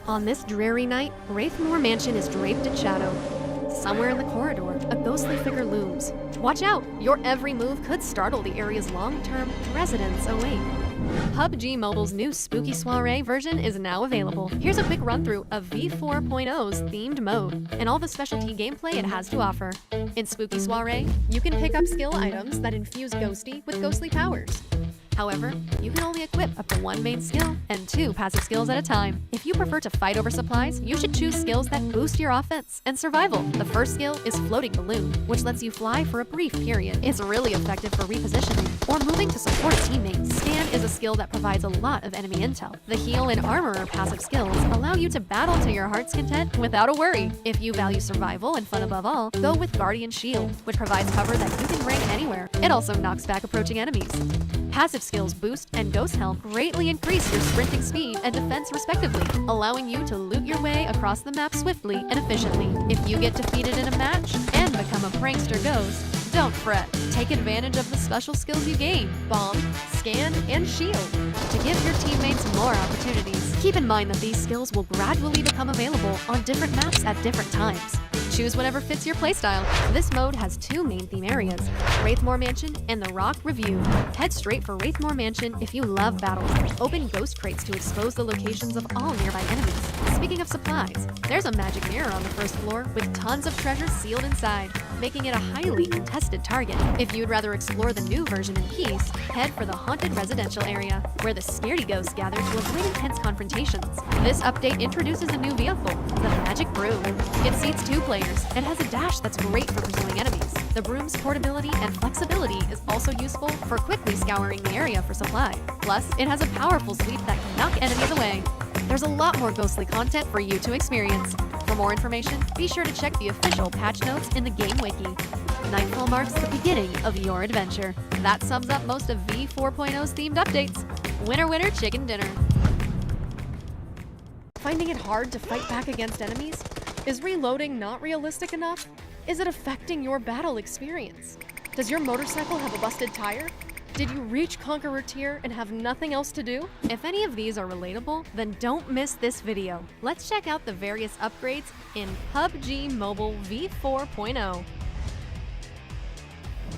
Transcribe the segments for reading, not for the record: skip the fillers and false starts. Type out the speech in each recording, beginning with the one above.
On this dreary night, Wraithmore Mansion is draped in shadow. Somewhere in the corridor, a ghostly figure looms. Watch out! Your every move could startle the area's long-term residents awake. PUBG Mobile's new Spooky Soiree version is now available. Here's a quick run-through of V4.0's themed mode and all the specialty gameplay it has to offer. In Spooky Soiree, you can pick up skill items that infuse Ghosty with ghostly powers. However, you can only equip up to one main skill and 2 passive skills at a time. If you prefer to fight over supplies, you should choose skills that boost your offense and survival. The first skill is Floating Balloon, which lets you fly for a brief period. It's really effective for repositioning or moving to support teammates. Scan is a skill that provides a lot of enemy intel. The Heal and Armorer passive skills allow you to battle to your heart's content without a worry. If you value survival and fun above all, go with Guardian Shield, which provides cover that you can bring anywhere. It also knocks back approaching enemies. Passive skills Boost and Ghost Helm greatly increase your sprinting speed and defense respectively, allowing you to loot your way across the map swiftly and efficiently. If you get defeated in a match and become a prankster ghost, don't fret. Take advantage of the special skills you gain, Bomb, Scan, and Shield, to give your teammates more opportunities. Keep in mind that these skills will gradually become available on different maps at different times. Choose whatever fits your playstyle. This mode has 2 main theme areas, Wraithmore Mansion and the Rock Review. Head straight for Wraithmore Mansion if you love battles. Open ghost crates to expose the locations of all nearby enemies. Speaking of supplies, there's a magic mirror on the first floor with tons of treasures sealed inside, making it a highly contested target. If you'd rather explore the new version in peace, head for the haunted residential area, where the scaredy ghosts gather to avoid intense confrontations. This update introduces a new vehicle, the Magic Broom. It seats 2 players. It has a dash that's great for pursuing enemies. The broom's portability and flexibility is also useful for quickly scouring the area for supply. Plus, it has a powerful sweep that can knock enemies away. There's a lot more ghostly content for you to experience. For more information, be sure to check the official patch notes in the game wiki. Nightfall marks the beginning of your adventure. That sums up most of V4.0's themed updates. Winner, winner, chicken dinner. Finding it hard to fight back against enemies? Is reloading not realistic enough? Is it affecting your battle experience? Does your motorcycle have a busted tire? Did you reach Conqueror tier and have nothing else to do? If any of these are relatable, then don't miss this video. Let's check out the various upgrades in PUBG Mobile V4.0.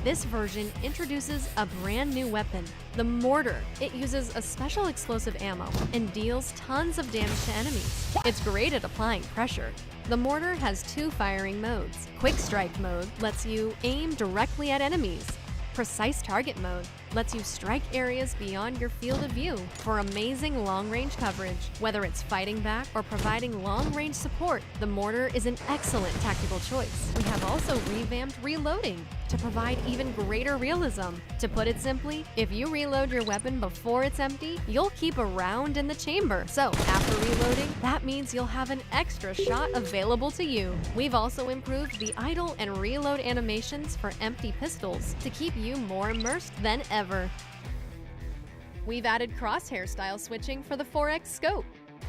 This version introduces a brand new weapon, the Mortar. It uses a special explosive ammo and deals tons of damage to enemies. It's great at applying pressure. The Mortar has 2 firing modes. Quick Strike mode lets you aim directly at enemies. Precise Target mode lets you strike areas beyond your field of view for amazing long-range coverage. Whether it's fighting back or providing long-range support, the Mortar is an excellent tactical choice. We have also revamped reloading to provide even greater realism. To put it simply, if you reload your weapon before it's empty, you'll keep a round in the chamber. So after reloading, that means you'll have an extra shot available to you. We've also improved the idle and reload animations for empty pistols to keep you more immersed than ever. We've added crosshair style switching for the 4X scope.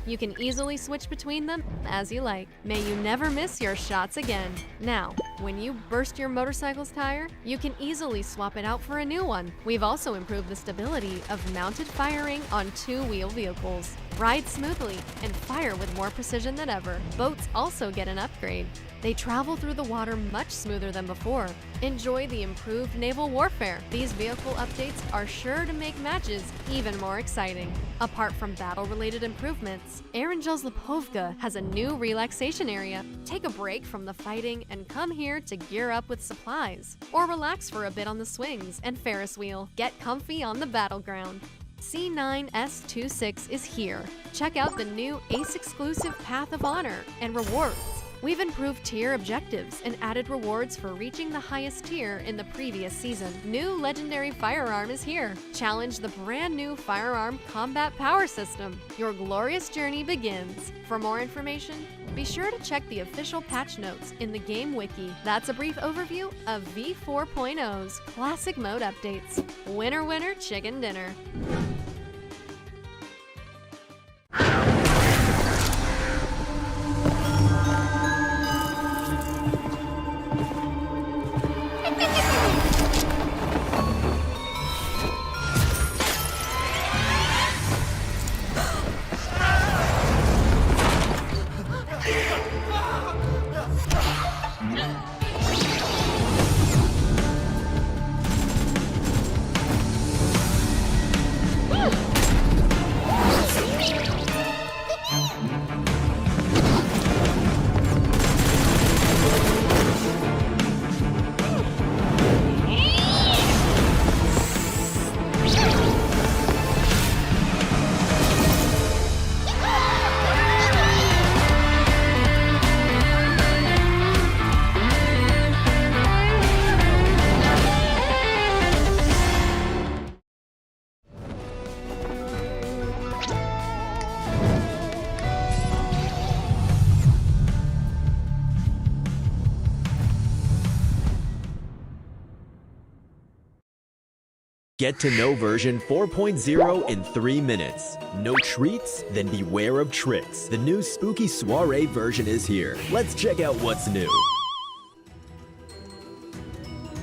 You can easily switch between them as you like. May you never miss your shots again. Now, when you burst your motorcycle's tire, you can easily swap it out for a new one. We've also improved the stability of mounted firing on 2-wheel vehicles. Ride smoothly and fire with more precision than ever. Boats also get an upgrade. They travel through the water much smoother than before. Enjoy the improved naval warfare. These vehicle updates are sure to make matches even more exciting. Apart from battle-related improvements, Erangel's Lipovka has a new relaxation area. Take a break from the fighting and come here to gear up with supplies. Or relax for a bit on the swings and Ferris wheel. Get comfy on the battleground. C9S26 is here. Check out the new Ace-exclusive Path of Honor and rewards. We've improved tier objectives and added rewards for reaching the highest tier in the previous season. New legendary firearm is here. Challenge the brand new firearm combat power system. Your glorious journey begins. For more information, be sure to check the official patch notes in the game wiki. That's a brief overview of V4.0's classic mode updates. Winner, winner, chicken dinner. Get to know version 4.0 in 3 minutes. No treats? Then beware of tricks. The new spooky soiree version is here. Let's check out what's new.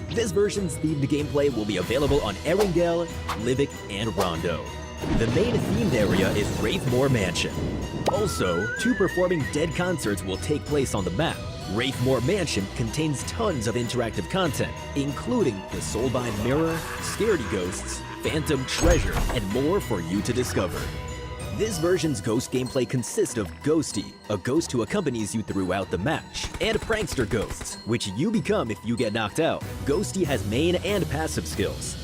This version's themed gameplay will be available on Erangel, BLUG, and Rondo. The main themed area is Wraithmore Mansion. Also, 2 performing dead concerts will take place on the map. Wraithmore Mansion contains tons of interactive content, including the Soulbind Mirror, Scaredy Ghosts, Phantom Treasure, and more for you to discover. This version's ghost gameplay consists of Ghosty, a ghost who accompanies you throughout the match, and Prankster Ghosts, which you become if you get knocked out. Ghosty has main and passive skills.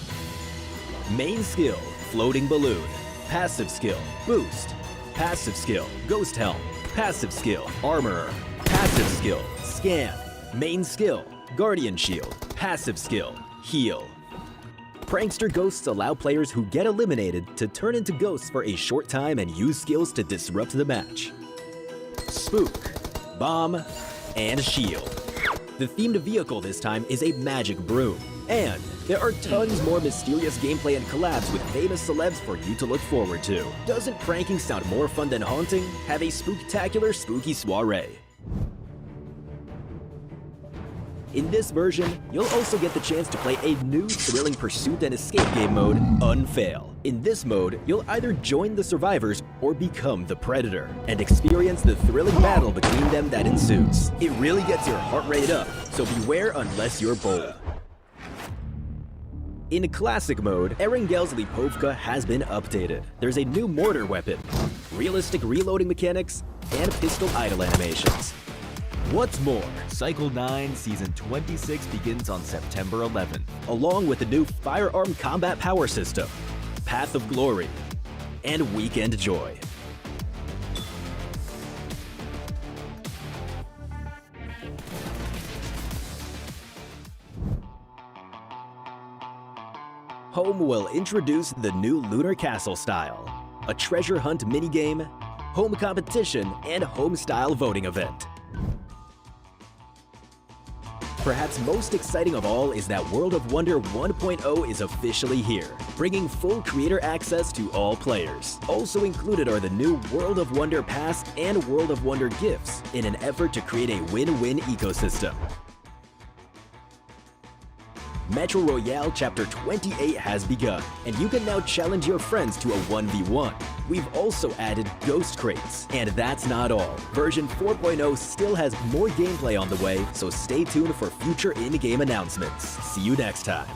Main skill, Floating Balloon. Passive skill, Boost. Passive skill, Ghost Helm. Passive skill, Armorer. Passive skill, Scan. Main skill, Guardian Shield. Passive skill, Heal. Prankster Ghosts allow players who get eliminated to turn into ghosts for a short time and use skills to disrupt the match. Spook, Bomb, and Shield. The themed vehicle this time is a magic broom. And there are tons more mysterious gameplay and collabs with famous celebs for you to look forward to. Doesn't pranking sound more fun than haunting? Have a spooktacular spooky soiree. In this version, you'll also get the chance to play a new thrilling pursuit and escape game mode, Unfail. In this mode, you'll either join the survivors or become the predator, and experience the thrilling battle between them that ensues. It really gets your heart rate up, so beware unless you're bold. In Classic mode, Erangel's Lipovka has been updated. There's a new mortar weapon, realistic reloading mechanics, and pistol idle animations. What's more, Cycle 9 Season 26 begins on September 11th, along with the new firearm combat power system, Path of Glory, and Weekend Joy. Home will introduce the new Lunar Castle style, a treasure hunt minigame, home competition, and home-style voting event. Perhaps most exciting of all is that World of Wonder 1.0 is officially here, bringing full creator access to all players. Also included are the new World of Wonder Pass and World of Wonder gifts in an effort to create a win-win ecosystem. Metro Royale Chapter 28 has begun, and you can now challenge your friends to a 1v1. We've also added Ghost Crates, and that's not all. Version 4.0 still has more gameplay on the way, so stay tuned for future in-game announcements. See you next time.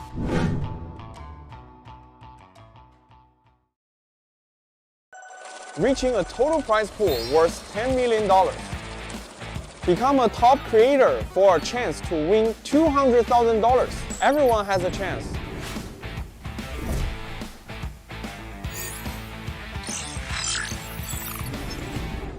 Reaching a total prize pool worth $10 million. Become a top creator for a chance to win $200,000. Everyone has a chance.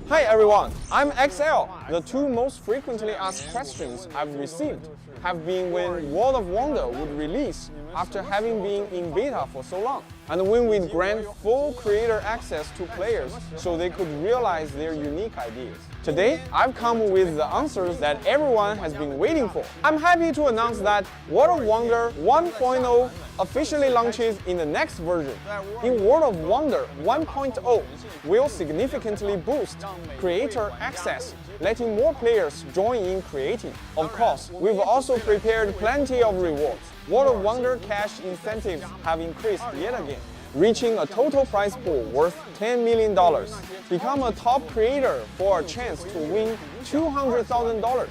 Hi everyone, I'm XL. The 2 most frequently asked questions I've received have been when World of Wonder would release after having been in beta for so long, and when we'd grant full creator access to players so they could realize their unique ideas. Today, I've come with the answers that everyone has been waiting for. I'm happy to announce that World of Wonder 1.0 officially launches in the next version. In World of Wonder 1.0 will significantly boost creator access, letting more players join in creating. Of course, we've also prepared plenty of rewards. World of Wonder cash incentives have increased yet again, reaching a total prize pool worth $10 million. Become a top creator for a chance to win $200,000.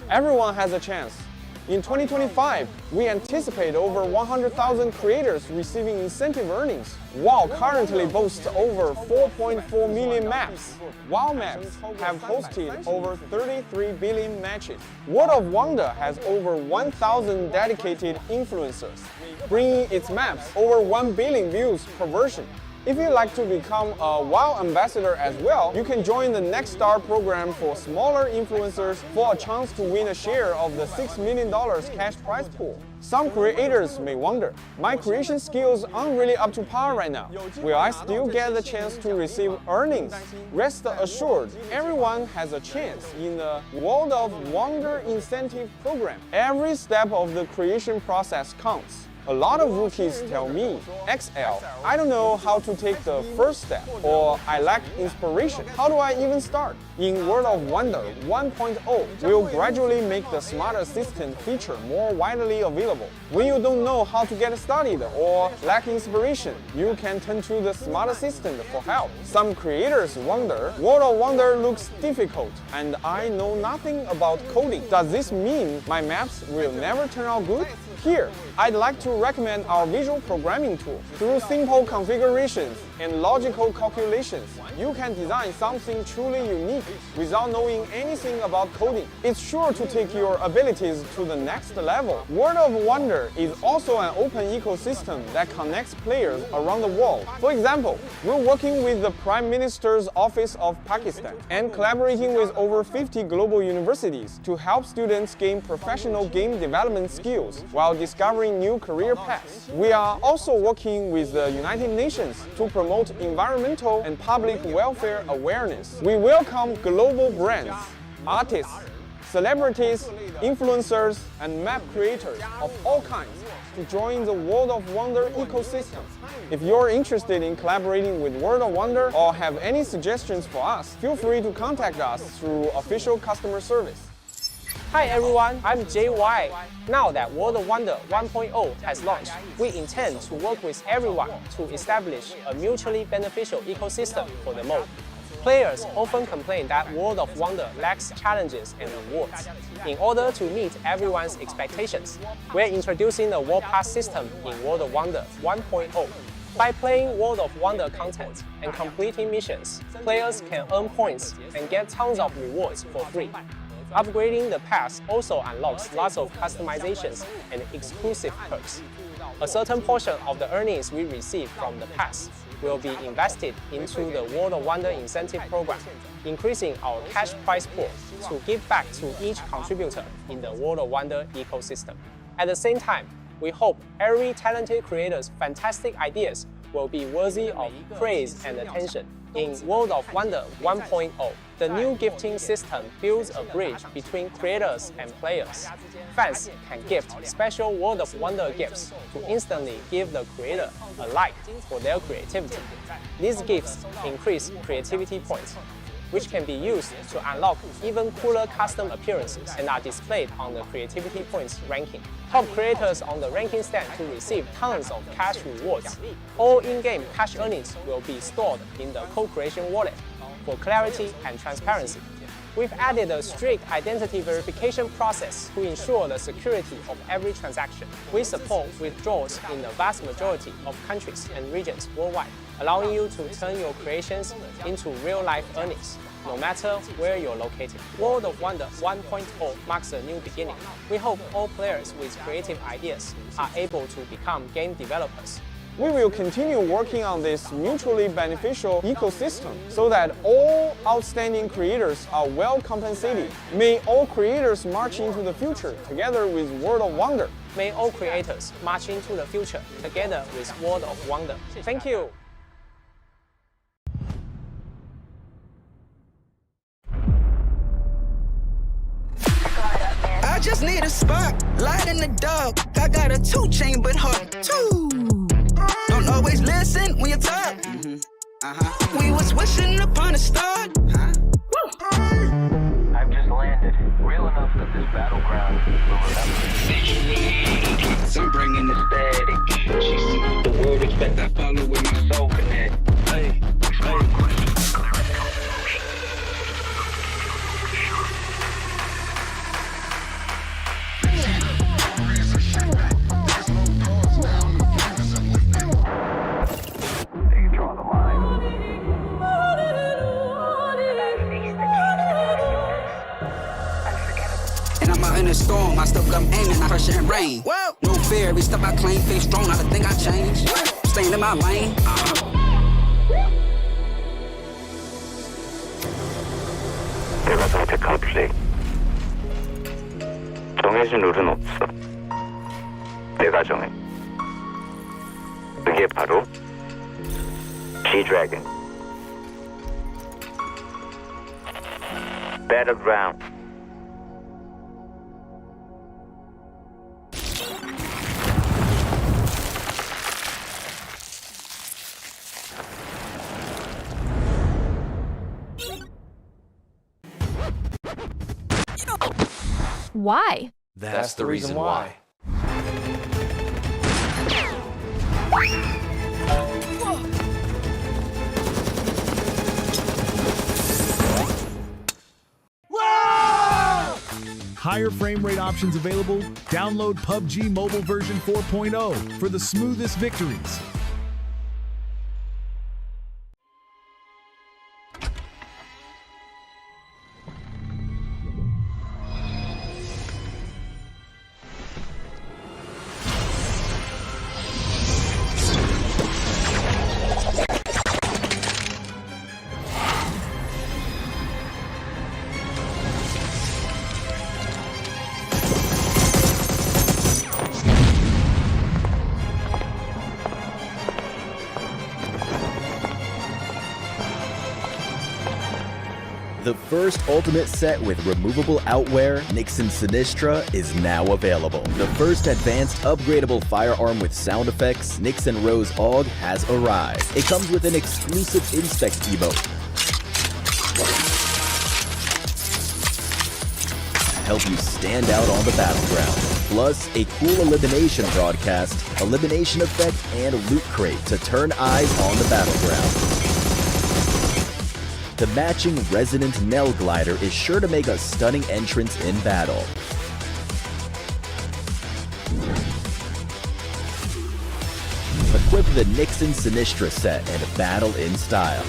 Everyone has a chance. In 2025, we anticipate over 100,000 creators receiving incentive earnings. WoW currently boasts over 4.4 million maps. WoW maps have hosted over 33 billion matches. World of Wonder has over 1,000 dedicated influencers, bringing its maps over 1 billion views per version. If you'd like to become a WoW ambassador as well, you can join the Next Star program for smaller influencers for a chance to win a share of the $6 million cash prize pool. Some creators may wonder, my creation skills aren't really up to par right now. Will I still get the chance to receive earnings? Rest assured, everyone has a chance in the World of Wonder incentive program. Every step of the creation process counts. A lot of rookies tell me, XL, I don't know how to take the first step, or I lack inspiration. How do I even start? In World of Wonder 1.0, we'll gradually make the smart assistant feature more widely available. When you don't know how to get started or lack inspiration, you can turn to the smart assistant for help. Some creators wonder, World of Wonder looks difficult and I know nothing about coding. Does this mean my maps will never turn out good? Here, I'd like to recommend our visual programming tool. Through simple configurations and logical calculations, you can design something truly unique without knowing anything about coding. It's sure to take your abilities to the next level. World of Wonder is also an open ecosystem that connects players around the world. For example, we're working with the Prime Minister's Office of Pakistan and collaborating with over 50 global universities to help students gain professional game development skills while discovering new career paths. We are also working with the United Nations to promote environmental and public welfare awareness. We welcome global brands, artists, celebrities, influencers, and map creators of all kinds to join the World of Wonder ecosystem. If you're interested in collaborating with World of Wonder or have any suggestions for us, feel free to contact us through official customer service. Hi everyone, I'm JY. Now that World of Wonder 1.0 has launched, we intend to work with everyone to establish a mutually beneficial ecosystem for the mode. Players often complain that World of Wonder lacks challenges and rewards. In order to meet everyone's expectations, we're introducing the World Pass system in World of Wonder 1.0. By playing World of Wonder content and completing missions, players can earn points and get tons of rewards for free. Upgrading the pass also unlocks lots of customizations and exclusive perks. A certain portion of the earnings we receive from the pass will be invested into the World of Wonder incentive program, increasing our cash prize pool to give back to each contributor in the World of Wonder ecosystem. At the same time, we hope every talented creator's fantastic ideas will be worthy of praise and attention. In World of Wonder 1.0, the new gifting system builds a bridge between creators and players. Fans can gift special World of Wonder gifts to instantly give the creator a like for their creativity. These gifts increase creativity points, which can be used to unlock even cooler custom appearances and are displayed on the creativity points ranking. Top creators on the ranking stand to receive tons of cash rewards. All in-game cash earnings will be stored in the co-creation wallet for clarity and transparency. We've added a strict identity verification process to ensure the security of every transaction. We support withdrawals in the vast majority of countries and regions worldwide, allowing you to turn your creations into real-life earnings, no matter where you're located. World of Wonder 1.0 marks a new beginning. We hope all players with creative ideas are able to become game developers. We will continue working on this mutually beneficial ecosystem so that all outstanding creators are well compensated. May all creators march into the future together with World of Wonder. May all creators march into the future together with World of Wonder. Thank you. I just need a spot, light in the dark. I got a 2-chain but hard too. Don't always listen when you talk. We was wishing upon a star. I've just landed. Real enough that this battleground will remember. I'm bringing the static. She see the world respect. I follow with my soul connect. Hey, in a storm, I still got aiming, I pressure and rain. Whoa. No fear, every step I claim, face strong, I think I change. Staying in my lane. 내가 선택한 플레이. 정해진 룰은 없어. 내가 정해. 그게 바로 G-Dragon. Battleground. Why? That's the reason why. Higher frame rate options available? Download PUBG Mobile version 4.0 for the smoothest victories. The first ultimate set with removable outwear, Nixon Sinistra, is now available. The first advanced upgradable firearm with sound effects, Nixon Rose AUG, has arrived. It comes with an exclusive Inspect emote. Help you stand out on the battleground. Plus, a cool elimination broadcast, elimination effect, and loot crate to turn eyes on the battleground. The matching Resonant Nell glider is sure to make a stunning entrance in battle. Equip the Nixon Sinistra set and battle in style.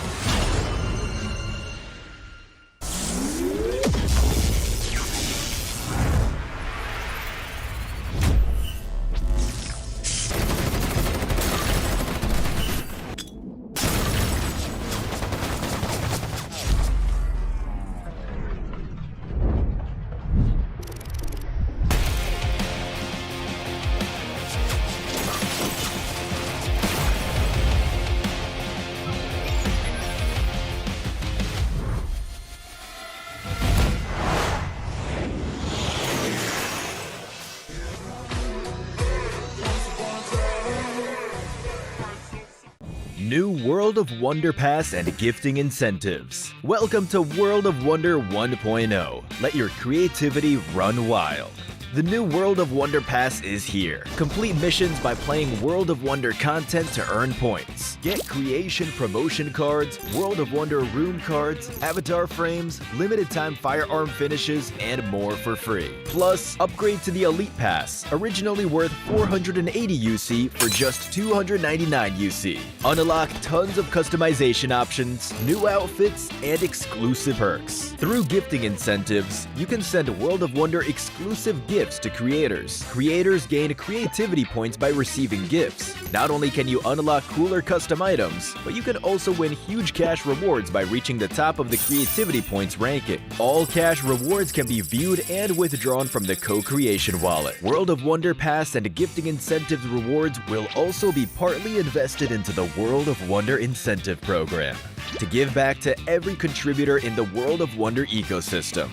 New World of Wonder Pass and gifting incentives. Welcome to World of Wonder 1.0. Let your creativity run wild. The new World of Wonder Pass is here. Complete missions by playing World of Wonder content to earn points. Get creation promotion cards, World of Wonder rune cards, avatar frames, limited time firearm finishes, and more for free. Plus, upgrade to the Elite Pass, originally worth 480 UC for just 299 UC. Unlock tons of customization options, new outfits, and exclusive perks. Through gifting incentives, you can send World of Wonder exclusive gifts to creators. Creators gain creativity points by receiving gifts. Not only can you unlock cooler custom items, but you can also win huge cash rewards by reaching the top of the creativity points ranking. All cash rewards can be viewed and withdrawn from the co-creation wallet. World of Wonder Pass and gifting incentives rewards will also be partly invested into the World of Wonder incentive program to give back to every contributor in the World of Wonder ecosystem.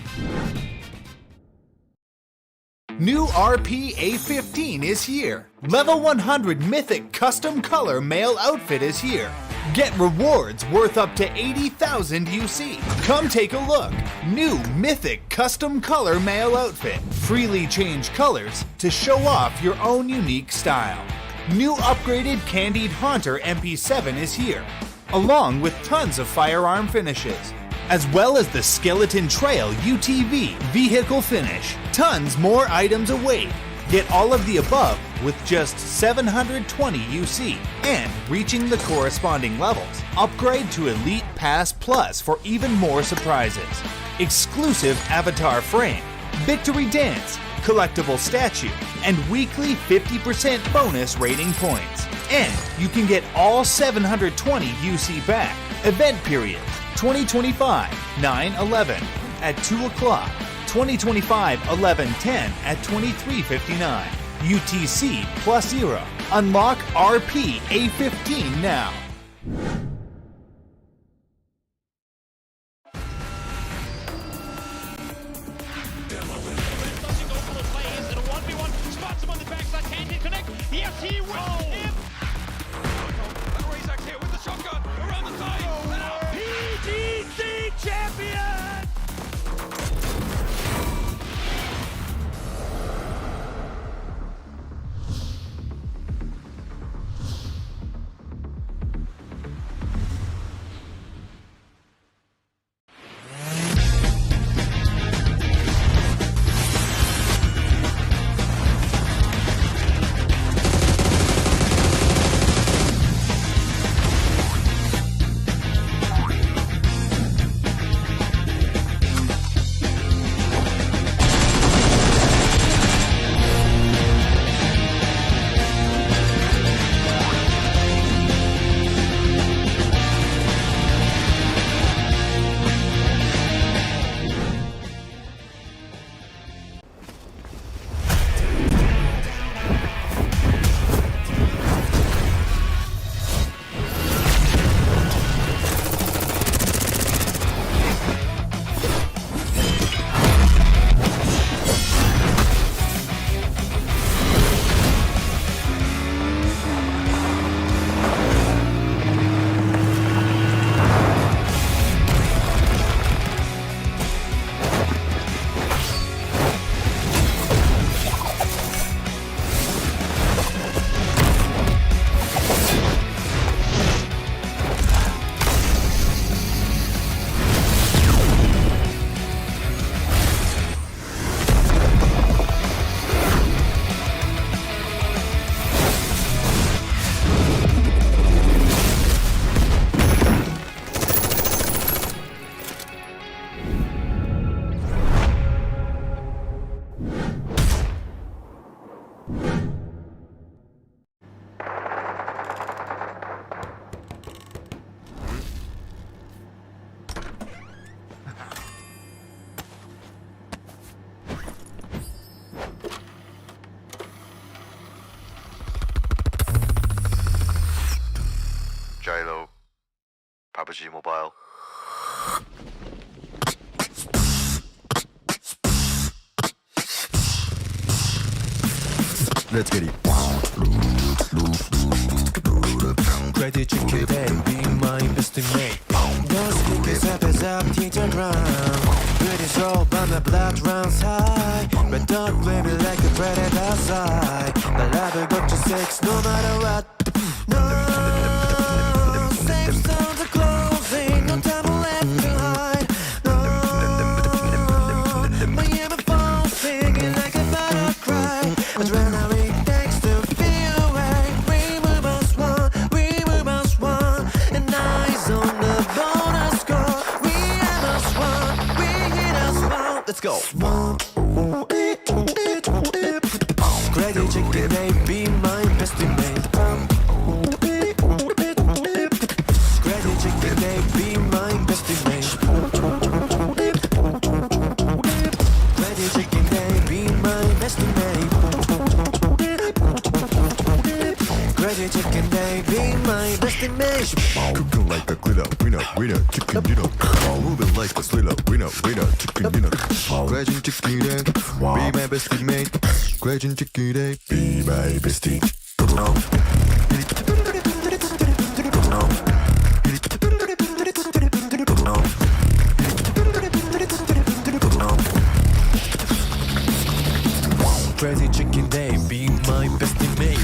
New RP A15 is here. Level 100 Mythic Custom Color Male Outfit is here. Get rewards worth up to 80,000 UC. Come take a look. New Mythic Custom Color Male Outfit. Freely change colors to show off your own unique style. New upgraded Candied Haunter MP7 is here, along with tons of firearm finishes, as well as the Skeleton Trail UTV vehicle finish. Tons more items await. Get all of the above with just 720 UC and reaching the corresponding levels. Upgrade to Elite Pass Plus for even more surprises. Exclusive avatar frame, victory dance, collectible statue, and weekly 50% bonus rating points. And you can get all 720 UC back. Event period 2025 9/11 at 2 o'clock, 2025 11/10 at 23:59. UTC +0. Unlock RP A15 now. PUBG Mobile. Let's get it. Ready to kill them, be my best mate. Those kickers up as up, teach and run. British roll, but my blood runs high. Red dog, baby, like a predator outside. But I will go to 6 no matter what. No, safe zones are closing, no time left to hide. No, Miami falls, singing like a battle cry. Adrenaline takes to feel right. We must one, and eyes on the bonus score. We must one, we hit us one. Let's go. Crazy chicken, they be my best mate. Crazy chicken, they be my best mate. Crazy chicken, they be my best mate. Crazy chicken, they be my best mate. Cooking like a glitter, winner, chicken dinner. Moving like a thriller, winner, chicken dinner. Crazy chicken, they be my best mate. Crazy chicken, they be my best mate. Crazy chicken, they be my best mate.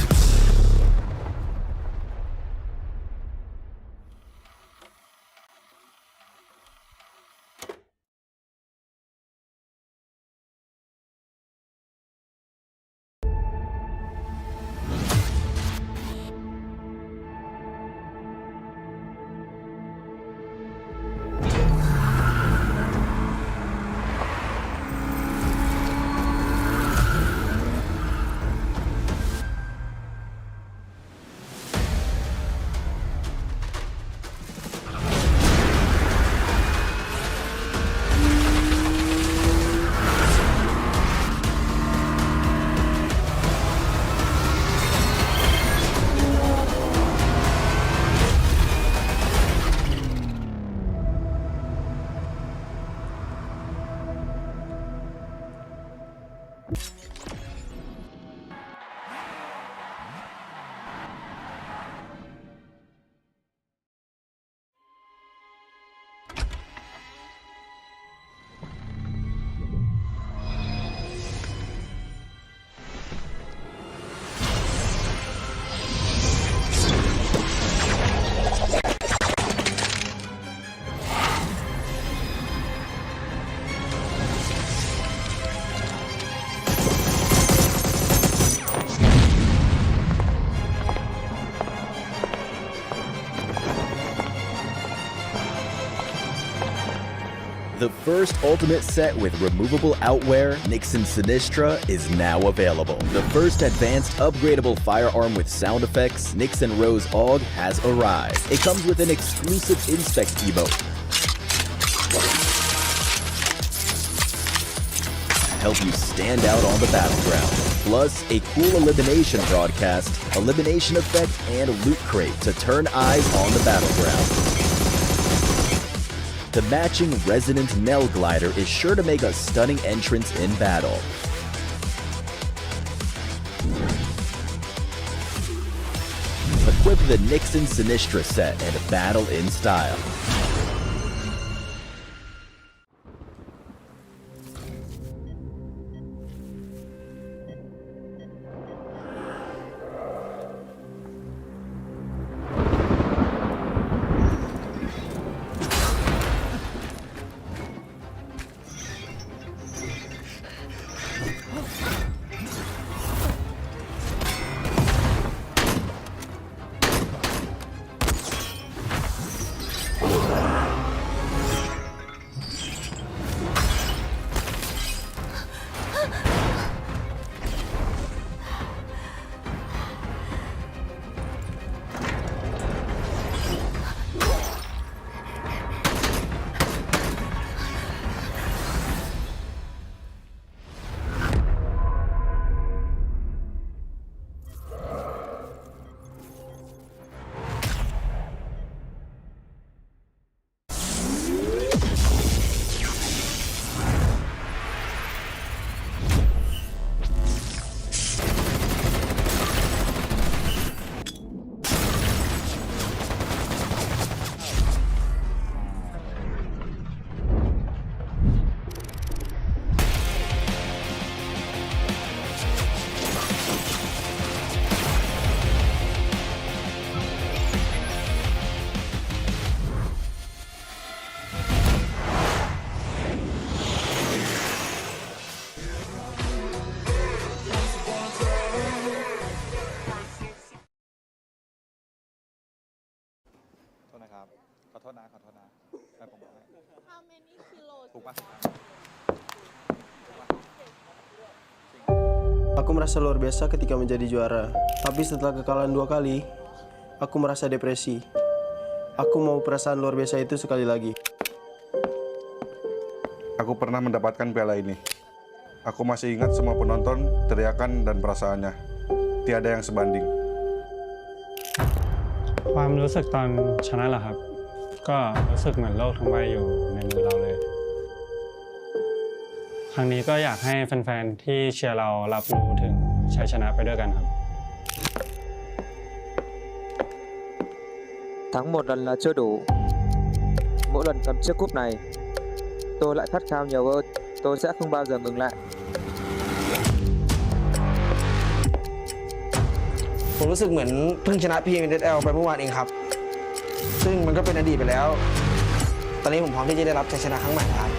The first ultimate set with removable outwear, Nixon Sinistra, is now available. The first advanced upgradable firearm with sound effects, Nixon Rose AUG, has arrived. It comes with an exclusive Inspect emote. Help you stand out on the battleground. Plus, a cool elimination broadcast, elimination effect, and loot crate to turn eyes on the battleground. The matching Resonant Nell glider is sure to make a stunning entrance in battle. Equip the Nixon Sinistra set and battle in style. Aku merasa luar biasa ketika menjadi juara. Tapi setelah kekalahan 2 kali, aku merasa depresi. Aku mau perasaan luar biasa itu sekali lagi. Aku pernah mendapatkan piala ini. Aku masih ingat semua penonton, teriakan, dan perasaannya. Tiada yang sebanding. ความรู้สึกตอนชนะเหรอครับก็รู้สึกเหมือนโลกทั้งใบอยู่ในมือเราเลยครั้งนี้ก็อยากให้แฟนๆที่เชียร์เรารับรู้ถึงชัยชนะไปด้วยกันครับ Thắng một lần là chưa đủ. Mỗi lần cầm chiếc cúp này, tôi lại khát khao nhiều hơn. Tôi sẽ không bao giờ ngừng lại. ผมรู้สึกเหมือนเพิ่งชนะ PMSL ไปเมื่อวานเองครับ ซึ่งมันก็เป็นอดีตไปแล้ว ตอนนี้ผมพร้อมที่จะได้รับชัยชนะครั้งใหม่แล้วครับ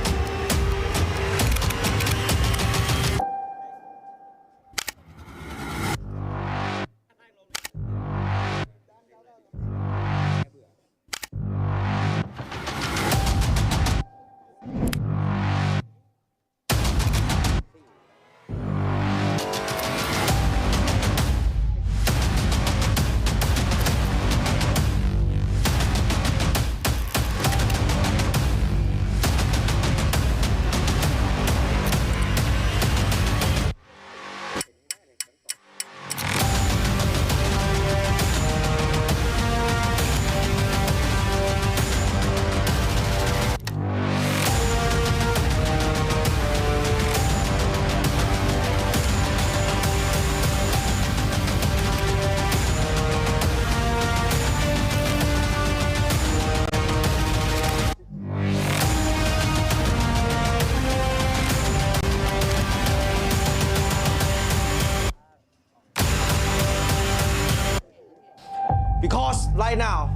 Because right now,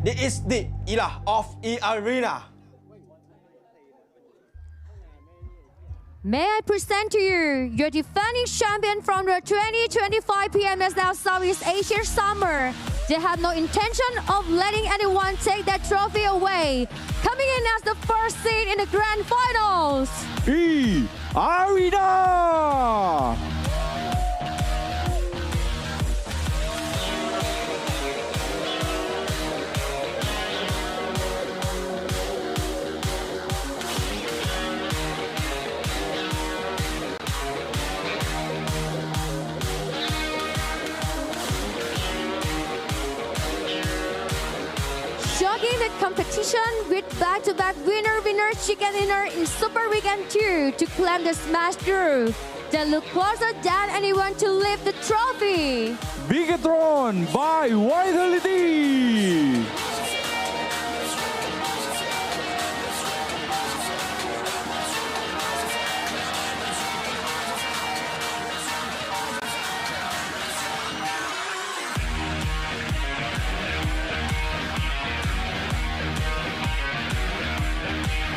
this is the era of eArena. May I present to you your defending champion from the 2025 PMSL Southeast Asia Summer. They have no intention of letting anyone take that trophy away. Coming in as the first seed in the grand finals, eArena! jogging the competition with back-to-back winner chicken dinner in Super Weekend 2 to claim the smash through. They look closer than anyone to lift the trophy. BIGETRON by Vitality.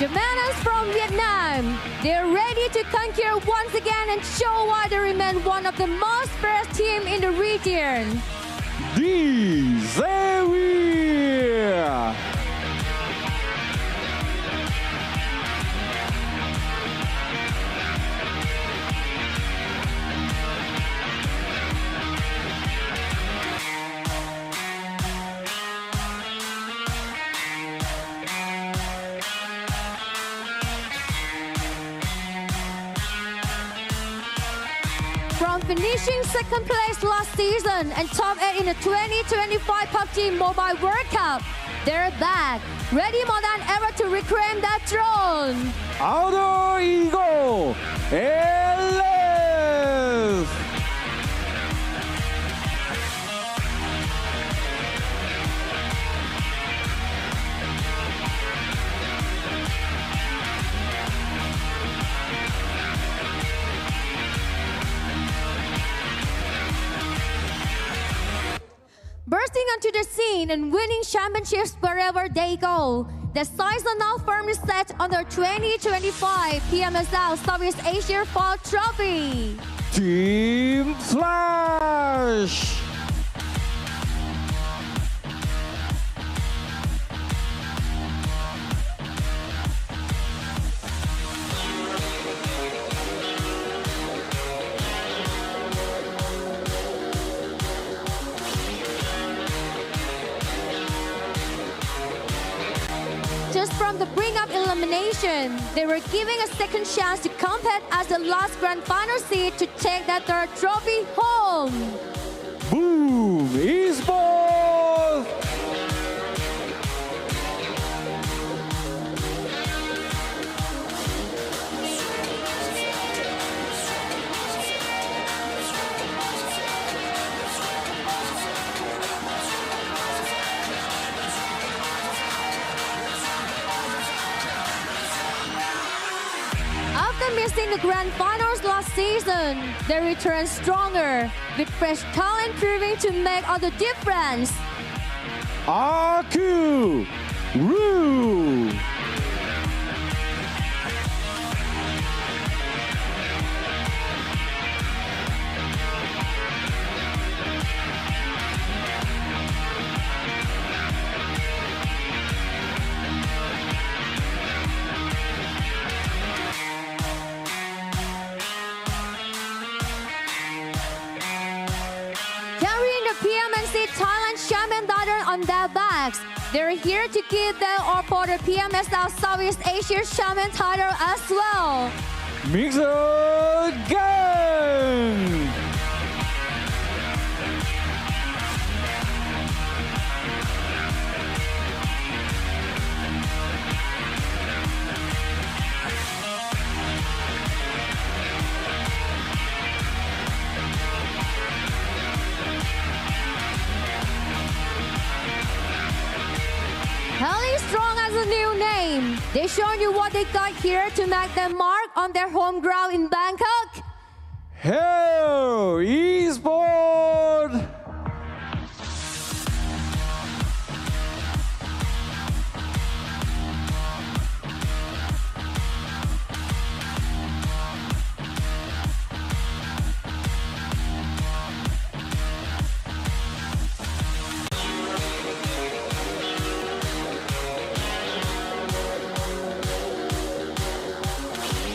The Manas from Vietnam, they're ready to conquer once again and show why they remain one of the most best team in the region. Xavier! From finishing second place last season and top 8 in the 2025 PUBG Mobile World Cup, they're back, ready more than ever to reclaim that throne. Outer Eagle, LS! Bursting onto the scene and winning championships wherever they go. The sights are now firmly set on the 2025 PMSL Southeast Asia Fall Trophy. Team Flash! from the brink of elimination, they were giving a second chance to compete as the last grand final seed to take that third trophy home. Boom Esports. After missing the grand finals last season, they returned stronger, with fresh talent proving to make all the difference. RQ Roo. Carrying the PMGC Thailand champion title on their backs, they're here to give their all for the PMSL Southeast Asia champion title as well. Mixer Gang. Hell strong as a new name. They shown you what they got here to make their mark on their home ground in Bangkok. Hell Esports.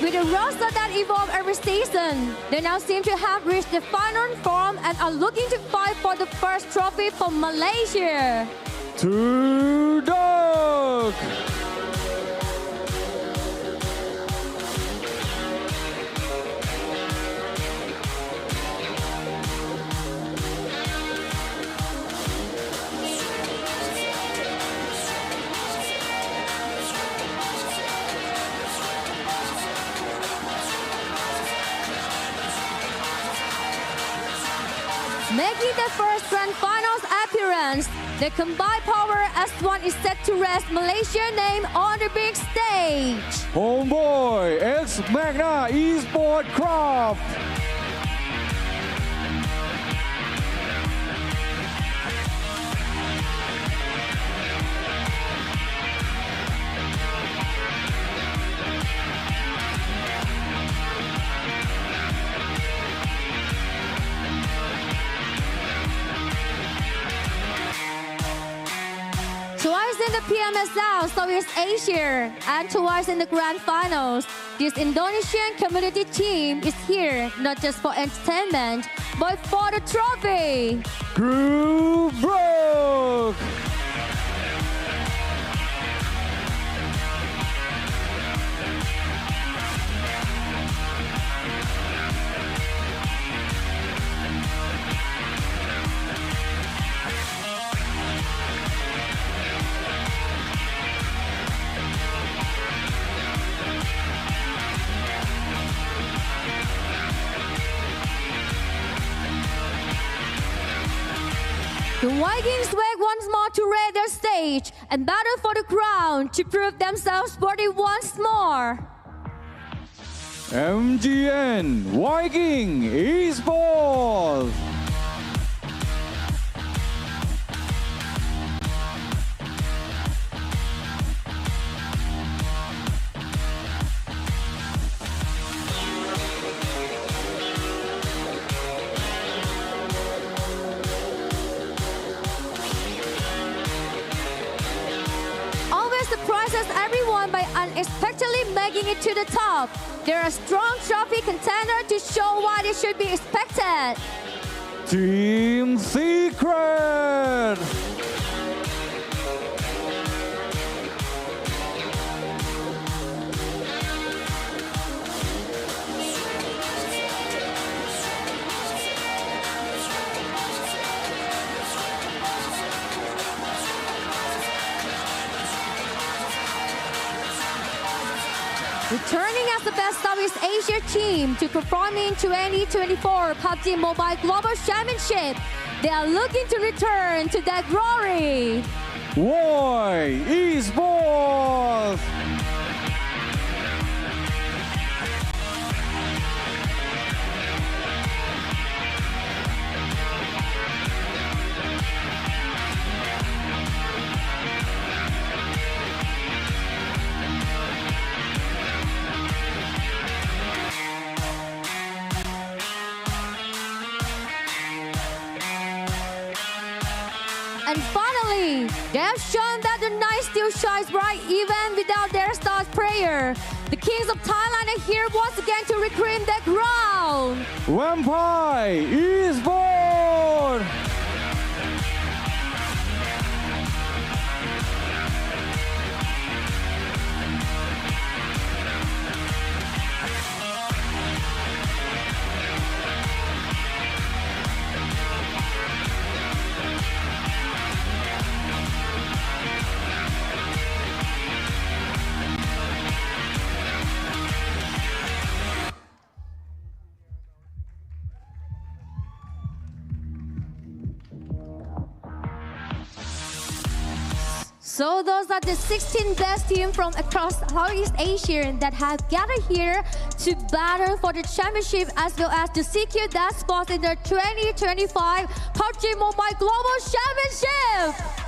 With a roster that evolves every season, they now seem to have reached the final form and are looking to fight for the first trophy for Malaysia. TODAK. Making their first grand finals appearance, the combined power as one is set to rest Malaysia's name on the big stage. Homebois x MAQNA Esports Craft. Twice in the PMSL Southeast Asia and twice in the grand finals, this Indonesian community team is here not just for entertainment, but for the trophy. Groove Broke. The Vikings wake once more to raid their stage and battle for the crown to prove themselves worthy once more. MGN Viking Esports. Always surprises everyone by unexpectedly making it to the top. They're a strong trophy contender to show why they should be expected. Team Secret. Returning as the best Southeast Asia team to perform in 2024 PUBG Mobile Global Championship, they are looking to return to their glory. VOIN Esports. And finally, they have shown that the night still shines bright even without their star player. The Kings of Thailand are here once again to reclaim their ground. Vampire Esports. So those are the 16 best teams from across Southeast Asia that have gathered here to battle for the championship as well as to secure that spot in the 2025 PUBG Mobile Global Championship.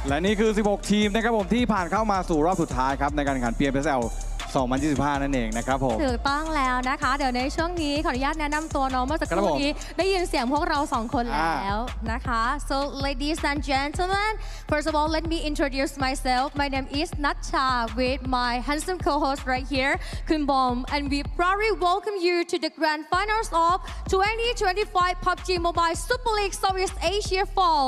และนี่คือ 16 ทีมนะครับผมที่ผ่านเข้ามาสู่รอบสุดท้ายครับในการแข่งขัน PMSL 2025 นั่นเองนะครับผม ถูกต้องแล้วนะคะเดี๋ยวในช่วงนี้ขออนุญาตแนะนำตัวน้องเมื่อสักครู่นี้ได้ยินเสียงพวกเรา2คนแล้วนะคะ So ladies and gentlemen, first of all let me introduce myself. My name is Natcha with my handsome co-host right here, Kun Bom, and we proudly welcome you to the grand finals of 2025 PUBG Mobile Super League Southeast Asia Fall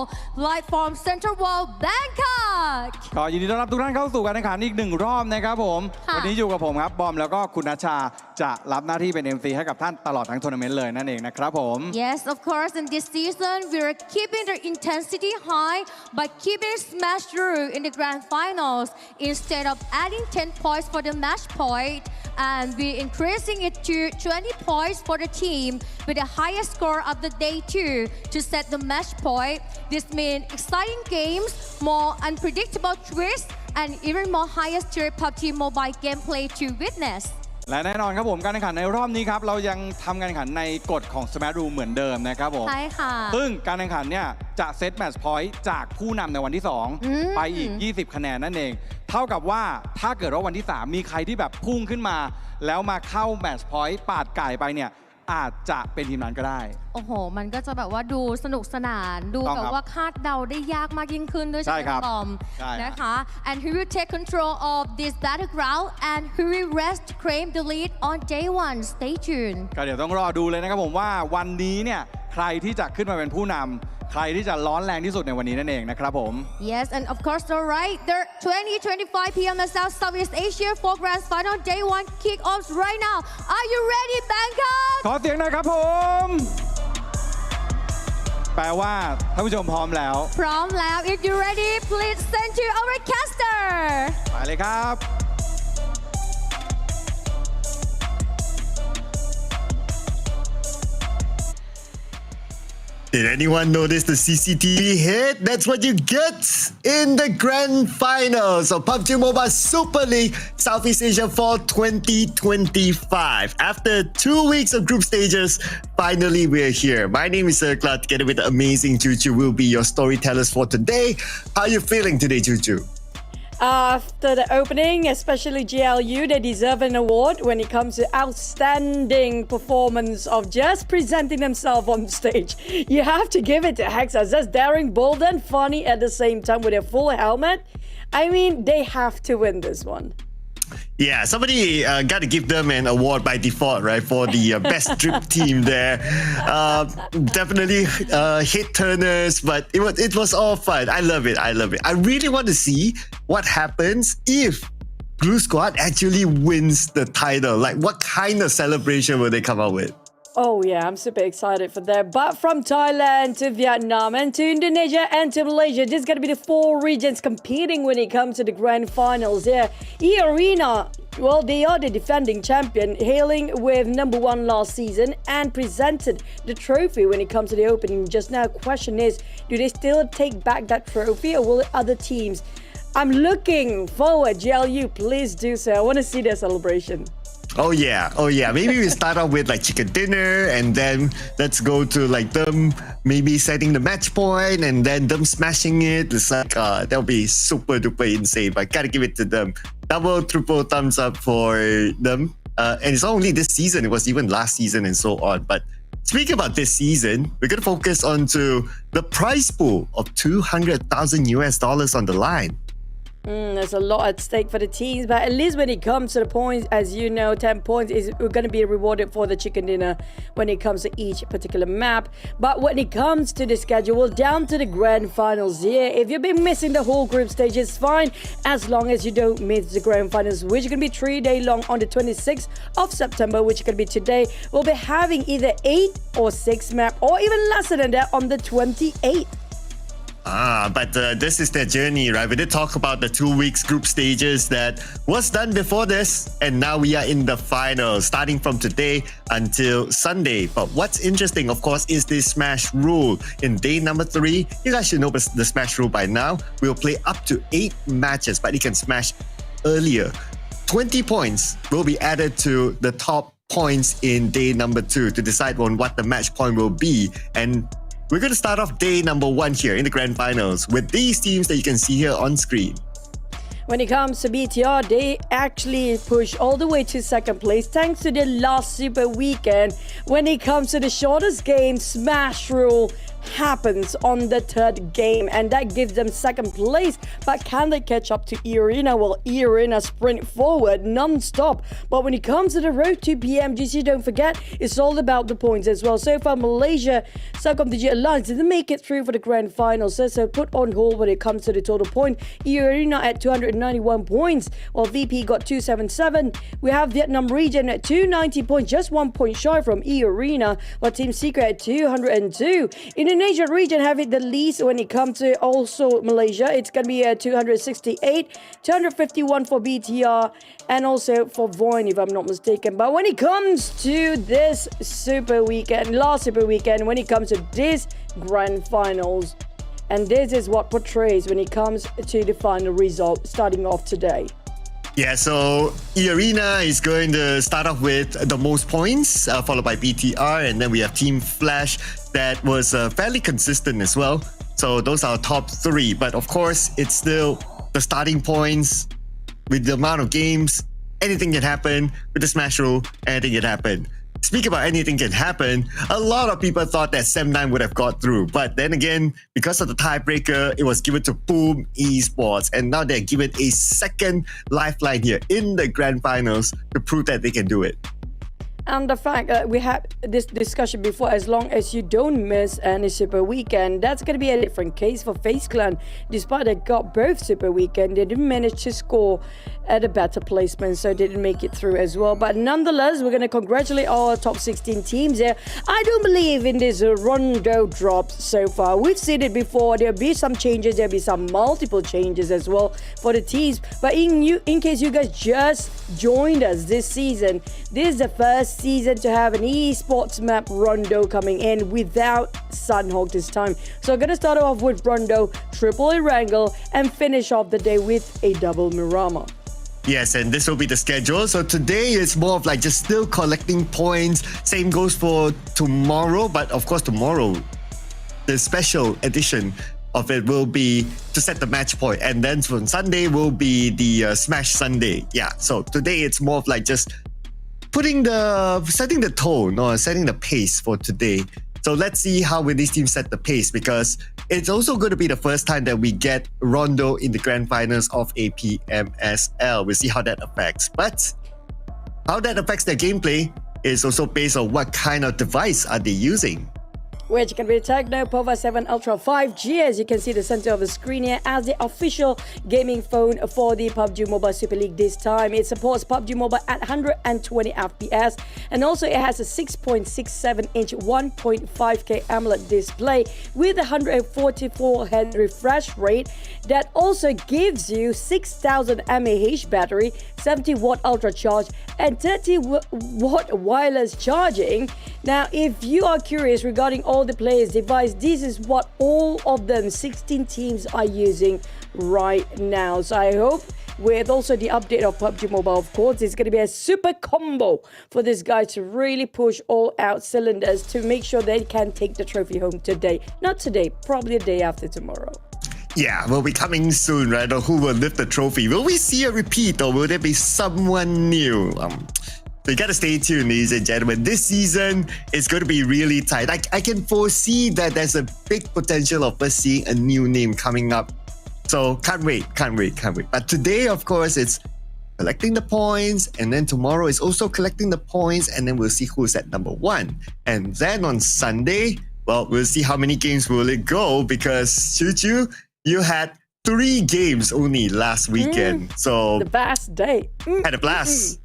live from Central World Bangkok. ก็ยินดีต้อนรับทุกท่านเข้าสู่การแข่งขันอีก1รอบนะครับผมวันนี้อยู่กับผมครับบอมแล้วก็คุณนัชชาจะรับหน้าที่เป็น MC ให้กับท่านตลอดทั้งทัวร์นาเมนต์เลยนั่นเองนะครับผม Yes, of course. In this season, we are keeping the intensity high by keeping smash through in the grand finals instead of adding 10 points for the match point, and we're increasing it to 20 points for the team with the highest score of the day too to set the match point. This means exciting games, more unpredictable twists, and even more highest tier PUBG Mobile gameplay to witness. และแน่นอนครับผมการแข่งขันในรอบนี้ครับเรายังทำการแข่งขันในกฎของ Smash Room เหมือนเดิมนะครับผม ใช่ค่ะ ซึ่งการแข่งขันเนี่ยจะเซตแมตช์พอยต์จากผู้นำในวันที่ 2 ไปอีก 20 คะแนนนั่นเองเท่ากับว่าถ้าเกิดว่าวันที่ 3 มีใครที่แบบพุ่งขึ้นมาแล้วมาเข้าแมตช์พอยต์ปาดไก่ไปเนี่ยอาจจะเป็นทีมนั้นก็ได้โอ้โหมันก็จะแบบว่าดูสนุกสนานดูแบบว่าคาดเดาได้ยากมากยิ่งขึ้นด้วยใช่ไหมบอมนะคะ and who will take control of this battleground and who will rest to claim the lead on day one stay tuned ก็เดี๋ยวต้องรอดูเลยนะครับผมว่าวันนี้เนี่ยใครที่จะขึ้นมาเป็นผู้นำใครที่จะร้อนแรงที่สุดในวันนี้นั่นเองนะครับผม Yes and of course alright the 2025 PMSL Southeast Asia for Grand Final Day 1 kick-offs right now Are you ready Bangkok ขอเสียงหน่อยครับผมแปลว่าท่านผู้ชมพร้อมแล้ว พร้อมแล้ว If you ready please send to our caster ไปเลยครับ Did anyone notice the CCTV hit? That's what you get in the grand finals of PUBG Mobile Super League Southeast Asia Fall 2025. After 2 weeks of group stages, finally we're here. My name is Erangel, together with the amazing Chuchu will be your storytellers for today. How are you feeling today, Chuchu? After the opening, especially GLU, they deserve an award when it comes to outstanding performance of just presenting themselves on stage. You have to give it to Hexas. That's daring, bold, and funny at the same time with a full helmet. I mean, they have to win this one. Yeah, somebody got to give them an award by default, right, for the best drip team there. Definitely hit turners, but it was all fun. I love it. I really want to see what happens if Blue Squad actually wins the title. Like, what kind of celebration will they come out with? Oh yeah, I'm super excited for that. But from Thailand to Vietnam and to Indonesia and to Malaysia, this is going to be the 4 regions competing when it comes to the grand finals. Yeah, eArena, well, they are the defending champion, hailing with #1 last season and presented the trophy when it comes to the opening just now. Question is, do they still take back that trophy or will other teams? I'm looking forward. GLU, please do so. I want to see their celebration. Oh yeah. Maybe we start off with like chicken dinner and then let's go to like them maybe setting the match point and then them smashing it. It's like that'll be super duper insane. But gotta give it to them. Double, triple thumbs up for them. And it's not only this season, it was even last season and so on. But speaking about this season, we're gonna focus onto the prize pool of $200,000 on the line. There's a lot at stake for the teams, but at least when it comes to the points, as you know, 10 points is going to be rewarded for the chicken dinner when it comes to each particular map. But when it comes to the schedule, down to the grand finals here, if you've been missing the whole group stage, it's fine as long as you don't miss the grand finals, which is going to be 3 days long on the 26th of September, which is going to be today. We'll be having either 8 or 6 map or even lesser than that on the 28th. But this is their journey, right? We did talk about the 2 weeks group stages that was done before this, and now we are in the finals, starting from today until Sunday. But what's interesting, of course, is the smash rule. In day number 3, you guys should know the smash rule by now. We'll play up to 8 matches, but you can smash earlier. 20 points will be added to the top points in day number 2 to decide on what the match point will be. And we're going to start off day number 1 here in the grand finals with these teams that you can see here on screen. When it comes to BTR, they actually push all the way to second place thanks to the last super weekend. When it comes to the shortest game, Smash Rule happens on the 3rd game and that gives them second place. But can they catch up to eArena? Well, eArena sprint forward non-stop. But when it comes to the road to PMGC, don't forget, it's all about the points as well. So far, Malaysia, Circumdigit Alliance didn't make it through for the grand final. So put on hold when it comes to the total point. eArena at 291 points, while VP got 277. We have Vietnam region at 290 points, just 1 point shy from eArena, while Team Secret at 202. Indonesia region have it the least when it comes to also Malaysia. It's going to be 268, 251 for BTR, and also for VOIN, if I'm not mistaken. But when it comes to this super weekend, last super weekend, when it comes to this grand finals, and this is what portrays when it comes to the final result starting off today. Yeah, so eArena is going to start off with the most points, followed by BTR, and then we have Team Flash that was fairly consistent as well. So those are top 3, but of course, it's still the starting points with the amount of games. Anything can happen with the Smash Rule, anything can happen. Speak about anything can happen, a lot of people thought that Sem9 would have got through. But then again, because of the tiebreaker, it was given to Boom Esports. And now they're given a second lifeline here in the grand finals to prove that they can do it. And the fact that we had this discussion before, as long as you don't miss any Super Weekend, that's going to be a different case for FaZe Clan. Despite they got both Super Weekend, they didn't manage to score at a better placement, so they didn't make it through as well. But nonetheless, we're going to congratulate our top 16 teams here. I do believe in this Rondo drop so far. We've seen it before. There'll be some changes. There'll be some multiple changes as well for the teams. But in case you guys just joined us this season, this is the first season to have an esports map Rondo coming in without Sunhawk this time. So I'm going to start off with Rondo, triple Erangel, and finish off the day with a double Miramar. Yes, and this will be the schedule. So today is more of like just still collecting points. Same goes for tomorrow, but of course tomorrow, the special edition of it will be to set the match point. And then on Sunday will be the Smash Sunday. Yeah, so today it's more of like just setting the tone or setting the pace for today. So let's see how will these teams set the pace, because it's also going to be the first time that we get Rondo in the grand finals of a PMSL. We'll see how that affects. But how that affects their gameplay is also based on what kind of device are they using. which can be the Tecno Pova 7 Ultra 5G, as you can see the center of the screen here, as the official gaming phone for the PUBG Mobile Super League this time. It supports PUBG Mobile at 120 FPS, and also it has a 6.67-inch 1.5K AMOLED display with 144 Hz refresh rate that also gives you 6000 mAh battery, 70 watt ultra charge, and 30 watt wireless charging. Now, if you are curious regarding all the players' device, this is what all of them 16 teams are using right now. So I hope with also the update of PUBG Mobile, of course, it's going to be a super combo for this guy to really push all out cylinders to make sure they can take the trophy home today. Not today, probably the day after tomorrow. Yeah, will be coming soon, right? Or who will lift the trophy? Will we see a repeat, or will there be someone new? So you gotta stay tuned, ladies and gentlemen. This season is going to be really tight. I can foresee that there's a big potential of us seeing a new name coming up. So can't wait. But today, of course, it's collecting the points, and then tomorrow is also collecting the points, and then we'll see who's at number 1. And then on Sunday, well, we'll see how many games will it go, because Choo-Choo, you had 3 games only last weekend. So the best day. Had a blast.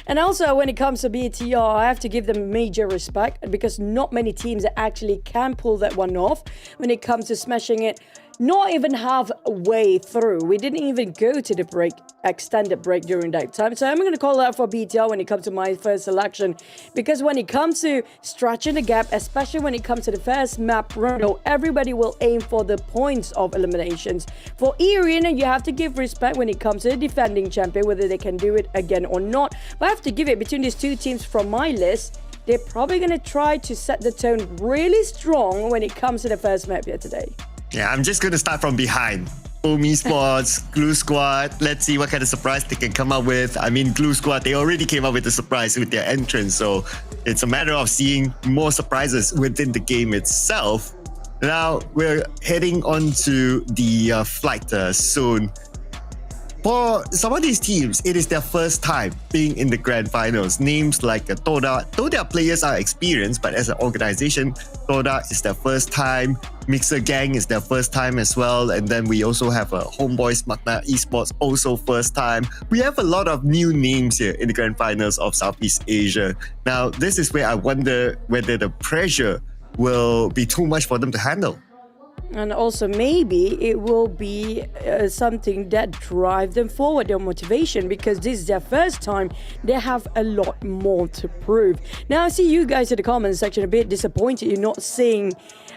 And also, when it comes to BTR, I have to give them major respect, because not many teams actually can pull that one off when it comes to smashing it. Not even halfway through. We didn't even go to the break, extended break during that time. So I'm going to call out for BTR when it comes to my first selection. Because when it comes to stretching the gap, especially when it comes to the first map, Rondo, everybody will aim for the points of eliminations. For eArena, you have to give respect when it comes to the defending champion, whether they can do it again or not. But I have to give it between these two teams from my list. They're probably going to try to set the tone really strong when it comes to the first map here today. Yeah, I'm just going to start from behind. Esports, Glue Squad. Let's see what kind of surprise they can come up with. I mean, Glue Squad, they already came up with a surprise with their entrance. So it's a matter of seeing more surprises within the game itself. Now, we're heading on to the flight soon. For some of these teams, it is their first time being in the grand finals. Names like TODAK, though their players are experienced, but as an organization, TODAK is their first time. Mixer Gang is their first time as well. And then we also have Homebois, MAQNA, Esports, also first time. We have a lot of new names here in the grand finals of Southeast Asia. Now, this is where I wonder whether the pressure will be too much for them to handle. And also maybe it will be something that drives them forward, their motivation, because this is their first time. They have a lot more to prove. Now I see you guys in the comments section a bit disappointed you're not seeing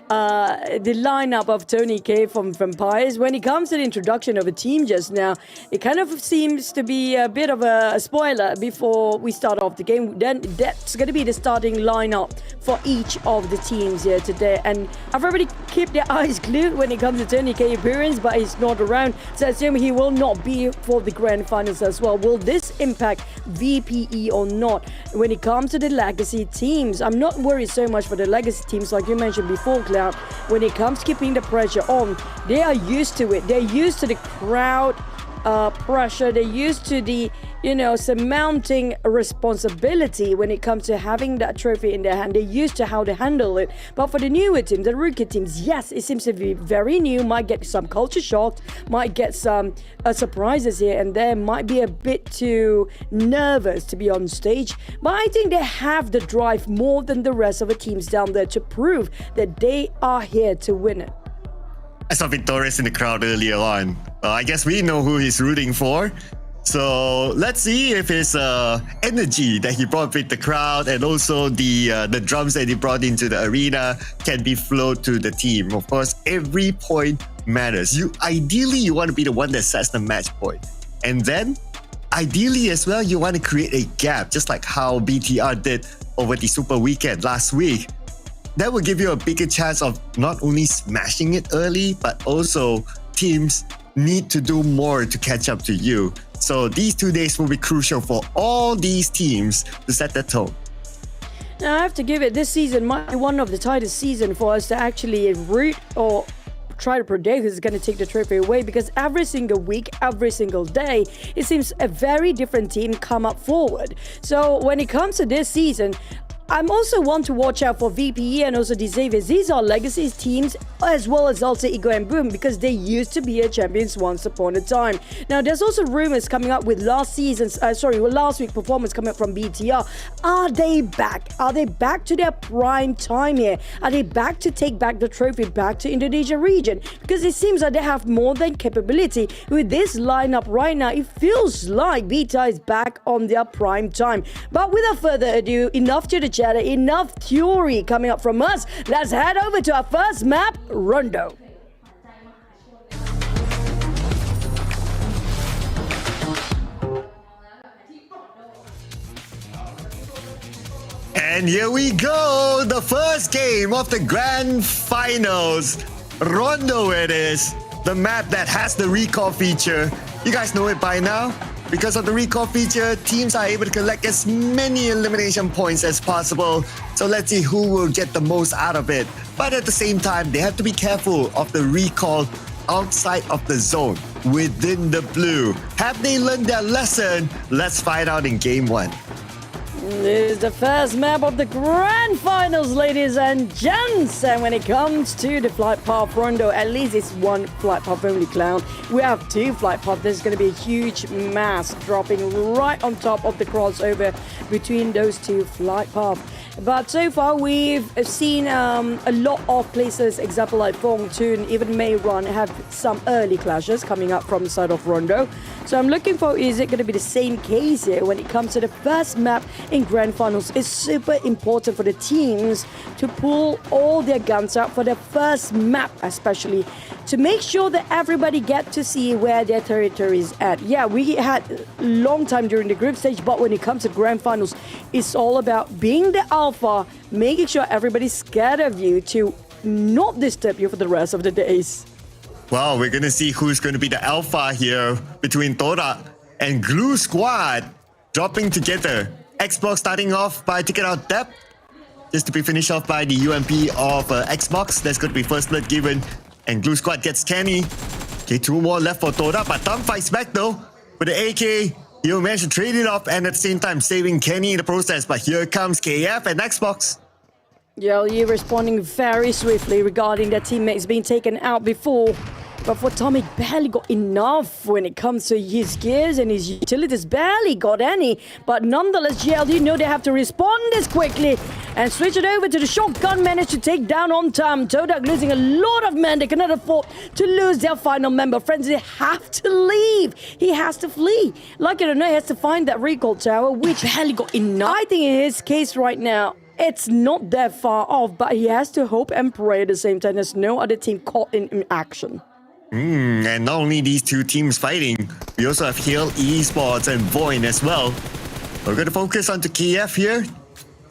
the lineup of Tony K from Vampires. When it comes to the introduction of a team just now, it kind of seems to be a bit of a spoiler before we start off the game. Then that's going to be the starting lineup for each of the teams here today. And I've already kept their eyes glued when it comes to Tony K appearance, but he's not around. So I assume he will not be for the grand finals as well. Will this impact VPE or not? When it comes to the legacy teams, I'm not worried so much for the legacy teams like you mentioned before, Cloud. When it comes to keeping the pressure on, they are used to it. They're used to the crowd pressure. They're used to the, surmounting responsibility when it comes to having that trophy in their hand. They're used to how to handle it. But for the newer teams, the rookie teams, yes, it seems to be very new. Might get some culture shock, might get some surprises here and there, might be a bit too nervous to be on stage. But I think they have the drive more than the rest of the teams down there to prove that they are here to win it. I saw Victorious in the crowd earlier on. I guess we know who he's rooting for. So let's see if his energy that he brought with the crowd and also the drums that he brought into the arena can be flowed to the team. Of course, every point matters. Ideally, you want to be the one that sets the match point. And then, ideally as well, you want to create a gap, just like how BTR did over the Super Weekend last week. That will give you a bigger chance of not only smashing it early, but also teams need to do more to catch up to you. So these 2 days will be crucial for all these teams to set the tone. Now I have to give it, this season might be one of the tightest seasons for us to actually root or try to predict who's going to take the trophy away, because every single week, every single day, it seems a very different team come up forward. So when it comes to this season, I'm also one to watch out for VPE and also Xavier. These are legacy teams as well as also Ego and Boom because they used to be a champions once upon a time. Now there's also rumors coming up with last week's performance coming up from BTR. Are they back? Are they back to their prime time here? Are they back to take back the trophy back to Indonesia region? Because it seems like they have more than capability. With this lineup right now, it feels like BTR is back on their prime time. But without further ado, enough to the chatter, enough theory coming up from us. Let's head over to our first map, Rondo. And here we go, the first game of the grand finals. Rondo it is, the map that has the recall feature. You guys know it by now. Because of the recall feature, teams are able to collect as many elimination points as possible. So let's see who will get the most out of it. But at the same time, they have to be careful of the recall outside of the zone, within the blue. Have they learned their lesson? Let's find out in game 1. This is the first map of the grand finals, ladies and gents. And when it comes to the flight path Rondo, at least it's one flight path only, Clown. We have 2 flight paths. There's going to be a huge mass dropping right on top of the crossover between those 2 flight paths. But so far, we've seen a lot of places, example like Phong Tun, even May Run, have some early clashes coming up from the side of Rondo. So I'm looking for, is it going to be the same case here when it comes to the first map in Grand Finals? It's super important for the teams to pull all their guns out for the first map, especially to make sure that everybody get to see where their territory is at. Yeah, we had a long time during the group stage, but when it comes to Grand Finals, it's all about being the alpha, making sure everybody's scared of you to not disturb you for the rest of the days. Well, we're going to see who's going to be the alpha here between TODAK and Glue Squad dropping together. Xbox starting off by taking out Depth, just to be finished off by the UMP of Xbox. That's going to be first blood given. And Glue Squad gets Kenny. Okay, 2 more left for TODAK, but Thumb fights back though. With the AK, he'll manage to trade it off and at the same time saving Kenny in the process. But here comes KF and Xbox. Yeah, you're responding very swiftly regarding their teammates being taken out before. But for Tommy, barely got enough when it comes to his gears and his utilities. Barely got any. But nonetheless, GLD know they have to respond this quickly and switch it over to the shotgun. Managed to take down on time. TODAK losing a lot of men. They cannot afford to lose their final member. Friends, they have to leave. He has to flee. Like it or not, he has to find that recall tower, which barely got enough. I think in his case right now, it's not that far off, but he has to hope and pray at the same time. There's no other team caught in action. And not only these 2 teams fighting, we also have Hill, Esports, and VOIN as well. We're going to focus on to KF here.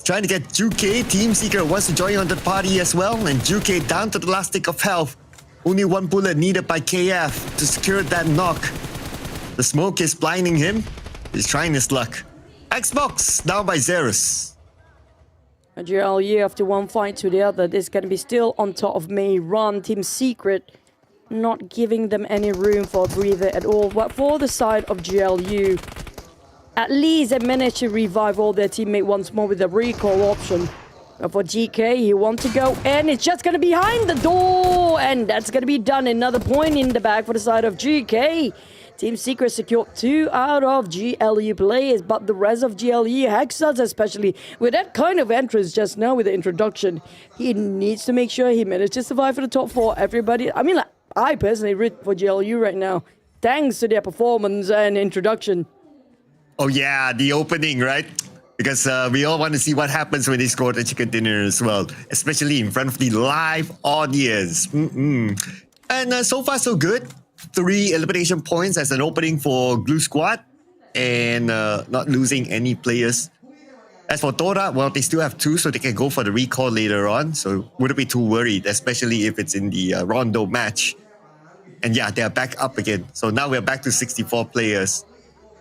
Trying to get Juke. Team Seeker wants to join on the party as well. And Juke down to the last stick of health. Only 1 bullet needed by KF to secure that knock. The smoke is blinding him. He's trying his luck. Xbox down by Zerus. And GLU after one fight to the other, is going to be still on top of May Run. Team Secret not giving them any room for a breather at all. But for the side of GLU, at least they managed to revive all their teammates once more with a recall option. But for GK, he wants to go in. It's just going to be behind the door. And that's going to be done. Another point in the bag for the side of GK. Team Secret secured 2 out of GLU players, but the rest of GLU, Hexas especially, with that kind of entrance just now with the introduction, he needs to make sure he manages to survive for the top 4. Everybody, I mean, like, I personally root for GLU right now, thanks to their performance and introduction. Oh yeah, the opening, right? Because we all want to see what happens when they score the chicken dinner as well, especially in front of the live audience. And so far so good. 3 elimination points as an opening for Glue Squad and not losing any players. As for TODAK, well, they still have 2, so they can go for the recall later on. So wouldn't be too worried, especially if it's in the Rondo match. And yeah, they are back up again. So now we're back to 64 players.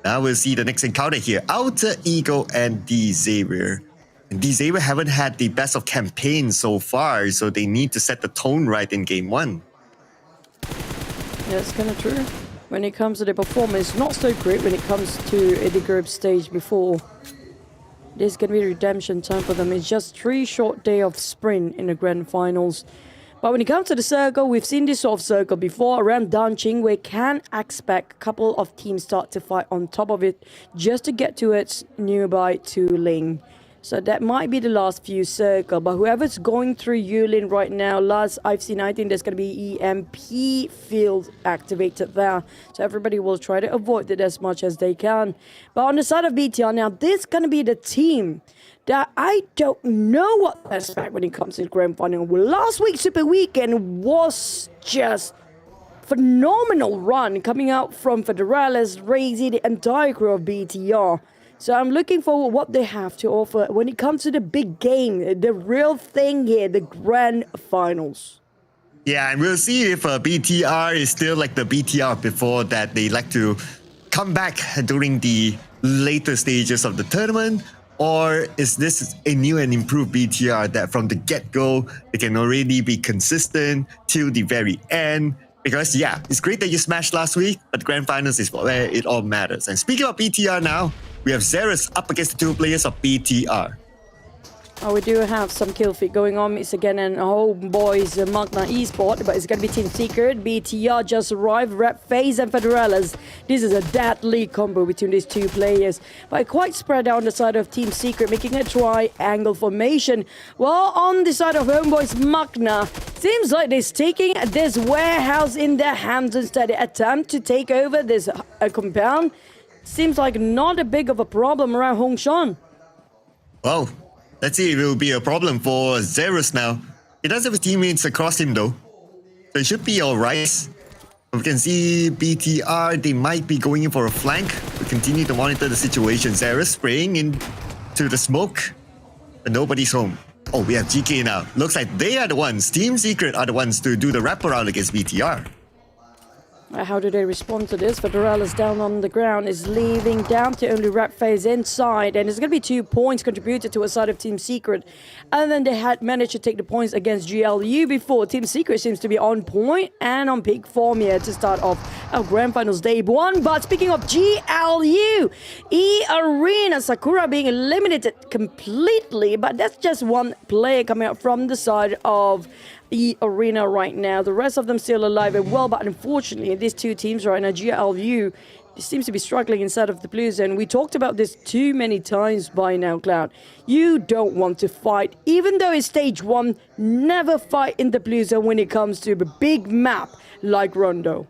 Now we'll see the next encounter here. Outer Ego and D-Xavier. And D-Xavier haven't had the best of campaigns so far, so they need to set the tone right in game 1. Yeah, it's kind of true. When it comes to the performance, not so great when it comes to the group stage before. There's going to be redemption time for them. It's just 3 short days of sprint in the grand finals. But when it comes to the circle, we've seen this sort of circle before around Danqing. We can expect a couple of teams start to fight on top of it just to get to its nearby to Ling. So that might be the last few circle. But whoever's going through Yulin right now, last I've seen, I think there's going to be EMP field activated there. So everybody will try to avoid it as much as they can. But on the side of BTR now, this is going to be the team that I don't know what to expect when it comes to the grand final. Well, last week, Super Weekend was just phenomenal run coming out from Federalis, Razy, the entire crew of BTR. So I'm looking forward what they have to offer when it comes to the big game, the real thing here, the grand finals. Yeah, and we'll see if BTR is still like the BTR before that. They like to come back during the later stages of the tournament, or is this a new and improved BTR that from the get-go, they can already be consistent till the very end? Because yeah, it's great that you smashed last week, but grand finals is where it all matters. And speaking of BTR now, we have Xerus up against the 2 players of BTR. Oh, we do have some kill feed going on. It's again an Homebois MAQNA Esports, but it's going to be Team Secret. BTR just arrived, Rep Phase and Federalis. This is a deadly combo between these 2 players. But quite spread out on the side of Team Secret, making a triangle formation. Well, on the side of Homebois MAQNA, seems like they're taking this warehouse in their hands instead. They attempt to take over this compound. Seems like not a big of a problem around Hongshan. Well, let's see if it will be a problem for Xerus now. He does have his teammates across him though, so it should be alright. We can see BTR, they might be going in for a flank. We continue to monitor the situation. Xerus spraying into the smoke, but nobody's home. Oh, we have GK now. Looks like they are the ones, Team Secret are the ones to do the wraparound against BTR. How do they respond to this? Federalis down on the ground is leaving down to only Rap Phase inside, and it's going to be 2 points contributed to a side of Team Secret. And then they had managed to take the points against GLU before. Team Secret seems to be on point and on peak form here to start off our Grand Finals Day 1. But speaking of GLU, eArena, Sakura being eliminated completely, but that's just one player coming out from the side of eArena right now. The rest of them still alive and well, but unfortunately these 2 teams right now, GLU seems to be struggling inside of the blue zone. We talked about this too many times by now, Cloud. You don't want to fight, even though it's stage 1, never fight in the blue zone when it comes to a big map like Rondo.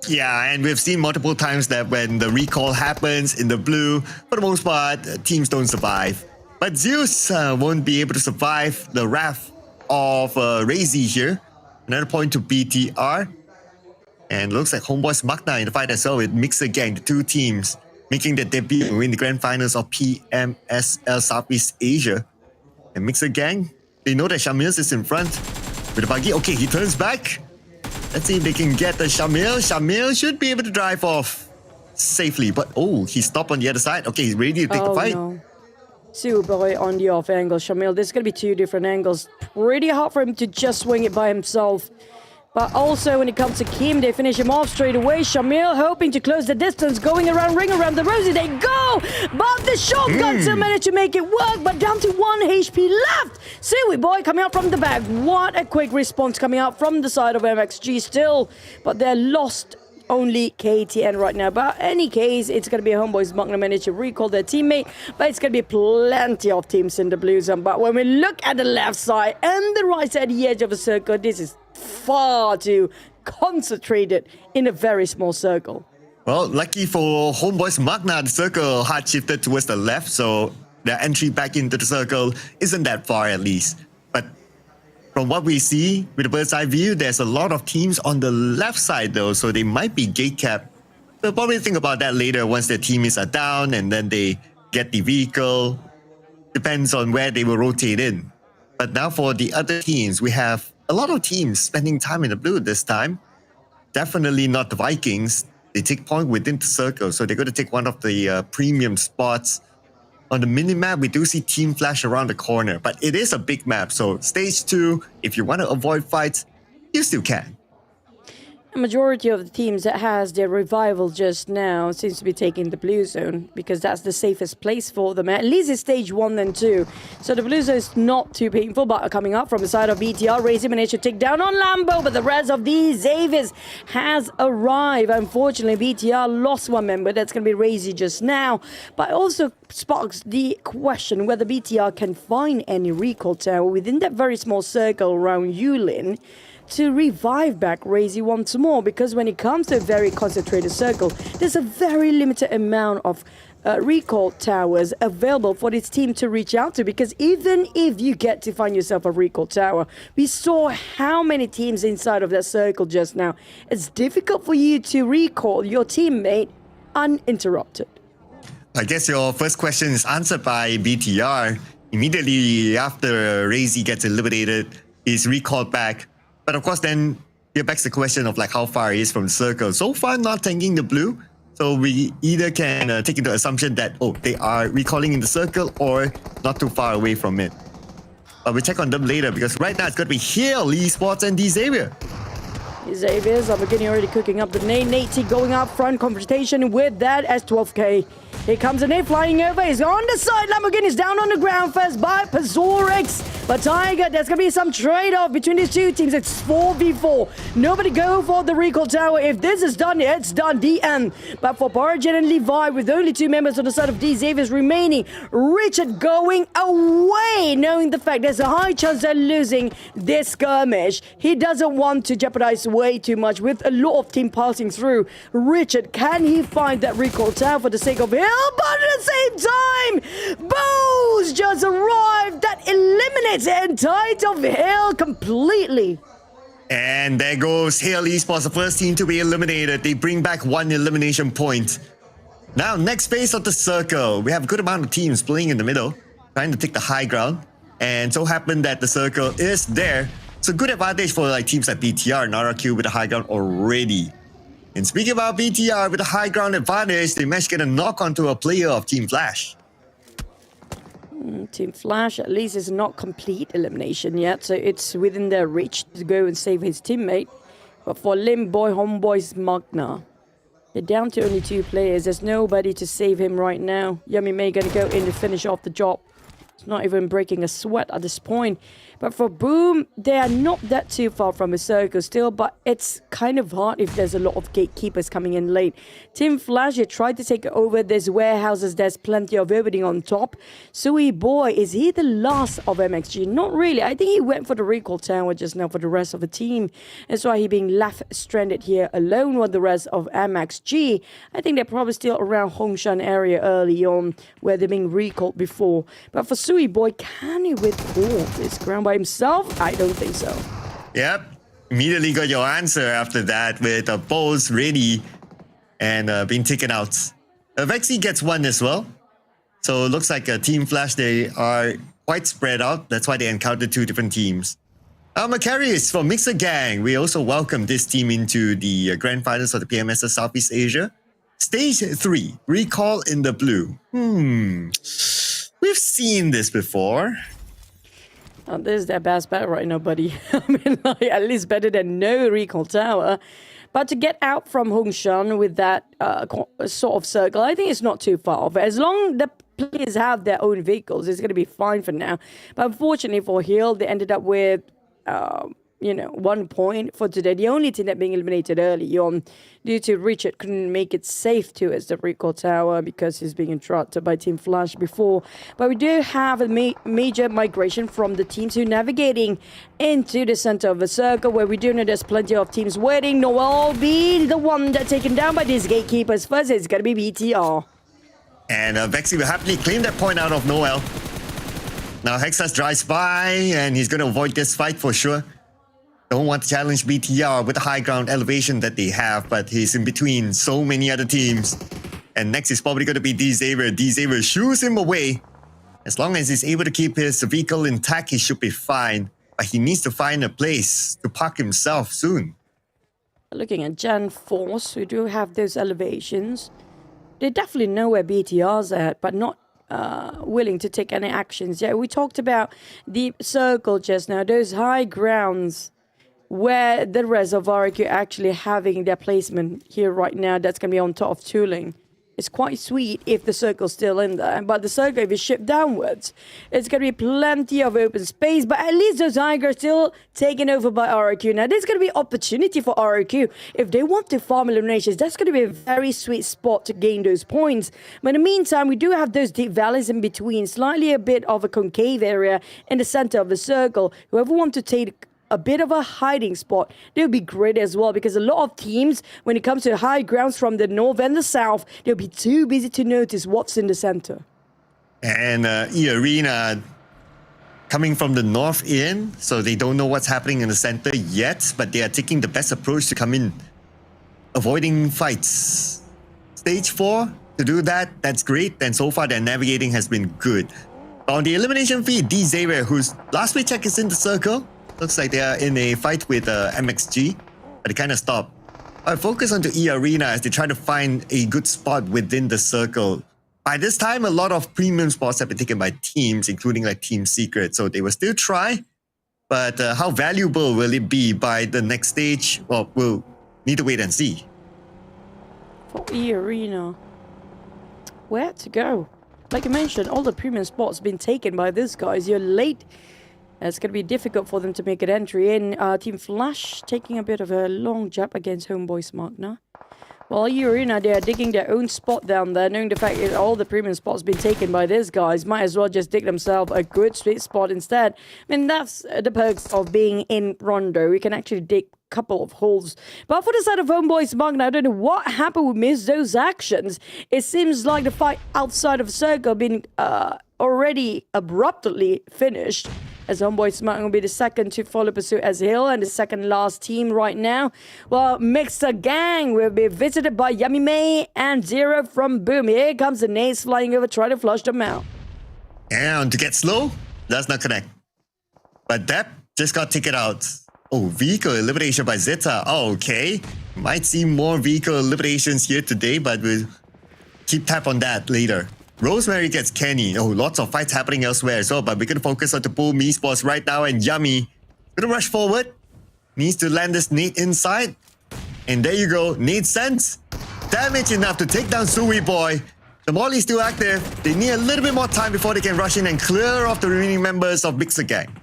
Yeah, and we've seen multiple times that when the recall happens in the blue, for the most part, teams don't survive. But Zeus won't be able to survive the wrath of Razy here. Another point to BTR. And looks like Homebois MAQNA in the fight as well with Mixer Gang, the 2 teams making their debut in the grand finals of PMSL Southeast Asia. And Mixer Gang, they know that Shamil is in front with the buggy. Okay, he turns back. Let's see if they can get the Shamil. Shamil should be able to drive off safely. But oh, he stopped on the other side. Okay, he's ready to take the fight. No. Super on the off angle. Shamil, there's going to be 2 different angles. Pretty hard for him to just swing it by himself. But also when it comes to Kim, they finish him off straight away. Shamil hoping to close the distance, going around, ring around the rosy. They go! But the shotgun still managed to make it work, but down to 1 HP left. Suey Boy coming out from the back. What a quick response coming out from the side of MXG still. But they're lost. Only KTN right now. But in any case, it's going to be Homebois MAQNA managed to recall their teammate. But it's going to be plenty of teams in the blue zone. But when we look at the left side and the right side, the edge of the circle, this is far too concentrated in a very small circle. Well, lucky for Homebois MAQNA, the circle hard shifted towards the left. So their entry back into the circle isn't that far at least. But from what we see with the bird's eye view, there's a lot of teams on the left side though, so they might be gate capped. We'll probably think about that later once their teammates are down and then they get the vehicle. Depends on where they will rotate in. But now for the other teams, we have a lot of teams spending time in the blue this time. Definitely not the Vikings. They take point within the circle, so they're going to take one of the premium spots. On the mini-map, we do see Team Flash around the corner, but it is a big map, so stage 2, if you want to avoid fights, you still can. A majority of the teams that has their revival just now seems to be taking the blue zone because that's the safest place for them. At least it's stage 1 and 2. So the blue zone is not too painful, but coming up from the side of BTR, Razy managed to take down on Lambo, but the rest of these Xaviers has arrived. Unfortunately, BTR lost one member. That's going to be Razy just now. But it also sparks the question whether BTR can find any recall tower within that very small circle around Yulin to revive back Razy once more, because when it comes to a very concentrated circle, there's a very limited amount of recall towers available for this team to reach out to, because even if you get to find yourself a recall tower, we saw how many teams inside of that circle just now. It's difficult for you to recall your teammate uninterrupted. I guess your first question is answered by BTR. Immediately after Razy gets eliminated, he's recalled back. But of course, then here backs the question of like how far he is from the circle. So far, not tanking the blue. So we either can take into assumption that, oh, they are recalling in the circle or not too far away from it. But we'll check on them later, because right now it's going to be Hill, Esports, and Xavier. Xavier's Lamborghini already cooking up the nade. Nate going up front, confrontation with that S12K. Here comes a nade flying over. He's on the side. Lamborghini's down on the ground first by Pazorix. But Tiger, there's going to be some trade-off between these two teams. It's 4v4. Nobody go for the recall tower. If this is done, it's done. The end. But for Paragen and Levi, with only 2 members on the side of D Xavier's remaining, Richard going away, knowing the fact there's a high chance they're losing this skirmish. He doesn't want to jeopardize way too much with a lot of team passing through. Richard, can he find that recall tower for the sake of Hill? But at the same time, Bose just arrived. That eliminates the entire of Hill completely. And there goes Hill Esports, the first team to be eliminated. They bring back 1 elimination point. Now, next phase of the circle. We have a good amount of teams playing in the middle, trying to take the high ground. And so happened that the circle is there. It's a good advantage for like teams like BTR and RRQ with the high ground already. And speaking about BTR with the high ground advantage, they managed to get a knock onto a player of Team Flash. Team Flash at least is not complete elimination yet, so it's within their reach to go and save his teammate. But for Limboy, Homebois, MAQNA, they're down to only 2 players. There's nobody to save him right now. Yummy May gonna go in to finish off the job. It's not even breaking a sweat at this point. But for Boom, they are not that too far from a circle still, but it's kind of hard if there's a lot of gatekeepers coming in late. Team Flash, they tried to take over these warehouses. There's plenty of opening on top. Sui Boy, is he the last of MXG? Not really. I think he went for the recall tower just now for the rest of the team. That's why he's being left stranded here alone with the rest of MXG. I think they're probably still around Hongshan area early on, where they're being recalled before. But for Sui Boy, can he withhold this ground by himself? I don't think so. Yep. Immediately got your answer after that with a Bose ready and being taken out. Vexy gets 1 as well. So it looks like Team Flash, they are quite spread out. That's why they encountered 2 different teams. Macarius from Mixer Gang. We also welcome this team into the grand finals of the PMSL Southeast Asia. Stage 3, recall in the blue. We've seen this before. Oh, this is their best bet right now, buddy. I mean, like, at least better than no recall tower. But to get out from Hongshan with that sort of circle, I think it's not too far off. As long as the players have their own vehicles, it's going to be fine for now. But unfortunately for Hill, they ended up with 1 point for today. The only team that being eliminated early on due to Richard couldn't make it safe towards the recall tower because he's being interrupted by Team Flash before. But we do have a major migration from the teams who are navigating into the center of the circle, where we do know there's plenty of teams waiting. Noel be the one that's taken down by these gatekeepers. First, it's going to be BTR. And Vexy will happily claim that point out of Noel. Now Hexas drives by and he's going to avoid this fight for sure. Don't want to challenge BTR with the high ground elevation that they have, but he's in between so many other teams. And next is probably going to be Xavier. Xavier shoos him away. As long as he's able to keep his vehicle intact, he should be fine. But he needs to find a place to park himself soon. Looking at Gen Force, who do have those elevations, they definitely know where BTR's at, but not willing to take any actions. Yeah, we talked about the circle just now. Those high grounds where the rest of RQ actually having their placement here right now. That's going to be on top of tooling. It's quite sweet if the circle's still in there, but the circle, if you shift downwards, it's going to be plenty of open space, but at least those Tigers still taken over by RQ. Now, there's going to be opportunity for RQ. If they want to farm eliminations, that's going to be a very sweet spot to gain those points. But in the meantime, we do have those deep valleys in between, slightly a bit of a concave area in the center of the circle. Whoever wants to take a bit of a hiding spot, they'll be great as well, because a lot of teams, when it comes to high grounds from the north and the south, they'll be too busy to notice what's in the center. And eArena coming from the north in, so they don't know what's happening in the center yet, but they are taking the best approach to come in, avoiding fights. Stage 4, to do that, that's great, and so far their navigating has been good. On the elimination feed, D Xavier, whose last we check is in the circle, looks like they are in a fight with MXG, but they kind of stopped. I focus onto eArena as they try to find a good spot within the circle. By this time, a lot of premium spots have been taken by teams, including like Team Secret, so they will still try. But how valuable will it be by the next stage? Well, we'll need to wait and see. For eArena, where to go? Like I mentioned, all the premium spots have been taken by these guys. You're late. It's going to be difficult for them to make an entry in. Team Flash taking a bit of a long jab against Homebois MAQNA. Well, eArena, they are digging their own spot down there, knowing the fact that all the premium spots have been taken by these guys. Might as well just dig themselves a good sweet spot instead. I mean, that's the perks of being in Rondo. We can actually dig a couple of holes. But for the side of Homebois MAQNA, I don't know what happened with Miss those actions. It seems like the fight outside of the circle been already abruptly finished, as Homebois MAQNA will be the second to follow pursuit as Hill, and the second last team right now. Well, Mixer Gang will be visited by Yummy May and Zero from Boom. Here comes the nades flying over, try to flush them out. And to get slow, does not connect. But Depp just got taken out. Oh, vehicle elimination by Zeta. Oh, okay. Might see more vehicle eliminations here today, but we'll keep tab on that later. Rosemary gets Kenny. Oh, lots of fights happening elsewhere as well, but we're going to focus on the pool Esports right now, and Yummy going to rush forward. Needs to land this nade inside. And there you go. Nade sent. Damage enough to take down Sui Boy. The Molly's still active. They need a little bit more time before they can rush in and clear off the remaining members of Mixer Gang.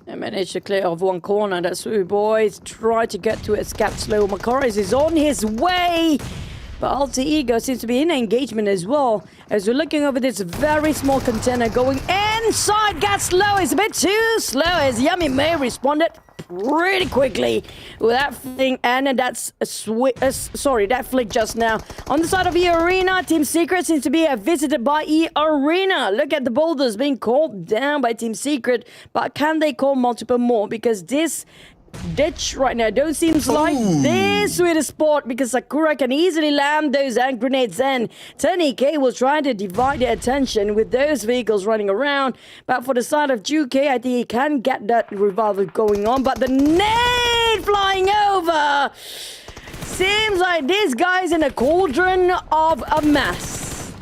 They managed to clear off one corner. That Sui Boy tried to get to escape slow. Macaris is on his way. But Alter Ego seems to be in engagement as well, as we're looking over this very small container going inside. Gas slow. It's a bit too slow, as Yummy May responded pretty quickly with that thing, and that's that flick just now. On the side of eArena, Team Secret seems to be visited by eArena. Look at the boulders being called down by Team Secret, but can they call multiple more? Because this ditch right now don't seem like this sweet spot, because Sakura can easily land those hand grenades in. Tony K was trying to divide the attention with those vehicles running around, but for the side of Juke, I think he can get that revival going on, but the nade flying over seems like this guy's in a cauldron of a mess.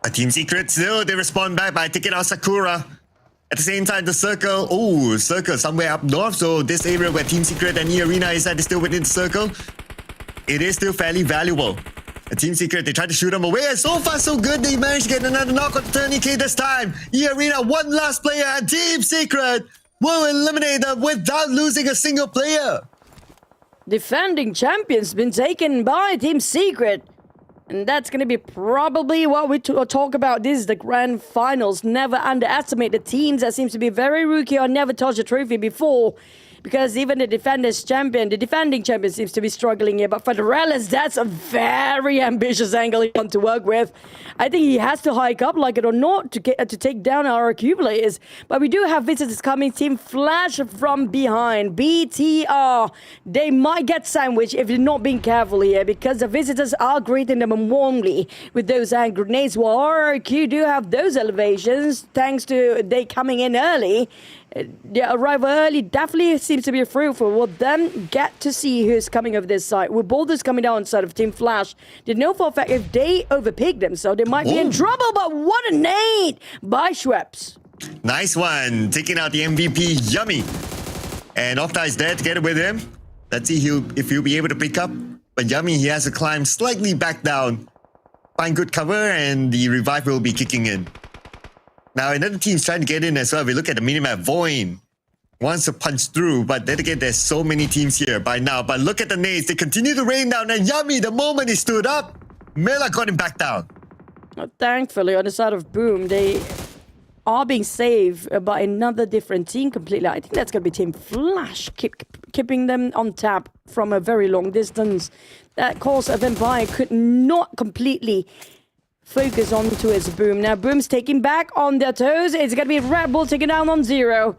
A Team Secret still, they respond back by taking out Sakura. At the same time, the circle, circle somewhere up north, so this area where Team Secret and eArena is at is still within the circle. It is still fairly valuable. A Team Secret, they tried to shoot them away, and so far so good, they managed to get another knock on Tony K this time. eArena, one last player, and Team Secret will eliminate them without losing a single player. Defending champions been taken by Team Secret. And that's going to be probably what we talk about. This is the grand finals. Never underestimate the teams that seems to be very rookie or never touched a trophy before. Because even the defending champion seems to be struggling here. But for the Relics, that's a very ambitious angle he wants to work with. I think he has to hike up, like it or not, to take down our RQ players. But we do have visitors coming. Team Flash from behind. BTR. They might get sandwiched if they're not being careful here, because the visitors are greeting them warmly with those hand grenades. While RQ do have those elevations, thanks to they coming in early. The arrival early definitely seems to be fruitful. We'll then get to see who's coming over this side. With boulders coming down inside of Team Flash, they know for a fact if they overpick themselves, they might be in trouble. But what a nade by Schweppes. Nice one, taking out the MVP, Yummy. And Octa is there together with him. Let's see if he'll be able to pick up. But Yummy, he has to climb slightly back down. Find good cover and the revive will be kicking in. Now another team's trying to get in as well. We look at the minimap. VOIN wants to punch through, but then again, there's so many teams here by now. But look at the nades. They continue to rain down, and Yummy, the moment he stood up, Mela got him back down. Thankfully, on the side of Boom, they are being saved by another different team completely. I think that's going to be Team Flash, keeping them on tap from a very long distance. That course of Empire could not completely focus onto his Boom. Now Boom's taking back on their toes. It's going to be Red Bull taking down on 0.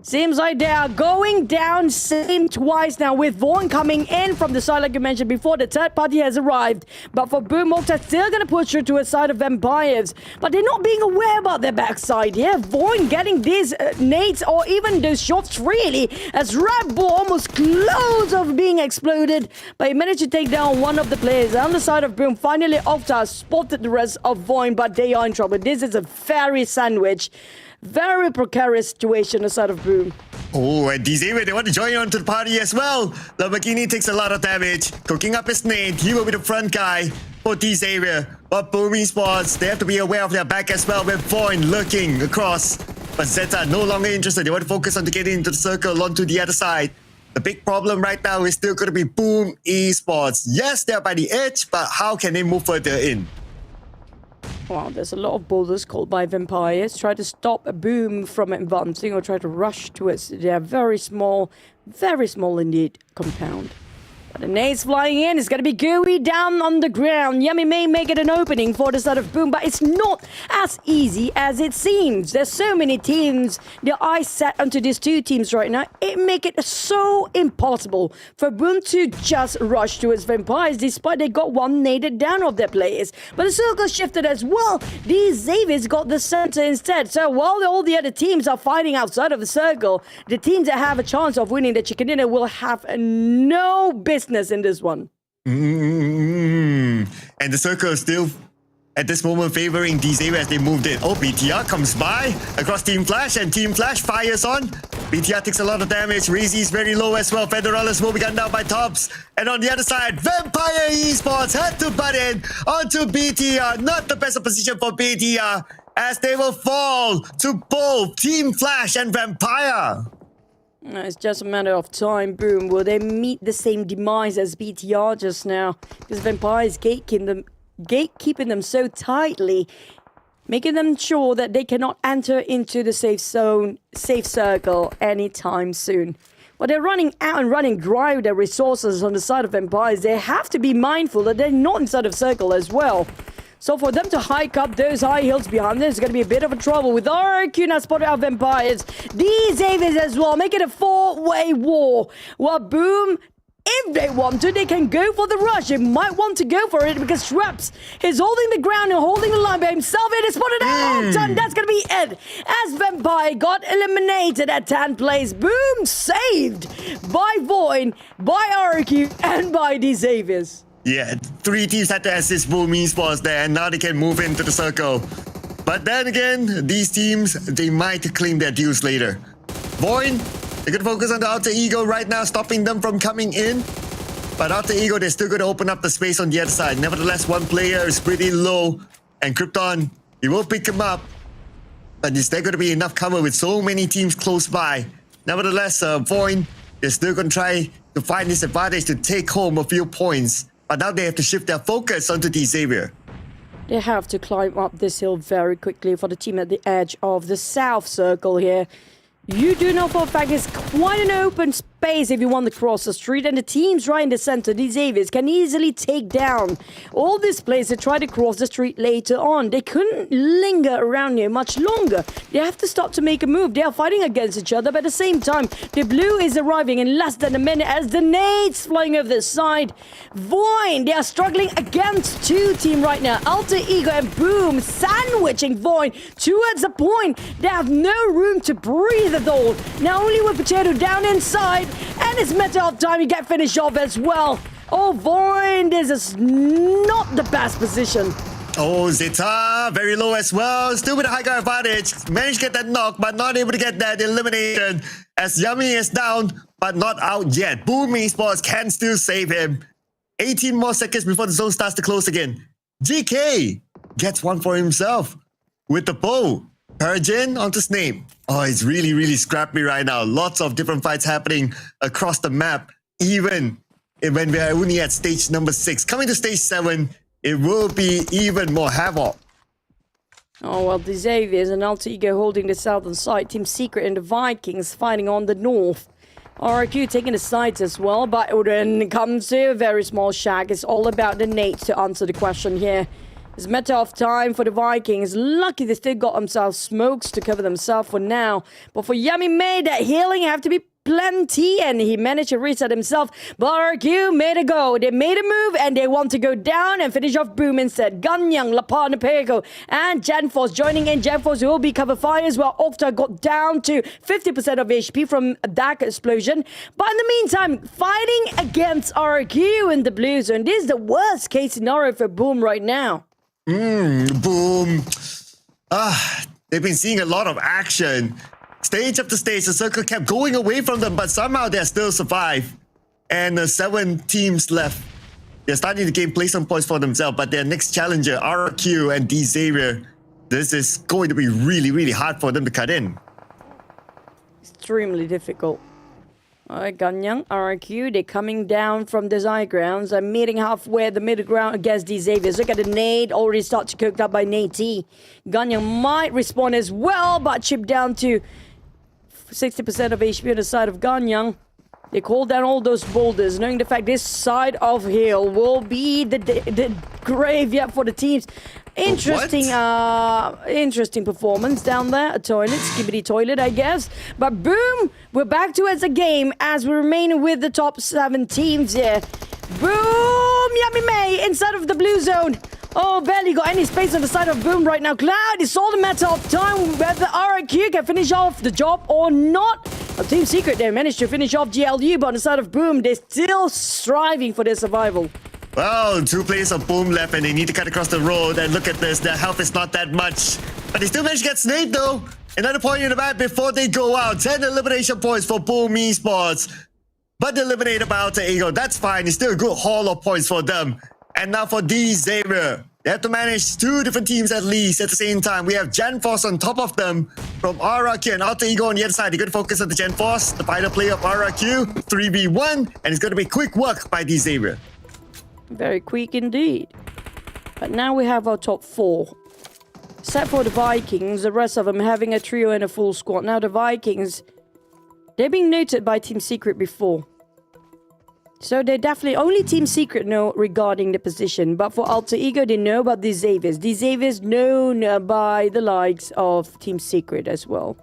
Seems like they are going down same twice now, with VOIN coming in from the side like you mentioned before. The third party has arrived. But for Boom, Octa still going to push through to a side of Vampires. But they're not being aware about their backside here. VOIN getting these nades or even those shots really, as Red Bull almost close of being exploded. But he managed to take down one of the players. On the side of Boom, finally Octa spotted the rest of VOIN, but they are in trouble. This is a very sandwich. Very precarious situation aside of Boom. Oh, and DZ, they want to join on to the party as well. Lamborghini takes a lot of damage. Cooking up his nade. He will be the front guy for this area. But Boom Esports, they have to be aware of their back as well, with VOIN lurking across. But Zeta no longer interested. They want to focus on to getting into the circle onto the other side. The big problem right now is still going to be Boom Esports. Yes, they're by the edge, but how can they move further in? Wow, there's a lot of boulders called by Vampires. Try to stop a Boom from advancing or try to rush towards their very small indeed compound. But the nades flying in. It's going to be gooey down on the ground. Yummy may make it an opening for the side of Boom, but it's not as easy as it seems. There's so many teams. Their eyes set onto these two teams right now. It make it so impossible for Boom to just rush towards Vampires, despite they got one naded down of their players. But the circle shifted as well. These Xaviers got the center instead. So while all the other teams are fighting outside of the circle, the teams that have a chance of winning the chicken dinner will have no business in this one. And the circle is still at this moment favoring DZ as they moved in. Oh, BTR comes by across Team Flash, and Team Flash fires on. BTR takes a lot of damage. Razy is very low as well. Federalis will be gunned down by Tops. And on the other side, Vampire Esports had to butt in onto BTR. Not the best of position for BTR, as they will fall to both Team Flash and Vampire. It's just a matter of time. Boom. Will they meet the same demise as BTR just now? Because Vampire is gatekeeping them so tightly, making them sure that they cannot enter into the safe zone, safe circle anytime soon. But they're running out and running dry with their resources on the side of Vampires. They have to be mindful that they're not inside of circle as well. So for them to hike up those high hills behind them is going to be a bit of a trouble. With RQ now spotted out Vampires. These Avies as well, make it a four-way war. Well, Boom, if they want to, they can go for the rush. They might want to go for it because Shreps is holding the ground and holding the line by himself. It is spotted out, and that's going to be it. As Vampire got eliminated at 10th place, Boom saved by VOIN, by RQ, and by these Avies. Yeah, 3 teams had to assist Boom Esports there, and now they can move into the circle. But then again, these teams, they might claim their dues later. VOIN, they're going to focus on the Alter Ego right now, stopping them from coming in. But Alter Ego, they're still going to open up the space on the other side. Nevertheless, one player is pretty low, and Krypton, he will pick him up. But is there going to be enough cover with so many teams close by? Nevertheless, VOIN, they're still going to try to find this advantage to take home a few points. But now they have to shift their focus onto the Xavier. They have to climb up this hill very quickly for the team at the edge of the south circle here. You do know for a fact it's quite an open space if you want to cross the street, and the teams right in the center, these Avies, can easily take down all these players that try to cross the street later on. They couldn't linger around here much longer. They have to stop to make a move. They are fighting against each other, but at the same time, the blue is arriving in less than a minute as the nades flying over the side. VOIN, they are struggling against 2 teams right now. Alter Ego and Boom sandwiching VOIN towards a point. They have no room to breathe at all. Now only with Potato down inside, and it's a matter of time you get finished off as well. Oh, VOIN, this is not the best position. Oh, Zeta, very low as well. Still with a high ground advantage. Managed to get that knock, but not able to get that elimination. As Yummy is down, but not out yet. Boom Esports can still save him. 18 more seconds before the zone starts to close again. GK gets one for himself with the bow. Perjin onto Snape. Oh, it's really, really scrappy right now. Lots of different fights happening across the map. Even when we are only at stage number 6. Coming to stage 7, it will be even more havoc. Oh, well, the Xaviers and Alter Ego holding the southern side. Team Secret and the Vikings fighting on the north. RQ taking the sides as well, but when it comes to a very small shack, it's all about the nades to answer the question here. It's a matter of time for the Vikings. Lucky they still got themselves smokes to cover themselves for now. But for Yummy May, that healing have to be plenty, and he managed to reset himself. But RQ made a go. They made a move, and they want to go down and finish off Boom instead. Ganyang, Lapana Pego, and Genforce joining in. Genforce will be cover fire as well. Okta got down to 50% of HP from that explosion. But in the meantime, fighting against RQ in the blue zone. This is the worst case scenario for Boom right now. Boom. They've been seeing a lot of action. Stage after stage, the circle kept going away from them, but somehow they still survive. And 7 teams left. They're starting to gain placement points for themselves, but their next challenger, RQ and D Xavier, this is going to be really, really hard for them to cut in. Extremely difficult. Alright, Ganyang, RQ, they're coming down from the high grounds. I'm meeting halfway at the middle ground against these Xaviers. Look at the nade, already started to cooked up by Nate T. Ganyang might respawn as well, but chipped down to 60% of HP on the side of Ganyang. They call down all those boulders, knowing the fact this side of hill will be the graveyard for the teams. Interesting, interesting performance down there. A toilet, skibbity toilet, I guess. But boom, we're back to as a game as we remain with the top 7 teams here. Boom, Yummy May inside of the blue zone. Oh, barely got any space on the side of Boom right now. Cloud, it's all a matter of time whether RQ can finish off the job or not. Team Secret, they managed to finish off GLU, but on the side of Boom, they're still striving for their survival. Well, 2 players of Boom left, and they need to cut across the road. And look at this, their health is not that much. But they still managed to get sniped, though. Another point in the back before they go out. 10 elimination points for Boom Esports. But eliminated by Alter Ego. That's fine. It's still a good haul of points for them. And now for D Xavier. They have to manage 2 different teams at least at the same time. We have Genforce on top of them from RRQ and Alter Ego on the other side. They're going to focus on the Genforce, the final play of RRQ, 3v1, and it's going to be quick work by D Xavier. Very quick indeed. But now we have our top 4. Except for the Vikings, the rest of them having a trio and a full squad. Now the Vikings, they've been noted by Team Secret before. So they definitely, only Team Secret know regarding the position. But for Alter Ego, they know about the Xaviers. The Xaviers known by the likes of Team Secret as well.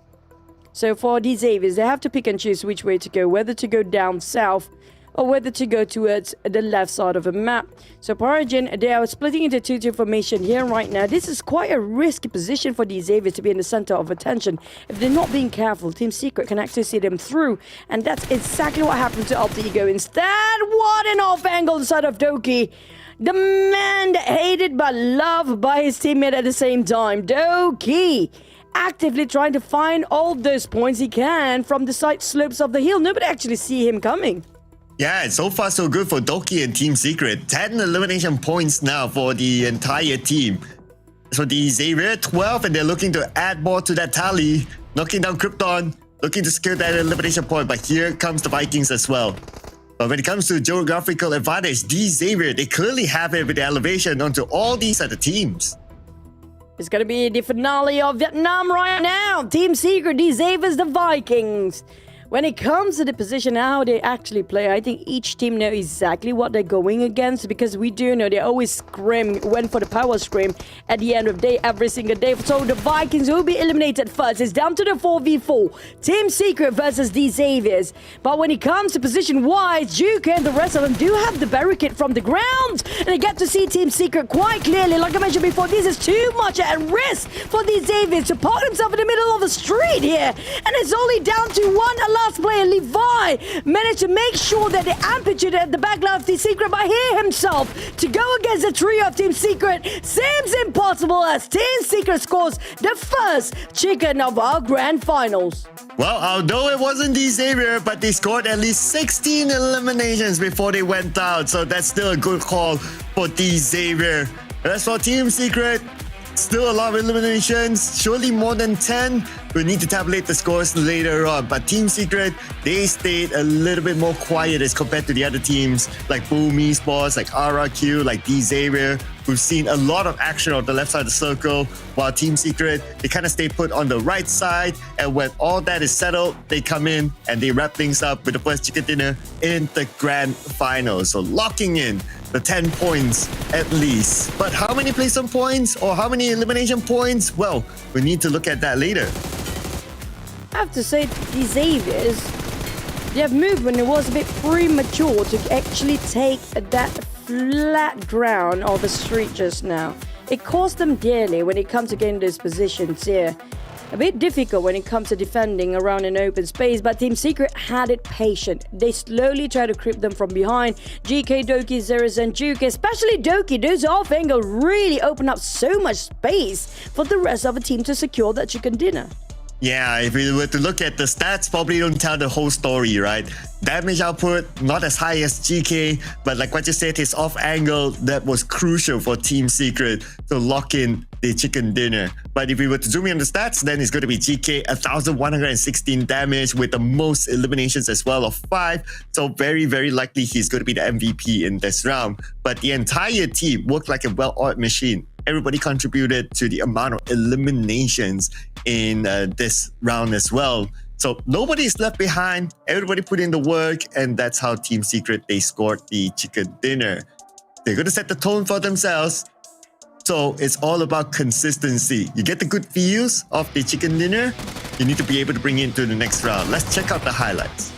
So for the Xaviers, they have to pick and choose which way to go. Whether to go down south or whether to go towards the left side of the map. So Origin, they are splitting into 2 formation here right now. This is quite a risky position for the Xaviers to be in the center of attention. If they're not being careful, Team Secret can actually see them through. And that's exactly what happened to Alter Ego. Instead, what an off angle inside of Doki. The man hated but loved by his teammate at the same time. Doki actively trying to find all those points he can from the side slopes of the hill. Nobody actually see him coming. Yeah, so far so good for Doki and Team Secret. 10 elimination points now for the entire team. So the Xavier 12, and they're looking to add more to that tally. Knocking down Krypton, looking to secure that elimination point. But here comes the Vikings as well. But when it comes to geographical advantage, the Xavier, they clearly have it with the elevation onto all these other teams. It's going to be the finale of Vietnam right now. Team Secret, the Xaviers, the Vikings. When it comes to the position, how they actually play, I think each team knows exactly what they're going against, because we do know they always scrim, went for the power scrim at the end of the day, every single day. So the Vikings will be eliminated first. It's down to the 4v4. Team Secret versus the Xaviers. But when it comes to position-wise, Duke and the rest of them do have the barricade from the ground. And they get to see Team Secret quite clearly. Like I mentioned before, this is too much at risk for the Xaviers to park themselves in the middle of the street here. And it's only down to 1 alive last player, Levi, managed to make sure that the amplitude at the backline of Team Secret might hear himself to go against the trio of Team Secret seems impossible as Team Secret scores the first chicken of our grand finals. Well, although it wasn't Xavier, but they scored at least 16 eliminations before they went out, so that's still a good call for Xavier. As for Team Secret, still a lot of eliminations, surely more than 10. We need to tabulate the scores later on, but Team Secret, they stayed a little bit more quiet as compared to the other teams like Boom Esports, like RRQ, like Xavier. We've seen a lot of action on the left side of the circle, while Team Secret, they kind of stay put on the right side, and when all that is settled, they come in and they wrap things up with the first chicken dinner in the grand final. So locking in the 10 points at least. But how many placement points or how many elimination points? Well, we need to look at that later. I have to say, the Xaviers, their movement was a bit premature to actually take that flat ground of a street just now. It cost them dearly when it comes to getting those positions here. A bit difficult when it comes to defending around an open space, but Team Secret had it patient. They slowly tried to creep them from behind. GK, Doki, Zeros, and Juke, especially Doki, those off angle really opened up so much space for the rest of the team to secure that chicken dinner. Yeah, if we were to look at the stats, probably don't tell the whole story, right? Damage output, not as high as GK, but like what you said, his off angle, that was crucial for Team Secret to lock in the chicken dinner. But if we were to zoom in on the stats, then it's going to be GK, 1,116 damage with the most eliminations as well of 5. So very, very likely he's going to be the MVP in this round. But the entire team worked like a well-oiled machine. Everybody contributed to the amount of eliminations in this round as well. So nobody is left behind. Everybody put in the work, and that's how Team Secret, they scored the chicken dinner. They're going to set the tone for themselves. So it's all about consistency. You get the good feels of the chicken dinner, you need to be able to bring it into the next round. Let's check out the highlights.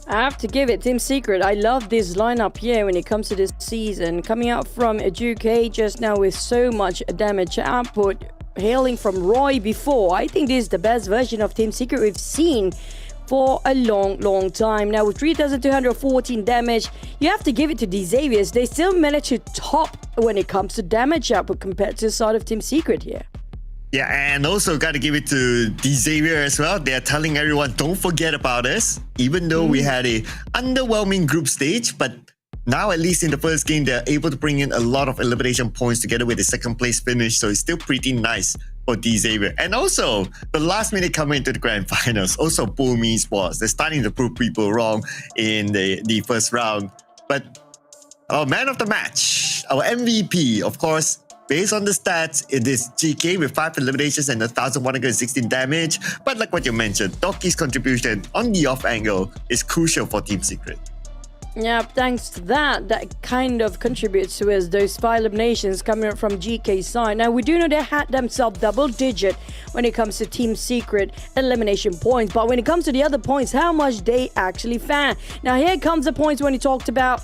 I have to give it Team Secret. I love this lineup here when it comes to this season. Coming out from Educate just now with so much damage output, hailing from Roy before. I think this is the best version of Team Secret we've seen for a long time. Now with 3,214 damage, you have to give it to the Xaviers. They still manage to top when it comes to damage output compared to the side of Team Secret here. Yeah, and also got to give it to Xavier as well. They're telling everyone, don't forget about us. Even though we had a underwhelming group stage, but now at least in the first game, they're able to bring in a lot of elimination points together with the second place finish. So it's still pretty nice for Xavier. And also, the last minute coming into the grand finals, also Boom Esports. They're starting to prove people wrong in the first round. But our man of the match, our MVP, of course, based on the stats, it is GK with 5 eliminations and 1,116 damage. But like what you mentioned, Doki's contribution on the off angle is crucial for Team Secret. Yeah, thanks to that kind of contributes to us those 5 eliminations coming up from GK's side. Now, we do know they had themselves double digit when it comes to Team Secret elimination points, but when it comes to the other points, how much they actually found. Now, here comes the points when he talked about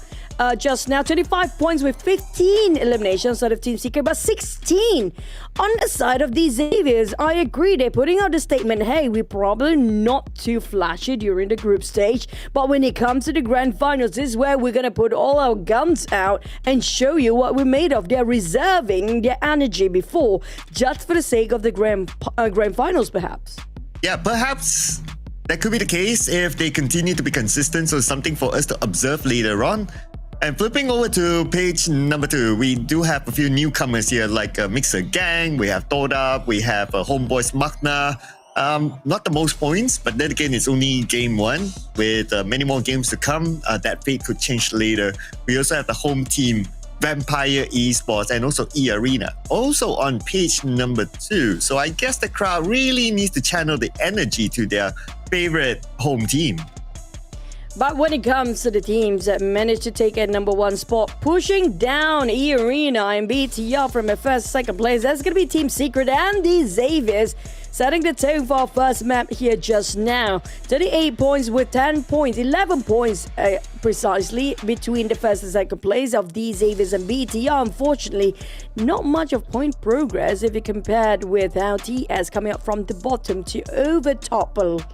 just now, 25 points with 15 eliminations out of Team Secret, but 16 on the side of these Xaviers. I agree, they're putting out the statement, hey, we're probably not too flashy during the group stage, but when it comes to the grand finals, this is where we're going to put all our guns out and show you what we're made of. They're reserving their energy before, just for the sake of the grand finals, perhaps. Yeah, perhaps that could be the case if they continue to be consistent, so something for us to observe later on. And flipping over to page number 2, we do have a few newcomers here like Mixer Gang, we have TODAK, we have Homebois MAQNA. Not the most points, but then again, it's only game 1 with many more games to come. That fate could change later. We also have the home team, Vampire Esports, and also eArena. Also on page number 2. So I guess the crowd really needs to channel the energy to their favorite home team. But when it comes to the teams that managed to take a number 1 spot, pushing down eArena and BTR from a first, second place, that's going to be Team Secret and the Xaviers, setting the tone for our first map here just now. 38 points with 10 points, 11 points precisely between the first and second place of the Xaviers and BTR. Unfortunately, not much of point progress if you compared with how TS coming up from the bottom to overtopple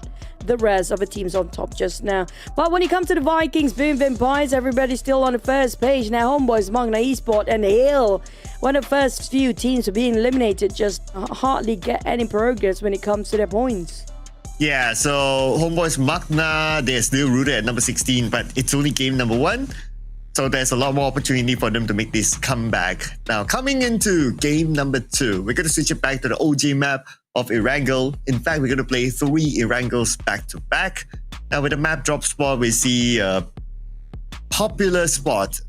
the rest of the teams on top just now. But when it comes to the Vikings, Boom Vampires, everybody's still on the first page. Now Homebois, MAQNA Esports and Hill, one of the first few teams to be eliminated, just hardly get any progress when it comes to their points. Yeah, so Homebois MAQNA, they're still rooted at number 16, but it's only game number 1. So there's a lot more opportunity for them to make this comeback. Now, coming into game number 2, we're going to switch it back to the OG map of Erangel. In fact, we're going to play 3 Erangels back to back. Now, with the map drop spot, we see a popular spot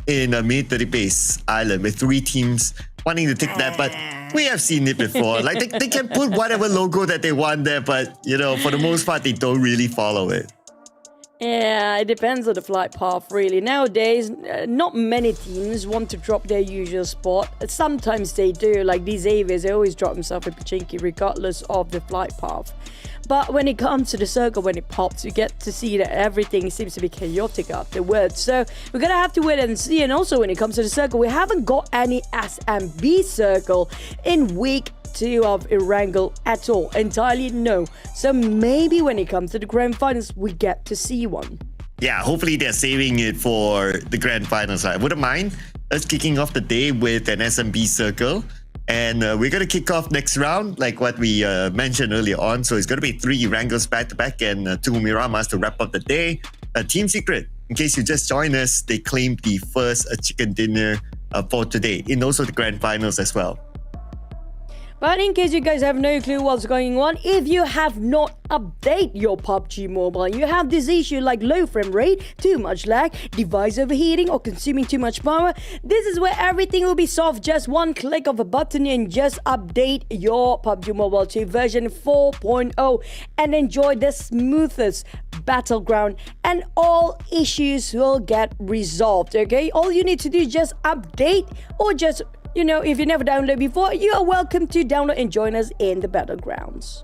in a mid-30 base island with 3 teams wanting to take that, but we have seen it before. Like they can put whatever logo that they want there, but you know, for the most part, they don't really follow it. Yeah, it depends on the flight path, really. Nowadays, not many teams want to drop their usual spot. Sometimes they do, like these Xaviers, they always drop themselves in Pachinki regardless of the flight path. But when it comes to the circle, when it pops, you get to see that everything seems to be chaotic afterwards. So we're going to have to wait and see. And also when it comes to the circle, we haven't got any SMB circle in week 2 of Erangel at all. Entirely no. So maybe when it comes to the grand finals, we get to see one. Yeah, hopefully they're saving it for the grand finals. I wouldn't mind us kicking off the day with an SMB circle. And we're going to kick off next round, like what we mentioned earlier on. So it's going to be 3 Erangels back-to-back and 2 Miramars to wrap up the day. Team Secret, in case you just joined us, they claimed the first chicken dinner for today, and also the grand finals as well. But in case you guys have no clue what's going on, if you have not updated your PUBG Mobile, you have this issue like low frame rate, too much lag, device overheating or consuming too much power, this is where everything will be solved. Just one click of a button and just update your PUBG Mobile to version 4.0 and enjoy the smoothest battleground and all issues will get resolved, okay? All you need to do is just update or just... You know, if you never downloaded before, you are welcome to download and join us in the battlegrounds.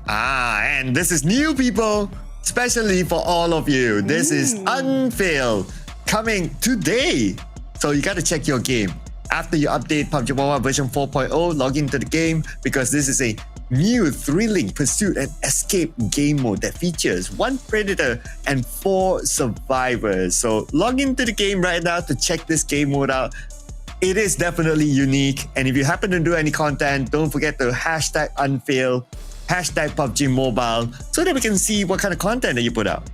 And this is new, people, especially for all of you. This is Unfail coming today. So you got to check your game. After you update PUBG Mobile version 4.0, log into the game because this is a new thrilling pursuit and escape game mode that features 1 predator and 4 survivors. So log into the game right now to check this game mode out. It is definitely unique, and if you happen to do any content, don't forget to hashtag Unfail, hashtag PUBG Mobile, so that we can see what kind of content that you put out.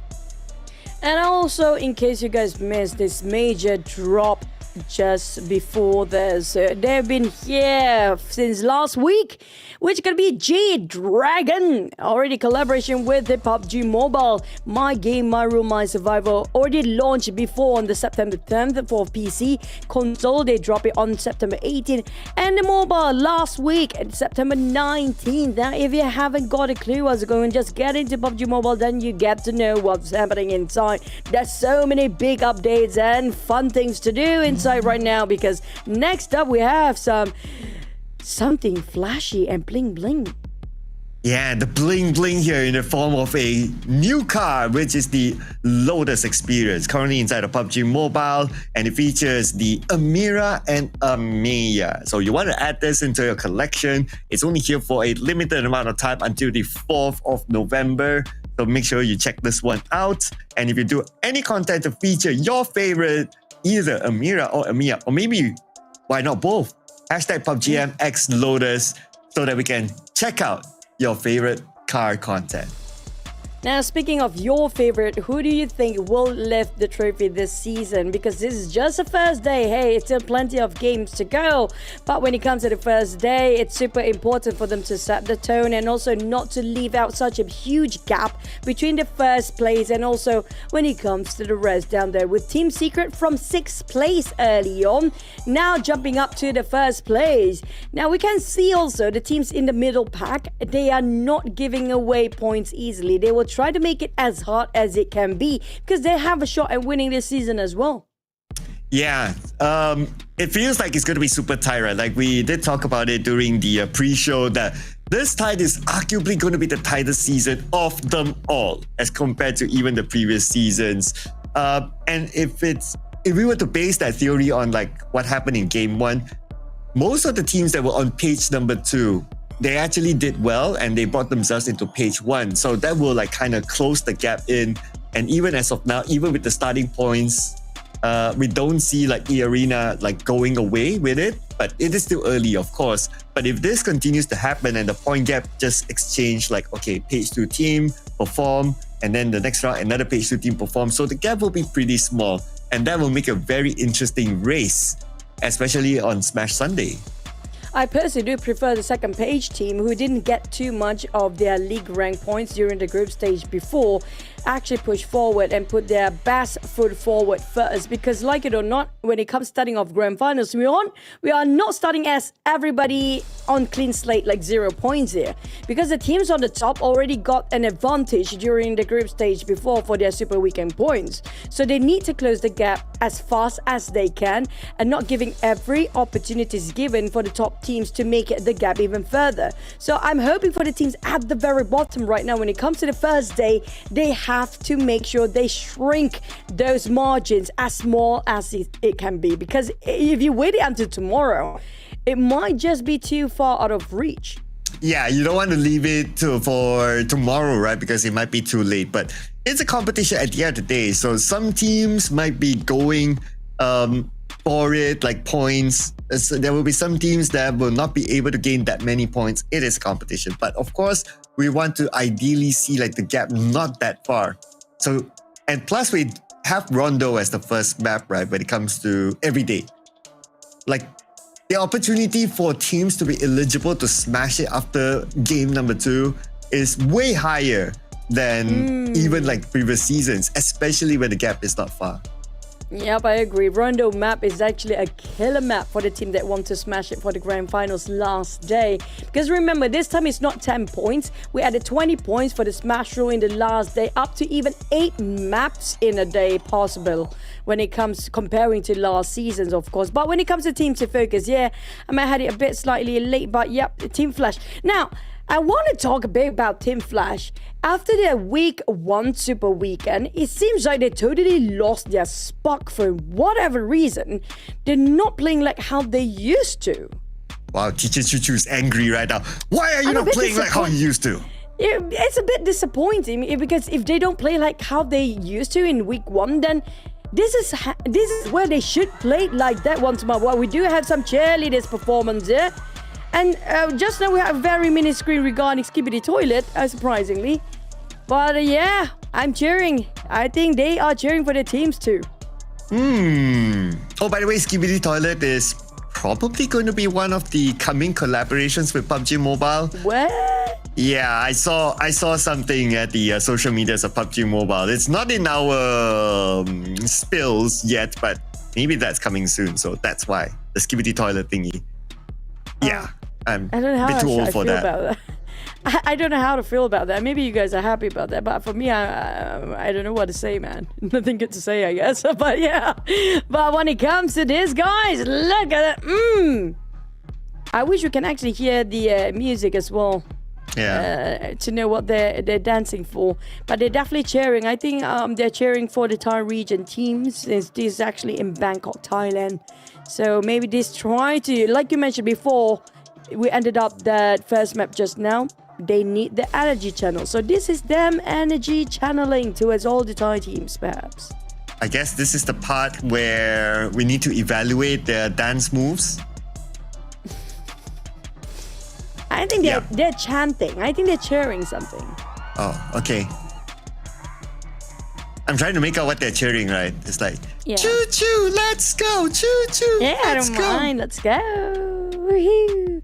And also, in case you guys missed this major drop just before this. They've been here since last week, which is going to be G-Dragon. Already collaboration with the PUBG Mobile. My Game, My Rule, My Survival. Already launched before on the September 10th for PC. Console, they drop it on September 18th. And the mobile last week, September 19th. Now, if you haven't got a clue what's going on, just get into PUBG Mobile, then you get to know what's happening inside. There's so many big updates and fun things to do inside right now, because next up we have something flashy and bling bling. Yeah, the bling bling here in the form of a new car, which is the Lotus Experience, currently inside of PUBG Mobile, and it features the Amira and Ameya. So you want to add this into your collection. It's only here for a limited amount of time until the 4th of November. So make sure you check this one out. And if you do any content to feature your favorite, either Amira or Ameya, or maybe why not both? Hashtag PUBGM X Lotus, so that we can check out your favorite car content. Now, speaking of your favorite, who do you think will lift the trophy this season? Because this is just the first day. Hey, it's still plenty of games to go. But when it comes to the first day, it's super important for them to set the tone and also not to leave out such a huge gap between the first place and also when it comes to the rest down there. With Team Secret from 6th place early on, now jumping up to the first place. Now, we can see also the teams in the middle pack, they are not giving away points easily. They will try to make it as hard as it can be because they have a shot at winning this season as well. Yeah, it feels like it's going to be super tight, right? Like we did talk about it during the pre-show that this tide is arguably going to be the tightest season of them all as compared to even the previous seasons. And if we were to base that theory on like what happened in Game 1, most of the teams that were on page number 2, they actually did well and they brought themselves into page 1. So that will like kind of close the gap in. And even as of now, even with the starting points, we don't see like eArena like going away with it, but it is still early, of course. But if this continues to happen and the point gap just exchange like, okay, page 2 team perform, and then the next round, another page 2 team perform. So the gap will be pretty small. And that will make a very interesting race, especially on Smash Sunday. I personally do prefer the second page team who didn't get too much of their league rank points during the group stage before actually push forward and put their best foot forward first, because like it or not, when it comes starting off grand finals, we are not starting as everybody on clean slate like 0 points here, because the teams on the top already got an advantage during the group stage before for their super weekend points. So they need to close the gap as fast as they can and not giving every opportunities given for the top teams to make the gap even further. So I'm hoping for the teams at the very bottom right now, when it comes to the first day, they have to make sure they shrink those margins as small as it can be, because if you wait until tomorrow, it might just be too far out of reach. Yeah, you don't want to leave it for tomorrow, right? Because it might be too late. But it's a competition at the end of the day. So some teams might be going for it, like points. So there will be some teams that will not be able to gain that many points. It is a competition. But of course, we want to ideally see like the gap not that far. So, and plus we have Rondo as the first map, right? When it comes to every day. Like, the opportunity for teams to be eligible to smash it after game number 2 is way higher than even like previous seasons, especially when the gap is not far. Yep, I agree. Rondo map is actually a killer map for the team that want to smash it for the grand finals last day. Because remember, this time it's not 10 points. We added 20 points for the smash rule in the last day, up to even 8 maps in a day possible when it comes comparing to last seasons, of course. But when it comes to team to focus, yeah, I might have had it a bit slightly late, but yep, Team Flash. Now, I want to talk a bit about Team Flash. After their week 1 super weekend, it seems like they totally lost their spark for whatever reason. They're not playing like how they used to. Wow, Teacher Choo Choo is angry right now. Why are you not playing like how you used to? It's a bit disappointing, because if they don't play like how they used to in week 1, then this is where they should play like that once more. Well, we do have some cheerleaders performance here. And just now we have a very mini screen regarding Skibidi Toilet, surprisingly. But yeah, I'm cheering. I think they are cheering for the teams too. Oh, by the way, Skibidi Toilet is probably going to be one of the coming collaborations with PUBG Mobile. What? Yeah, I saw something at the social medias of PUBG Mobile. It's not in our spills yet, but maybe that's coming soon. So that's why the Skibidi Toilet thingy. Yeah, I don't know how a bit too old for feel that. about that. I don't know how to feel about that. Maybe you guys are happy about that, but for me, I don't know what to say, man. Nothing good to say, I guess. But yeah, but when it comes to this, guys, look at it. I wish we can actually hear the music as well. Yeah. To know what they're dancing for, but they're definitely cheering. I think they're cheering for the Thai region teams. This is actually in Bangkok, Thailand. So maybe this try to, like you mentioned before, we ended up that first map just now. They need the energy channel. So this is them energy channeling towards all the Thai teams, perhaps. I guess this is the part where we need to evaluate their dance moves. I think they're chanting. I think they're cheering something. Oh, okay. I'm trying to make out what they're cheering, right? It's like, choo choo, let's go, choo choo. Yeah, I don't mind. Let's go. Woo-hoo.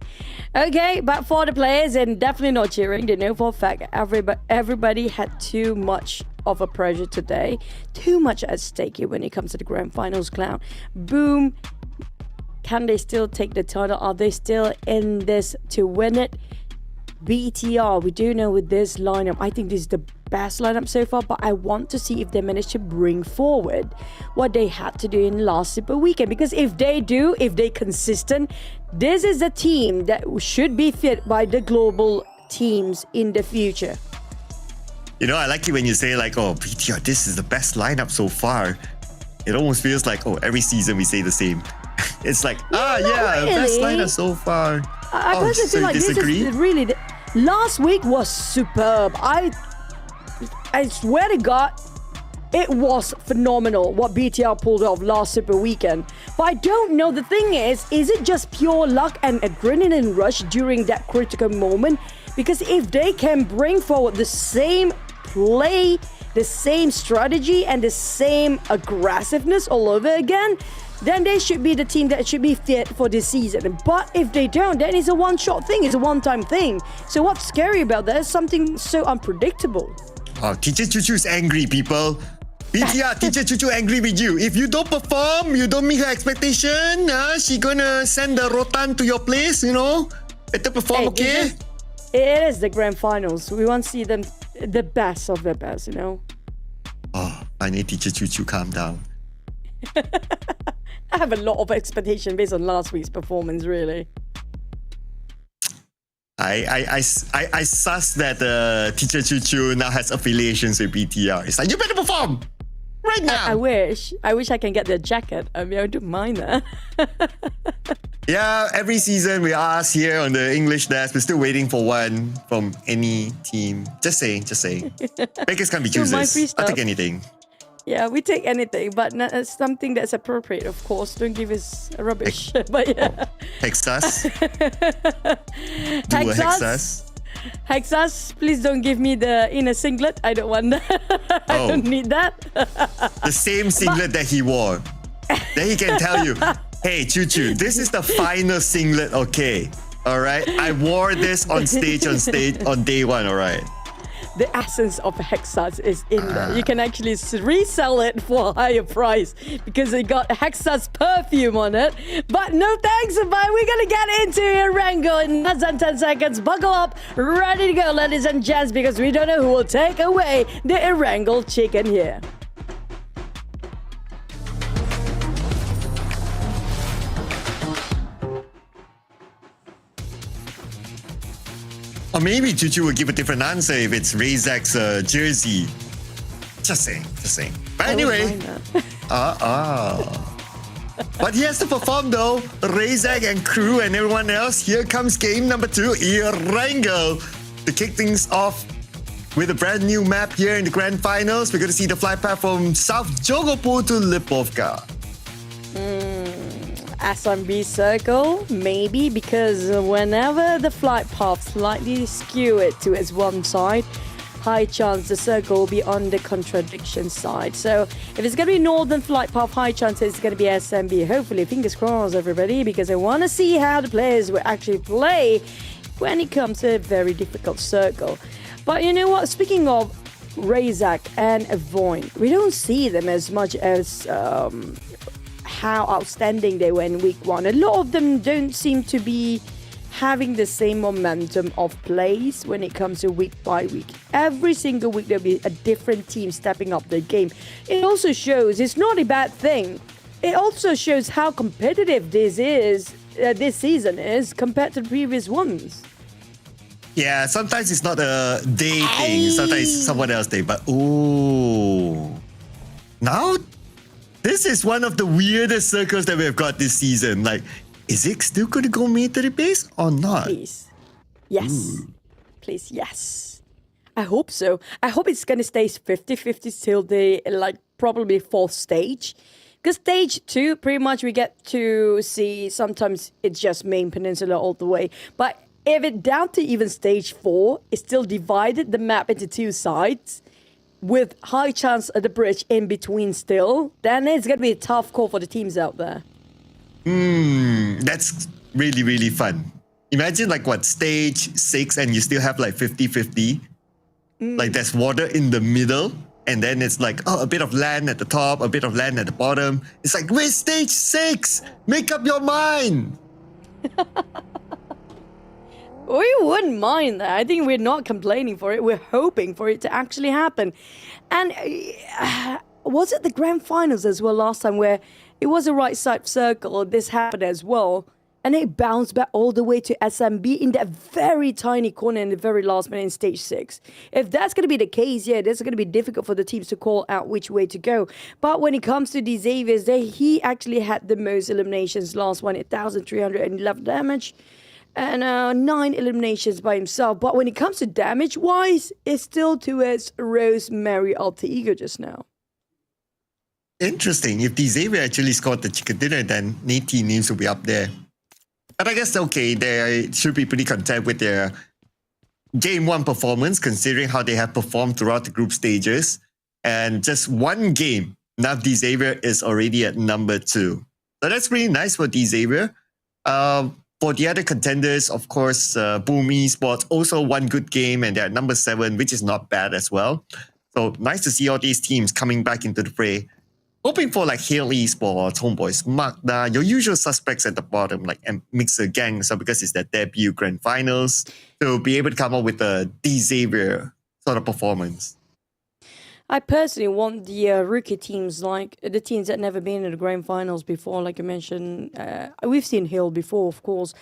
Okay, but for the players, and definitely not cheering, they know for a fact everybody had too much of a pressure today. Too much at stake here when it comes to the grand finals, Clown. Boom. Can they still take the title? Are they still in this to win it? BTR, we do know with this lineup, I think this is the best lineup so far, but I want to see if they manage to bring forward what they had to do in last Super Weekend. Because if they do, if they're consistent, this is a team that should be fit by the global teams in the future. You know, I like it when you say like, oh, BTR, this is the best lineup so far. It almost feels like, oh, every season we say the same. It's like, really. best lineup so far. I personally feel like disagree? This is really... Last week was superb. I swear to God, it was phenomenal what BTR pulled off last Super Weekend. But I don't know. The thing is it just pure luck and adrenaline rush during that critical moment? Because if they can bring forward the same play, the same strategy, and the same aggressiveness all over again, then they should be the team that should be fit for this season. But if they don't, then it's a one-shot thing. It's a one-time thing. So what's scary about that is something so unpredictable. Oh, Teacher Chuchu's angry, people. BTR, Teacher Chuchu angry with you. If you don't perform, you don't meet her expectation, she gonna send the rotan to your place, you know? Better perform, okay? It is the grand finals. We want to see them the best of the best, you know? Oh, I need Teacher Chuchu calm down. I have a lot of expectation based on last week's performance, really. I suss that Teacher Chuchu now has affiliations with BTR. It's like, you better perform right now. I wish I can get their jacket. I mean, I don't mind that. Yeah, every season we ask here on the English desk, we're still waiting for one from any team. Just saying. Beggars can't be choosers. I'll take anything. Yeah, we take anything, but not something that's appropriate, of course. Don't give us rubbish. But yeah. Hexas. Do a Hexas. Hexas, please don't give me the inner singlet. I don't want that. I don't need that. The same singlet that he wore. Then he can tell you, hey, Chuchu, this is the final singlet, okay? All right? I wore this on stage on day one, all right? The essence of Hexas is in there. You can actually resell it for a higher price because it got Hexas perfume on it. But no thanks, but we're going to get into Erangel in less than 10 seconds. Buckle up, ready to go, ladies and gents, because we don't know who will take away the Erangel chicken here. Or maybe Chuchu will give a different answer if it's Razak's jersey. Just saying. But anyway. But he has to perform though. Razak and crew and everyone else. Here comes game number 2, Erangel. To kick things off with a brand new map here in the grand finals. We're going to see the flight path from South Jogopur to Lipovka. SMB circle, maybe, because whenever the flight path slightly skew it to its one side, high chance the circle will be on the contradiction side. So if it's going to be Northern Flight Path, high chance it's going to be SMB. Hopefully, fingers crossed, everybody, because I want to see how the players will actually play when it comes to a very difficult circle. But you know what? Speaking of Razak and VOIN, we don't see them as much as how outstanding they were in week 1. A lot of them don't seem to be having the same momentum of plays when it comes to week by week. Every single week there'll be a different team stepping up their game. It also shows it's not a bad thing. It also shows how competitive this season is compared to the previous ones. Yeah, sometimes it's not a day thing, sometimes it's someone else thing, but ooh. Now, this is one of the weirdest circles that we've got this season. Like, is it still going to go military base or not? Please. Yes. Ooh. Please, yes. I hope so. I hope it's going to stay 50-50 till the, probably 4th stage. Because stage 2, pretty much we get to see sometimes it's just main peninsula all the way. But if it's down to even stage 4, it's still divided the map into 2 sides with high chance of the bridge in between still, then it's going to be a tough call for the teams out there. That's really, really fun. Imagine stage 6 and you still have 50-50. Like there's water in the middle and then it's a bit of land at the top, a bit of land at the bottom. It's like, where's stage 6? Make up your mind. We wouldn't mind that. I think we're not complaining for it. We're hoping for it to actually happen. And was it the grand finals as well last time where it was a right side circle? This happened as well. And it bounced back all the way to SMB in that very tiny corner in the very last minute in stage 6. If that's going to be the case, yeah, that's going to be difficult for the teams to call out which way to go. But when it comes to the Xaviers, he actually had the most eliminations last one, 1,311 damage. And 9 eliminations by himself. But when it comes to damage-wise, it's still towards Rosemary alter ego just now. Interesting. If the Xavier actually scored the chicken dinner, then Nate names will be up there. But I guess, okay, they should be pretty content with their Game 1 performance, considering how they have performed throughout the group stages. And just one game, now the Xavier is already at number 2. So that's pretty nice for the Xavier. For the other contenders, of course, Boom Esports, also one good game, and they're at number 7, which is not bad as well. So nice to see all these teams coming back into the fray. Hoping for Hail Esports, Homebois, MAQNA, your usual suspects at the bottom, Mixer Gang, so because it's their debut grand finals, to be able to come up with a D-Xavier sort of performance. I personally want the rookie teams, the teams that never been in the grand finals before, like I mentioned. We've seen Hill before, of course.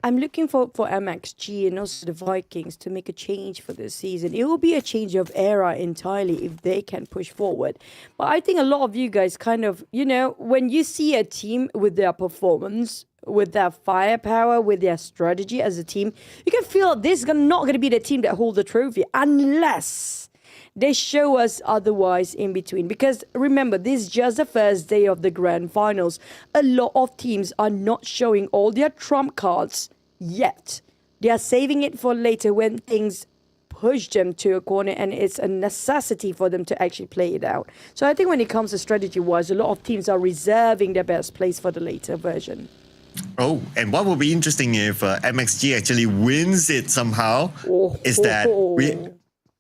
I'm looking for MXG and also the Vikings to make a change for this season. It will be a change of era entirely if they can push forward. But I think a lot of you guys kind of, when you see a team with their performance, with their firepower, with their strategy as a team, you can feel this is not going to be the team that hold the trophy unless they show us otherwise in between. Because remember, this is just the first day of the grand finals. A lot of teams are not showing all their trump cards yet. They are saving it for later when things push them to a corner and it's a necessity for them to actually play it out. So I think when it comes to strategy-wise, a lot of teams are reserving their best plays for the later version. Oh, and what will be interesting if MXG actually wins it somehow is that we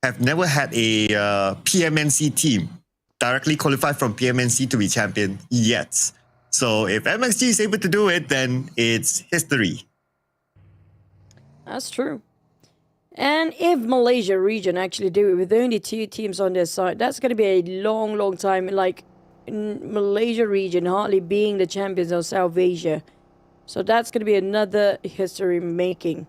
have never had a PMNC team directly qualified from PMNC to be champion yet. So if MXG is able to do it, then it's history. That's true. And if Malaysia region actually do it with only 2 teams on their side, that's going to be a long, long time. Malaysia region hardly being the champions of South Asia. So that's going to be another history in the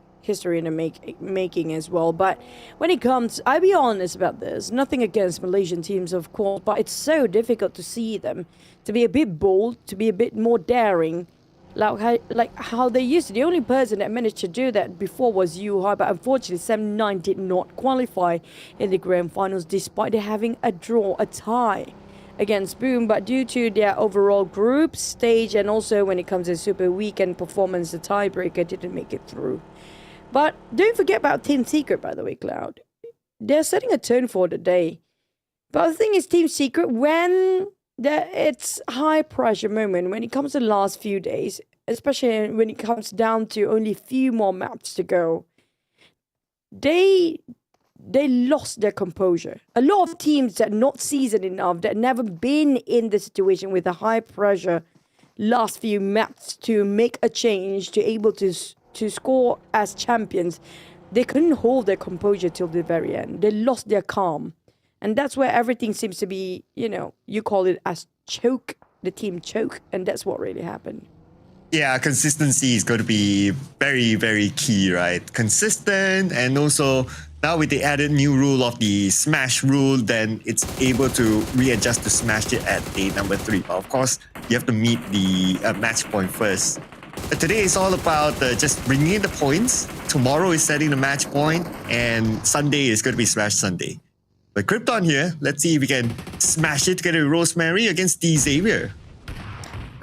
making as well. But when it comes, I'll be honest about this, nothing against Malaysian teams, of course, but it's so difficult to see them to be a bit bold, to be a bit more daring, like how they used to. The only person that managed to do that before was Yuhai, but unfortunately 7-9 did not qualify in the grand finals despite having a tie against Boom. But due to their overall group stage and also when it comes to Super Weekend performance, the tiebreaker didn't make it through. But don't forget about Team Secret, by the way, Cloud. they're setting a tone for the day. But the thing is, Team Secret, when it's high pressure moment, when it comes to the last few days, especially when it comes down to only a few more maps to go, they lost their composure. A lot of teams that are not seasoned enough, that never been in the situation with a high pressure last few maps to make a change, to able to score as champions, they couldn't hold their composure till the very end. They lost their calm. And that's where everything seems to be, you call it as choke, the team choke, and that's what really happened. Yeah, consistency is going to be very, very key, right? Consistent, and also now with the added new rule of the smash rule, then it's able to readjust to smash it at day number 3. But of course, you have to meet the match point first. But today is all about just bringing in the points. Tomorrow is setting the match point, and Sunday is going to be Smash Sunday. But Krypton here, let's see if we can smash it together with Rosemary against D Xavier.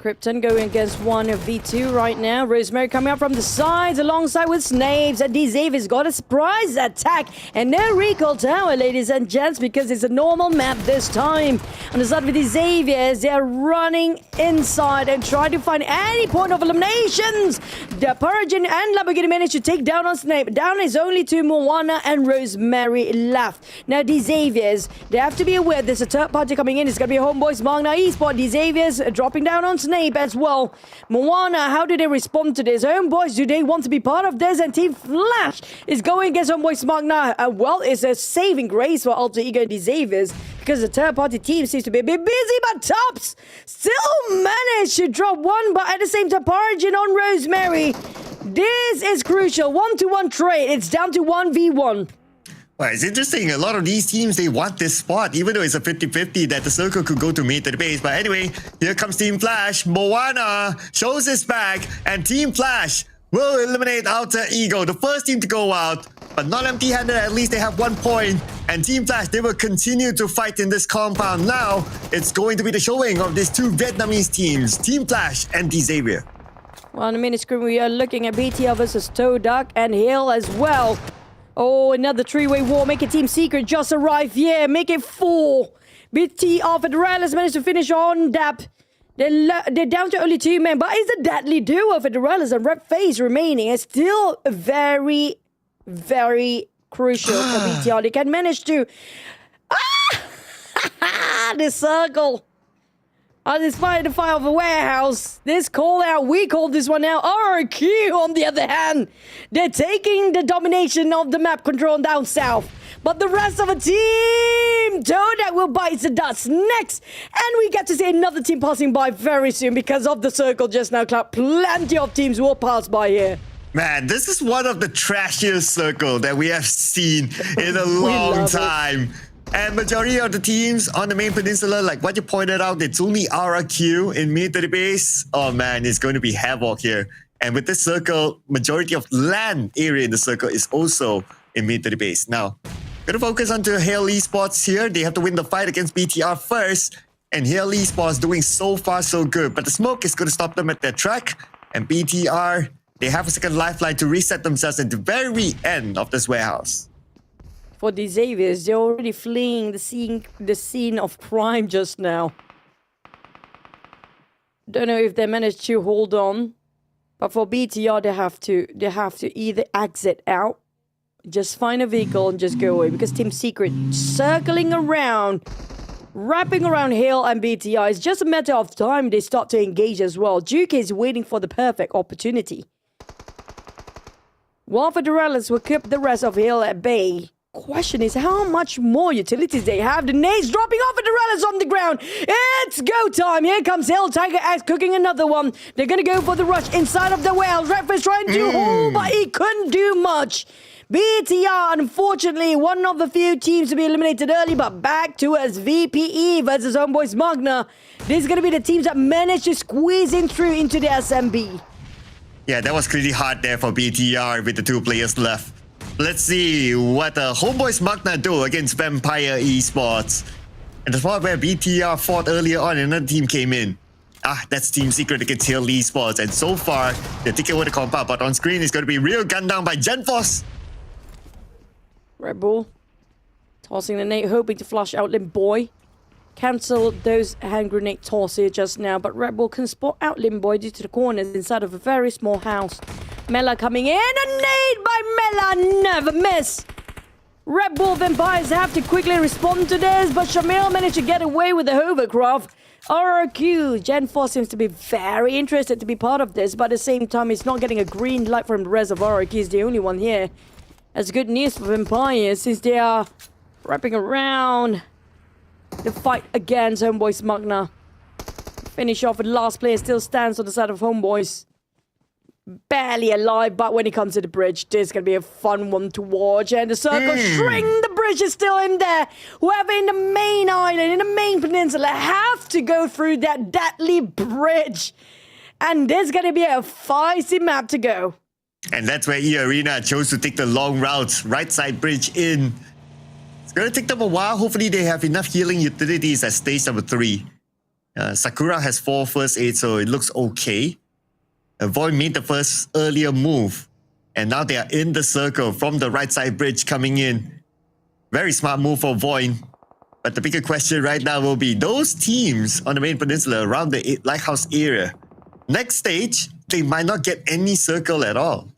Krypton going against 1v2 right now. Rosemary coming up from the sides alongside with Snapes. And D Xavier's got a surprise attack. And no recall tower, ladies and gents, because it's a normal map this time. On the side with the Xaviers, they're running inside and trying to find any point of eliminations. The Purgeon and Lamborghini managed to take down on Snape. Down is only to MAQNA and Rosemary left. Now, the Xaviers, they have to be aware there's a third party coming in. It's going to be Homebois, MAQNA, Esports. The Xaviers dropping down on Snape as well. MAQNA, how do they respond to this? Homebois, do they want to be part of this? And Team Flash is going against Homebois MAQNA. Well, it's a saving grace for Alter Ego and the Xaviers, because the third party team seems to be a bit busy, but Tops still managed to drop one, but at the same time, Pargin on Rosemary. This is crucial. 1-to-1 trade. It's down to 1v1. Well, it's interesting. A lot of these teams, they want this spot, even though it's a 50-50 that the circle could go to mid to the base. But anyway, here comes Team Flash. MAQNA shows his back, and Team Flash will eliminate Alter Ego, the first team to go out. But not empty-handed, at least they have 1 point. And Team Flash, they will continue to fight in this compound. Now, it's going to be the showing of these two Vietnamese teams, Team Flash and D Xavier. Well, on the mini screen, we are looking at BTR versus TODAK and Hill as well. Oh, another three-way war. Make it Team Secret just arrived. Yeah, make it 4. BTR Federales managed to finish on DAP. They're down to only 2 men, but it's a deadly duo. Federales and Red Face remaining. It's still very, very crucial for BTR. They can manage to... the circle. Despite the fire of a warehouse, this call out, we call this one now RQ. On the other hand, they're taking the domination of the map control down south. But the rest of the team, TODAK will bite the dust next. And we get to see another team passing by very soon because of the circle just now, Cloud. Plenty of teams will pass by here. Man, this is one of the trashiest circle that we have seen in a long time. And majority of the teams on the main peninsula, like what you pointed out, it's only RQ in mid to the base. Oh man, it's going to be havoc here. And with this circle, majority of land area in the circle is also in mid to the base. Now, going to focus on to Hail Esports here. They have to win the fight against BTR first. And Hail Esports doing so far so good. But the smoke is going to stop them at their track. And BTR, they have a second lifeline to reset themselves at the very end of this warehouse. For the Xaviers, they're already fleeing the scene of crime just now. Don't know if they managed to hold on, but for BTR, they have to either exit out, just find a vehicle and just go away, because Team Secret circling around, wrapping around Hill and BTR. It's just a matter of time they start to engage as well. Duke is waiting for the perfect opportunity. While Federales will keep the rest of Hill at bay. Question is how much more utilities they have. The nades dropping off at the Relics on the ground. It's go time. Here comes Hill. Tiger Axe cooking another one. They're going to go for the rush inside of the warehouse. Redfish trying to hold, but he couldn't do much. BTR, unfortunately, one of the few teams to be eliminated early, but back to us. VPE versus Homebois MAQNA. This is going to be the teams that managed to squeeze in through into the SMB. Yeah, that was pretty hard there for BTR with the 2 players left. Let's see what Homebois MAQNA do against Vampire Esports. And the spot where BTR fought earlier on, another team came in. That's Team Secret against Hail Esports. And so far, they're taking over the compound. But on screen, it's going to be real gun down by GenForce. Red Bull. Tossing the nade, hoping to flush out Homebois. Cancel those hand grenade toss here just now, but Red Bull can spot out Homebois due to the corners inside of a very small house. Mela coming in, a nade by Mela, never miss. Red Bull Vampires have to quickly respond to this, but Shamil managed to get away with the hovercraft. RRQ, Gen 4 seems to be very interested to be part of this, but at the same time, he's not getting a green light from the rest of RRQ. He's the only one here. That's good news for Vampires, since they are wrapping around the fight against Homebois MAQNA. Finish off with the last player still stands on the side of Homebois. Barely alive, but when it comes to the bridge, this is going to be a fun one to watch. And the circle shrink, the bridge is still in there. Whoever in the main island, in the main peninsula, have to go through that deadly bridge. And there's going to be a feisty map to go. And that's where eArena chose to take the long route, right side bridge in. It's going to take them a while. Hopefully they have enough healing utilities at stage number 3. Sakura has 4 first aid, so it looks okay. VOIN made the first earlier move. And now they are in the circle from the right side bridge coming in. Very smart move for VOIN. But the bigger question right now will be those teams on the main peninsula around the lighthouse area. Next stage, they might not get any circle at all.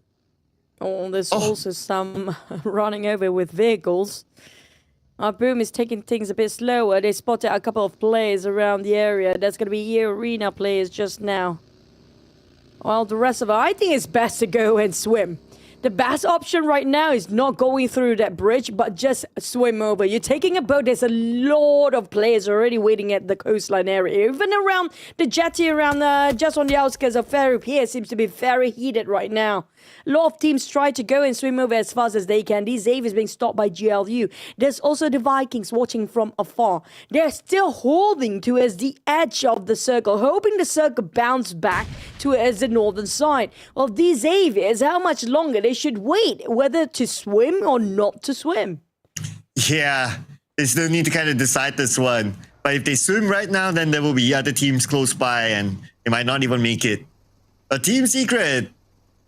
Oh, there's also some running over with vehicles. Our Boom is taking things a bit slower. They spotted a couple of players around the area. That's going to be eArena players just now. Well, the rest of it, I think it's best to go and swim. The best option right now is not going through that bridge, but just swim over. You're taking a boat. There's a lot of players already waiting at the coastline area. Even around the jetty, around just on the outskirts of Ferry Pier, seems to be very heated right now. A lot of teams try to go and swim over as fast as they can. These Xaviers being stopped by GLU. There's also the Vikings watching from afar. They're still holding towards the edge of the circle, hoping the circle bounce back towards the northern side. Well, these Xaviers, how much longer they should wait, whether to swim or not to swim? Yeah, they still need to kind of decide this one. But if they swim right now, then there will be other teams close by and they might not even make it. A Team Secret,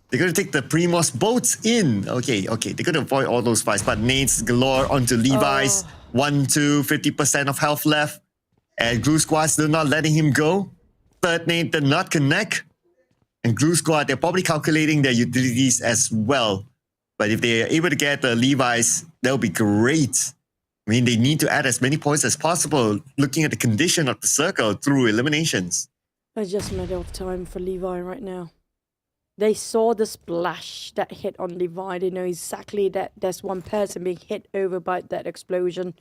they're going to take the Primos boats in. Okay, they're going to avoid all those fights. But nades galore onto Levi's. 1-2, 50% of health left. And Glue Squad still not letting him go. Third nade did not connect. And Glue Squad, they're probably calculating their utilities as well. But if they're able to get the Levi's, that'll be great. I mean, they need to add as many points as possible, looking at the condition of the circle through eliminations. It's just a matter of time for Levi right now. They saw the splash that hit on Levi. They know exactly that there's one person being hit over by that explosion.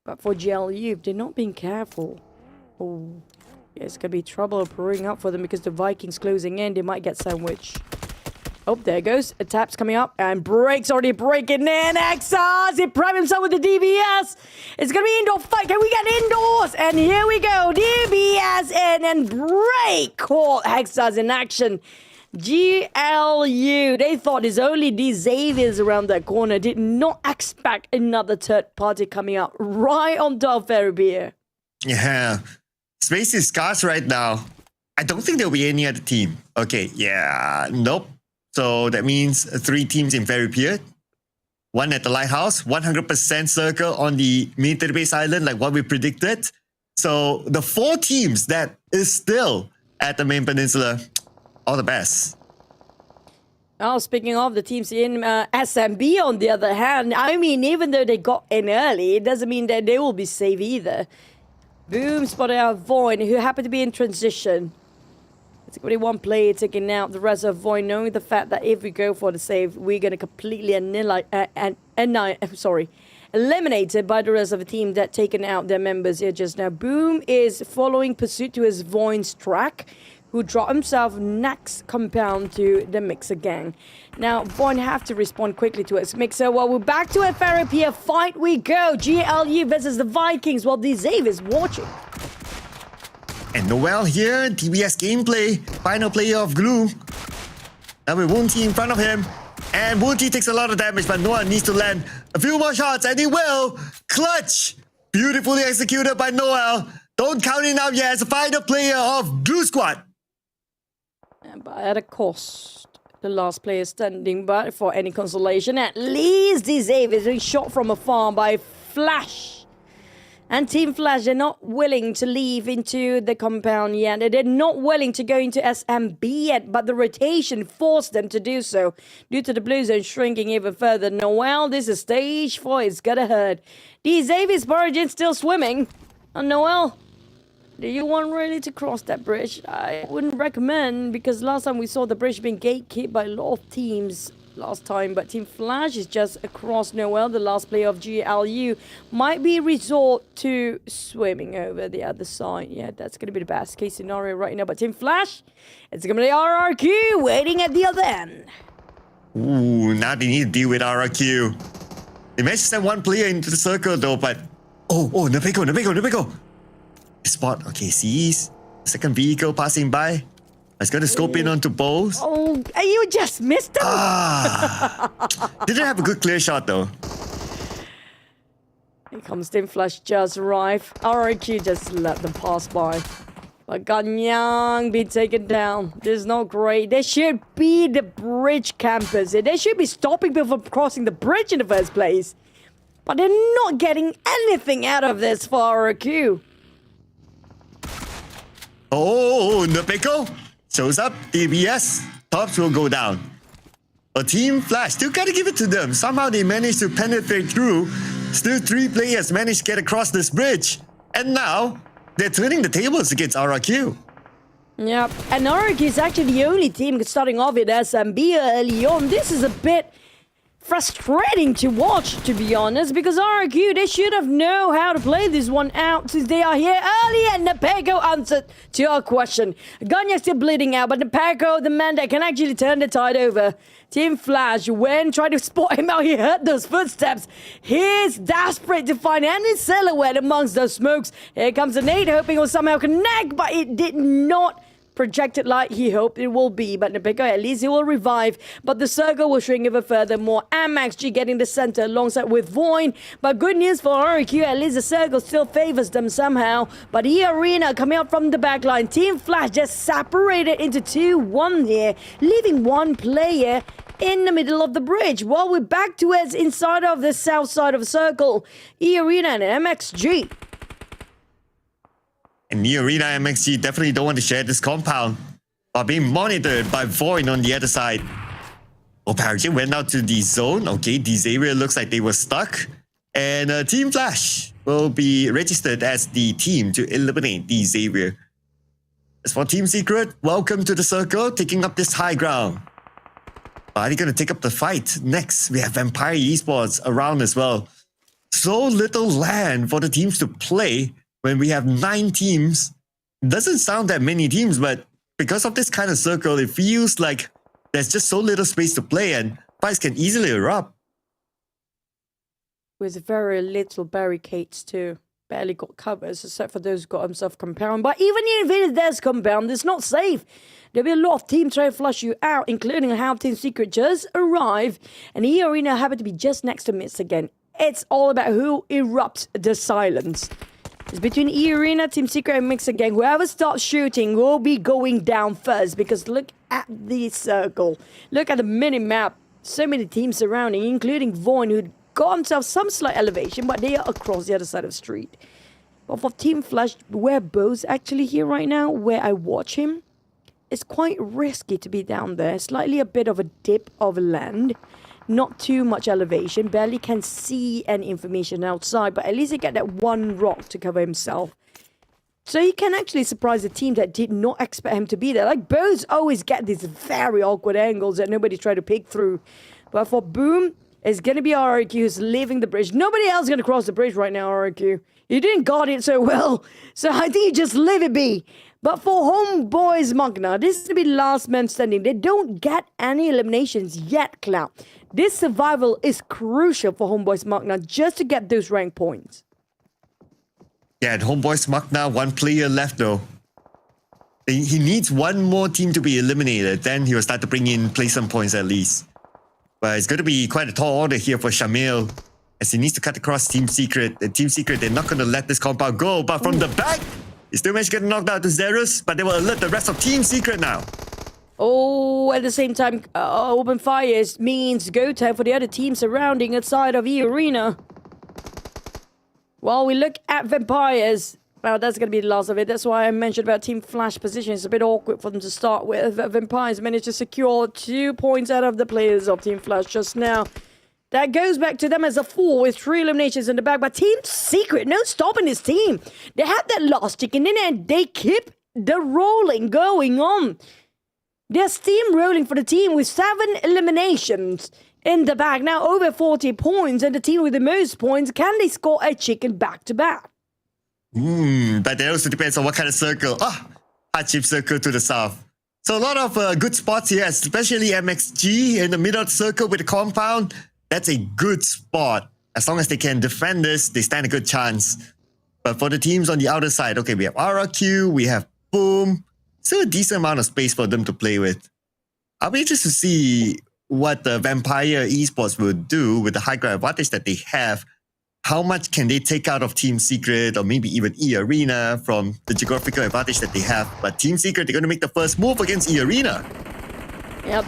But for GLU, if they're not being careful, it's going to be trouble brewing up for them because the Vikings closing in. They might get sandwiched. Oh, there goes. A tap's coming up and breaks already breaking in. Exas, he primed himself with the DBS. It's going to be indoor fight. Can we get indoors? And here we go. DBS in and break. Caught Exas in action. GLU, they thought it's only these Xaviers around that corner. Did not expect another third party coming out right on top of Ferribier. Yeah. Space is scarce right now. I don't think there'll be any other team. Okay, yeah, nope. So that means 3 teams in Ferry Pier. 1 at the lighthouse, 100% circle on the military base island, like what we predicted. So the 4 teams that is still at the main peninsula, all the best. Oh, speaking of the teams in SMB, on the other hand, I mean, even though they got in early, it doesn't mean that they will be safe either. Boom, spotted out VOIN, who happened to be in transition. It's going to be one player taking out the rest of VOIN, knowing the fact that if we go for the save, we're going to completely eliminated by the rest of the team that taken out their members here just now. Boom is following pursuit to his VOIN's track, who dropped himself next compound to the Mixer gang. Now, VOIN have to respond quickly to his Mixer. Well, we're back to a Ferropia fight we go. GLU versus the Vikings, while the Xavier is watching. And Noel here, TBS gameplay, final player of Glue. Now with Woonty in front of him. And Woonty takes a lot of damage, but Noel needs to land a few more shots, and he will. Clutch! Beautifully executed by Noel. Don't count him out yet as a final player of Glue Squad. But at a cost. The last player standing, but for any consolation, at least the Xavier is being shot from afar by Flash. And Team Flash, they're not willing to leave into the compound yet. They're not willing to go into SMB yet, but the rotation forced them to do so due to the blue zone shrinking even further. Noel, this is stage 4. It's gonna hurt. The Xavier's Origin still swimming. And Noel, do you want really to cross that bridge? I wouldn't recommend, because last time we saw the bridge being gatekept by a lot of teams last time, but Team Flash is just across Noel. The last player of GLU might be resort to swimming over the other side. Yeah, that's going to be the best case scenario right now. But Team Flash, it's going to be RRQ waiting at the other end. Ooh, now they need to deal with RRQ. They managed to send one player into the circle though, but... Oh, Nepeko. Spot, okay, sees. Second vehicle passing by. It's going to scope in onto Bose. Oh, you just missed him. Didn't have a good clear shot though. Here comes Team Flash just arrived. RRQ just let them pass by. But Ganyang be taken down. This is not great. They should be the bridge campers. They should be stopping people from crossing the bridge in the first place. But they're not getting anything out of this for RRQ. Oh, Nepeko shows up. DBS. Tops will go down. But Team Flash, still gotta give it to them. Somehow they managed to penetrate through. Still 3 players managed to get across this bridge. And now, they're turning the tables against RRQ. Yep, and RRQ is actually the only team starting off with SMB early on. This is a bit frustrating to watch, to be honest, because RRQ, they should have known how to play this one out since they are here early, and Nepeko answered to our question. Ganya's still bleeding out, but Nepeko, the man that can actually turn the tide over. Team Flash, when trying to spot him out, he heard those footsteps. He's desperate to find any silhouette amongst those smokes. Here comes a nade, hoping it will somehow connect, but it did not projected like he hoped it will be, but Nepeko, at least he will revive, but the circle will shrink even further more. MXG getting the center alongside with VOIN, but good news for RRQ, at least the circle still favors them somehow, but eArena coming out from the back line. Team Flash just separated into 2-1 here, leaving one player in the middle of the bridge, while we're back towards inside of the south side of the circle. eArena and MXG. And eArena MXG definitely don't want to share this compound, while being monitored by VOIN on the other side. Oh, PUBG went out to the zone. Okay, this area looks like they were stuck. And Team Flash will be registered as the team to eliminate the Xavier. As for Team Secret, welcome to the circle, taking up this high ground. Are they going to take up the fight? Next, we have Vampire Esports around as well. So little land for the teams to play when we have 9 teams. Doesn't sound that many teams, but because of this kind of circle, it feels like there's just so little space to play and fights can easily erupt. With very little barricades too. Barely got covers, except for those who got themselves compound. But even if there's compound, it's not safe. There'll be a lot of teams trying to flush you out, including how Team Secret just arrived. And eArena happened to be just next to Mist again. It's all about who erupts the silence. It's between eArena, Team Secret, and Mix again. Whoever starts shooting will be going down first, because look at the circle. Look at the mini-map. So many teams surrounding, including VOIN, who got themselves some slight elevation, but they are across the other side of the street. But for Team Flash, where Bo's actually here right now, where I watch him, it's quite risky to be down there. Slightly a bit of a dip of land. Not too much elevation, barely can see any information outside, but at least he get that one rock to cover himself. So he can actually surprise a team that did not expect him to be there. Like, Bo's always get these very awkward angles that nobody tried to pick through. But for Boom, it's going to be RRQ who's leaving the bridge. Nobody else is going to cross the bridge right now, RRQ. You didn't guard it so well, so I think you just leave it be. But for Homebois MAQNA, this is going to be last man standing. They don't get any eliminations yet, Cloud. This survival is crucial for Homebois MAQNA just to get those rank points. Yeah, and Homebois MAQNA, 1 player left though. He needs 1 more team to be eliminated, then he will start to bring in placement points at least. But it's going to be quite a tall order here for Shamil, as he needs to cut across Team Secret. And Team Secret, they're not going to let this compound go, but from the back, he still managed to get knocked out to Zerus, but they will alert the rest of Team Secret now. Oh, at the same time, open fires means go time for the other team surrounding outside of eArena. While we look at Vampires, well, that's going to be the last of it. That's why I mentioned about Team Flash position. It's a bit awkward for them to start with. Vampires managed to secure 2 points out of the players of Team Flash just now. That goes back to them as a 4 with 3 eliminations in the back. But Team Secret, no stopping this team. They have that last chicken in and they keep the rolling going on. They're steamrolling for the team with 7 eliminations in the back. Now over 40 points, and the team with the most points, can they score a chicken back-to-back? But it also depends on what kind of circle. Hardship circle to the south. So a lot of good spots here, especially MXG in the middle of the circle with the compound. That's a good spot. As long as they can defend this, they stand a good chance. But for the teams on the outer side, okay, we have RRQ, we have Boom. Still a decent amount of space for them to play with. I'll be interested to see what the Vampire Esports will do with the high ground advantage that they have. How much can they take out of Team Secret or maybe even eArena from the geographical advantage that they have? But Team Secret, they're going to make the first move against eArena. Yep,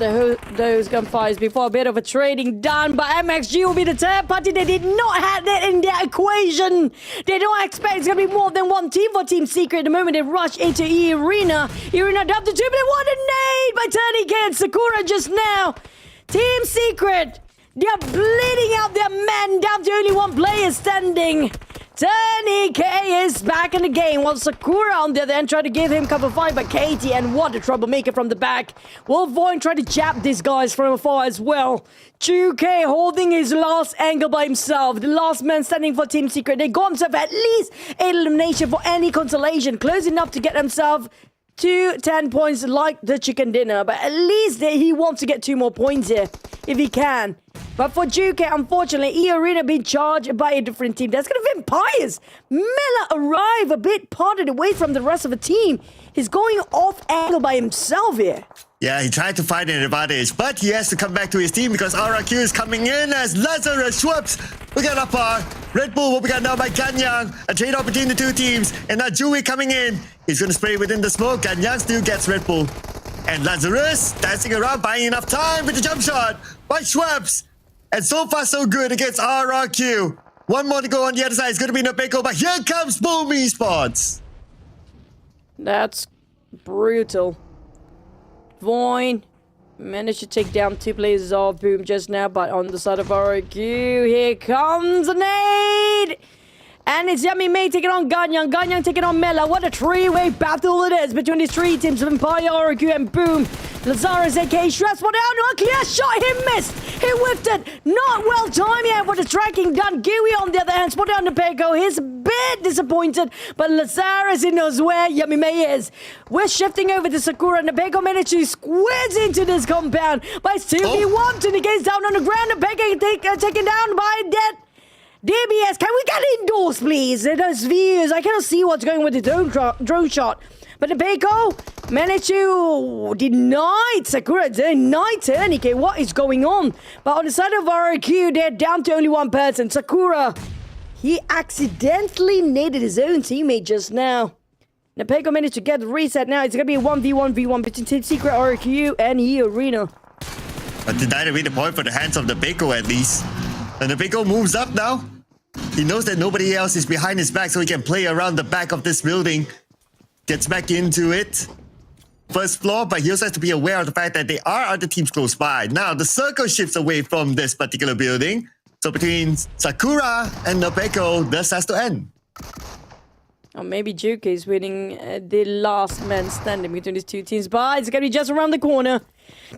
those gunfires before a bit of a trading done, but MXG will be the third party. They did not have that in their equation. They don't expect it's going to be more than one team for Team Secret. The moment they rush into eArena, eArena down to 2, but they want a nade by turning against Sakura just now. Team Secret, they're bleeding out their men down to only one player standing. Tony K is back in the game, while Sakura on the other end tried to give him cover 5, but Katie, and what a troublemaker from the back. Will VOIN try to jab these guys from afar as well. 2K holding his last angle by himself, the last man standing for Team Secret. They got himself at least 8 elimination for any consolation, close enough to get himself to 10 points like the chicken dinner, but at least he wants to get 2 more points here, if he can. But for Juke, unfortunately, eArena being charged by a different team. That's going to be Vampires. Mela arrive a bit parted away from the rest of the team. He's going off angle by himself here. Yeah, he tried to find an advantage, but he has to come back to his team because RRQ is coming in as Lazarus Schwupps. We got up our Red Bull, what we got now by Ganyang. A trade-off between the two teams. And now Jui coming in. He's going to spray within the smoke. Ganyang still gets Red Bull. And Lazarus dancing around, buying enough time with the jump shot by Schwupps. And so far, so good against RRQ. One more to go on the other side. It's going to be Nabeko, but here comes Boom Esports. That's brutal. VOIN managed to take down 2 players of Boom just now, but on the side of RRQ, here comes a nade! And it's Yummy May taking on Ganyang. Ganyang taking on Mela. What a 3-way battle it is between these 3 teams. Vampire, RRQ, and Boom. Lazarus, a.k.a. Stressful down. A clear shot. He missed. He whiffed it. Not well timed yet for the tracking done. Gooey on the other hand. Spot down the Peko. He's a bit disappointed. But Lazarus, he knows where Yummy May is. We're shifting over to Sakura. And the Peko managed to squeeze into this compound. By 2v1. And he gets down on the ground. The Peko taken down by Dead. DBS, can we get indoors, please? Those views, I cannot see what's going with the drone shot. But the Peko managed to deny Sakura, deny Turnike. What is going on? But on the side of RRQ, they're down to only one person. Sakura, he accidentally naded his own teammate just now. The Peko managed to get the reset now. It's going to be a 1v1v1 between Team Secret, RRQ, and eArena. But denied away the point for the hands of the Peko at least. And the Peko moves up now. He knows that nobody else is behind his back, so he can play around the back of this building. Gets back into it. First floor, but he also has to be aware of the fact that there are other teams close by. Now, the circle shifts away from this particular building. So between Sakura and the Peko, this has to end. Or maybe Juke is winning the last man standing between these 2 teams. But it's going to be just around the corner.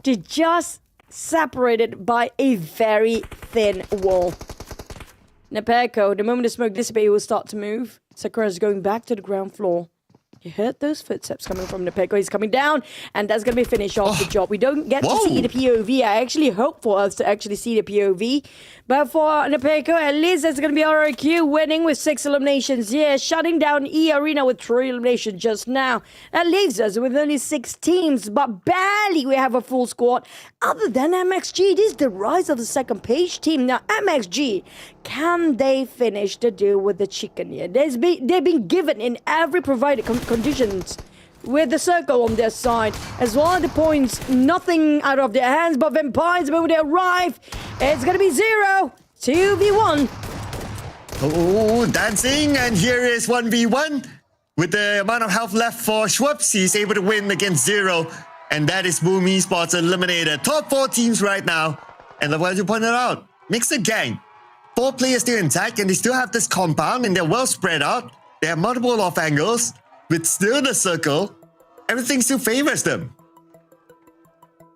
They're just separated by a very thin wall. Napeko, the moment the smoke dissipates, will start to move. Sakura's going back to the ground floor. You heard those footsteps coming from Napeko. He's coming down, and that's going to be finished off the job. We don't get to see the POV. I actually hope for us to actually see the POV. But for Napeko, at least it's going to be RRQ winning with 6 eliminations here, shutting down eArena with 3 eliminations just now. That leaves us with only 6 teams, but barely we have a full squad. Other than MXG, this is the rise of the second page team. Now, MXG, can they finish the deal with the chicken here? They've been given in every provided conditions with the circle on their side. As well as the points, nothing out of their hands, but Vampires, when they arrive, it's going to be 0-2v1. Oh, dancing, and here is 1v1. With the amount of health left for Schwupps, he's able to win against Zero. And that is Boom Esports eliminated. Top 4 teams right now. And like you pointed out, mixed gang. 4 players still intact, and they still have this compound, and they're well spread out. They have multiple off angles, with still the circle. Everything still favors them.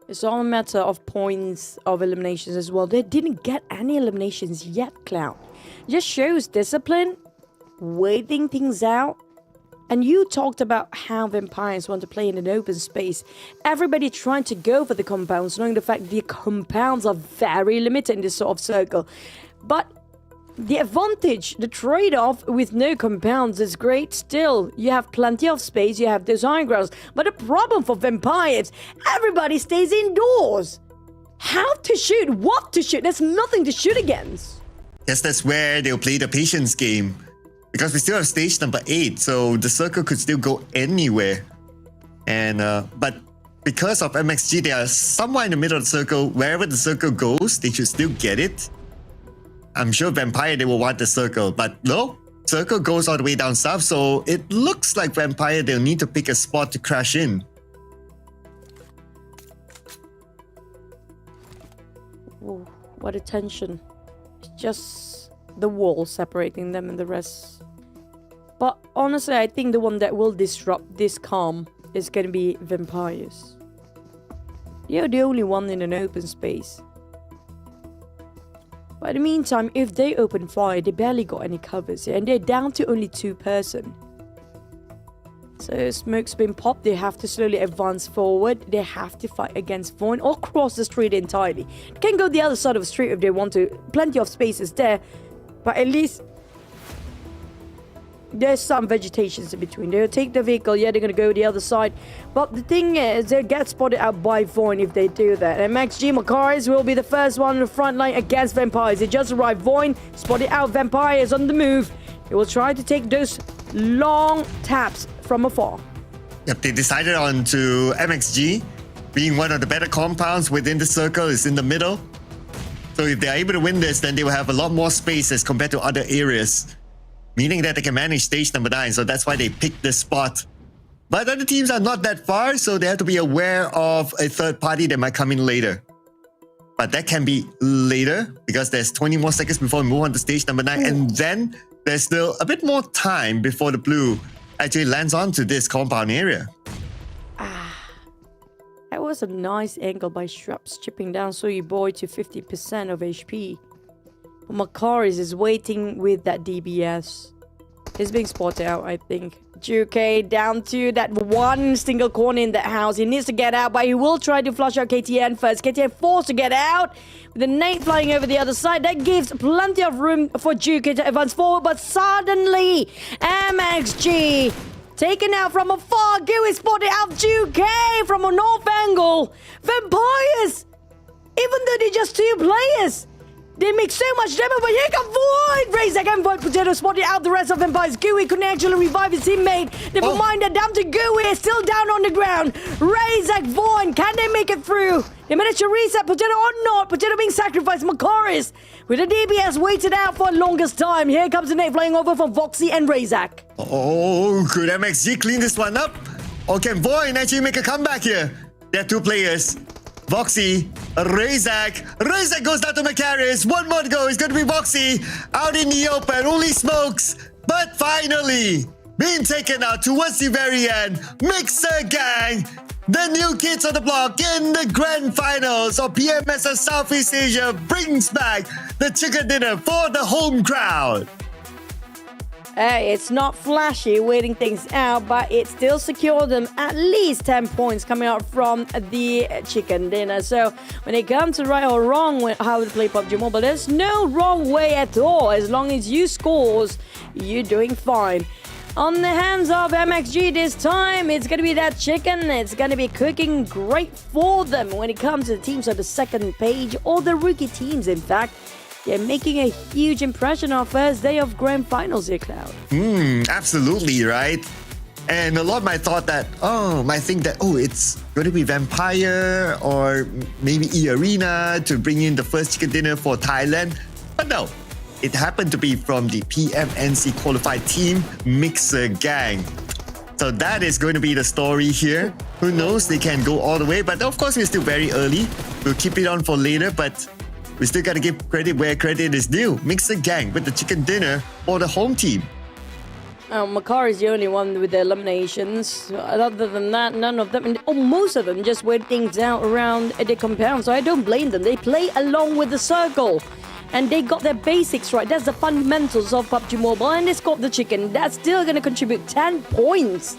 It's all a matter of points of eliminations as well. They didn't get any eliminations yet, Cloud. Just shows discipline, waiting things out. And you talked about how vampires want to play in an open space. Everybody trying to go for the compounds, knowing the fact the compounds are very limited in this sort of circle. But the advantage, the trade-off with no compounds is great still. You have plenty of space, you have design grounds. But the problem for vampires, everybody stays indoors. How to shoot, what to shoot, there's nothing to shoot against. Yes, that's where they'll play the patience game. Because we still have stage number 8, so the circle could still go anywhere. And but because of MXG, they are somewhere in the middle of the circle. Wherever the circle goes, they should still get it. I'm sure Vampire, they will want the circle, but no, circle goes all the way down south, so it looks like Vampire, they'll need to pick a spot to crash in. Whoa, what a tension. It's just the wall separating them and the rest. But honestly, I think the one that will disrupt this calm is going to be Vampires. You're the only one in an open space. But in the meantime, if they open fire, they barely got any covers, and they're down to only 2 person. So smoke's been popped, they have to slowly advance forward, they have to fight against VOIN or cross the street entirely. They can go the other side of the street if they want to, plenty of spaces there, but at least there's some vegetations in between. They'll take the vehicle, yeah, they're gonna go the other side. But the thing is, they'll get spotted out by VOIN if they do that. And MXG Makaris will be the first one in the front line against Vampires. They just arrived. VOIN spotted out Vampires on the move. They will try to take those long taps from afar. Yep, they decided on to MXG, being one of the better compounds within the circle, is in the middle. So if they're able to win this, then they will have a lot more space as compared to other areas. Meaning that they can manage stage number 9, so that's why they picked this spot. But other teams are not that far, so they have to be aware of a third party that might come in later. But that can be later, because there's 20 more seconds before we move on to stage number 9, and then there's still a bit more time before the blue actually lands onto this compound area. That was a nice angle by Schwupps, chipping down Soy Boy to 50% of HP. Makaris is waiting with that DBS. He's being spotted out, I think. Juke down to that one single corner in that house. He needs to get out, but he will try to flush out KTN first. KTN forced to get out. With the nade flying over the other side, that gives plenty of room for Juke to advance forward. But suddenly, MXG taken out from afar. Gooey spotted out Juke from a north angle. Vampires, even though they're just 2 players, they make so much damage, but here come VOIN! Razak and VOIN Potato spotted out the rest of Vampires. Gooey couldn't actually revive his teammate. Never mind that, down to Gooey, still down on the ground. Razak, VOIN, can they make it through? They managed to reset Potato or not. Potato being sacrificed. Makaris with the DBS waited out for the longest time. Here comes the nade flying over from Voxy and Razak. Oh, could MXG clean this one up? Or can VOIN actually make a comeback here? There are 2 players. Voxy, Razak. Razak goes down to Makaris. 1 more to go. It's going to be Voxy out in the open. Only smokes. But finally, being taken out towards the very end. Mixer Gang, the new kids on the block in the grand finals of PMSL Southeast Asia, brings back the chicken dinner for the home crowd. Hey, it's not flashy waiting things out, but it still secured them at least 10 points coming out from the chicken dinner. So when it comes to right or wrong with how to play PUBG Mobile, there's no wrong way at all. As long as you scores, you're doing fine. On the hands of MXG this time, it's going to be that chicken. It's going to be cooking great for them when it comes to the teams on the second page, or the rookie teams, in fact. They're making a huge impression on first day of grand finals here, Cloud. Absolutely, right? And a lot might think that, it's going to be Vampire or maybe eArena to bring in the first chicken dinner for Thailand. But no, It happened to be from the PMNC qualified team, Mixer Gang. So that is going to be the story here. Who knows, they can go all the way, but of course we're still very early. We'll keep it on for later, but we still gotta give credit where credit is due. Mixer Gang with the chicken dinner for the home team. Makar is the only one with the eliminations. Other than that, none of them, most of them just wait things out around the compound. So I don't blame them. They play along with the circle. And they got their basics right. That's the fundamentals of PUBG Mobile. And they scored the chicken. That's still going to contribute 10 points.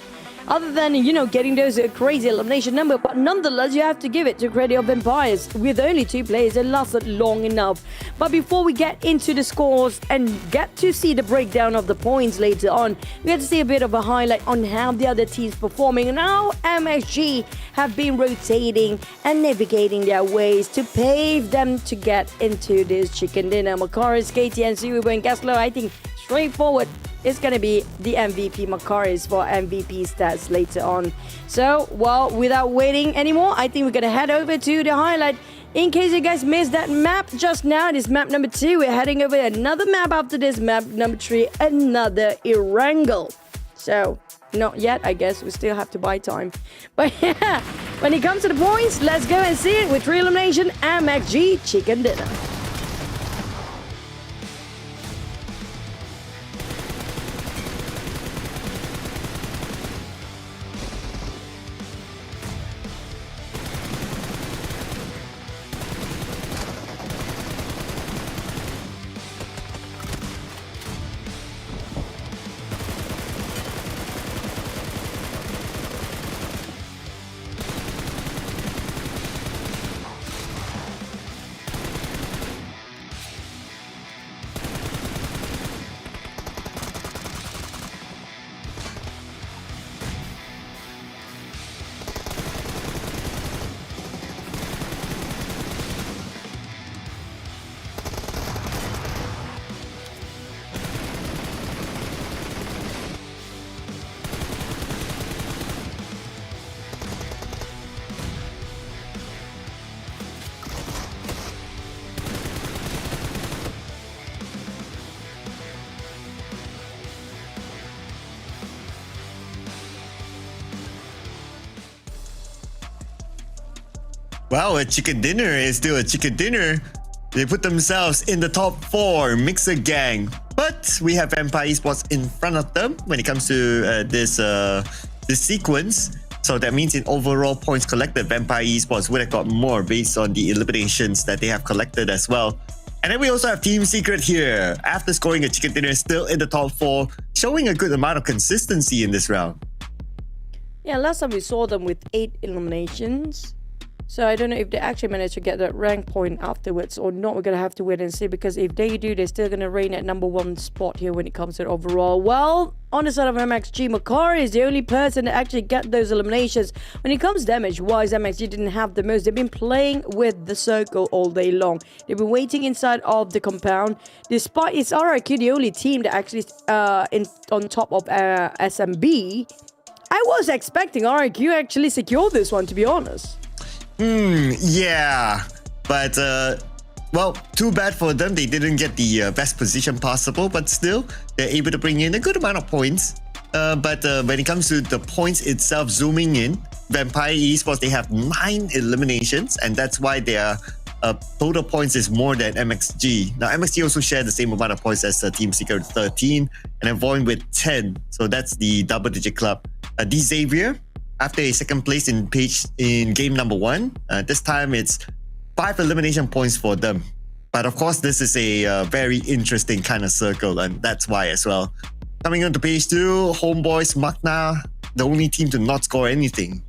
Other than, getting those crazy elimination number. But nonetheless, you have to give it to credit of Vampires. With only 2 players, it lasted long enough. But before we get into the scores and get to see the breakdown of the points later on, we get to see a bit of a highlight on how the other teams performing. And how MSG have been rotating and navigating their ways to pave them to get into this chicken dinner. Makaris, KT, and Suibo and Gaslow, I think straightforward. It's going to be the MVP Makaris for MVP stats later on. So, well, without waiting anymore, I think we're going to head over to the highlight. In case you guys missed that map just now, it is map number 2. We're heading over another map after this, map number 3, another Erangel. So, not yet, I guess. We still have to buy time. But yeah, when it comes to the points, let's go and see it with 3 elimination MXG Chicken Dinner. Wow, a chicken dinner is still a chicken dinner. They put themselves in the top 4, Mixer Gang. But we have Vampire Esports in front of them when it comes to this sequence. So that means in overall points collected, Vampire Esports would have got more based on the eliminations that they have collected as well. And then we also have Team Secret here. After scoring a chicken dinner, still in the top 4, showing a good amount of consistency in this round. Yeah, last time we saw them with 8 eliminations. So I don't know if they actually managed to get that rank point afterwards or not. We're going to have to wait and see, because if they do, they're still going to reign at number 1 spot here when it comes to overall. Well, on the side of MXG, Makari is the only person that actually get those eliminations. When it comes damage-wise, MXG didn't have the most. They've been playing with the circle all day long. They've been waiting inside of the compound. Despite it's RIQ, the only team that actually on top of SMB. I was expecting RIQ actually secure this one, to be honest. Yeah, but well, too bad for them. They didn't get the best position possible, but still, they're able to bring in a good amount of points. But when it comes to the points itself, zooming in, Vampire Esports, they have 9 eliminations, and that's why their total points is more than MXG. Now, MXG also share the same amount of points as Team Secret 13, and then VOIN with 10. So that's the double-digit club. D Xavier, after a second place in game number 1, this time it's 5 elimination points for them. But of course, this is a very interesting kind of circle, and that's why as well. Coming on to page 2, Homebois, MAQNA, the only team to not score anything.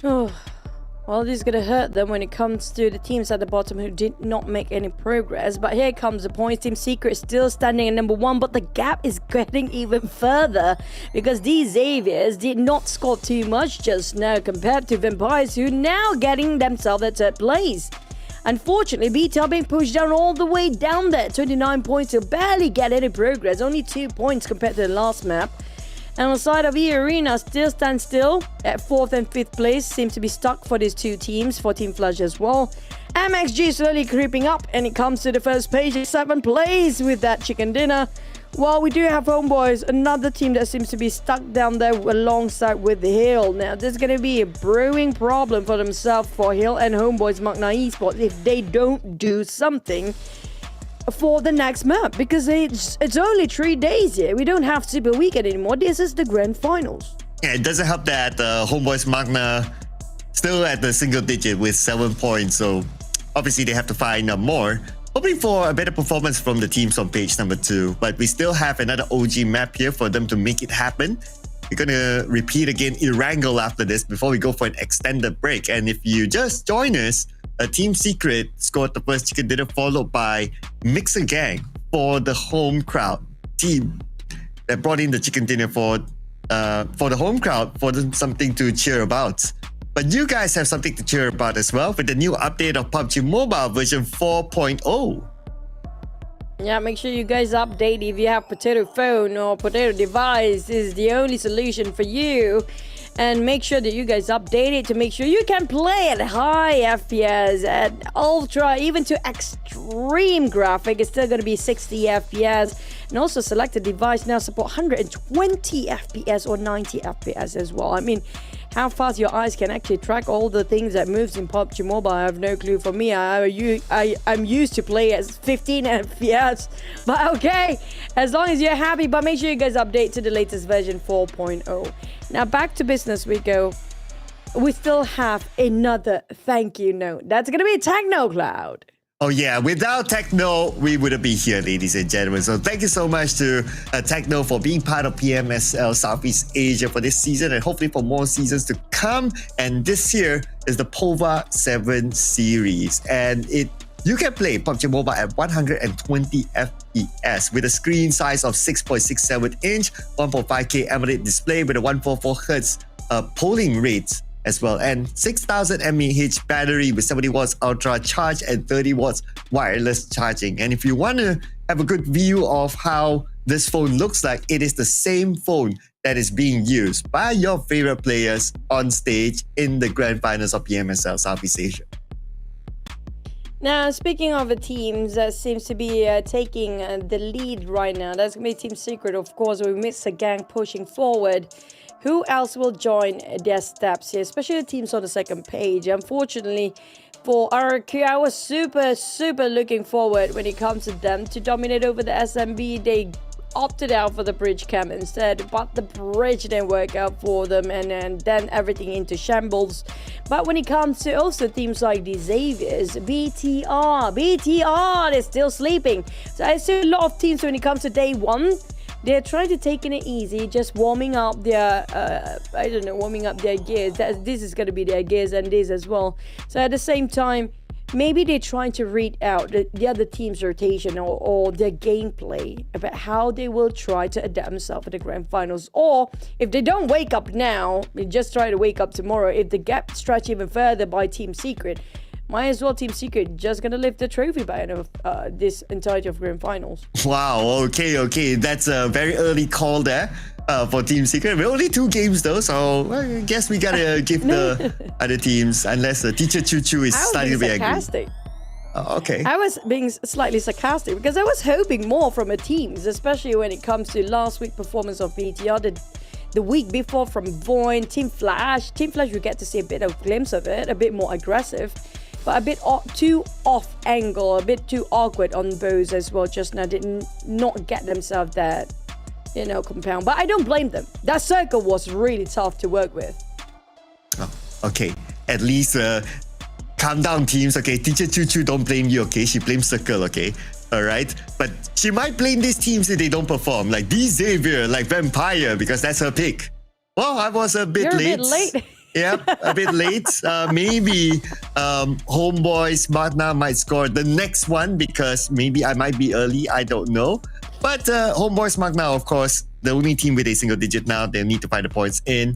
Oh, well, this is going to hurt them when it comes to the teams at the bottom who did not make any progress. But here comes the points. Team Secret still standing at number 1, but the gap is getting even further because these Xaviers did not score too much just now compared to Vampires, who now getting themselves at 3rd place. Unfortunately, Beta being pushed down all the way down there. 29 points to barely get any progress. Only 2 points compared to the last map. And on the side of eArena, still stand still at 4th and 5th place. Seem to be stuck for these two teams, for Team Flash as well. MXG slowly creeping up, and it comes to the first page at 7th place with that chicken dinner. Well, we do have Homebois, another team that seems to be stuck down there alongside with Hill. Now, there's going to be a brewing problem for themselves for Hill and Homebois MAQNA Esports if they don't do something for the next map, because it's only 3 days here. We don't have Super Weekend anymore. This is the grand finals. Yeah, it doesn't help that Homebois MAQNA still at the single digit with 7 points, so obviously they have to find more. Hoping for a better performance from the teams on page number 2, but we still have another OG map here for them to make it happen. We're gonna repeat again Erangel after this before we go for an extended break. And if you just join us, Team Secret scored the first chicken dinner, followed by Mixer Gang for the home crowd team that brought in the chicken dinner for the home crowd, for them something to cheer about. But you guys have something to cheer about as well with the new update of PUBG Mobile version 4.0. Yeah, make sure you guys update. If you have potato phone or potato device, this is the only solution for you. And make sure that you guys update it to make sure you can play at high FPS, at ultra, even to extreme graphic. It's still going to be 60 FPS. And also select a device now support 120 FPS or 90 FPS as well. I mean, how fast your eyes can actually track all the things that moves in PUBG Mobile, I have no clue. For me, I'm used to play at 15 FPS. But okay, as long as you're happy, but make sure you guys update to the latest version 4.0. Now back to business we go. We still have another thank you note. That's going to be TechnoCloud. Oh yeah, without Techno, we wouldn't be here, ladies and gentlemen. So thank you so much to Techno for being part of PMSL Southeast Asia for this season and hopefully for more seasons to come. And this year is the POVA 7 series. And you can play PUBG Mobile at 120 FPS with a screen size of 6.67 inch, 1.5K AMOLED display with a 144Hz polling rate as well, and 6000 mAh battery with 70 watts ultra charge and 30 watts wireless charging. And if you want to have a good view of how this phone looks like, it is the same phone that is being used by your favorite players on stage in the grand finals of PMSL Southeast Asia. Now, speaking of the teams that seems to be taking the lead right now, that's going to be Team Secret, of course. We miss a gang pushing forward. Who else will join their steps here, especially the teams on the second page? Unfortunately, for RQ, I was super looking forward when it comes to them to dominate over the SMB. They opted out for the bridge camp instead, but the bridge didn't work out for them, and then everything into shambles. But when it comes to also teams like the Xaviers, BTR, they're still sleeping. So I see a lot of teams when it comes to day one, they're trying to take it easy, just warming up their, warming up their gears. This is going to be their gears and this as well. So at the same time, maybe they're trying to read out the other team's rotation or their gameplay about how they will try to adapt themselves for the grand finals. Or if they don't wake up now, they just try to wake up tomorrow. If the gap stretch even further by Team Secret, might as well Team Secret just gonna lift the trophy by end of this entirety of grand finals. Wow, okay. That's a very early call there for Team Secret. We're only 2 games though, so I guess we gotta give the other teams, unless the teacher Choo is starting to be angry. Okay. I was being slightly sarcastic because I was hoping more from the teams, especially when it comes to last week's performance of BTR. The week before from VOIN, Team Flash. Team Flash, we get to see a bit of glimpse of it, a bit more aggressive, but a bit too off angle, a bit too awkward on those as well. Just now did not get themselves that, compound. But I don't blame them. That circle was really tough to work with. Oh, okay. At least calm down, teams. Okay, teacher Choo don't blame you. Okay, she blames circle. Okay. All right, but she might blame these teams if they don't perform, like D Xavier, like Vampire, because that's her pick. Well, I was a bit late. A bit late. Yep, a bit late. Maybe Homebois MAQNA might score the next one because maybe I might be early. I don't know. But Homebois MAQNA, of course, the only team with a single digit now. They need to find the points in.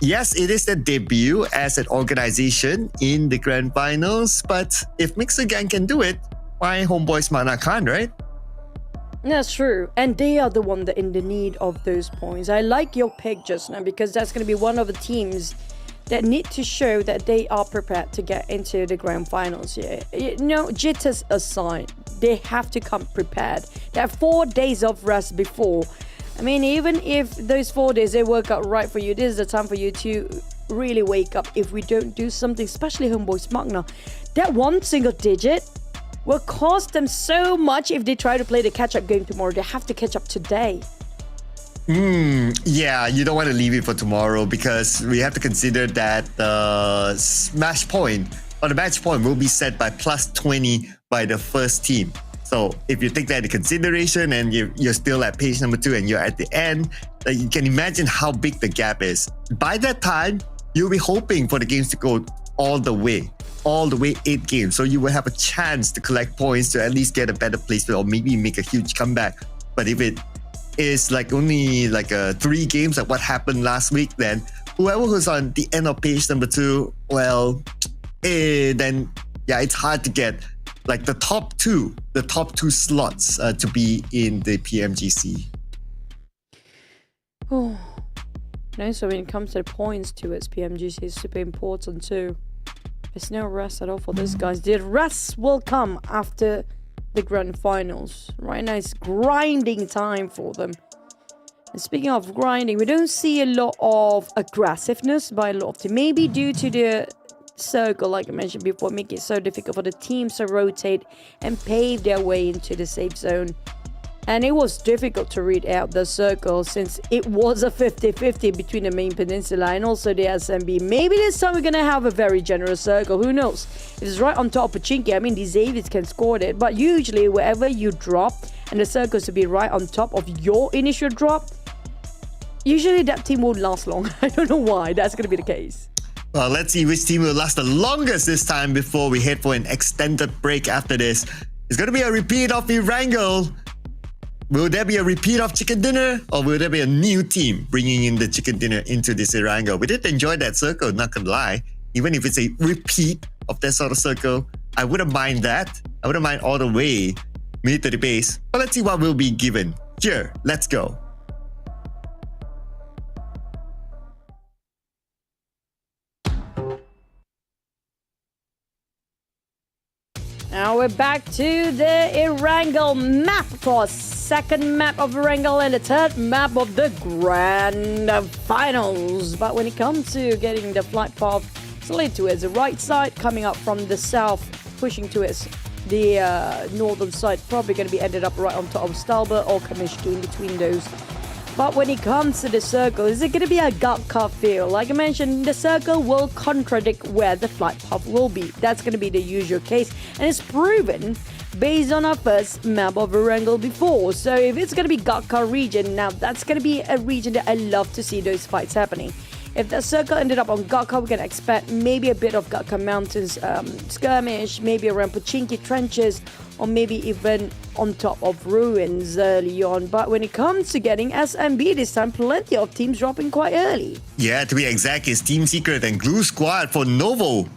Yes, it is their debut as an organization in the grand finals. But if Mixer Gang can do it, why Homebois MAQNA can't, right? That's true. And they are the one that in the need of those points. I like your pick just now because that's going to be one of the teams that need to show that they are prepared to get into the grand finals. Yeah. You know, jitters aside, they have to come prepared. They have 4 days of rest before. I mean, even if those 4 days, they work out right for you, this is the time for you to really wake up if we don't do something, especially Homebois MAQNA. That one single digit will cost them so much if they try to play the catch-up game tomorrow. They have to catch up today. Yeah, you don't want to leave it for tomorrow because we have to consider that the match point or the match point will be set by +20 by the first team. So if you take that into consideration and you're still at page number 2 and you're at the end, you can imagine how big the gap is. By that time, you'll be hoping for the games to go all the way 8 games. So you will have a chance to collect points to at least get a better placement or maybe make a huge comeback. But if it is like only like 3 games like what happened last week, then whoever who's on the end of page number 2, well, then yeah, it's hard to get like the top two slots to be in the PMGC. Oh, no. So when it comes to the points to its PMGC is super important too. There's no rest at all for these guys. The rest will come after the grand finals. Right now it's grinding time for them. And speaking of grinding, we don't see a lot of aggressiveness by a lot of teams. Maybe due to the circle, like I mentioned before, make it so difficult for the teams to rotate and pave their way into the safe zone. And it was difficult to read out the circle since it was a 50-50 between the main peninsula and also the SMB. Maybe this time we're going to have a very generous circle. Who knows? If it's right on top of Pachinki, I mean, the Xaviers can score it. But usually, wherever you drop and the circle is to be right on top of your initial drop, usually that team won't last long. I don't know why that's going to be the case. Well, let's see which team will last the longest this time before we head for an extended break after this. It's going to be a repeat of Erangel. Will there be a repeat of Chicken Dinner or will there be a new team bringing in the Chicken Dinner into this Erangel? We did enjoy that circle, not gonna lie. Even if it's a repeat of that sort of circle, I wouldn't mind that. I wouldn't mind all the way mid to the base. But let's see what will be given. Here, let's go. Now we're back to the Erangel map for second map of Erangel and the third map of the grand finals. But when it comes to getting the flight path slid towards the right side, coming up from the south, pushing towards the northern side, probably going to be ended up right on top of Stalber or Kamishki in between those. But when it comes to the circle, is it going to be a gut cut feel? Like I mentioned, the circle will contradict where the flight path will be. That's going to be the usual case. And it's proven based on our first map of Erangel before. So if it's going to be gut cut region, now that's going to be a region that I love to see those fights happening. If the circle ended up on Gatka, we can expect maybe a bit of Gatka Mountains skirmish, maybe around Pachinki trenches, or maybe even on top of ruins early on. But when it comes to getting SMB this time, plenty of teams dropping quite early. Yeah, to be exact, it's Team Secret and Glue Squad for Novo.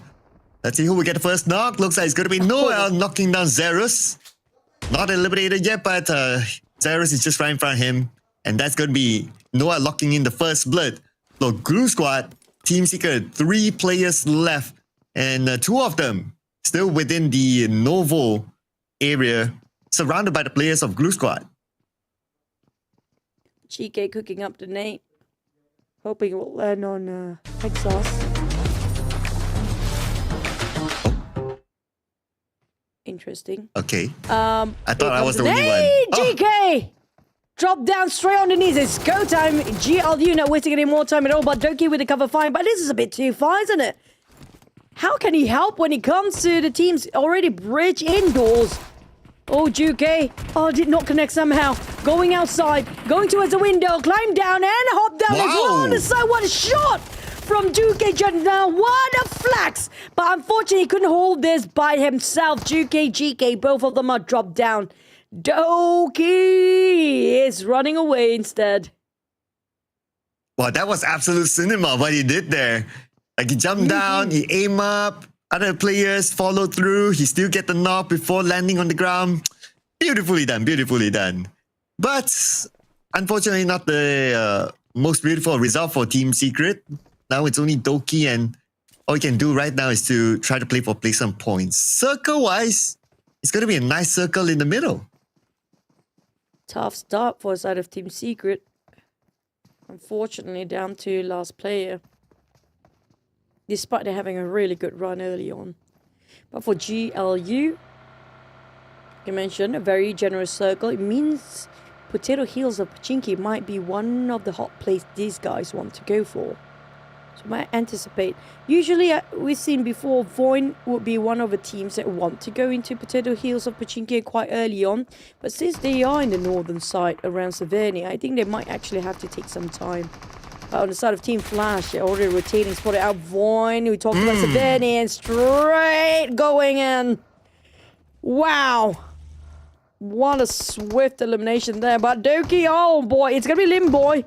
Let's see who will get the first knock. Looks like it's going to be Noel knocking down Zerus. Not eliminated yet, but Zerus is just right in front of him. And that's going to be Noel locking in the first blood. So Glue Squad, Team Secret, 3 players left. And 2 of them still within the Novo area, surrounded by the players of Glue Squad. GK cooking up the nade. Hoping it will land on exhaust. Interesting. Okay. I thought I was the only one. Hey, GK! Drop down straight on the knees. It's go time. GLU not wasting any more time at all, but Doki with the cover fine. But this is a bit too far, isn't it? How can he help when it comes to the teams already bridge indoors? Oh, Juke. Oh, did not connect somehow. Going outside, going towards the window, climb down and hop down as well on the side. What a shot from Juke now. What a flex. But unfortunately, he couldn't hold this by himself. Juke, GK, both of them are dropped down. Doki is running away instead. Wow, that was absolute cinema, what he did there. Like, he jumped down, he aimed up, other players followed through, he still get the knock before landing on the ground. Beautifully done, beautifully done. But unfortunately, not the most beautiful result for Team Secret. Now it's only Doki, and all you can do right now is to try to play for placement points. Circle-wise, it's going to be a nice circle in the middle. Tough start for the side of Team Secret. Unfortunately, down to last player. Despite they having a really good run early on. But for GLU, you mentioned a very generous circle. It means Potato Hills of Pachinki might be one of the hot places these guys want to go for. So I might anticipate. Usually, we've seen before, VOIN would be one of the teams that want to go into Potato Hills of Pachinki quite early on. But since they are in the northern side around Savernia, I think they might actually have to take some time. But on the side of Team Flash, they're already rotating, spotted out VOIN. We talked about Savernia and straight going in. Wow. What a swift elimination there. But Doki, oh boy, it's going to be Limboy.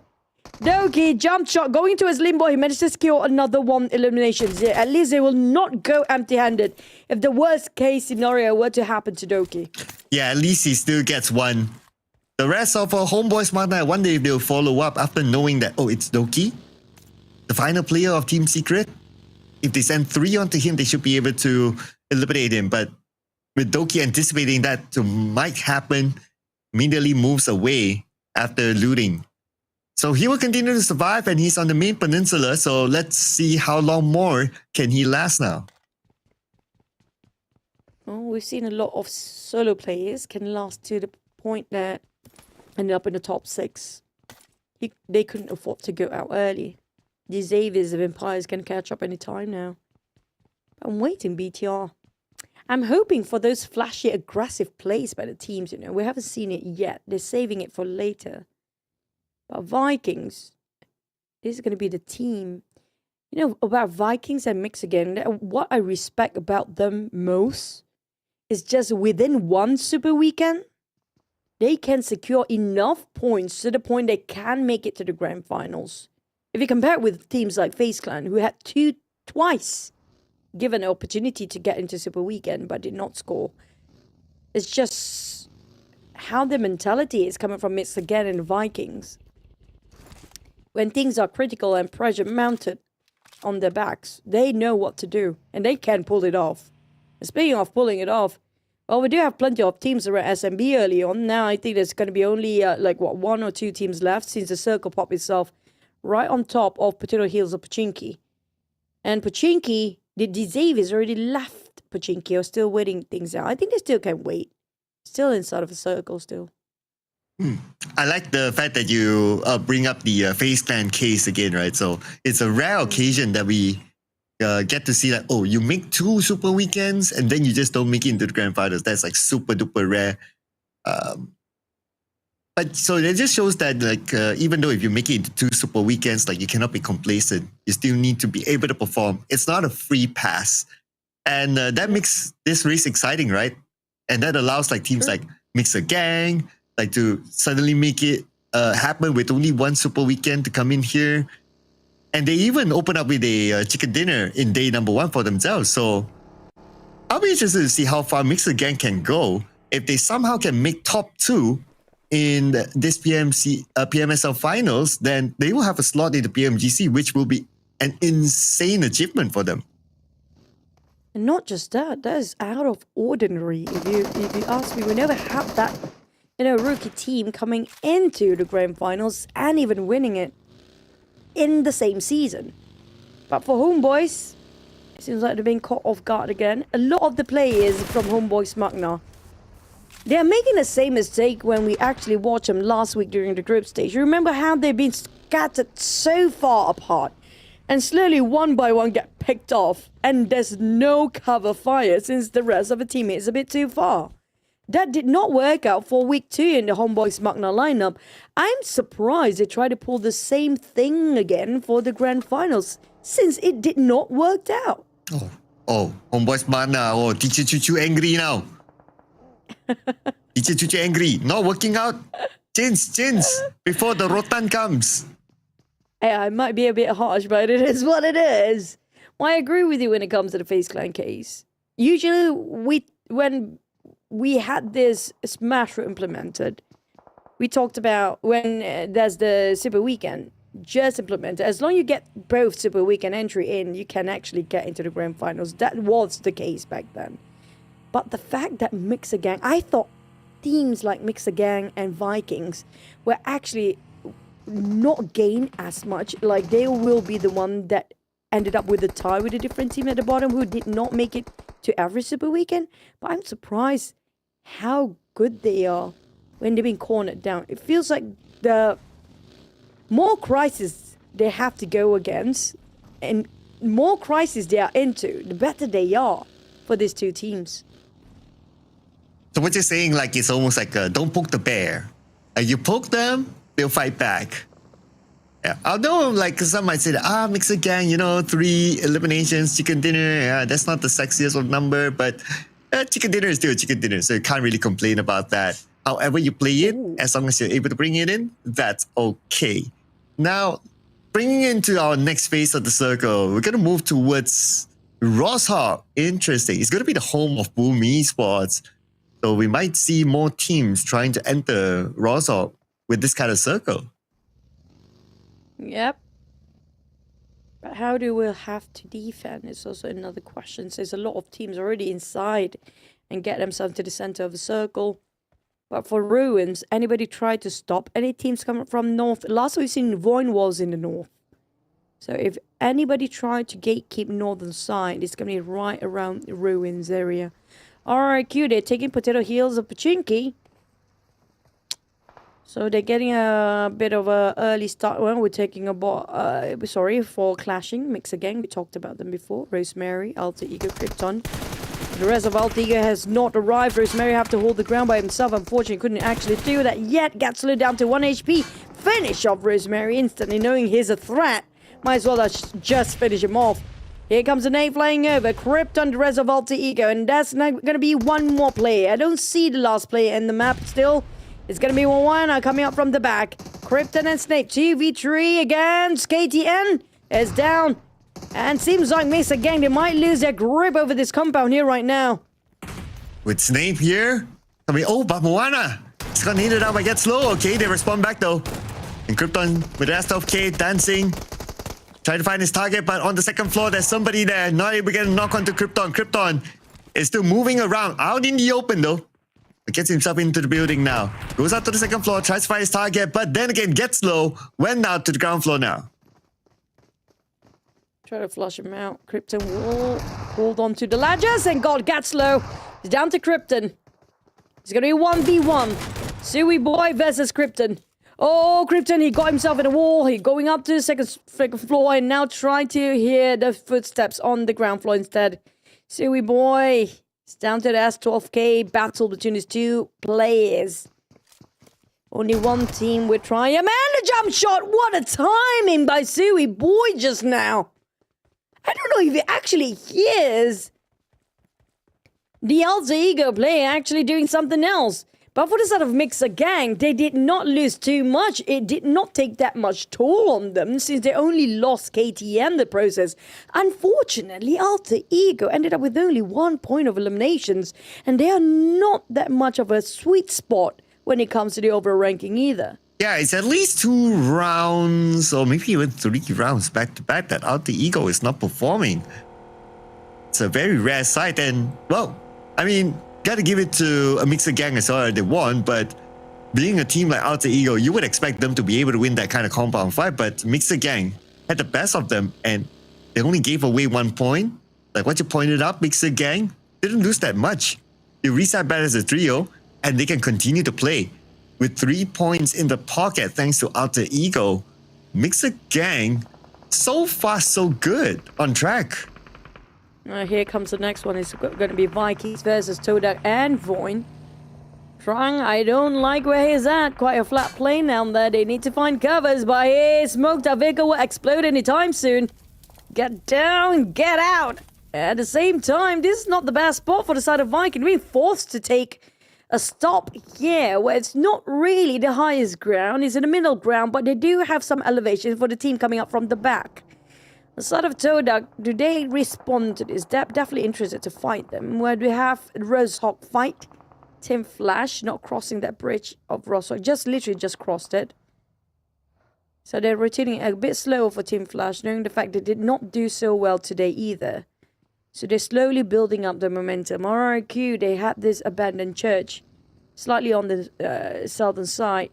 Doki, jump shot, going to his Limboy. He managed to secure another one elimination. Yeah, at least they will not go empty-handed if the worst case scenario were to happen to Doki. Yeah, at least he still gets one. The rest of Homebois MAQNA, I wonder if they'll follow up after knowing that, oh, it's Doki, the final player of Team Secret. If they send 3 onto him, they should be able to eliminate him. But with Doki anticipating that might happen, immediately moves away after looting. So he will continue to survive, and he's on the main peninsula. So let's see how long more can he last now. Well, we've seen a lot of solo players can last to the point that ended up in the top 6. They couldn't afford to go out early. The Xaviers of Empires can catch up any time now. I'm waiting, BTR. I'm hoping for those flashy, aggressive plays by the teams, you know. We haven't seen it yet. They're saving it for later. But Vikings, this is going to be the team. You know, about Vikings and Mix again, what I respect about them most is just within one Super Weekend, they can secure enough points to the point they can make it to the grand finals. If you compare it with teams like FaZe Clan, who had twice given an opportunity to get into Super Weekend but did not score. It's just how the mentality is coming from Mix again in the Vikings. When things are critical and pressure mounted on their backs, they know what to do and they can pull it off. And speaking of pulling it off, well, we do have plenty of teams around SMB early on. Now I think there's going to be only 1 or 2 teams left, since the circle pop itself right on top of Potato Hills of Pachinki. And Pachinki, the Xaviers already left Pachinki, or still waiting things out. I think they still can wait. Still inside of the circle still. I like the fact that you bring up the FaZe Clan case again, right? So it's a rare occasion that we get to see that, oh, you make 2 Super Weekends and then you just don't make it into the grand finals. That's like super duper rare. But so it just shows that, like, even though if you make it into 2 Super Weekends, like, you cannot be complacent. You still need to be able to perform. It's not a free pass. And that makes this race exciting, right? And that allows like teams like Mixer Gang, like, to suddenly make it happen with only 1 Super Weekend to come in here. And they even open up with a chicken dinner in day number 1 for themselves. So I'll be interested to see how far Mixer Gang can go. If they somehow can make top 2 in this PMSL finals, then they will have a slot in the PMGC, which will be an insane achievement for them. And not just that, that is out of ordinary. If you ask me, we never had that, rookie team coming into the grand finals and even winning it in the same season. But for Homebois, it seems like they're being caught off guard again. A lot of the players from Homebois MAQNA, they are making the same mistake when we actually watched them last week during the group stage. You remember how they've been scattered so far apart and slowly one by one get picked off, and there's no cover fire since the rest of the team is a bit too far. That did not work out for week 2 in the Homebois MAQNA lineup. I'm surprised they tried to pull the same thing again for the grand finals, since it did not work out. Oh, Homebois MAQNA, oh, Teacher Chuchu angry now. Teacher Chuchu angry, not working out. Change, before the Rotan comes. Yeah, it might be a bit harsh, but it is what it is. Well, I agree with you when it comes to the FaZe Clan case. Usually, when we had this Smash implemented, we talked about when there's the Super Weekend, just implement it. As long as you get both Super Weekend entry in, you can actually get into the grand finals. That was the case back then. But the fact that Mixer Gang, I thought teams like Mixer Gang and Vikings were actually not gain as much. Like they will be the one that ended up with a tie with a different team at the bottom who did not make it to every Super Weekend. But I'm surprised how good they are when they've been cornered down. It feels like the more crisis they have to go against and more crisis they are into, the better they are for these two teams. So what you're saying, like, it's almost like don't poke the bear. You poke them, they'll fight back. Yeah. Although, like, some might say, Mixer Gang, 3 eliminations, chicken dinner, yeah, that's not the sexiest of number, but chicken dinner is still chicken dinner, so you can't really complain about that. However you play it, as long as you're able to bring it in, that's okay. Now, bringing into our next phase of the circle, we're going to move towards Roshawk. Interesting. It's going to be the home of Boom Esports. So we might see more teams trying to enter Roshawk with this kind of circle. Yep. But how do we have to defend is also another question. So there's a lot of teams already inside and get themselves to the center of the circle. But for Ruins, anybody try to stop any teams coming from north? Last we've seen VOIN was in the north. So if anybody tried to gatekeep northern side, it's going to be right around the Ruins area. RRQ, they're taking Potato Heels of Pachinki. So they're getting a bit of a early start. Well, we're taking a for clashing. Mixer Gang, we talked about them before. Rosemary, Alter Ego, Krypton. The rest of Alter Ego has not arrived. Rosemary have to hold the ground by himself. Unfortunately, couldn't actually do that yet. Gets slowed down to 1 HP. Finish off Rosemary instantly, knowing he's a threat. Might as well just finish him off. Here comes a nade flying over. Krypton, the rest of Alter Ego. And that's going to be one more player. I don't see the last player in the map still. It's going to be one coming up from the back. Krypton and Snape 2v3 against KTN is down. And seems like Mixer Gang, they might lose their grip over this compound here right now. With Snape here, but Moana, it's going to hit it out, but get slow. Okay, they respond back though. And Krypton with the rest of K dancing. Trying to find his target, but on the second floor, there's somebody there. Not able to get a knock onto Krypton. Krypton is still moving around, out in the open though. But gets himself into the building now. Goes out to the second floor, tries to find his target, but then again gets low. Went out to the ground floor now. Try to flush him out. Krypton will hold on to the ladders and got Gatslow. He's down to Krypton. It's going to be 1v1. Sui Boy versus Krypton. Oh, Krypton, he got himself in a wall. He's going up to the second floor and now trying to hear the footsteps on the ground floor instead. Sui Boy is down to the S12K battle between these two players. Only one team will try him. And a jump shot. What a timing by Sui Boy just now. I don't know if he actually hears the Alter Ego player actually doing something else. But for the side of Mixer Gang, they did not lose too much. It did not take that much toll on them since they only lost KTM in the process. Unfortunately, Alter Ego ended up with only 1 point of eliminations. And they are not that much of a sweet spot when it comes to the overall ranking either. Yeah, it's at least 2 rounds or maybe even 3 rounds back to back that Alter Ego is not performing. It's a very rare sight and, well, I mean, gotta give it to a Mixer Gang as well. They won, but being a team like Alter Ego, you would expect them to be able to win that kind of compound fight, but Mixer Gang had the best of them and they only gave away 1 point. Like what you pointed out, Mixer Gang didn't lose that much. They reset back as a trio and they can continue to play. With 3 points in the pocket thanks to Alter Ego, Mixer Gang, so far so good, on track. Here comes the next one. It's going to be Vikings versus TODAK and VOIN. Trang, I don't like where he's at. Quite a flat plane down there. They need to find covers, but he smoked. Our vehicle will explode anytime soon. Get down, get out. At the same time, this is not the best spot for the side of Viking. We're forced to take a stop here where it's not really the highest ground. It's in the middle ground, but they do have some elevation for the team coming up from the back. The side of TODAK, do they respond to this? Definitely interested to fight them. Where do we have Roshawk fight? Team Flash not crossing that bridge of Rosso. Literally just crossed it. So they're rotating a bit slower for Team Flash, knowing the fact they did not do so well today either. So they're slowly building up the momentum. RRQ, they had this abandoned church slightly on the southern side.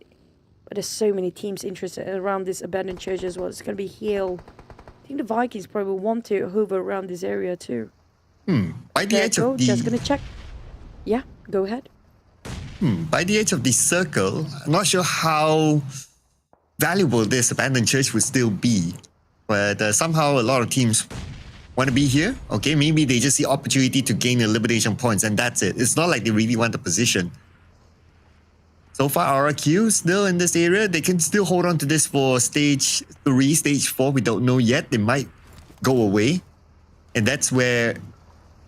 But there's so many teams interested around this abandoned church as well. It's going to be Hill. I think the Vikings probably want to hover around this area too. By the edge of the... Just going to check. Yeah, go ahead. By the edge of the circle, I'm not sure how valuable this abandoned church would still be. But somehow a lot of teams want to be here. Okay, maybe they just see opportunity to gain elimination points and that's it. It's not like they really want the position. So far, RRQ still in this area. They can still hold on to this for stage 3, stage 4. We don't know yet. They might go away. And that's where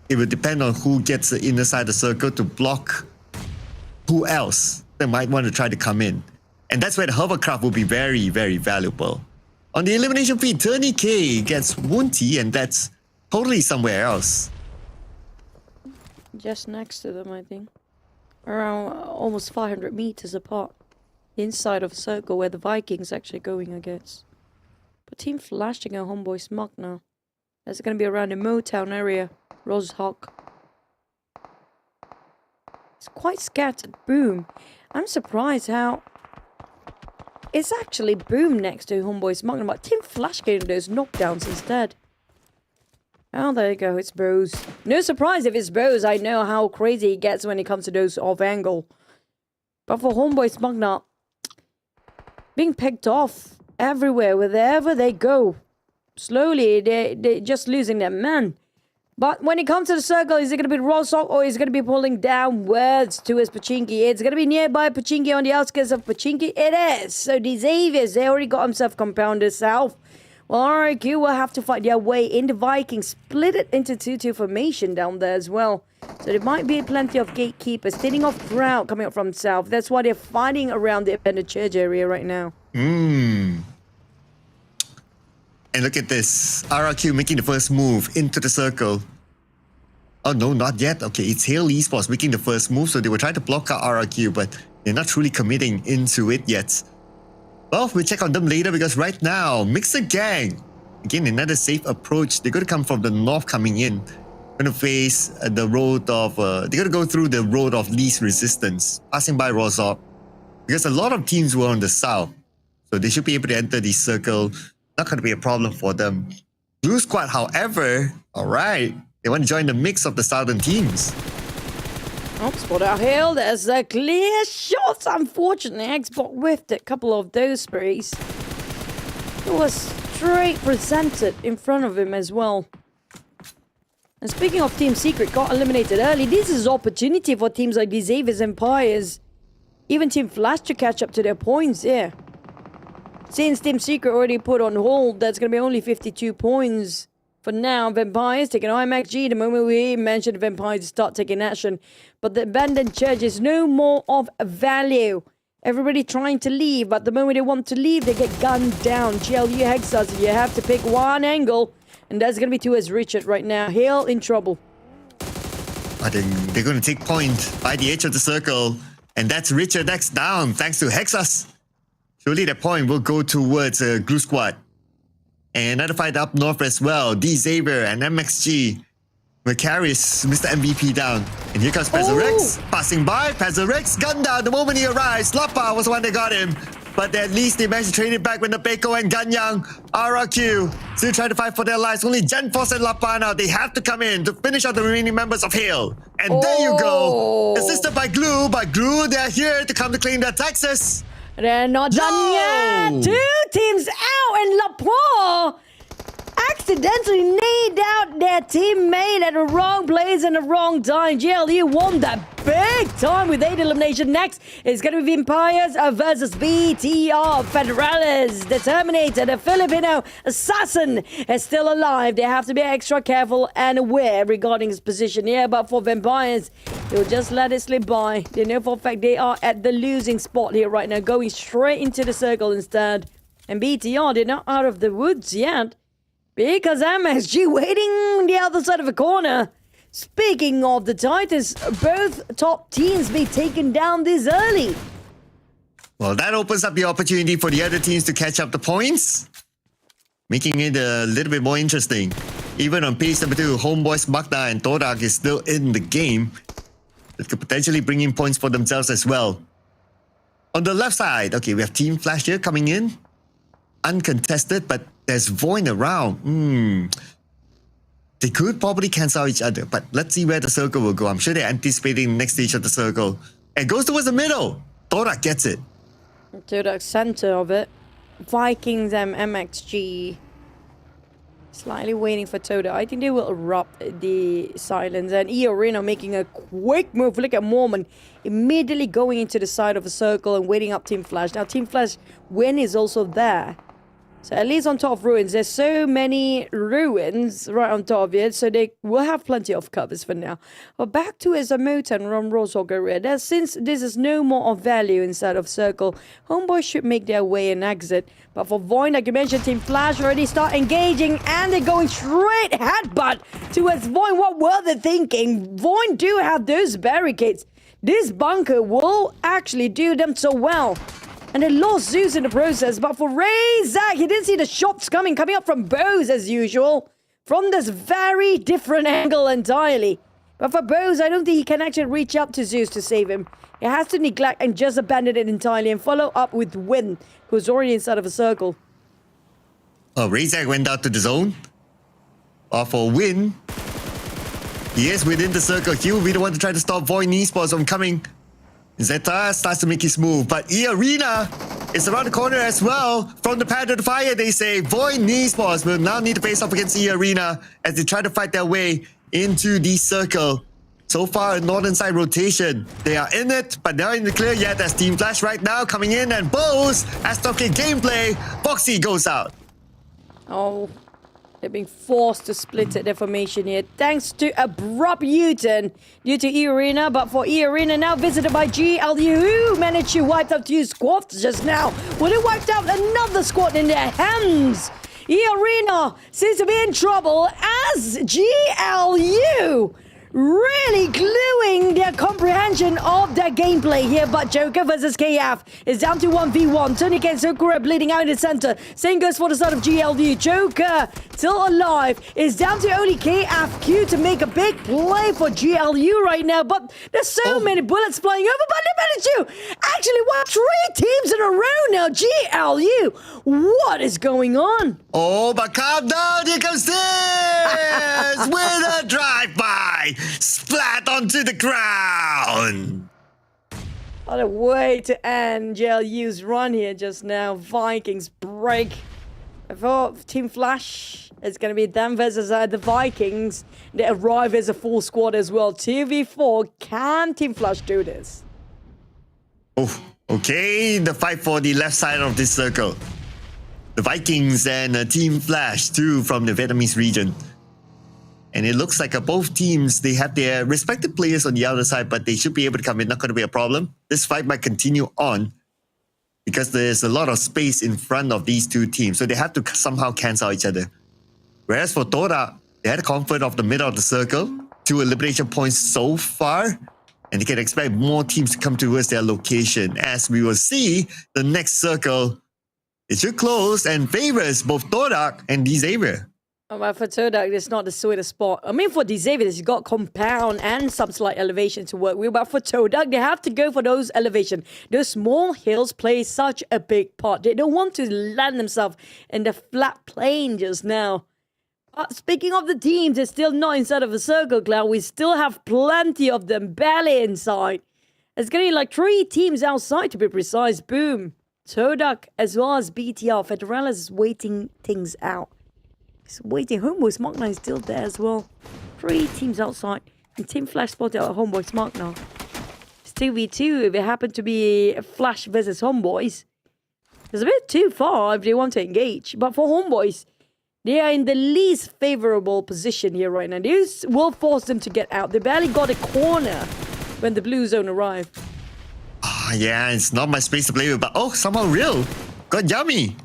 it will depend on who gets the inner side of the circle to block who else that might want to try to come in. And that's where the hovercraft will be very, very valuable. On the elimination feed, Turney K gets Woonty, and that's totally somewhere else. Just next to them, I think. Around almost 500 meters apart. Inside of a circle where the Vikings actually going, I guess. But Team Flash taking a Homebois MAQNA. That's going to be around the Motown area. Rosehawk. It's quite scattered. Boom. I'm surprised how... It's actually Boom next to Homebois MAQNA, but Team Flash getting those knockdowns instead. Oh, there you go. It's Bose. No surprise if it's Bose. I know how crazy he gets when it comes to those off-angle. But for Homebois MAQNA, being picked off everywhere, wherever they go. Slowly, they're just losing their man. But when it comes to the circle, is it going to be Rosok or is it going to be pulling downwards towards Pachinki? It's going to be nearby Pachinki on the outskirts of Pachinki. It is. So the Xaviers, they already got himself compounded south. Well, RRQ will have to fight their way in. The Vikings split it into 2-2 formation down there as well. So there might be plenty of gatekeepers standing off crowd coming up from south. That's why they're fighting around the abandoned church area right now. And look at this. RRQ making the first move into the circle. Oh, no, not yet. Okay, it's Hail Esports making the first move. So they were trying to block out RRQ, but they're not truly committing into it yet. Well, we'll check on them later because right now, Mixer Gang. Again, another safe approach. They're going to come from the north coming in. Going to face the road of... they're going to go through the road of least resistance. Passing by Rozok. Because a lot of teams were on the south. So they should be able to enter the circle. Not going to be a problem for them. Blue Squad, however... Alright. They want to join the mix of the southern teams. Oh, spot out Hill. There's a clear shot. Unfortunately, Xbox whiffed a couple of those sprays. It was straight presented in front of him as well. And speaking of Team Secret, got eliminated early. This is opportunity for teams like the Xavier's Empires. Even Team Flash to catch up to their points here. Since Team Secret already put on hold, that's going to be only 52 points. For now, Vampires taking IMAXG. The moment we mentioned Vampires start taking action. But the abandoned church is no more of value. Everybody trying to leave, but the moment they want to leave, they get gunned down. GLU Hexas, you have to pick one angle. And that's going to be towards Richard right now. Hale in trouble. I think they're going to take point by the edge of the circle. And that's Richard X down, thanks to Hexas. Surely that point will go towards Glue Squad. And another fight up north as well. D Xavier and MXG will carry Mr. MVP down. And here comes Pezarex. Passing by. Pezarex gunned down the moment he arrives. Lapa was the one that got him. But at least they managed to trade it back with Napeko and Ganyang. RRQ still trying to fight for their lives. Only Genforce and Lapa now. They have to come in to finish out the remaining members of Hale. And there you go. Assisted by Glue. But Glue, they're here to come to claim their taxes. They're not done yet. Two teams out, and Laporte accidentally nade out their teammate at the wrong place and the wrong time. GLU won that big time with 8 elimination. Next is going to be Vampires versus BTR. Federales, the Terminator, the Filipino assassin is still alive. They have to be extra careful and aware regarding his position here. But for Vampires, they'll just let it slip by. They know for a fact they are at the losing spot here right now, going straight into the circle instead. And BTR, they're not out of the woods yet, because MSG waiting on the other side of the corner Speaking of the Titans, both top teams be taken down this early. Well, that opens up the opportunity for the other teams to catch up the points, making it a little bit more interesting. Even on pace number 2, Homebois, MAQNA and TODAK is still in the game. That could potentially bring in points for themselves as well. On the left side, okay, we have Team Flash here coming in. Uncontested, but there's VOIN around. They could probably cancel each other, but let's see where the circle will go. I'm sure they're anticipating the next stage of the circle. It goes towards the middle. TODAK gets it. TODAK center of it. Vikings and MXG slightly waiting for TODAK. I think they will erupt the silence. And eArena making a quick move. Look at Mormon immediately going into the side of a circle and waiting up Team Flash. Now Team Flash WIN is also there. So at least on top of ruins, there's so many ruins right on top of it, so they will have plenty of covers for now. But back to Azamoto and Romro's career. Since this is no more of value inside of circle, Homeboys should make their way and exit. But for VOIN, like you mentioned, Team Flash already start engaging, and they're going straight headbutt towards VOIN. What were they thinking? VOIN do have those barricades. This bunker will actually do them so well. And they lost Zeus in the process. But for Razak, he didn't see the shots coming up from Bose as usual. From this very different angle entirely. But for Bose, I don't think he can actually reach up to Zeus to save him. He has to neglect and just abandon it entirely and follow up with WIN, who's already inside of a circle. Oh, Razak went out to the zone. For WIN, he is within the circle. He will be the one to try to stop VOIN Esports from coming. Zeta starts to make his move, but eArena is around the corner as well. From the path of the fire, they say VOIN Esports will now need to face off against eArena as they try to fight their way into the circle. So far, a northern side rotation. They are in it, but they're in the clear yet as Team Flash right now coming in, and Bose has talking gameplay. Foxy goes out. Oh, they're being forced to split their formation here thanks to abrupt U-turn due to eArena. But for eArena now visited by GLU, who managed to wipe out 2 squads just now. Well, they wiped out another squad in their hands. eArena seems to be in trouble as GLU really gluing their comprehension of their gameplay here. But Joker versus KF is down to 1v1. Tonic and Sakura bleeding out in the center. Same goes for the side of GLU. Joker still alive. Is down to only KFQ to make a big play for GLU right now. But there's so many bullets flying over. But they managed to actually wipe 3 teams in a row now. GLU, what is going on? Oh, but calm down. Here comes this with a drive-by. Splat onto the ground. What a way to end GLU's run here just now. Vikings break. For Team Flash, it's going to be them versus the Vikings. They arrive as a full squad as well. 2v4. Can Team Flash do this? Oh, okay. The fight for the left side of this circle. The Vikings and Team Flash, too, from the Vietnamese region. And it looks like both teams, they have their respective players on the other side, but they should be able to come in. Not going to be a problem. This fight might continue on because there's a lot of space in front of these 2 teams. So they have to somehow cancel each other. Whereas for TODAK, they had the comfort of the middle of the circle. 2 elimination points so far. And they can expect more teams to come towards their location. As we will see, the next circle, it should close and favors both TODAK and Xavier. Well, for TODAK, it's not the sweetest spot. I mean, for Xavier, he's got compound and some slight elevation to work with. But for TODAK, they have to go for those elevation. Those small hills play such a big part. They don't want to land themselves in the flat plain just now. But speaking of the teams, they're still not inside of a circle, Cloud. We still have plenty of them barely inside. It's going to be like 3 teams outside to be precise. Boom. TODAK as well as BTR. Federales is waiting things out. Waiting. Homebois MAQNA is still there as well. 3 teams outside. And Team Flash spotted out Homebois MAQNA. It's 2v2 if it happened to be Flash versus Homebois. It's a bit too far if they want to engage. But for Homebois, they are in the least favorable position here right now. This will force them to get out. They barely got a corner when the blue zone arrived. Yeah, it's not my space to play with, but somehow real. Got yummy.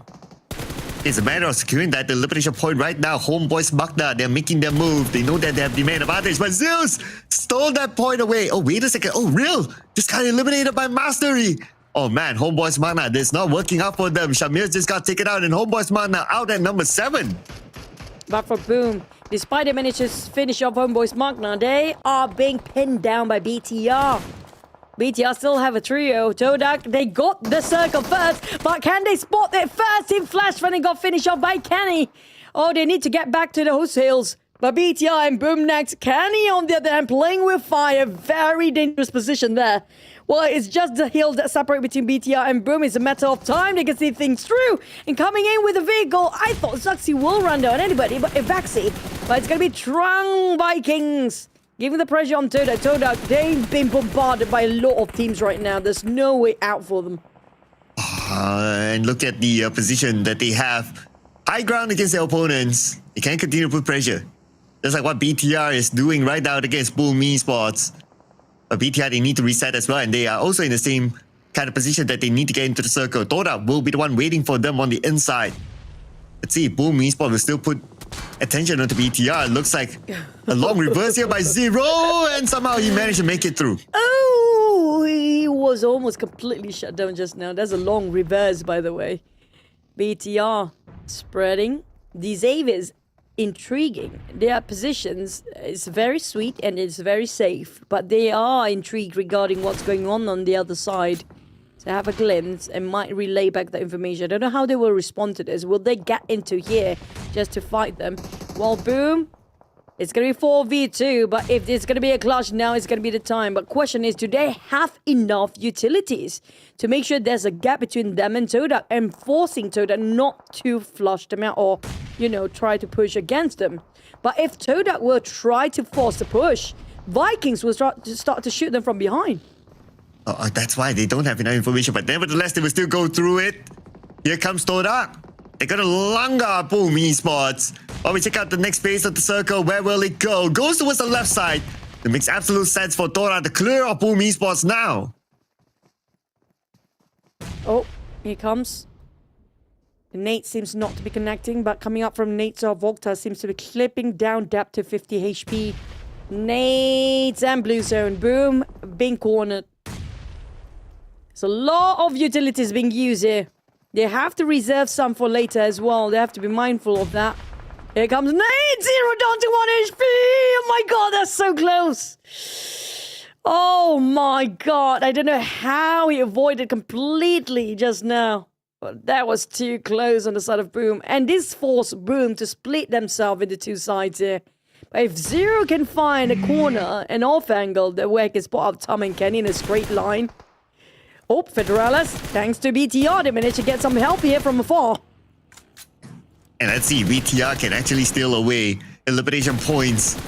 It's a matter of securing that elimination point right now. Homebois MAQNA, they're making their move. They know that they have demand advantage, but Zeus stole that point away. Oh, wait a second. Oh, real? Just got eliminated by Mastery. Oh man, Homebois MAQNA, this is not working out for them. Shamir just got taken out and Homebois MAQNA out at number 7. But for Boom, despite they managed to finish off Homebois MAQNA, they are being pinned down by BTR. BTR still have a trio. TODAK, they got the circle first, but can they spot their first in flash when they got finished off by Kenny? Oh, they need to get back to those hills. But BTR and Boom next. Kenny, on the other hand, playing with fire. Very dangerous position there. Well, it's just the hill that separate between BTR and Boom. It's a matter of time. They can see things through. And coming in with a vehicle, I thought Zuxi will run down anybody, but Evaxi. But it's going to be Trung Vikings. Giving the pressure on TODAK. TODAK, they've been bombarded by a lot of teams right now. There's no way out for them. And look at the position that they have. High ground against their opponents. They can't continue to put pressure. Just like what BTR is doing right now against Boom Esports. But BTR, they need to reset as well. And they are also in the same kind of position that they need to get into the circle. TODAK will be the one waiting for them on the inside. Let's see, Boom Esports will still put attention onto BTR. Looks like a long reverse here by Zero, and somehow he managed to make it through. Oh, he was almost completely shut down just now. That's a long reverse, by the way. BTR spreading. These Aves intriguing. Their positions is very sweet and it's very safe, but they are intrigued regarding what's going on the other side. To have a glimpse and might relay back the information. I don't know how they will respond to this. Will they get into here just to fight them? Well, Boom, it's going to be 4v2, but if it's going to be a clash now, it's going to be the time. But question is, do they have enough utilities to make sure there's a gap between them and TODAK and forcing TODAK not to flush them out or, you know, try to push against them? But if TODAK will try to force the push, Vikings will start to shoot them from behind. Oh, that's why they don't have enough information, but nevertheless, they will still go through it. Here comes TODAK. They got a longer Boom Esports. While we check out the next phase of the circle, where will it go? Goes towards the left side. It makes absolute sense for TODAK to clear off Boom Esports now. Oh, here comes. Nate seems not to be connecting, but coming up from Nate to Vokta seems to be clipping down depth to 50 HP. Nate and Blue Zone. Boom, being cornered. There's a lot of utilities being used here. They have to reserve some for later as well. They have to be mindful of that. Here comes Nate! 0 down to 1 HP! Oh my god, that's so close! Oh my god, I don't know how he avoided completely just now. But that was too close on the side of Boom. And this forced Boom to split themselves into two sides here. But if Zero can find a corner, an off angle, the way he can spot up Tom and Kenny in a straight line. Oh, Federalis, thanks to BTR, they managed to get some help here from afar. And let's see, BTR can actually steal away elimination points.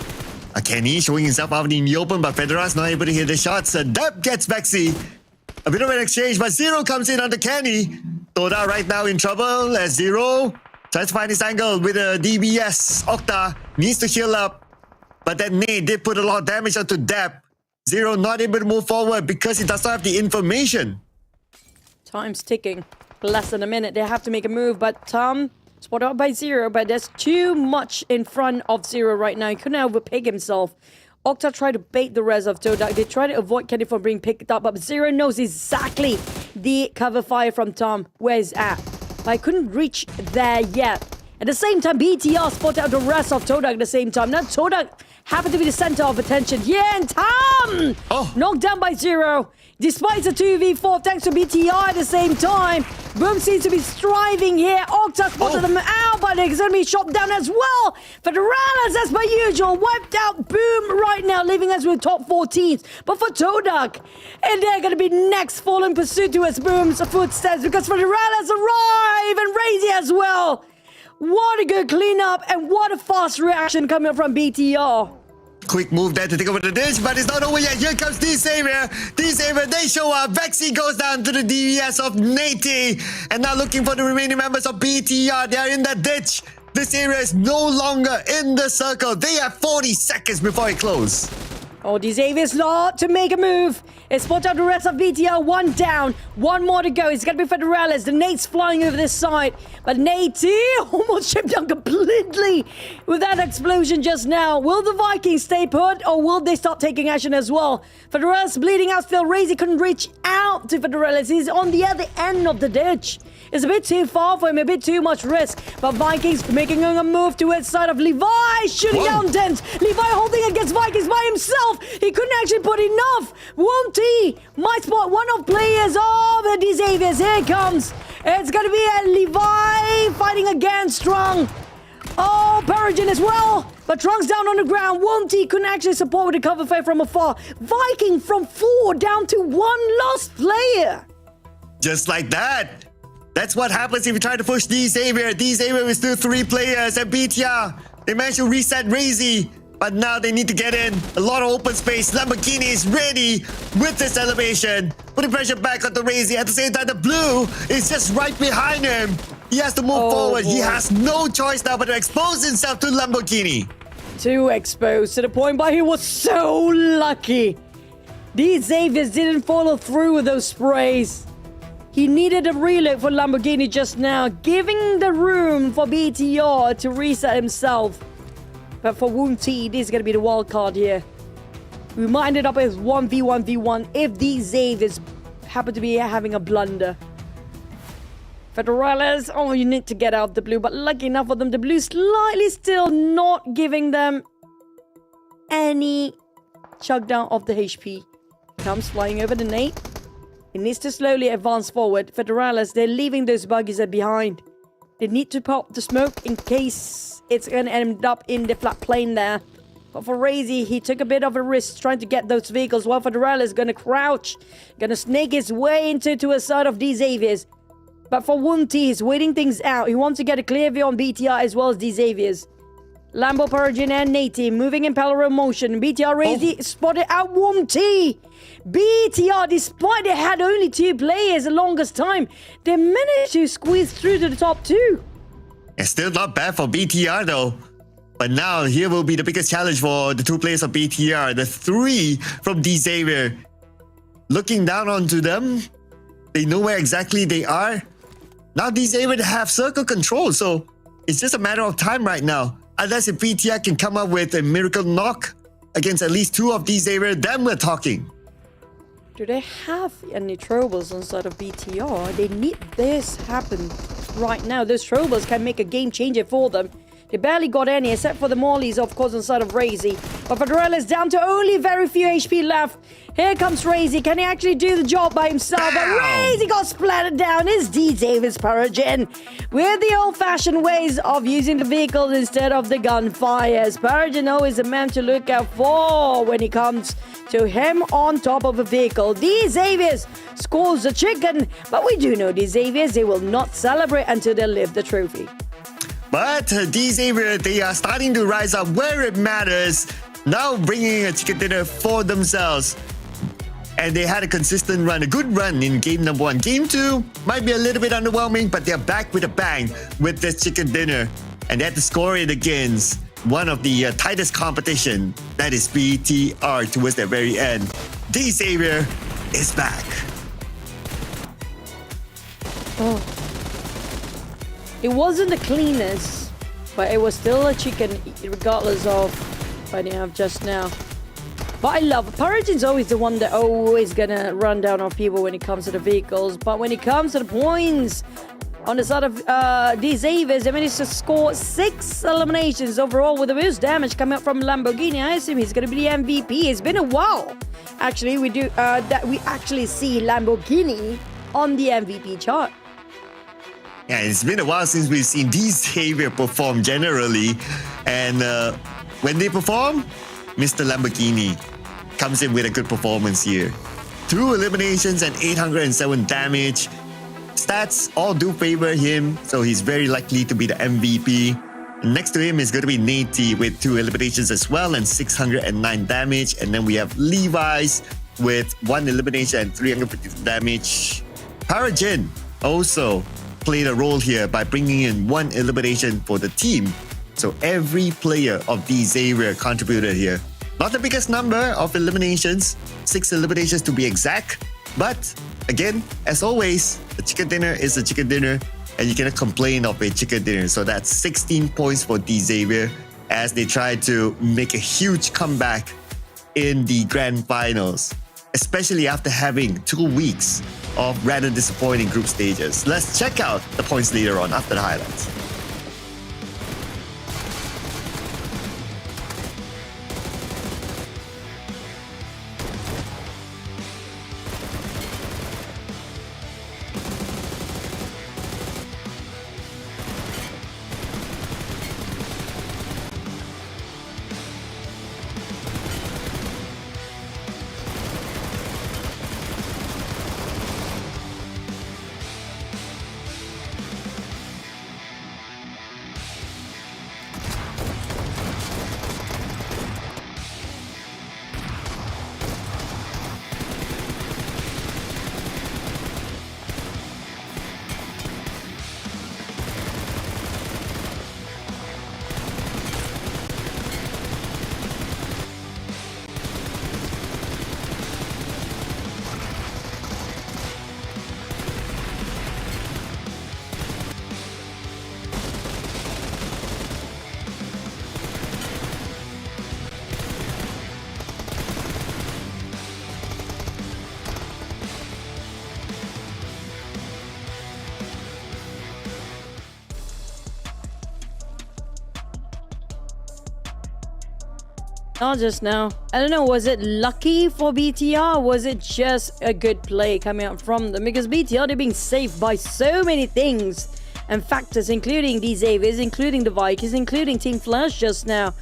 Kenny showing himself out in the open, but Federalis not able to hit the shots. Deb gets Vexy. A bit of an exchange, but Zero comes in under Kenny. TODAK right now in trouble as Zero tries to find his angle with a DBS. Octa needs to heal up, but that nade did put a lot of damage onto Deb. Zero not able to move forward because he does not have the information. Time's ticking. Less than a minute. They have to make a move, but Tom spotted out by Zero, but there's too much in front of Zero right now. He couldn't overpick himself. Octa tried to bait the rest of TODAK. They try to avoid Kenny from being picked up, but Zero knows exactly the cover fire from Tom, where he's at. But I couldn't reach there yet. At the same time, BTR spotted out the rest of TODAK at the same time. Now TODAK happened to be the center of attention. Yeah, and Tom! Knocked down by Zero. Despite the 2v4, thanks to BTR at the same time. Boom seems to be striving here. Octa spotted them out, but they're going to be shot down as well. Federalis, as per usual, wiped out Boom right now, leaving us with top 14s. But for TODAK, and they're going to be next following pursuit towards Boom's footsteps because Federalis arrive and Razy as well. What a good cleanup and what a fast reaction coming from BTR. Quick move there to take over the dish, but it's not over yet. Here comes D-Savior. D-Savior, they show up. Vexy goes down to the DVS of Nate. And now looking for the remaining members of BTR. They are in the ditch. This area is no longer in the circle. They have 40 seconds before it closes. Oh, Xavier's not to make a move. It's spot out the rest of BTR. One down. One more to go. It's going to be Federales. The Nate's flying over this side. But Nate almost chipped down completely with that explosion just now. Will the Vikings stay put or will they start taking action as well? Federales bleeding out still. Razy couldn't reach out to Federales. He's on the other end of the ditch. It's a bit too far for him, a bit too much risk. But Vikings making a move towards side of Levi, shooting down Dent. Levi holding against Vikings by himself. He couldn't actually put enough. Won't he? Might spot one of players of the Xaviers. Here it comes. It's going to be a Levi fighting against Strong. Oh, Peregrine as well. But Trunk's down on the ground. Won't he? Couldn't actually support with the cover fire from afar. Viking from 4 down to 1 lost player. Just like that. That's what happens if you try to push D-Xavier. D-Xavier is still 3 players and BTR. They managed to reset Razy, but now they need to get in. A lot of open space. Lamborghini is ready with this elevation. Putting pressure back on the Razy. At the same time, the blue is just right behind him. He has to move forward. Boy. He has no choice now but to expose himself to Lamborghini. Too exposed to the point, but he was so lucky. These Xaviers didn't follow through with those sprays. He needed a reload for Lamborghini just now, giving the room for BTR to reset himself. But for Woon T, this is going to be the wild card here. We might end up with 1v1v1 if these Xaviers happen to be having a blunder. Federales, oh, you need to get out the blue, but lucky enough for them, the blue slightly still not giving them any chug down of the HP. Comes flying over the Nate. He needs to slowly advance forward. Federales, they're leaving those buggies behind. They need to pop the smoke in case it's going to end up in the flat plane there. But for Razy, he took a bit of a risk trying to get those vehicles, while Federales is going to crouch, going to snake his way into a side of these Xaviers. But for Wunti, he's waiting things out. He wants to get a clear view on BTR as well as these Xaviers. Lambo, Perigin, and Nati moving in parallel motion. BTR Razy spotted out Wunti. BTR, despite they had only 2 players the longest time, they managed to squeeze through to the top 2. It's still not bad for BTR though. But now here will be the biggest challenge for the 2 players of BTR. The 3 from D-Xavier. Looking down onto them, they know where exactly they are. Now D-Xavier have circle control, so it's just a matter of time right now. Unless if BTR can come up with a miracle knock against at least 2 of D-Xavier, then we're talking. Do they have any troubles inside of BTR? They need this happen right now. Those troubles can make a game changer for them. They barely got any, except for the Mollies, of course, inside of Razy. But Federales down to only very few HP left. Here comes Razy. Can he actually do the job by himself? But Razy got splattered down. It's D-Davis Paragen with the old-fashioned ways of using the vehicles instead of the gunfires. Paragen always a man to look out for when it comes to him on top of a vehicle. D-Xaviers scores the chicken, but we do know D-Xaviers, they will not celebrate until they lift the trophy. But D-Xavier, they are starting to rise up where it matters. Now bringing a chicken dinner for themselves. And they had a consistent run, a good run in game number 1. Game 2 might be a little bit underwhelming, but they're back with a bang with this chicken dinner. And they had to score it against one of the tightest competition, that is BTR, towards the very end. D-Xavier is back. Oh. It wasn't the cleanest, but it was still a chicken, regardless of what they have just now. But I love it. Paragin's always the one that always gonna run down on people when it comes to the vehicles. But when it comes to the points, on the side of these Xaviers, they managed to score 6 eliminations overall with the most damage coming up from Lamborghini. I assume he's gonna be the MVP. It's been a while, actually, we do that we actually see Lamborghini on the MVP chart. Yeah, it's been a while since we've seen D-Xavier perform generally. And when they perform, Mr. Lamborghini comes in with a good performance here. 2 eliminations and 807 damage. Stats all do favor him, so he's very likely to be the MVP. And next to him is going to be Nati with 2 eliminations as well and 609 damage. And then we have Levi's with 1 elimination and 350 damage. Parajin also played a role here by bringing in 1 elimination for the team. So every player of D-Xavier contributed here. Not the biggest number of eliminations, 6 eliminations to be exact. But again, as always, a chicken dinner is a chicken dinner, and you cannot complain of a chicken dinner. So that's 16 points for D Xavier as they try to make a huge comeback in the grand finals, especially after having 2 weeks of rather disappointing group stages. Let's check out the points later on after the highlights. Not just now. I don't know, was it lucky for BTR? Was it just a good play coming out from them? Because BTR, they're being saved by so many things and factors, including these Avies, including the Vikings, including Team Flash just now.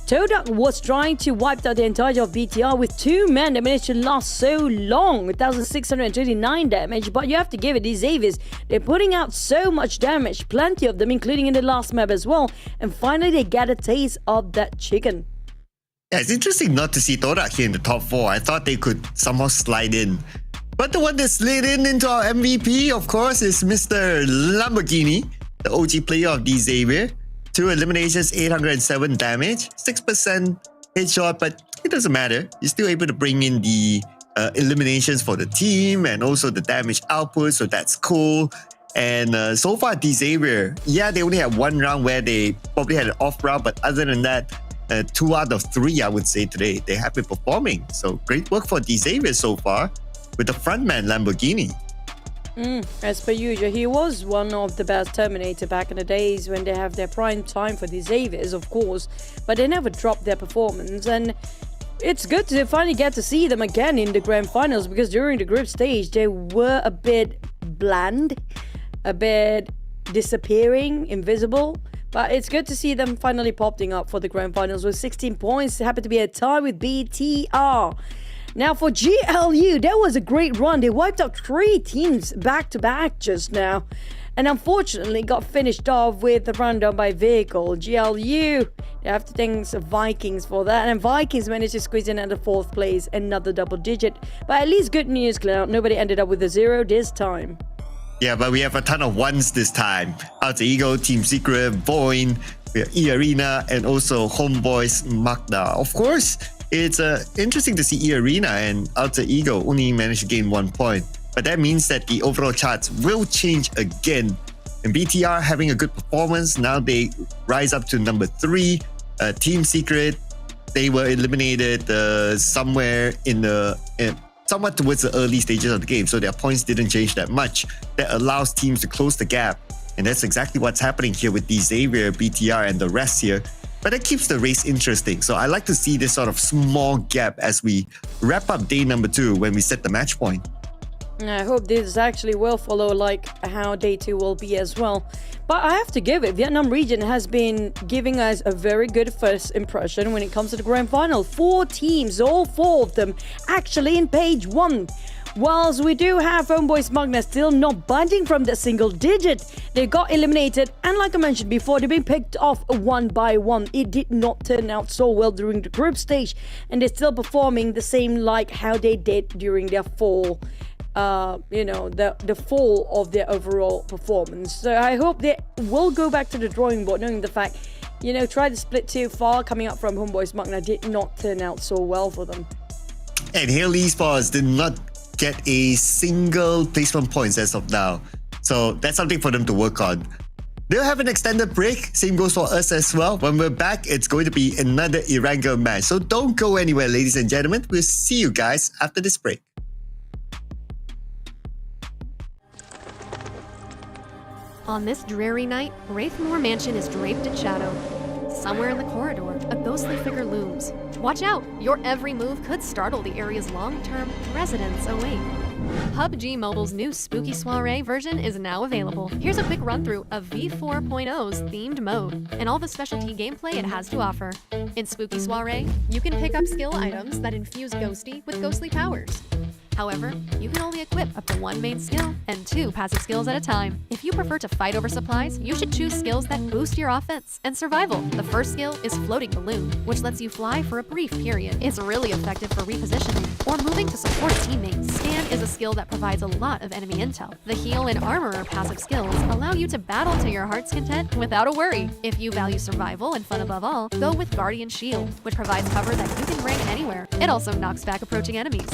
TODAK was trying to wipe out the entirety of BTR with 2 men that managed to last so long, 1,629 damage, but you have to give it these Avies. They're putting out so much damage, plenty of them, including in the last map as well, and finally they get a taste of that chicken. Yeah, it's interesting not to see TODAK here in the top 4. I thought they could somehow slide in. But the one that slid in into our MVP, of course, is Mr. Lamborghini, the OG player of D Xavier. 2 eliminations, 807 damage, 6% headshot, but it doesn't matter. You're still able to bring in the eliminations for the team and also the damage output, so that's cool. And so far, D Xavier, yeah, they only had 1 round where they probably had an off round, but other than that, 2 out of 3, I would say today, they have been performing. So great work for D Xavier so far with the frontman Lamborghini. As per usual, he was one of the best Terminator back in the days when they have their prime time for the Xaviers, of course, but they never dropped their performance. And it's good to finally get to see them again in the grand finals, because during the group stage they were a bit bland, a bit disappearing, invisible. But it's good to see them finally popping up for the grand finals with 16 points. They happen to be a tie with BTR. Now for GLU, that was a great run. They wiped out 3 teams back-to-back just now. And unfortunately got finished off with the rundown by vehicle. GLU, they have to thank Vikings for that. And Vikings managed to squeeze in at the 4th place, another double digit. But at least good news, Cloud. Nobody ended up with a 0 this time. Yeah, but we have a ton of ones this time. Alter Ego, Team Secret, VOIN, we have eArena, and also Homebois, MAQNA. Of course, it's interesting to see eArena and Alter Ego only managed to gain 1 point. But that means that the overall charts will change again. And BTR having a good performance, now they rise up to number 3. Team Secret, they were eliminated somewhere in the... somewhat towards the early stages of the game, so their points didn't change that much. That allows teams to close the gap, and that's exactly what's happening here with D Xavier, BTR, and the rest here. But it keeps the race interesting, so I like to see this sort of small gap as we wrap up day number 2 when we set the match point. I hope this actually will follow like how day 2 will be as well. But I have to give it, Vietnam region has been giving us a very good first impression when it comes to the grand final. 4 teams, all 4 of them actually in page 1. Whilst we do have Homebois MAQNA still not budging from the single digit, they got eliminated, and like I mentioned before, they've been picked off 1 by 1. It did not turn out so well during the group stage, and they're still performing the same like how they did during their fall. The fall of their overall performance. So I hope they will go back to the drawing board, knowing the fact You know, try the split too far coming up from Homebois MAQNA did not turn out so well for them. And Hill Esports did not get a single placement points as of now. So that's something for them to work on. They'll have an extended break. Same goes for us as well. When we're back, it's going to be another Erangel match. So don't go anywhere, ladies and gentlemen. We'll see you guys after this break. On this dreary night, Wraithmore Mansion is draped in shadow. Somewhere in the corridor, a ghostly figure looms. Watch out! Your every move could startle the area's long-term residents awake. PUBG Mobile's new Spooky Soiree version is now available. Here's a quick run-through of V4.0's themed mode and all the specialty gameplay it has to offer. In Spooky Soiree, you can pick up skill items that infuse Ghosty with ghostly powers. However, you can only equip up to one main skill and 2 passive skills at a time. If you prefer to fight over supplies, you should choose skills that boost your offense and survival. The first skill is Floating Balloon, which lets you fly for a brief period. It's really effective for repositioning or moving to support a teammate. Scan is a skill that provides a lot of enemy intel. The Heal and Armorer passive skills allow you to battle to your heart's content without a worry. If you value survival and fun above all, go with Guardian Shield, which provides cover that you can bring anywhere. It also knocks back approaching enemies.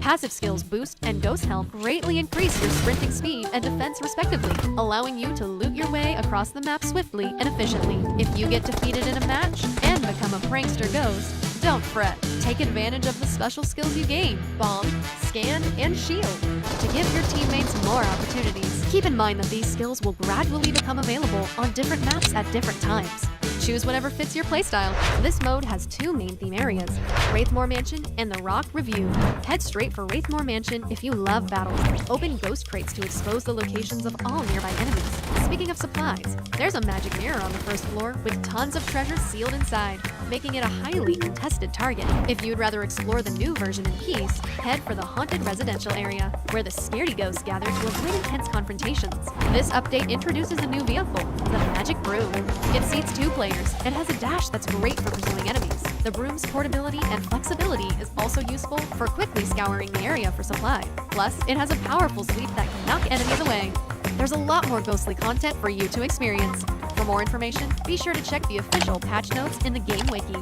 Passive skills Boost and Ghost Helm greatly increase your sprinting speed and defense respectively, allowing you to loot your way across the map swiftly and efficiently. If you get defeated in a match and become a prankster ghost, don't fret. Take advantage of the special skills you gain, Bomb, Scan, and Shield, to give your teammates more opportunities. Keep in mind that these skills will gradually become available on different maps at different times. Choose whatever fits your playstyle. This mode has 2 main theme areas, Wraithmore Mansion and the Rock Review. Head straight for Wraithmore Mansion if you love battles. Open ghost crates to expose the locations of all nearby enemies. Speaking of supplies, there's a magic mirror on the first floor with tons of treasure sealed inside, making it a highly contested target. If you'd rather explore the new version in peace, head for the haunted residential area, where the scaredy ghosts gather to avoid intense confrontations. This update introduces a new vehicle, the Magic Broom. It seats 2 players and has a dash that's great for pursuing enemies. The broom's portability and flexibility is also useful for quickly scouring the area for supply. Plus, it has a powerful sweep that can knock enemies away. There's a lot more ghostly content for you to experience. For more information, be sure to check the official patch notes in the game wiki.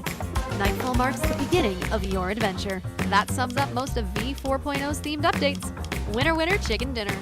Nightfall marks the beginning of your adventure. That sums up most of V4.0's themed updates. Winner, winner, chicken dinner.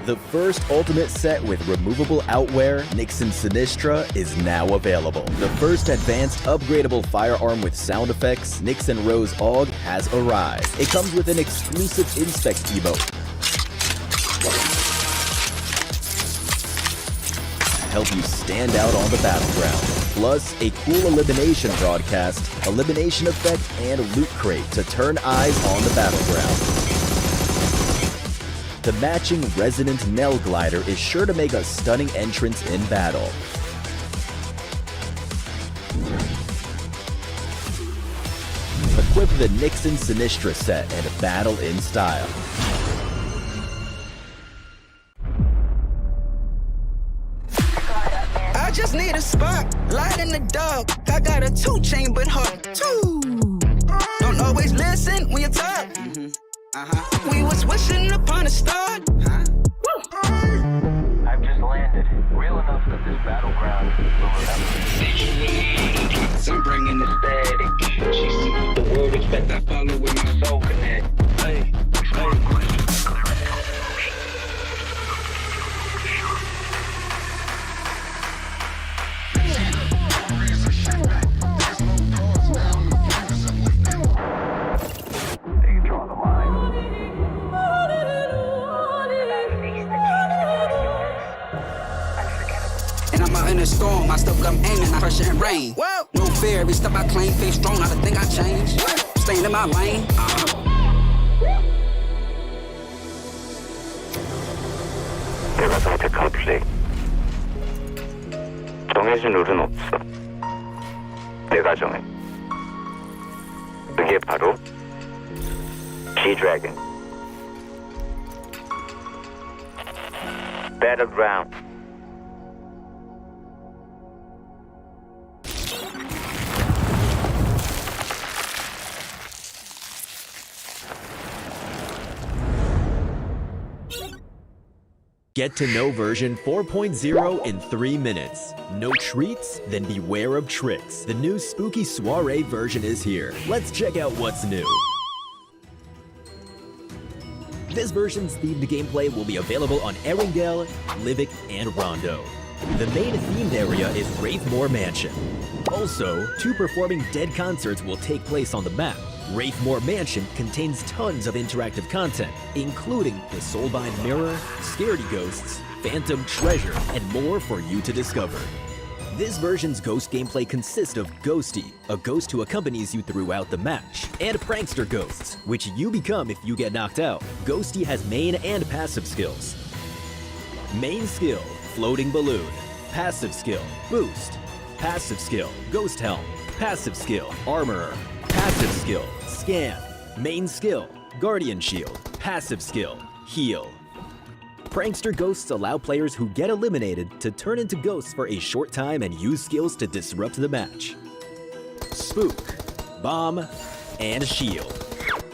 The first ultimate set with removable outwear, Nixon Sinistra, is now available. The first advanced upgradable firearm with sound effects, Nixon Rose AUG, has arrived. It comes with an exclusive Inspect emote to help you stand out on the battleground. Plus, a cool elimination broadcast, elimination effect, and loot crate to turn eyes on the battleground. The matching Resonant Nell Glider is sure to make a stunning entrance in battle. Equip the Nixon Sinistra set and battle in style. I just need a spot, light in the dark. I got a 2-chain but hard too. Don't always listen when you talk. We was wishing upon a star. I've just landed. Real enough that this battleground will remember. I'm bringing the static. She see the world expect I follow with my soul connect. Hey, in a storm, I still come aiming, I pressure and rain. Whoa. No fear, every step I claim, face strong, not a thing I change. Staying in my lane. 선택과 선택한 플레이. 정해진 룰은 없어. 내가 정해. 그게 바로 G-Dragon. Battleground. Get to know version 4.0 in 3 minutes. No treats? Then beware of tricks. The new spooky soiree version is here. Let's check out what's new. This version's themed gameplay will be available on Erangel, Livik, and Rondo. The main themed area is Wraithmore Mansion. Also, 2 performing dead concerts will take place on the map. Wraithmore Mansion contains tons of interactive content, including the Soulbind Mirror, Scaredy Ghosts, Phantom Treasure, and more for you to discover. This version's ghost gameplay consists of Ghosty, a ghost who accompanies you throughout the match, and Prankster Ghosts, which you become if you get knocked out. Ghosty has main and passive skills. Main skill, Floating Balloon. Passive skill, Boost. Passive skill, Ghost Helm. Passive skill, Armorer. Passive skill, Scan. Main skill, Guardian Shield. Passive skill, Heal. Prankster Ghosts allow players who get eliminated to turn into ghosts for a short time and use skills to disrupt the match. Spook, Bomb, and Shield.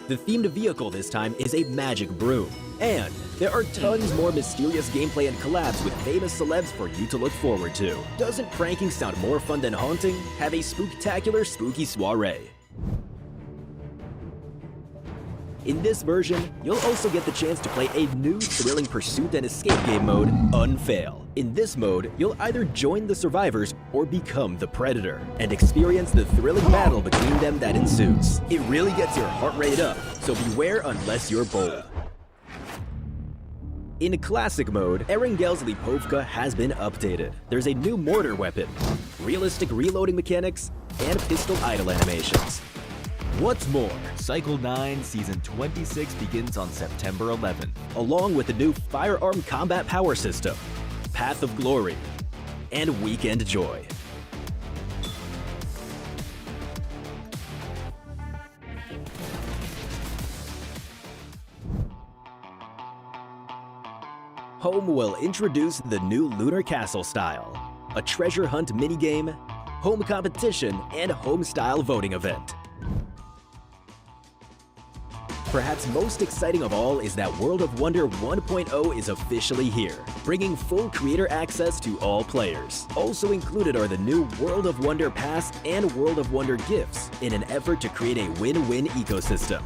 The themed vehicle this time is a magic broom. And there are tons more mysterious gameplay and collabs with famous celebs for you to look forward to. Doesn't pranking sound more fun than haunting? Have a spooktacular spooky soiree. In this version, you'll also get the chance to play a new thrilling pursuit and escape game mode, Unfail. In this mode, you'll either join the survivors or become the predator, and experience the thrilling battle between them that ensues. It really gets your heart rate up, so beware unless you're bold. In classic mode, Erangel's Lipovka has been updated. There's a new mortar weapon, realistic reloading mechanics, and pistol idle animations. What's more, Cycle 9 Season 26 begins on September 11th, along with the new firearm combat power system, Path of Glory, and Weekend Joy. Home will introduce the new Lunar Castle style, a treasure hunt minigame, home competition, and home-style voting event. Perhaps most exciting of all is that World of Wonder 1.0 is officially here, bringing full creator access to all players. Also included are the new World of Wonder Pass and World of Wonder gifts in an effort to create a win-win ecosystem.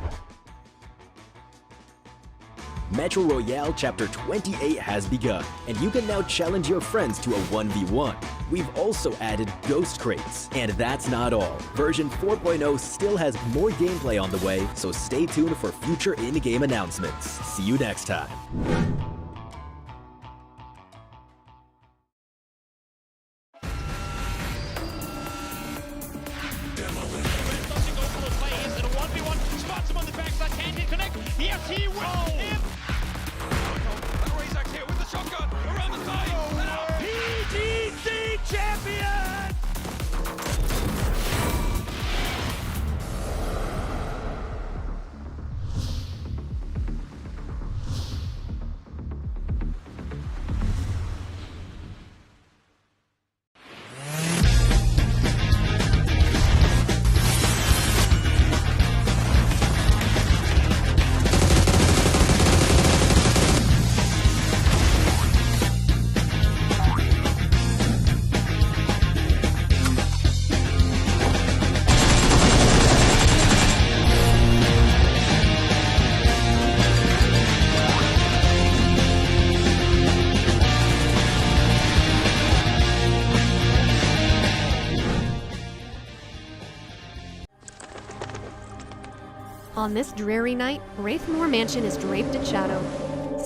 Metro Royale Chapter 28 has begun, and you can now challenge your friends to a 1v1. We've also added Ghost Crates, and that's not all. Version 4.0 still has more gameplay on the way, so stay tuned for future in-game announcements. See you next time. PMGC champion! On this dreary night, Wraithmore Mansion is draped in shadow.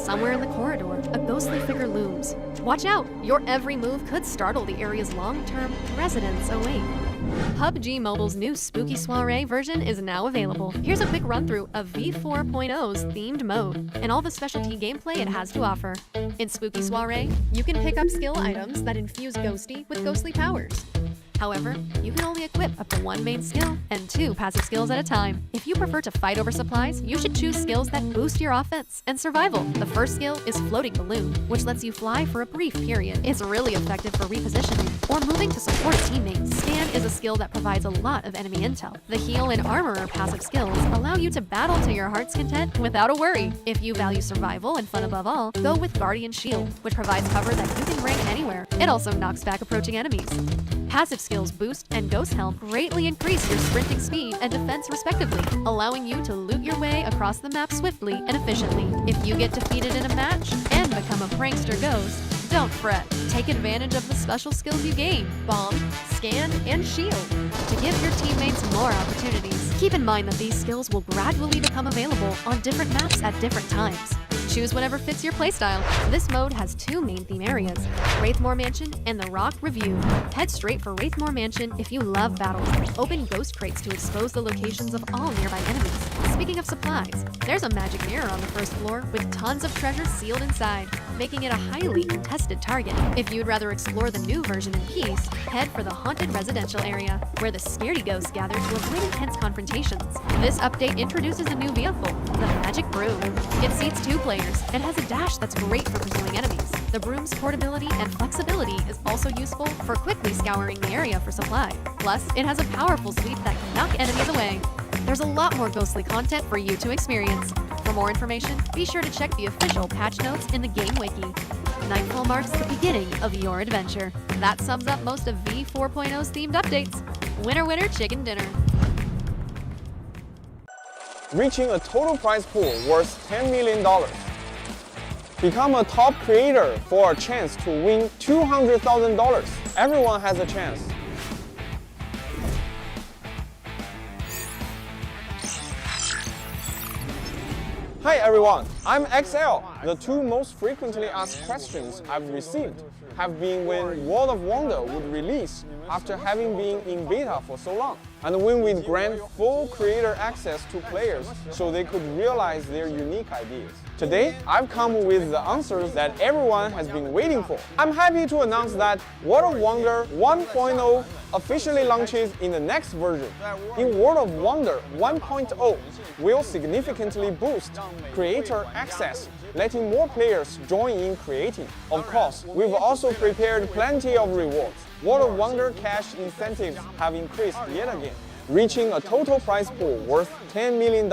Somewhere in the corridor, a ghostly figure looms. Watch out! Your every move could startle the area's long-term residents awake. PUBG Mobile's new Spooky Soiree version is now available. Here's a quick run-through of V4.0's themed mode and all the specialty gameplay it has to offer. In Spooky Soiree, you can pick up skill items that infuse Ghosty with ghostly powers. However, you can only equip up to one main skill and 2 passive skills at a time. If you prefer to fight over supplies, you should choose skills that boost your offense and survival. The first skill is Floating Balloon, which lets you fly for a brief period. It's really effective for repositioning or moving to support teammates. Scan is a skill that provides a lot of enemy intel. The Heal and Armorer passive skills allow you to battle to your heart's content without a worry. If you value survival and fun above all, go with Guardian Shield, which provides cover that you can rank anywhere. It also knocks back approaching enemies. Passive skills Boost and Ghost Helm greatly increase your sprinting speed and defense respectively, allowing you to loot your way across the map swiftly and efficiently. If you get defeated in a match and become a prankster ghost, don't fret. Take advantage of the special skills you gain, Bomb, Scan, and Shield, to give your teammates more opportunities. Keep in mind that these skills will gradually become available on different maps at different times. Choose whatever fits your playstyle. This mode has 2 main theme areas, Wraithmore Mansion and the Rock Review. Head straight for Wraithmore Mansion if you love battles. Open ghost crates to expose the locations of all nearby enemies. Speaking of supplies, there's a magic mirror on the first floor with tons of treasures sealed inside, making it a highly contested target. If you'd rather explore the new version in peace, head for the haunted residential area, where the scaredy ghosts gather to avoid intense confrontations. This update introduces a new vehicle, the Magic Broom. It seats 2 players and has a dash that's great for pursuing enemies. The broom's portability and flexibility is also useful for quickly scouring the area for supply. Plus, it has a powerful sweep that can knock enemies away. There's a lot more ghostly content for you to experience. For more information, be sure to check the official patch notes in the game wiki. Nightfall marks the beginning of your adventure. That sums up most of V4.0's themed updates. Winner, winner, chicken dinner. Reaching a total prize pool worth $10 million. Become a top creator for a chance to win $200,000. Everyone has a chance. Hi everyone, I'm XL. The 2 most frequently asked questions I've received have been when World of Wonder would release after having been in beta for so long, and when we'd grant full creator access to players so they could realize their unique ideas. Today, I've come with the answers that everyone has been waiting for. I'm happy to announce that World of Wonder 1.0 officially launches in the next version. In World of Wonder 1.0 will significantly boost creator access, letting more players join in creating. Of course, we've also prepared plenty of rewards. World of Wonder cash incentives have increased yet again, reaching a total prize pool worth $10 million.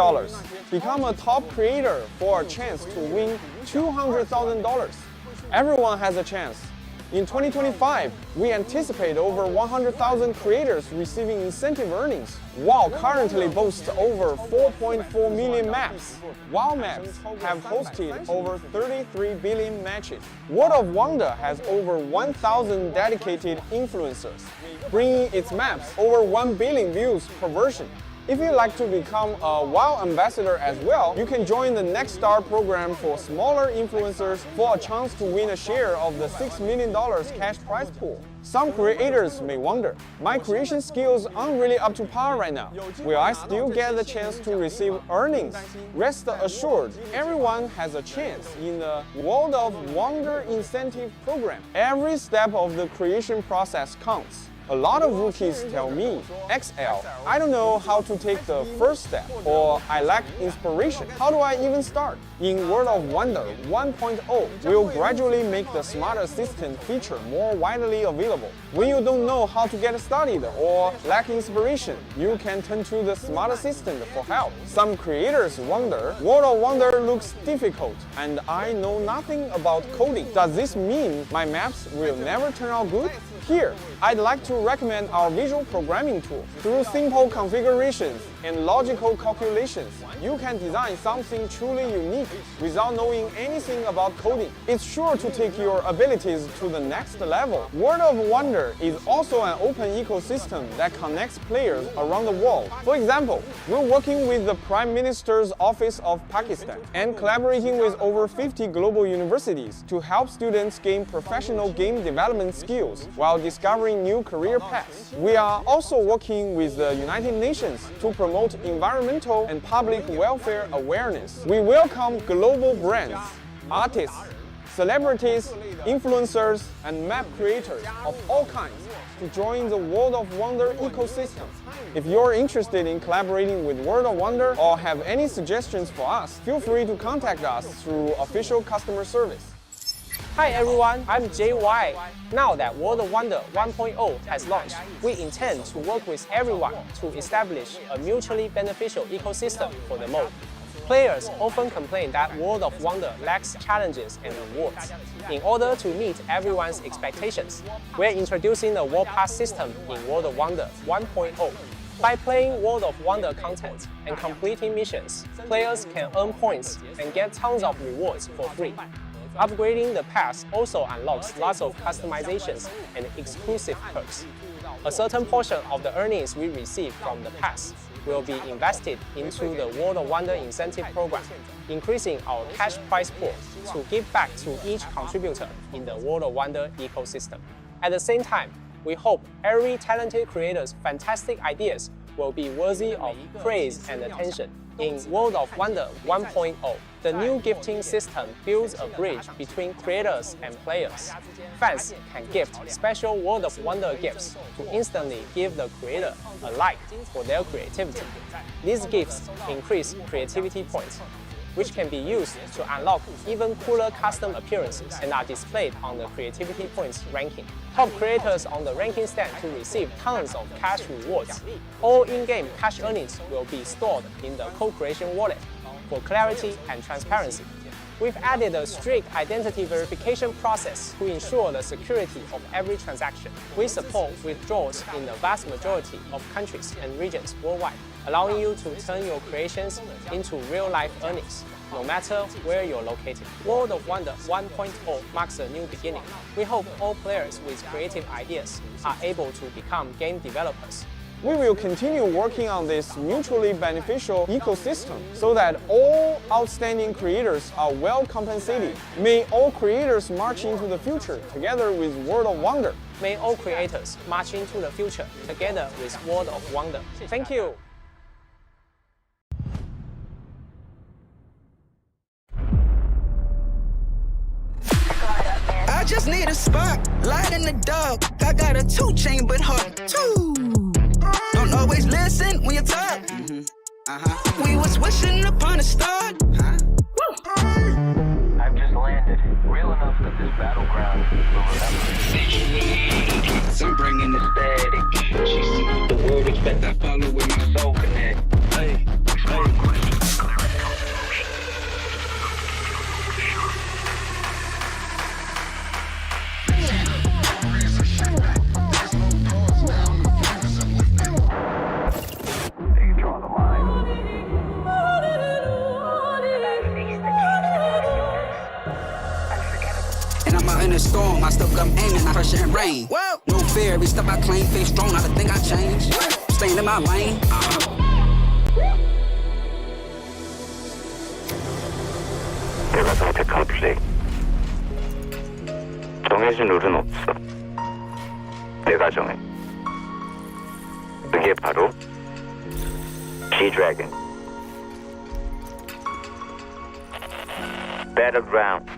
Become a top creator for a chance to win $200,000. Everyone has a chance. In 2025, we anticipate over 100,000 creators receiving incentive earnings. WoW currently boasts over 4.4 million maps. WoW maps have hosted over 33 billion matches. World of Wonder has over 1,000 dedicated influencers, bringing its maps over 1 billion views per version. If you'd like to become a WoW ambassador as well, you can join the Next Star program for smaller influencers for a chance to win a share of the $6 million cash prize pool. Some creators may wonder, my creation skills aren't really up to par right now. Will I still get the chance to receive earnings? Rest assured, everyone has a chance in the World of Wonder incentive program. Every step of the creation process counts. A lot of rookies tell me, XL, I don't know how to take the first step, or I lack inspiration. How do I even start? In World of Wonder 1.0, we'll gradually make the Smart Assistant feature more widely available. When you don't know how to get started or lack inspiration, you can turn to the Smart Assistant for help. Some creators wonder, World of Wonder looks difficult and I know nothing about coding. Does this mean my maps will never turn out good? Here, I'd like to recommend our visual programming tool. Through simple configurations and logical calculations, you can design something truly unique without knowing anything about coding. It's sure to take your abilities to the next level. World of Wonder is also an open ecosystem that connects players around the world. For example, we're working with the Prime Minister's Office of Pakistan and collaborating with over 50 global universities to help students gain professional game development skills while discovering new career paths. We are also working with the United Nations to promote environmental and public welfare awareness. We welcome global brands, artists, celebrities, influencers, and map creators of all kinds to join the World of Wonder ecosystem. If you're interested in collaborating with World of Wonder or have any suggestions for us, feel free to contact us through official customer service. Hi everyone, I'm JY. Now that World of Wonder 1.0 has launched, we intend to work with everyone to establish a mutually beneficial ecosystem for the mode. Players often complain that World of Wonder lacks challenges and rewards. In order to meet everyone's expectations, we're introducing the World Pass system in World of Wonder 1.0. By playing World of Wonder content and completing missions, players can earn points and get tons of rewards for free. Upgrading the pass also unlocks lots of customizations and exclusive perks. A certain portion of the earnings we receive from the pass will be invested into the World of Wonder incentive program, increasing our cash prize pool to give back to each contributor in the World of Wonder ecosystem. At the same time, we hope every talented creator's fantastic ideas will be worthy of praise and attention. In World of Wonder 1.0, the new gifting system builds a bridge between creators and players. Fans can gift special World of Wonder gifts to instantly give the creator a like for their creativity. These gifts increase creativity points, which can be used to unlock even cooler custom appearances and are displayed on the creativity points ranking. Top creators on the ranking stand to receive tons of cash rewards. All in-game cash earnings will be stored in the co-creation wallet for clarity and transparency. We've added a strict identity verification process to ensure the security of every transaction. We support withdrawals in the vast majority of countries and regions worldwide, allowing you to turn your creations into real-life earnings, no matter where you're located. World of Wonder 1.0 marks a new beginning. We hope all players with creative ideas are able to become game developers. We will continue working on this mutually beneficial ecosystem so that all outstanding creators are well compensated. May all creators march into the future together with World of Wonder. May all creators march into the future together with World of Wonder. Thank you. I just need a spot, light in the dark. I got a 2-chain but hard too. Don't always listen when you talk. We was wishing upon a star. I've just landed. Real enough that this battleground will remember. I'm bringing the static. She see the world expect I follow with my soul connect. Hey, in a storm, I still come aiming, I pressure and rain. Whoa. No fear, every step I claim, face strong, not a thing I change. Staying in my lane. 내가 선택한 플레이. 정해진 룰은 없어. 내가 정해. 그게 바로 G-Dragon. Battleground.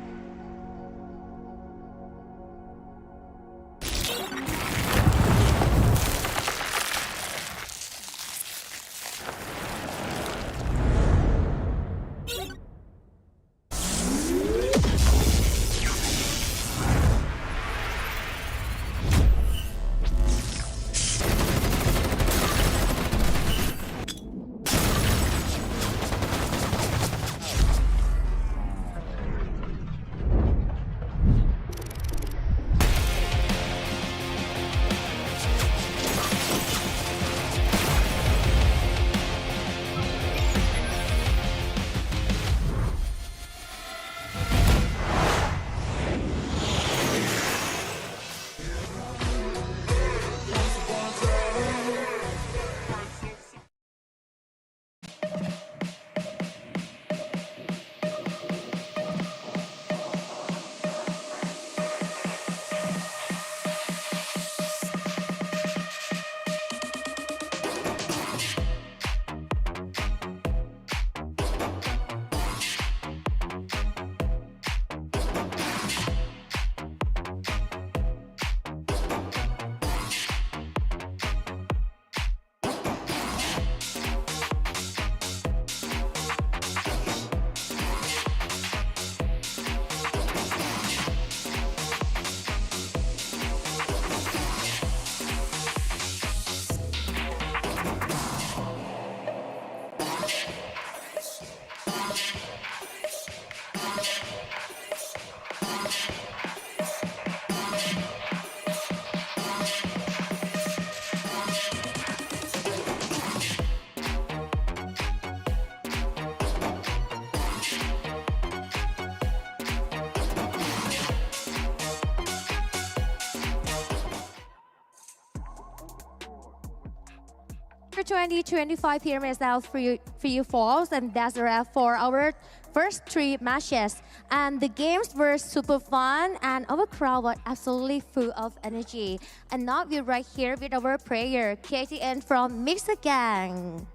for 2025 PMSL Free Falls, and that's a wrap for our first 3 matches. And the games were super fun, and our crowd was absolutely full of energy. And now we're right here with our player, KTN from Mixer Gang.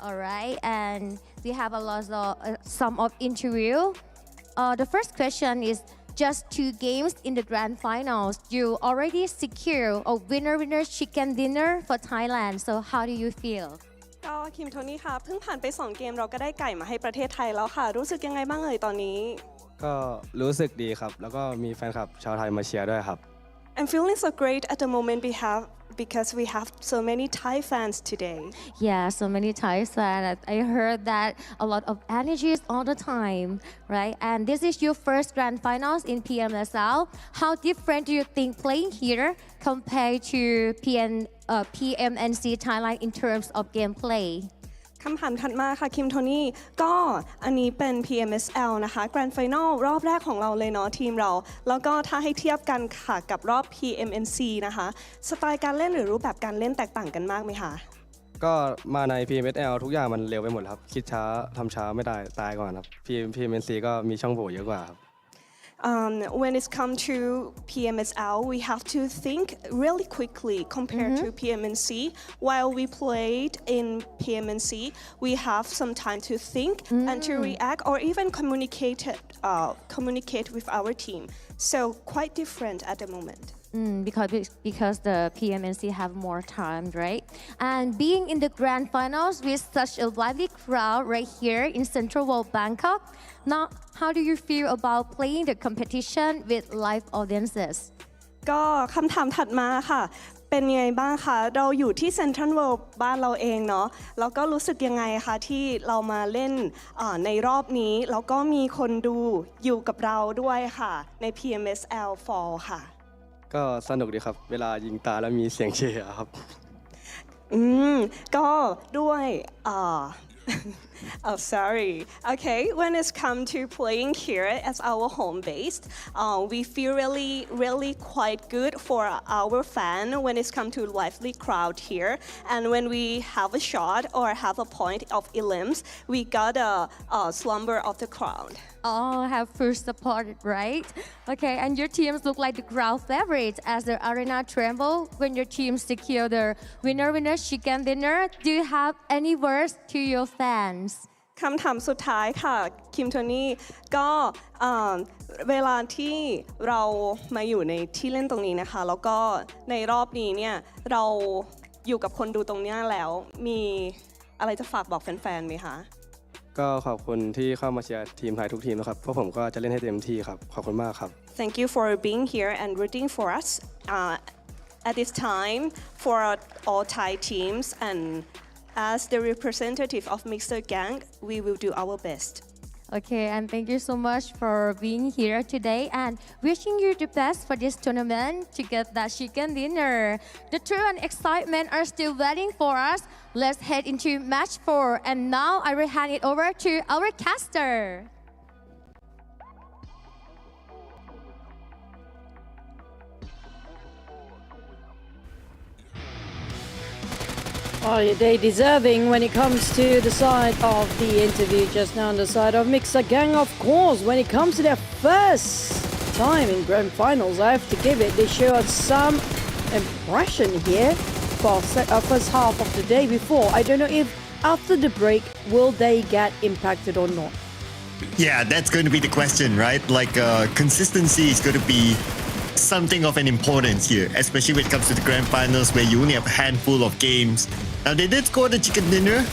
All right, and we have a lot of some of interview. The first question is, just 2 games in the grand finals, you already secure a winner chicken dinner for Thailand. So how do you feel? ก็คิมโทนี่ค่ะเพิ่งผ่านไป2เกมเราก็ได้ไก่มาให้ประเทศไทยแล้วค่ะรู้สึกยังไงบ้างเอ่ยตอนนี้ก็รู้สึกดีครับแล้วก็มีแฟนคลับชาวไทยมาเชียร์ด้วยครับ I'm feeling so great at the moment because we have so many Thai fans today. Yeah, so many Thai fans. I heard that a lot of energies all the time, right? And this is your first grand finals in PMSL. How different do you think playing here compared to PMNC Thailand in terms of gameplay? คำถามถัดมาค่ะคิมโทนี่ก็อันนี้เป็น PMSL นะคะ Grand Final รอบแรกของเราเลยเนาะทีมเราแล้วก็ถ้าให้เทียบกันค่ะกับรอบ PMNC นะคะสไตล์การเล่นหรือรูปแบบการเล่นแตกต่างกันมากไหมคะก็มาใน PMSL ทุกอย่างมันเร็วไปหมดครับคิดช้าทำช้าไม่ได้ตายก่อนครับ PMNC ก็มีช่องโหว่เยอะกว่าครับWhen it comes to PMSL, we have to think really quickly compared to PMNC. While we played in PMNC, we have some time to think and to react or even communicate with our team. So quite different at the moment. Because the PMNC have more time, right? And being in the grand finals with such a lively crowd right here in Central World Bangkok, now how do you feel about playing the competition with live audiences? ก็คำถามถัดมาค่ะเป็นยังไงบ้างคะเราอยู่ที่เซ็นทรัลเวิลด์บ้านเราเองเนาะแล้วก็รู้สึกยังไงคะที่เรามาเล่นในรอบนี้แล้วก็มีคนดูอยู่กับเราด้วยค่ะใน PMSL Fall ค่ะก็สนุกดีครับเวลายิงตาแล้วมีเสียงเชียร์ครับก็ด้วยOh, sorry. Okay, when it's come to playing here as our home base, we feel really quite good for our fan when it's come to lively crowd here. And when we have a shot or have a point of elims, we got a slumber of the crowd. Oh, have full support, right? Okay, and your teams look like the crowd favorites as the arena tremble when your team secure the winner chicken dinner. Do you have any words to your fans? คำถามสุดท้ายค่ะคิมโทนี่ก็เวลาที่เรามาอยู่ในที่เล่นตรงนี้นะคะแล้วก็ในรอบนี้เนี่ยเราอยู่กับคนดูตรงนี้แล้วมีอะไรจะฝากบอกแฟนๆไหมคะก็ขอบคุณที่เข้ามาเชียร์ทีมไทยทุกทีมนะครับพวกผมก็จะเล่นให้เต็มที่ครับขอบคุณมากครับ Thank you for being here and rooting for us at this time for all Thai teams and as the representative of Mixer Gang we will do our best. Okay, and thank you so much for being here today and wishing you the best for this tournament to get that chicken dinner. The thrill and excitement are still waiting for us. Let's head into match 4 and now I will hand it over to our caster. Oh, they deserving when it comes to the side of the interview just now on the side of Mixer Gang, of course. When it comes to their first time in grand finals, I have to give it. They show us some impression here for first half of the day before. I don't know if after the break will they get impacted or not. Yeah, that's going to be the question, right? Like consistency is going to be something of an importance here, especially when it comes to the grand finals where you only have a handful of games. Now they did score the chicken dinner.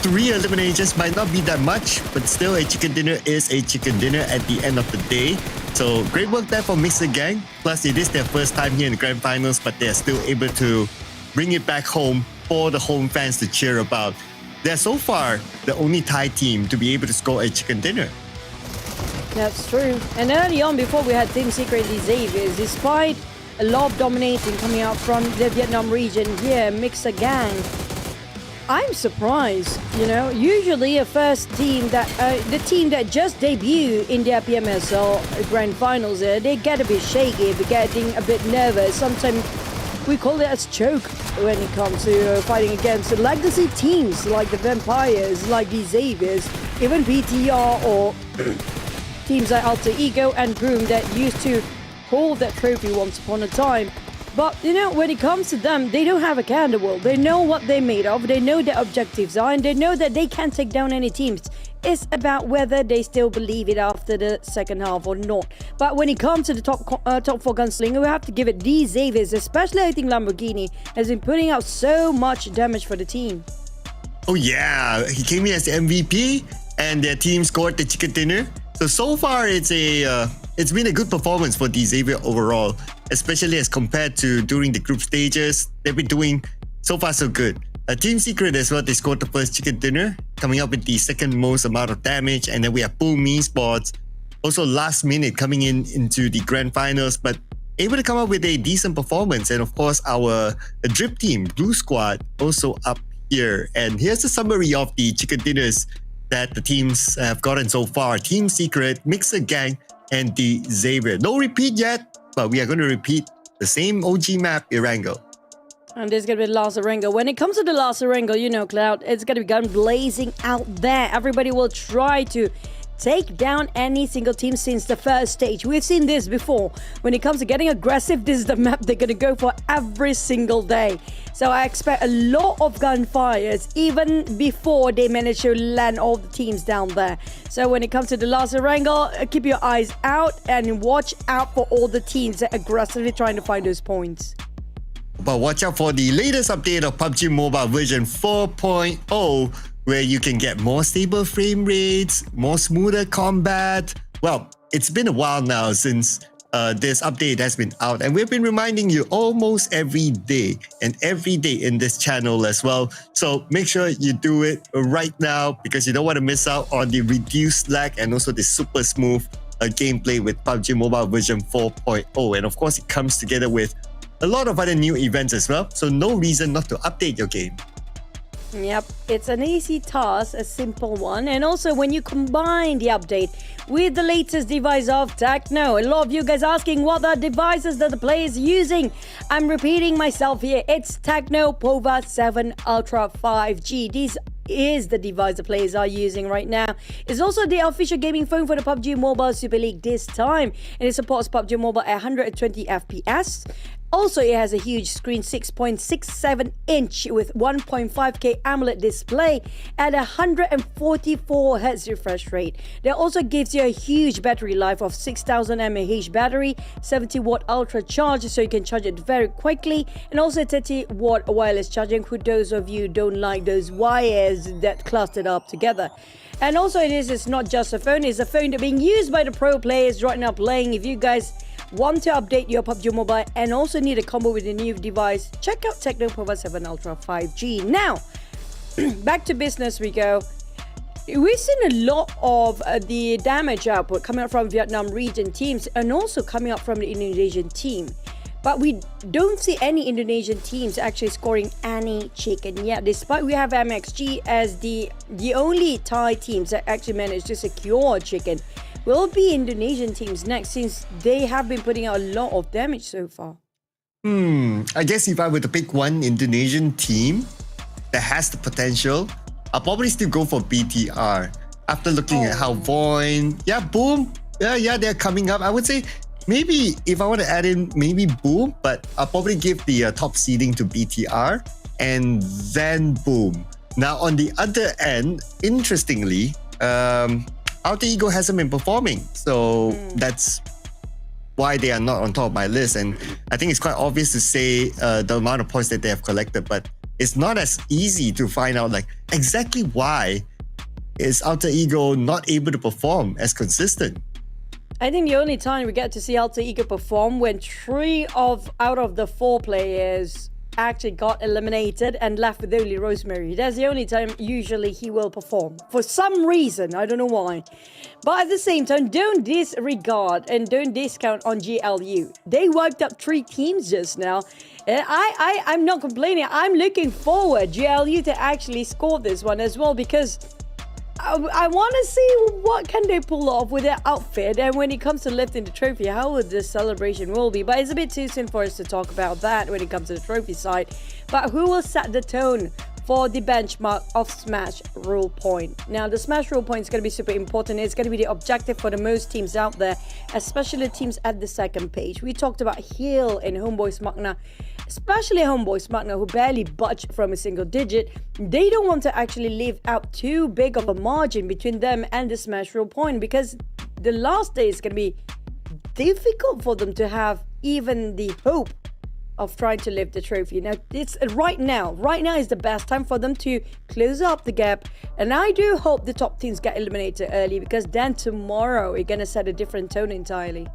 3 eliminations might not be that much, but still a chicken dinner is a chicken dinner at the end of the day. So great work there for Mixer Gang. Plus it is their first time here in the grand finals, but they're still able to bring it back home for the home fans to cheer about. They're so far the only Thai team to be able to score a chicken dinner. That's true. And early on, before we had Team Secret Xavier, despite a lot of dominating coming out from the Vietnam region here, Mixer Gang, I'm surprised. You know, usually a first team that the team that just debuted in their PMSL grand finals, they get a bit shaky, getting a bit nervous. Sometimes we call it as choke when it comes to fighting against legacy teams like the Vampires, like the Xaviers, even BTR or teams like Alter Ego and Broom that used to hold that trophy once upon a time. But, you know, when it comes to them, they don't have a care in the world. They know what they're made of, they know their objectives are, and they know that they can't take down any teams. It's about whether they still believe it after the second half or not. But when it comes to the top 4 gunslinger, we have to give it these Xaviers, especially I think Lamborghini has been putting out so much damage for the team. Oh yeah, he came in as the MVP and their team scored the chicken dinner. So far it's been a good performance for the Xavier overall, especially as compared to during the group stages. They've been doing so far so good. Team Secret as well, they scored the first chicken dinner, coming up with the second most amount of damage. And then we have Boom Esports, also last minute coming into the grand finals, but able to come up with a decent performance. And of course, our drip team, Blue Squad, also up here. And here's the summary of the chicken dinners that the teams have gotten so far. Team Secret, Mixer Gang, and the Xavier. No repeat yet, but we are going to repeat the same OG map, Erangel. And there's going to be the last Erangel. When it comes to the last Erangel, you know, Cloud, it's going to be gun blazing out there. Everybody will try to take down any single team since the first stage. We've seen this before. When it comes to getting aggressive, this is the map they're going to go for every single day. So I expect a lot of gunfires even before they manage to land all the teams down there. So when it comes to the last Erangel, keep your eyes out and watch out for all the teams that are aggressively trying to find those points. But watch out for the latest update of PUBG Mobile version 4.0, where you can get more stable frame rates, more smoother combat. Well, it's been a while now since this update has been out, and we've been reminding you almost every day and every day in this channel as well. So make sure you do it right now because you don't want to miss out on the reduced lag and also the super smooth gameplay with PUBG Mobile version 4.0. And of course, it comes together with a lot of other new events as well, so no reason not to update your game. Yep, it's an easy task, a simple one. And also when you combine the update with the latest device of Techno, a lot of you guys asking what are devices that the players using. I'm repeating myself here. It's Techno Pova 7 Ultra 5G. This is the device the players are using right now. It's also the official gaming phone for the PUBG Mobile Super League this time, and it supports PUBG Mobile at 120 FPS. Also, it has a huge screen, 6.67 inch with 1.5K AMOLED display at 144 Hz refresh rate. That also gives you a huge battery life of 6000 mAh battery, 70 watt ultra charge, so you can charge it very quickly, and also 30 watt wireless charging for those of you who don't like those wires that clustered up together. And also it's not just a phone, it's a phone that's being used by the pro players right now playing. If you guys want to update your PUBG Mobile and also need a combo with a new device, check out Techno Pova 7 Ultra 5G. Now, back to business we go. We've seen a lot of the damage output coming up from Vietnam region teams and also coming up from the Indonesian team. But we don't see any Indonesian teams actually scoring any chicken yet, despite we have MXG as the only Thai teams that actually managed to secure chicken. Will be Indonesian teams next since they have been putting out a lot of damage so far. I guess if I were to pick one Indonesian team that has the potential, I'll probably still go for BTR. After looking at how VOIN, Boom, they're coming up. I would say maybe if I want to add in maybe Boom, but I'll probably give the top seeding to BTR and then Boom. Now on the other end, interestingly, Alter Ego hasn't been performing, so that's why they are not on top of my list. And I think it's quite obvious to say the amount of points that they have collected, but it's not as easy to find out like exactly why is Alter Ego not able to perform as consistent. I think the only time we get to see Alter Ego perform when 3 out of the 4 players actually got eliminated and left with only Rosemary. That's the only time usually he will perform. For some reason, I don't know why. But at the same time, don't disregard and don't discount on GLU. They wiped up 3 teams just now. And I'm not complaining. I'm looking forward GLU to actually score this one as well because I want to see what can they pull off with their outfit, and when it comes to lifting the trophy, how would the celebration will be. But it's a bit too soon for us to talk about that when it comes to the trophy side. But who will set the tone for the benchmark of Smash Rule Point? Now, the Smash Rule Point is going to be super important. It's going to be the objective for the most teams out there, especially teams at the second page. We talked about Heal and Homebois MAQNA, especially Homebois MAQNA, who barely budged from a single digit. They don't want to actually leave out too big of a margin between them and the Smash Rule Point, because the last day is going to be difficult for them to have even the hope of trying to lift the trophy. Now, it's right now is the best time for them to close up the gap, and I do hope the top teams get eliminated early, because then tomorrow we're gonna set a different tone entirely.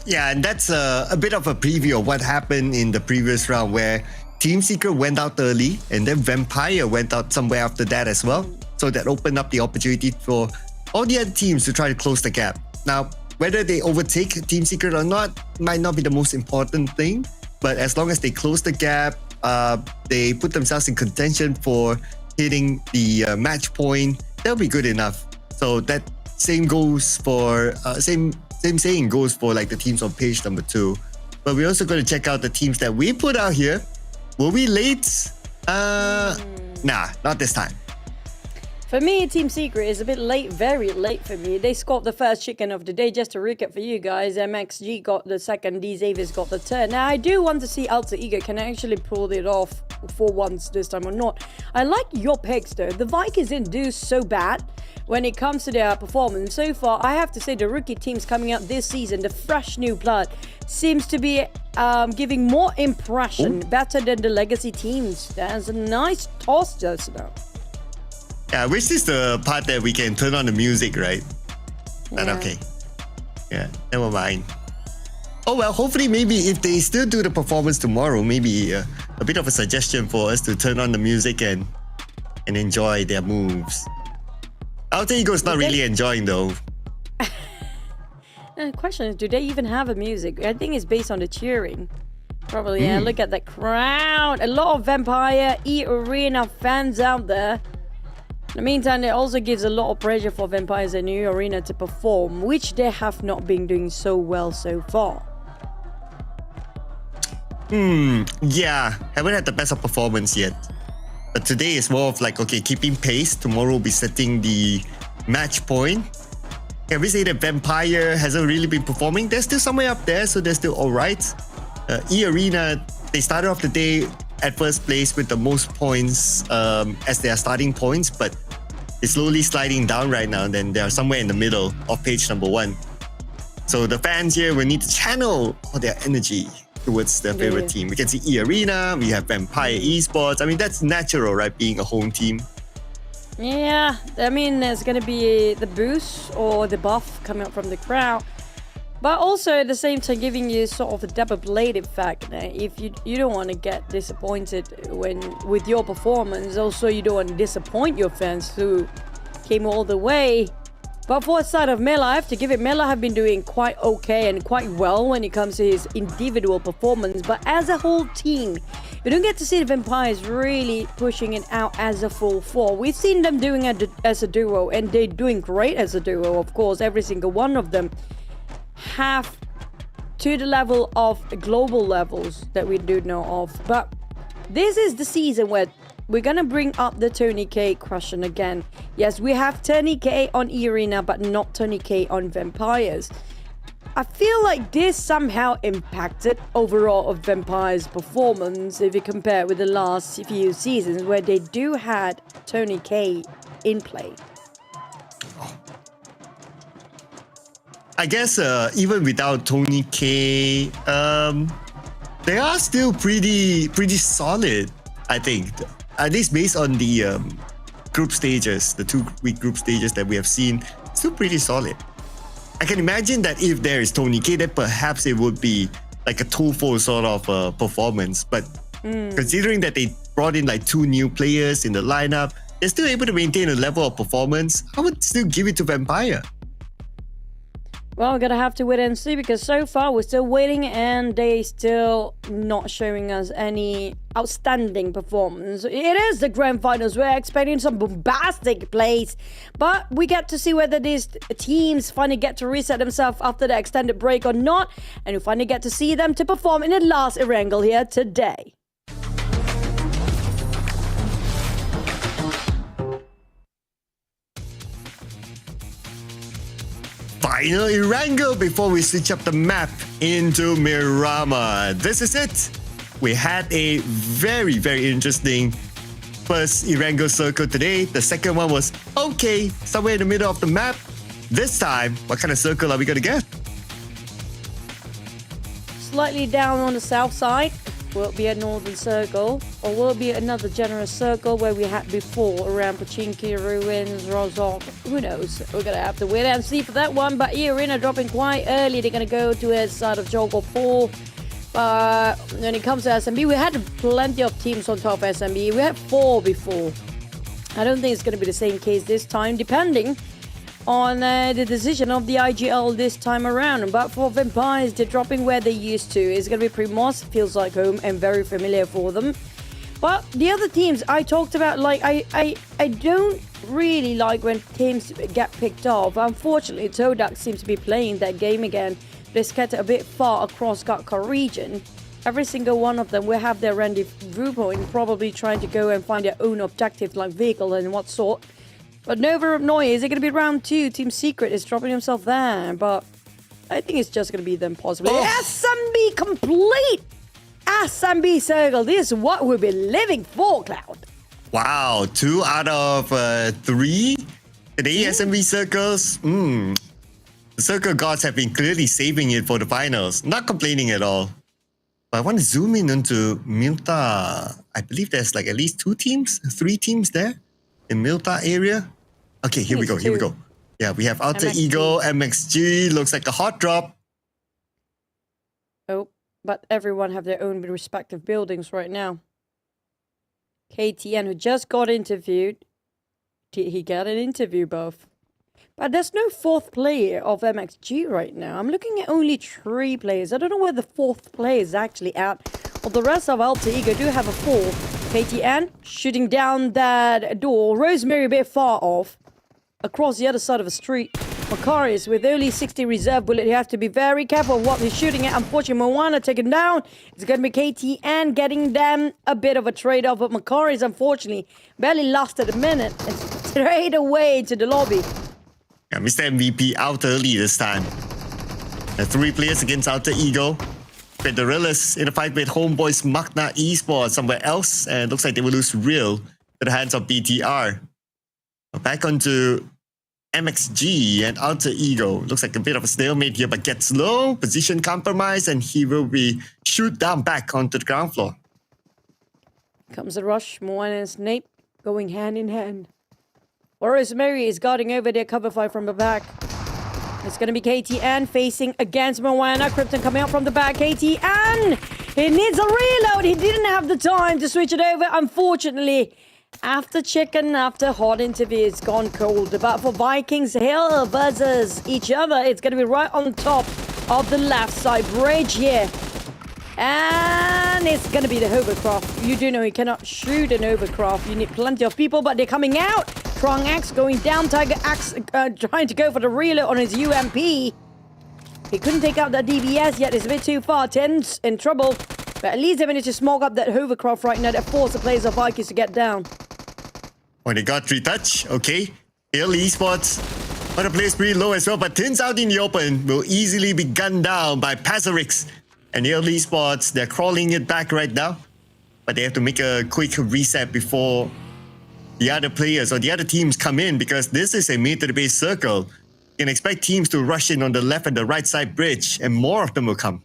Yeah, and that's a bit of a preview of what happened in the previous round, where Team Secret went out early and then Vampire went out somewhere after that as well. So that opened up the opportunity for all the other teams to try to close the gap. Now, whether they overtake Team Secret or not might not be the most important thing, but as long as they close the gap, they put themselves in contention for hitting the match point, that'll be good enough. So that same goes for same saying goes for like the teams on page number 2. But we're also going to check out the teams that we put out here. Were we late? Nah, not this time. For me, Team Secret is a bit late, very late for me. They scored the first chicken of the day. Just to recap for you guys, MXG got the second, D Xavier's got the third. Now, I do want to see Alter Ego can actually pull it off for once this time or not. I like your picks though. The Vikings didn't do so bad when it comes to their performance. So far, I have to say the rookie teams coming out this season, the fresh new blood, seems to be giving more impression, better than the legacy teams. That's a nice toss just now. Yeah, which is the part that we can turn on the music, right? But okay. Yeah, never mind. Oh well, hopefully maybe if they still do the performance tomorrow, maybe a bit of a suggestion for us to turn on the music and enjoy their moves. Alter Ego's not really enjoying though. The question is, do they even have a music? I think it's based on the cheering. Probably, yeah. Look at that crowd. A lot of Vampire eArena fans out there. In the meantime, it also gives a lot of pressure for Vampires in eArena to perform, which they have not been doing so well so far. Yeah, haven't had the best of performance yet. But today is more of like, okay, keeping pace. Tomorrow we'll be setting the match point. Can we say that Vampire hasn't really been performing? They're still somewhere up there, so they're still alright. eArena, they started off the day at first place with the most points as their starting points, but it's slowly sliding down right now, and then they are somewhere in the middle of page number 1. So the fans here will need to channel all their energy towards their favorite team. We can see eArena, we have Vampire Esports. I mean, that's natural, right? Being a home team. Yeah, I mean, there's going to be the boost or the buff coming up from the crowd. But also at the same time giving you sort of a double-bladed effect. If you don't want to get disappointed with your performance, also you don't want to disappoint your fans who came all the way. But for the side of Mela, I have to give it, Mela have been doing quite okay and quite well when it comes to his individual performance. But as a whole team, we don't get to see the Vampires really pushing it out as a full 4. We've seen them doing it as a duo, and they're doing great as a duo, of course. Every single one of them have to the level of global levels that we do know of. But this is the season where we're gonna bring up the Tony K question again. Yes, we have Tony K on eArena, but not Tony K on Vampires. I feel like this somehow impacted overall of Vampires' performance if you compare with the last few seasons where they do had Tony K in play. I guess even without Tony K, they are still pretty solid, I think. At least based on the group stages, the 2-week group stages that we have seen, still pretty solid. I can imagine that if there is Tony K, then perhaps it would be like a 2-4 sort of performance. But considering that they brought in like 2 new players in the lineup, they're still able to maintain a level of performance. I would still give it to Vampire. Well, we're gonna have to wait and see because so far we're still waiting and they still not showing us any outstanding performance. It is the grand finals. We're expecting some bombastic plays, but we get to see whether these teams finally get to reset themselves after the extended break or not, and we finally get to see them to perform in the last Erangel here today. Final Erangel before we switch up the map into Miramar. This is it. We had a very, very interesting first Erangel circle today. The second one was okay, somewhere in the middle of the map. This time, what kind of circle are we going to get? Slightly down on the south side. Will it be a northern circle, or will it be another generous circle where we had before around Pachinki, Ruins, Rozok? Who knows? We're gonna have to wait and see for that one. But eArena dropping quite early. They're gonna go to a side of Jogo 4. But when it comes to SMB, we had plenty of teams on top of SMB. We had 4 before. I don't think it's gonna be the same case this time, depending on the decision of the IGL this time around. But for Vampires, they're dropping where they used to. It's going to be Primos, feels like home and very familiar for them. But the other teams I talked about, like, I don't really like when teams get picked off. Unfortunately, TODAK seems to be playing that game again. They're scattered a bit far across Gatka region. Every single one of them will have their rendezvous point, probably trying to go and find their own objectives like vehicle and what sort. But Nova Noi, is it going to be round 2? Team Secret is dropping himself there, but I think it's just going to be them possibly. SMB complete! SMB circle, this is what we've been living for, Cloud. Wow, 2 out of 3 today SMB circles. The circle gods have been clearly saving it for the finals. Not complaining at all. But I want to zoom in onto Milta. I believe there's like at least 3 teams there in Milta area. Okay, here we go. Yeah, we have Alter MXG. Ego, MXG. Looks like a hot drop. Oh, but everyone have their own respective buildings right now. KTN, who just got interviewed. He got an interview, both. But there's no 4th player of MXG right now. I'm looking at only 3 players. I don't know where the 4th player is actually at. Well, the rest of Alter Ego do have a 4. KTN shooting down that door. Rosemary a bit far off. Across the other side of the street. Macarius with only 60 reserve bullet. You have to be very careful of what he's shooting at. Unfortunately, MAQNA taken down. It's going to be KTN getting them a bit of a trade-off. But Macarius, unfortunately, barely lasted a minute. And straight away into the lobby. Yeah, Mr. MVP out early this time. The 3 players against Alter Ego. Federillas in a fight with Homebois MAQNA Esports somewhere else. And it looks like they will lose Real to the hands of BTR. Back onto MXG and Alter Ego. Looks like a bit of a stalemate here, but gets low. Position compromise, and he will be shoot down back onto the ground floor. Comes the rush. Moana and Snape going hand in hand. Rosemary is guarding over their cover fire from the back. It's going to be KTN facing against Moana. Krypton coming out from the back. KTN! He needs a reload. He didn't have the time to switch it over, unfortunately. After chicken, after hot interview, it's gone cold. But for Vikings Hill versus each other, it's going to be right on top of the left side bridge here. And it's going to be the hovercraft. You do know you cannot shoot an hovercraft. You need plenty of people, but they're coming out. Trong X going down. Tiger X trying to go for the reload on his UMP. He couldn't take out that DBS yet. It's a bit too far. Ten's in trouble. But at least they managed to smoke up that hovercraft right now that forced the players of Vikings to get down. Oh, they got 3 touch. Okay. Hill Esports. But the player's pretty low as well. But Tins out in the open will easily be gunned down by Pazarix. And Hill Esports, they're crawling it back right now. But they have to make a quick reset before the other players or the other teams come in, because this is a military-based circle. You can expect teams to rush in on the left and the right side bridge, and more of them will come.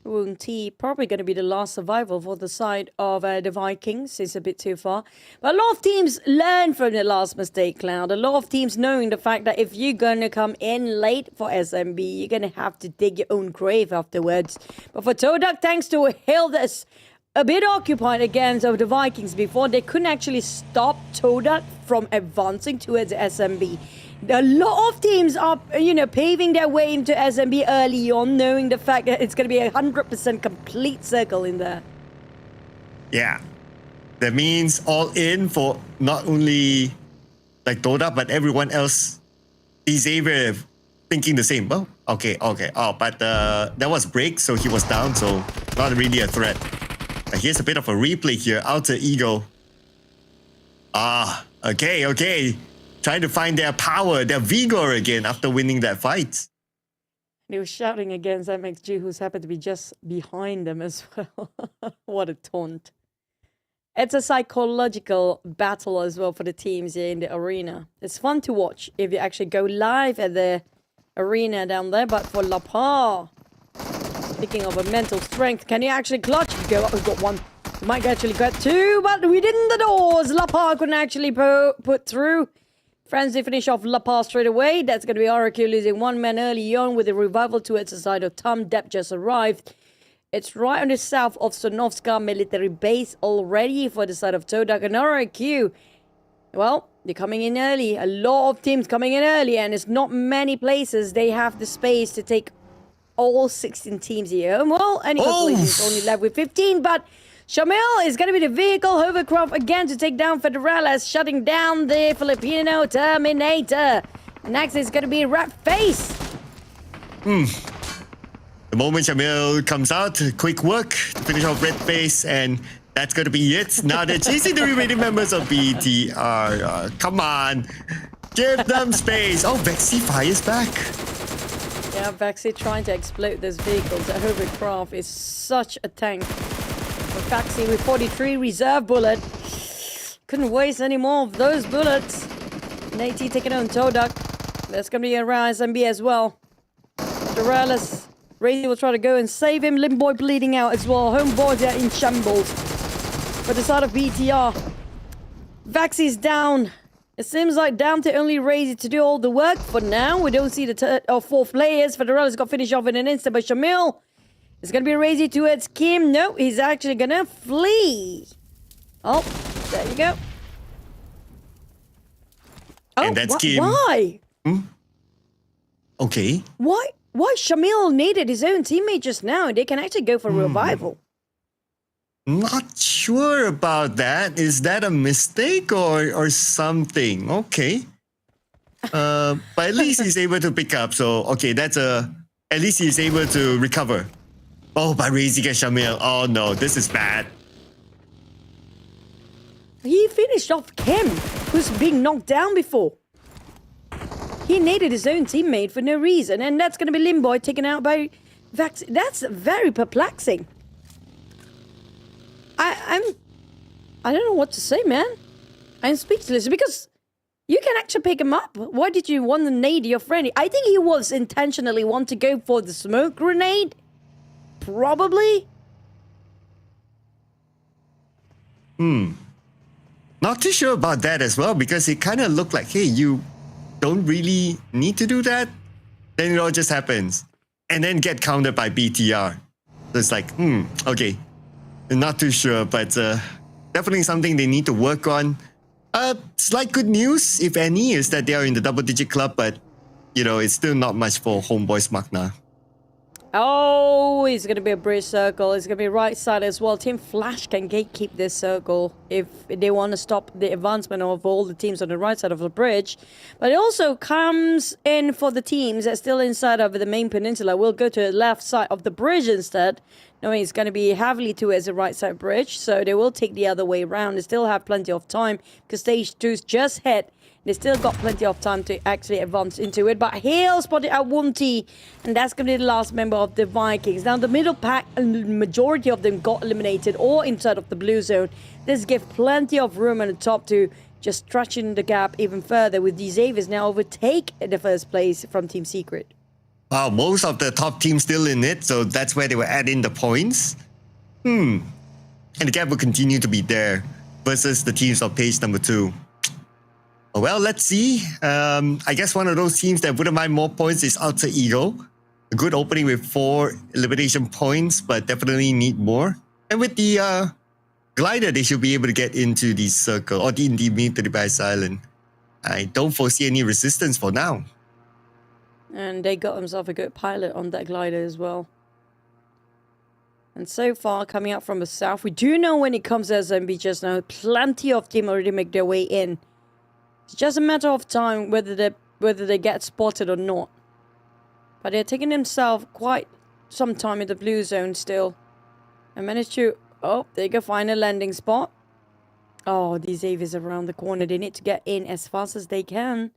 Wound T probably going to be the last survival for the side of the Vikings. It's a bit too far. But a lot of teams learn from their last mistake, Cloud. A lot of teams knowing the fact that if you're going to come in late for SMB, you're going to have to dig your own grave afterwards. But for TODAK, thanks to a hill that's a bit occupied against the Vikings before, they couldn't actually stop TODAK from advancing towards SMB. A lot of teams are, paving their way into SMB early on, knowing the fact that it's going to be 100% complete circle in there. Yeah. That means all in for not only like TODAK, but everyone else. Xavier thinking the same. Oh, okay. Oh, but that was break, so he was down, so not really a threat. Here's a bit of a replay here. Outer Eagle. Okay. Trying to find their power, their vigor again after winning that fight. He was shouting against MXG, who's happened to be just behind them as well. What a taunt. It's a psychological battle as well for the teams here in the arena. It's fun to watch if you actually go live at the arena down there, but for Lapar, speaking of a mental strength, can you actually clutch? Go up, we've got one. Might actually get two, but we didn't the doors. Lapar couldn't actually put through. Frenzy finish off Lapar straight away. That's going to be RQ losing one man early on with a revival towards the side of Tom. Depp just arrived. It's right on the south of Sonovska military base already for the side of TODAK and RQ. Well, they're coming in early. A lot of teams coming in early, and it's not many places they have the space to take all 16 teams here. Well, any constellations only left with 15, but Shamil is going to be the vehicle hovercraft again to take down Federales, shutting down the Filipino Terminator. Next is going to be Rat Face. The moment Shamil comes out, quick work to finish off Red Face, and that's going to be it. Now they're chasing the remaining members of BTR. Come on, give them space. Oh, Vexy fires back. Yeah, Vexy trying to explode this vehicle. The hovercraft is such a tank. But Vexy with 43 reserve bullet. Couldn't waste any more of those bullets. Nate taking on TODAK. There's going to be a Rise and B as well. Dorales. Razy will try to go and save him. Limboy bleeding out as well. Homebois are in shambles. But the side of BTR. Vexy's down. It seems like down to only Razy to do all the work for now. We don't see the third or fourth players. Federales got finished off in an instant by Shamil. It's going to be Razy towards Kim. No, he's actually going to flee. Oh, there you go. And that's Kim. Why? Okay. Why Shamil needed his own teammate just now? They can actually go for revival. Not sure about that. Is that a mistake or something? Okay. But at least he's able to pick up. So, okay, at least he's able to recover. Oh, by raising a Shamil. Oh no, this is bad. He finished off Kim, who's being knocked down before. He needed his own teammate for no reason, and that's going to be Limboy taken out by Vax. That's very perplexing. I don't know what to say, man. I'm speechless because you can actually pick him up. Why did you want to nade your friend? I think he was intentionally want to go for the smoke grenade. Probably. Not too sure about that as well, because it kind of looked like, hey, you don't really need to do that. Then it all just happens. And then get countered by BTR. So it's like, okay. Not too sure, but definitely something they need to work on. Slight good news, if any, is that they are in the double-digit club, but, it's still not much for Homebois MAQNA. Oh, it's going to be a bridge circle. It's going to be right side as well. Team Flash can gatekeep this circle if they want to stop the advancement of all the teams on the right side of the bridge. But it also comes in for the teams that's still inside of the main peninsula. We'll go to the left side of the bridge instead, knowing it's going to be heavily towards the right side bridge. So they will take the other way around. They still have plenty of time because stage 2's just hit. They still got plenty of time to actually advance into it. But Hale spotted at 1T, and that's going to be the last member of the Vikings. Now, the middle pack, a majority of them got eliminated or inside of the blue zone. This gives plenty of room on the top to just stretching the gap even further, with the Xaviers now overtake the first place from Team Secret. Wow, most of the top teams still in it, so that's where they will add in the points. And the gap will continue to be there versus the teams of page number 2. Well, let's see. I guess one of those teams that wouldn't mind more points is Outer Eagle. A good opening with 4 elimination points, but definitely need more. And with the glider, they should be able to get into the circle or in the military base island. I don't foresee any resistance for now. And they got themselves a good pilot on that glider as well. And so far, coming out from the south, we do know when it comes to SMB just now, plenty of teams already make their way in. It's just a matter of time whether they get spotted or not. But they're taking themselves quite some time in the blue zone still. And managed to, oh, they can find a landing spot. Oh, these Avies around the corner. They need to get in as fast as they can.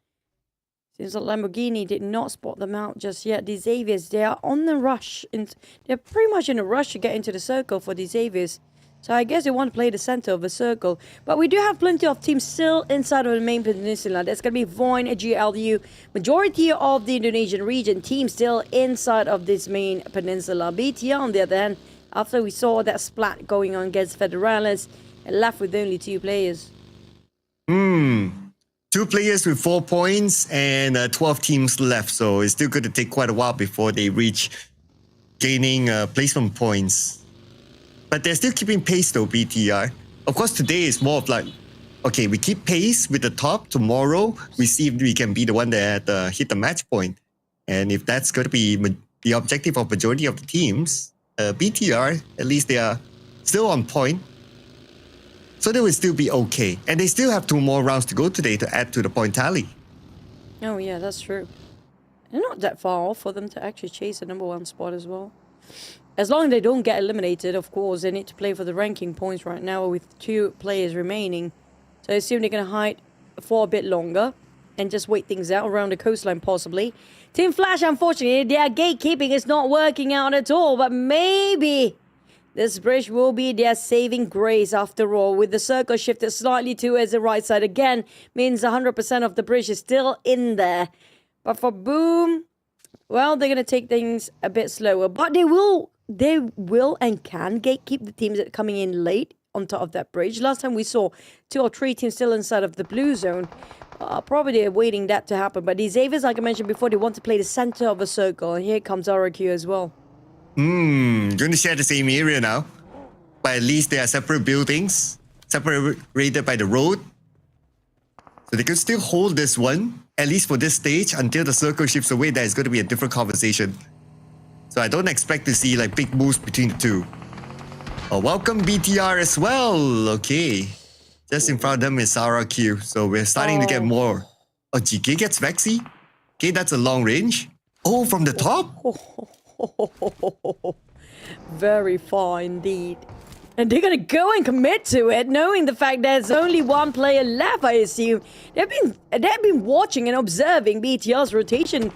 Seems like Lamborghini did not spot them out just yet. These Avies, they are on the rush. They're pretty much in a rush to get into the circle for these Avies. So I guess they want to play the center of the circle. But we do have plenty of teams still inside of the main peninsula. There's going to be VOIN, GLU. Majority of the Indonesian region teams still inside of this main peninsula. BTR, on the other hand, after we saw that splat going on against Federales, left with only 2 players. 2 players with 4 points and 12 teams left. So it's still going to take quite a while before they reach gaining placement points. But they're still keeping pace though, BTR. Of course, today is more of like, okay, we keep pace with the top. Tomorrow, we see if we can be the one that hit the match point. And if that's going to be the objective of majority of the teams, BTR, at least they are still on point. So they will still be okay. And they still have 2 more rounds to go today to add to the point tally. Oh yeah, that's true. They're not that far off for them to actually chase the #1 spot as well. As long as they don't get eliminated, of course, they need to play for the ranking points right now with 2 players remaining. So I assume they're going to hide for a bit longer and just wait things out around the coastline possibly. Team Flash, unfortunately, their gatekeeping is not working out at all, but maybe this bridge will be their saving grace after all. With the circle shifted slightly towards the right side again, means 100% of the bridge is still in there. But for Boom, well, they're going to take things a bit slower, but they will and can gatekeep the teams that are coming in late on top of that bridge. Last time we saw 2 or 3 teams still inside of the blue zone. Probably they're waiting that to happen. But these Avies, like I mentioned before, they want to play the center of a circle. And here comes RQ as well. Going to share the same area now. But at least they are separate buildings, separated by the road. So they can still hold this one, at least for this stage, until the circle shifts away. That is going to be a different conversation. So I don't expect to see like big moves between the 2. Oh, welcome BTR as well. Okay. Just in front of them is RQ. So we're starting to get more. Oh, GK gets Vexy. Okay, that's a long range. Oh, from the top? Very far indeed. And they're going to go and commit to it, knowing the fact there's only 1 player left, I assume. They've been watching and observing BTR's rotation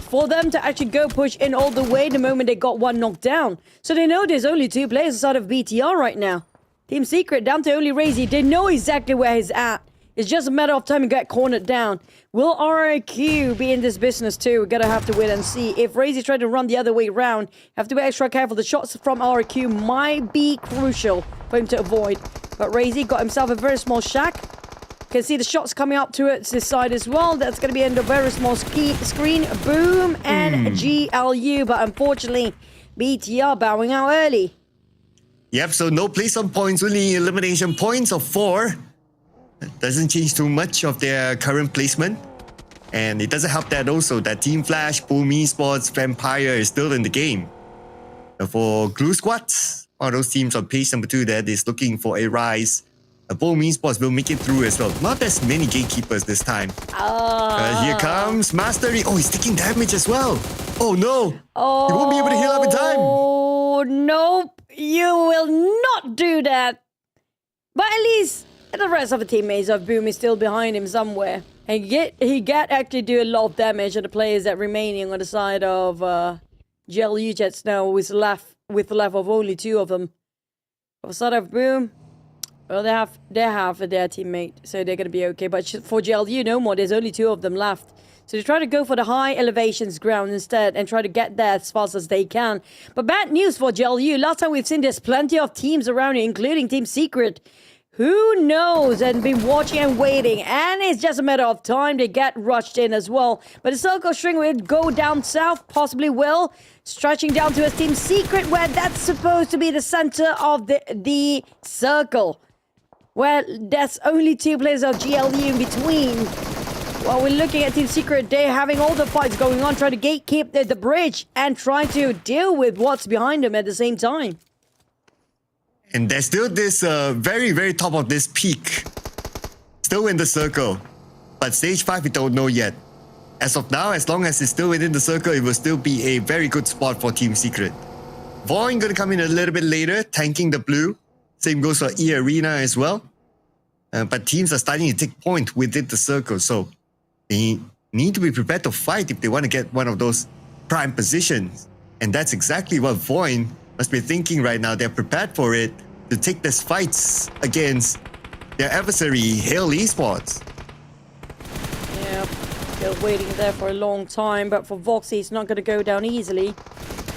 for them to actually go push in all the way the moment they got 1 knocked down. So they know there's only 2 players inside of BTR right now. Team Secret down to only Razy. They know exactly where he's at. It's just a matter of time to get cornered down. Will RQ be in this business too? We're gonna have to wait and see. If Razy tries to run the other way around, have to be extra careful. The shots from RQ might be crucial for him to avoid. But Razy got himself a very small shack. Can see the shots coming up towards this side as well. That's going to be in a very small screen. Boom and GLU. But unfortunately, BTR bowing out early. Yep, so no place on points, only elimination points of 4. That doesn't change too much of their current placement. And it doesn't help that also that Team Flash, Boom Esports, Vampire is still in the game. For Glue Squads, one of those teams on page number 2 that is looking for a rise. Boom Esports will make it through as well. Not as many gatekeepers this time. Here comes Mastery. Oh, he's taking damage as well. Oh no. He won't be able to heal up in time. Oh, nope. You will not do that. But at least the rest of the teammates of Boom is still behind him somewhere. And he get actually do a lot of damage to the players that remaining on the side of GLU Jets now with left of only 2 of them. On the side of Boom, well, they have their teammate, so they're going to be okay. But for GLU, no more. There's only 2 of them left. So they try to go for the high elevations ground instead and try to get there as fast as they can. But bad news for GLU. Last time we've seen there's plenty of teams around here, including Team Secret. Who knows? And been watching and waiting. And it's just a matter of time to get rushed in as well. But the circle string will go down south, possibly will. Stretching down to a Team Secret where that's supposed to be the center of the circle. Well, there's only 2 players of GLU in between. Well, we're looking at Team Secret. They're having all the fights going on, trying to gatekeep the bridge and trying to deal with what's behind them at the same time. And there's still this very, very top of this peak. Still in the circle. But stage 5, we don't know yet. As of now, as long as it's still within the circle, it will still be a very good spot for Team Secret. VOIN gonna come in a little bit later, tanking the blue. Same goes for eArena as well. But teams are starting to take point within the circle, so they need to be prepared to fight if they want to get one of those prime positions. And that's exactly what VOIN must be thinking right now. They're prepared for it to take these fights against their adversary, Hail Esports. Yeah, still waiting there for a long time, but for Voxy, it's not going to go down easily.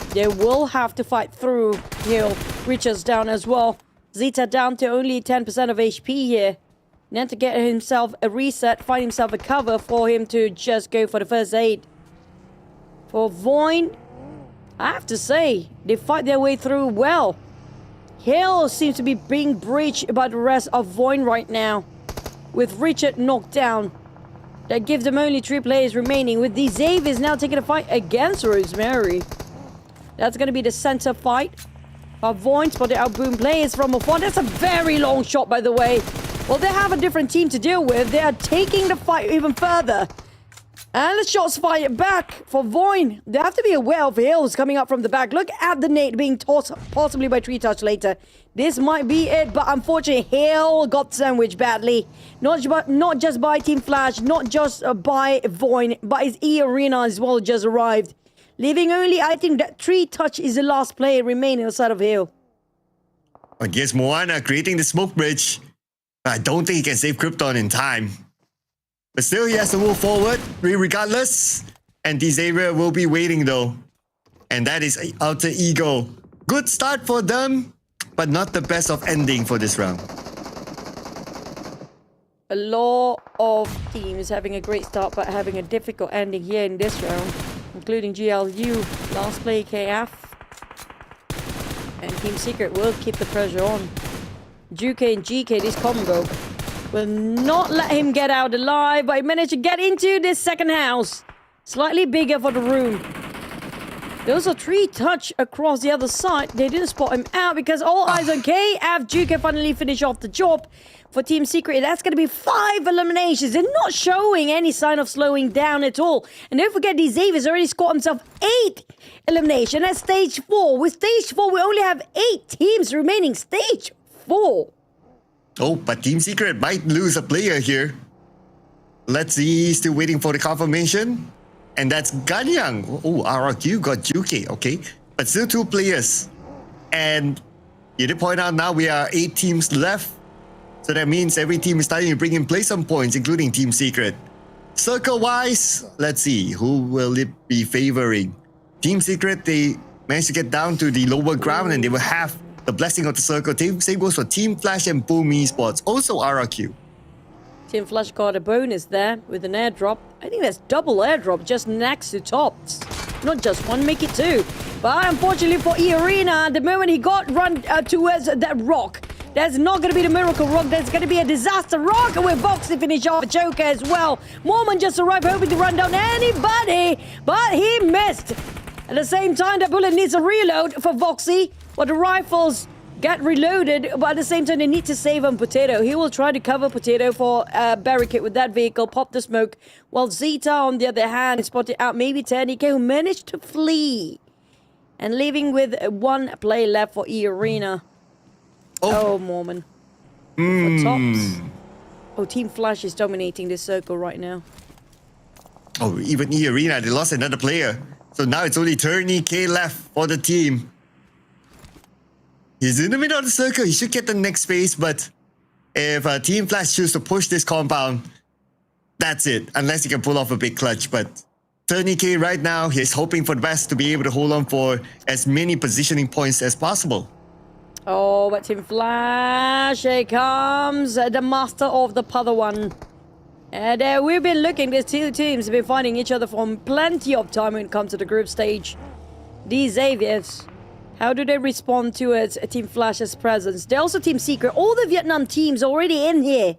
They will have to fight through. He'll reach us down as well. Zeta down to only 10% of HP here. Need to get himself a reset, find himself a cover for him to just go for the first aid. For VOIN, I have to say, they fight their way through well. Hill seems to be being breached by the rest of VOIN right now. With Richard knocked down. That gives them only 3 players remaining, with the Xaviers now taking a fight against Rosemary. That's going to be the center fight. VOIN spotted out boom players from afar. That's a very long shot, by the way. Well, they have a different team to deal with. They are taking the fight even further. And the shots fired back for VOIN. They have to be aware of Hills coming up from the back. Look at the nade being tossed, possibly by Tree Touch later. This might be it, but unfortunately, Hill got sandwiched badly. Not just by Team Flash, not just by VOIN, but his eArena as well just arrived. Leaving only, I think, that Tree Touch is the last player remaining outside of Hill. I guess Moana creating the smoke bridge. I don't think he can save Krypton in time. But still, he has to move forward, regardless. And Xavier will be waiting, though. And that is Alter Ego. Good start for them, but not the best of ending for this round. A lot of teams having a great start, but having a difficult ending here in this round. Including GLU, last play KF. And Team Secret will keep the pressure on. Juke and GK, this combo will not let him get out alive, but he managed to get into this second house. Slightly bigger for the room. Those are Tree Touch across the other side. They didn't spot him out because all eyes on KF. Juke finally finish off the job for Team Secret. That's going to be 5 eliminations. They're not showing any sign of slowing down at all. And don't forget, the Xavier's already scored himself 8 elimination at stage 4. With stage 4, we only have 8 teams remaining. Stage 4. Oh, but Team Secret might lose a player here. Let's see, still waiting for the confirmation. And that's Ganyang. Oh, RRQ got Juke, okay. But still 2 players. And you did point out now we are 8 teams left. So that means every team is starting to bring in play some points, including Team Secret. Circle-wise, let's see, who will it be favoring? Team Secret, they managed to get down to the lower ground and they will have the blessing of the circle. Same goes for Team Flash and Boom Esports, also RRQ. Team Flash got a bonus there with an airdrop. I think that's double airdrop just next to Tops. Not just one, make it 2. But unfortunately for eArena, the moment he got run towards that rock, that's not going to be the miracle rock. That's going to be a disaster rock. And with Voxy finish off a Joker as well. Mormon just arrived hoping to run down anybody, but he missed. At the same time, that bullet needs a reload for Voxy. But the rifles get reloaded, but at the same time, they need to save on Potato. He will try to cover Potato for a barricade with that vehicle, pop the smoke. While Zeta, on the other hand, spotted out maybe TODAK, who managed to flee. And leaving with 1 play left for eArena. Oh, Mormon. For Tops. Oh, Team Flash is dominating this circle right now. Oh, even eArena, they lost another player. So now it's only Turney K left for the team. He's in the middle of the circle. He should get the next phase, but if Team Flash chooses to push this compound, that's it. Unless he can pull off a big clutch. But Turney K right now, he's hoping for the best to be able to hold on for as many positioning points as possible. Oh, but Team Flash, here comes the master of the Pathum Wan. And we've been looking, these 2 teams have been fighting each other for plenty of time when it comes to the group stage. These Xaviers, how do they respond towards Team Flash's presence? They're also Team Secret. All the Vietnam teams already in here.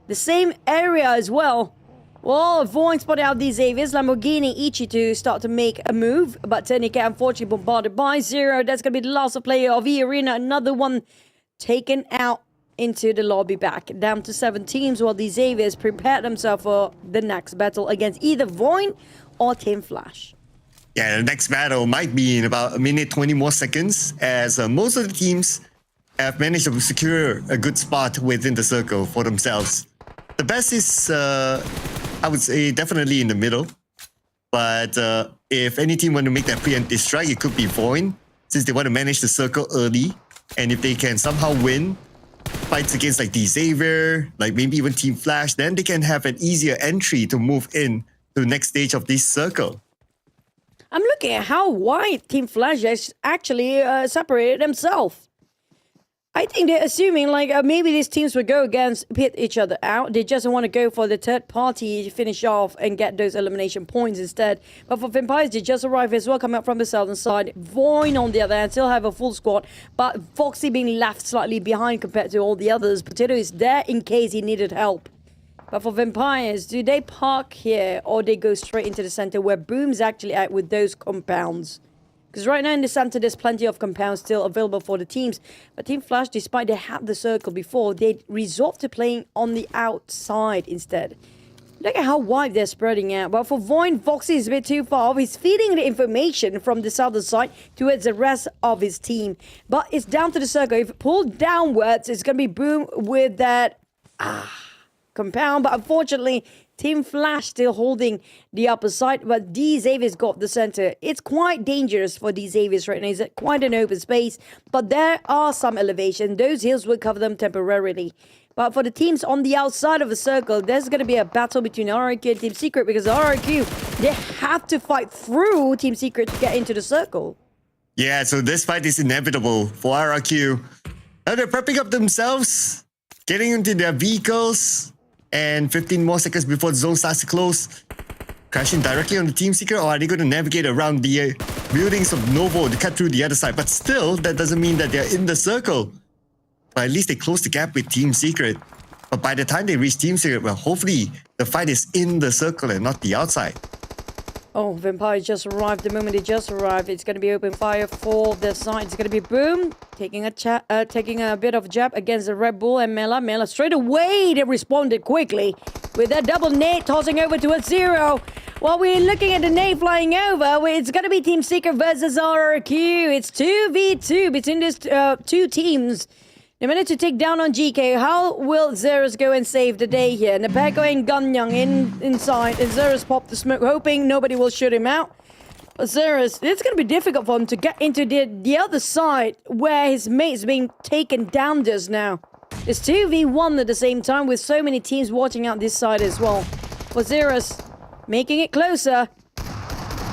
The same area as well. Well, VOIN spotted out these Xaviers. Lamborghini Ichi to start to make a move, but Tenica unfortunately bombarded by Zero. That's going to be the last player of eArena. Another one taken out into the lobby back. Down to 7 teams while the Xaviers prepare themselves for the next battle against either VOIN or Team Flash. Yeah, the next battle might be in about a minute, 20 more seconds, as most of the teams have managed to secure a good spot within the circle for themselves. The best is, I would say, definitely in the middle. But if any team want to make that preemptive strike, it could be VOIN, since they want to manage the circle early. And if they can somehow win fights against like the Xavier, like maybe even Team Flash, then they can have an easier entry to move in to the next stage of this circle. I'm looking at how wide Team Flash has actually separated themselves. I think they're assuming like maybe these teams will go against, pit each other out. They just want to go for the third party to finish off and get those elimination points instead. But for Vampires, they just arrived as well, coming up from the southern side. VOIN on the other hand still have a full squad, but Foxy being left slightly behind compared to all the others. Potato is there in case he needed help. But for Vampires, do they park here or they go straight into the center where Boom's actually at with those compounds? Because right now in the center, there's plenty of compounds still available for the teams. But Team Flash, despite they had the circle before, they resolved to playing on the outside instead. Look at how wide they're spreading out. But for VOIN, Foxy is a bit too far off. He's feeding the information from the southern side towards the rest of his team. But it's down to the circle. If pulled downwards, it's going to be Boom with that compound. But unfortunately, Team Flash still holding the upper side, but D Xavier's got the center. It's quite dangerous for D Xavier's right now. It's quite an open space, but there are some elevation. Those hills will cover them temporarily. But for the teams on the outside of the circle, there's going to be a battle between RRQ and Team Secret because RRQ, they have to fight through Team Secret to get into the circle. Yeah, so this fight is inevitable for RRQ. Now they're prepping up themselves, getting into their vehicles, and 15 more seconds before the zone starts to close. Crashing directly on the Team Secret, or are they going to navigate around the buildings of Novo to cut through the other side? But still, that doesn't mean that they're in the circle. But at least they close the gap with Team Secret. But by the time they reach Team Secret, well, hopefully the fight is in the circle and not the outside. Oh, Vampire just arrived. The moment they just arrived, it's going to be open fire for their side. It's going to be Boom taking a bit of jab against the Red Bull and Mela. Mela straight away, they responded quickly with that double nade tossing over to a Zero. While we're looking at the nade flying over, it's going to be Team Secret versus RRQ. It's 2v2 between these two teams. They managed to take down on GK. How will Zerus go and save the day here? Nepeko and Gunyang inside. And Zerus popped the smoke, hoping nobody will shoot him out. But Zerus, it's going to be difficult for him to get into the other side where his mate's being taken down just now. It's 2v1 at the same time with so many teams watching out this side as well. For Zerus, making it closer.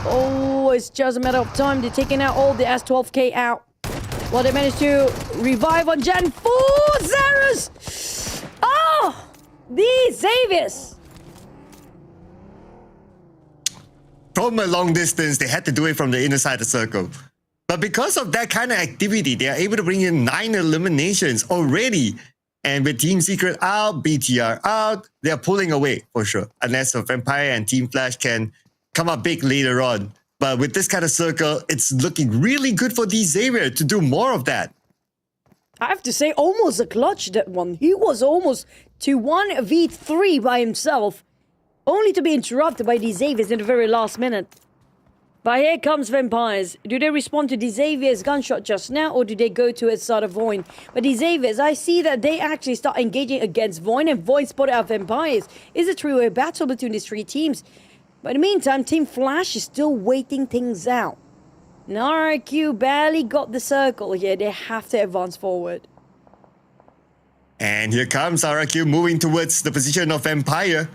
Oh, it's just a matter of time. They're taking out all the S12K out. Well, they managed to revive on Gen 4, Zerus! Oh! These Xaviers! From a long distance, they had to do it from the inner side of the circle. But because of that kind of activity, they are able to bring in 9 eliminations already. And with Team Secret out, BTR out, they are pulling away for sure. Unless the Vampire and Team Flash can come up big later on. But with this kind of circle, it's looking really good for D Xavier to do more of that. I have to say, almost a clutch, that one. He was almost to 1v3 by himself, only to be interrupted by D Xaviers in the very last minute. But here comes Vampires. Do they respond to D Xaviers' gunshot just now, or do they go to a sort of VOIN? But D Xaviers, I see that they actually start engaging against VOIN, and VOIN spotted out Vampires. It's a three-way battle between these three teams. But in the meantime, Team Flash is still waiting things out. And RRQ barely got the circle here. They have to advance forward. And here comes RRQ moving towards the position of Vampire.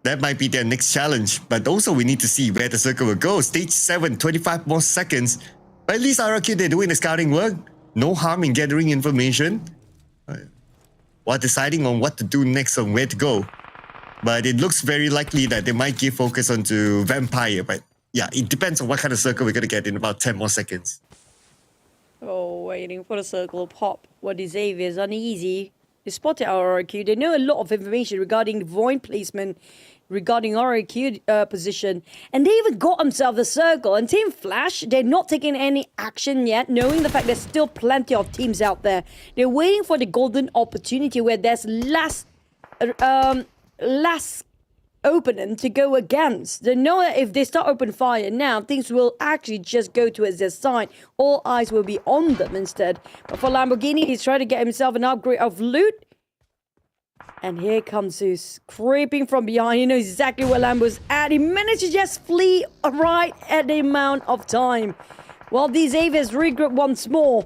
That might be their next challenge. But also we need to see where the circle will go. Stage 7, 25 more seconds. But at least RRQ, they're doing the scouting work. No harm in gathering information while deciding on what to do next and where to go. But it looks very likely that they might give focus onto Vampire. But yeah, it depends on what kind of circle we're going to get in about 10 more seconds. Oh, waiting for the circle to pop. What is Xavier's uneasy. They spotted our RQ. They know a lot of information regarding VOIN placement, regarding RQ position, and they even got themselves the circle. And Team Flash, they're not taking any action yet, knowing the fact there's still plenty of teams out there. They're waiting for the golden opportunity where there's less opponent to go against. They know that if they start open fire now, things will actually just go towards their side. All eyes will be on them instead. But for Lamborghini, he's trying to get himself an upgrade of loot. And here comes Zeus, creeping from behind. He knows exactly where Lambo's at. He managed to just flee right at the amount of time. While these Avians regroup once more,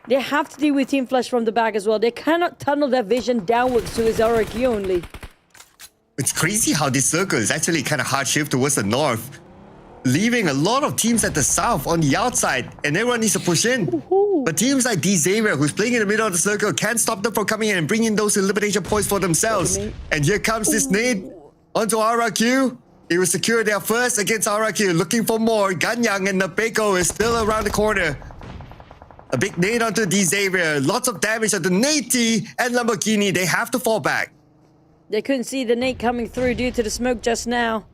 they have to deal with Team Flash from the back as well. They cannot tunnel their vision downwards to his RQ only. It's crazy how this circle is actually kind of hard shift towards the north, leaving a lot of teams at the south on the outside, and everyone needs to push in. But teams like Xavier, who's playing in the middle of the circle, can't stop them from coming in and bringing those elimination points for themselves. And here comes this nade onto RRQ. It will secure their first against RRQ, looking for more. Ganyang and Napeko is still around the corner. A big nade onto Xavier, lots of damage onto Nate and Lamborghini. They have to fall back. They couldn't see the nade coming through due to the smoke just now.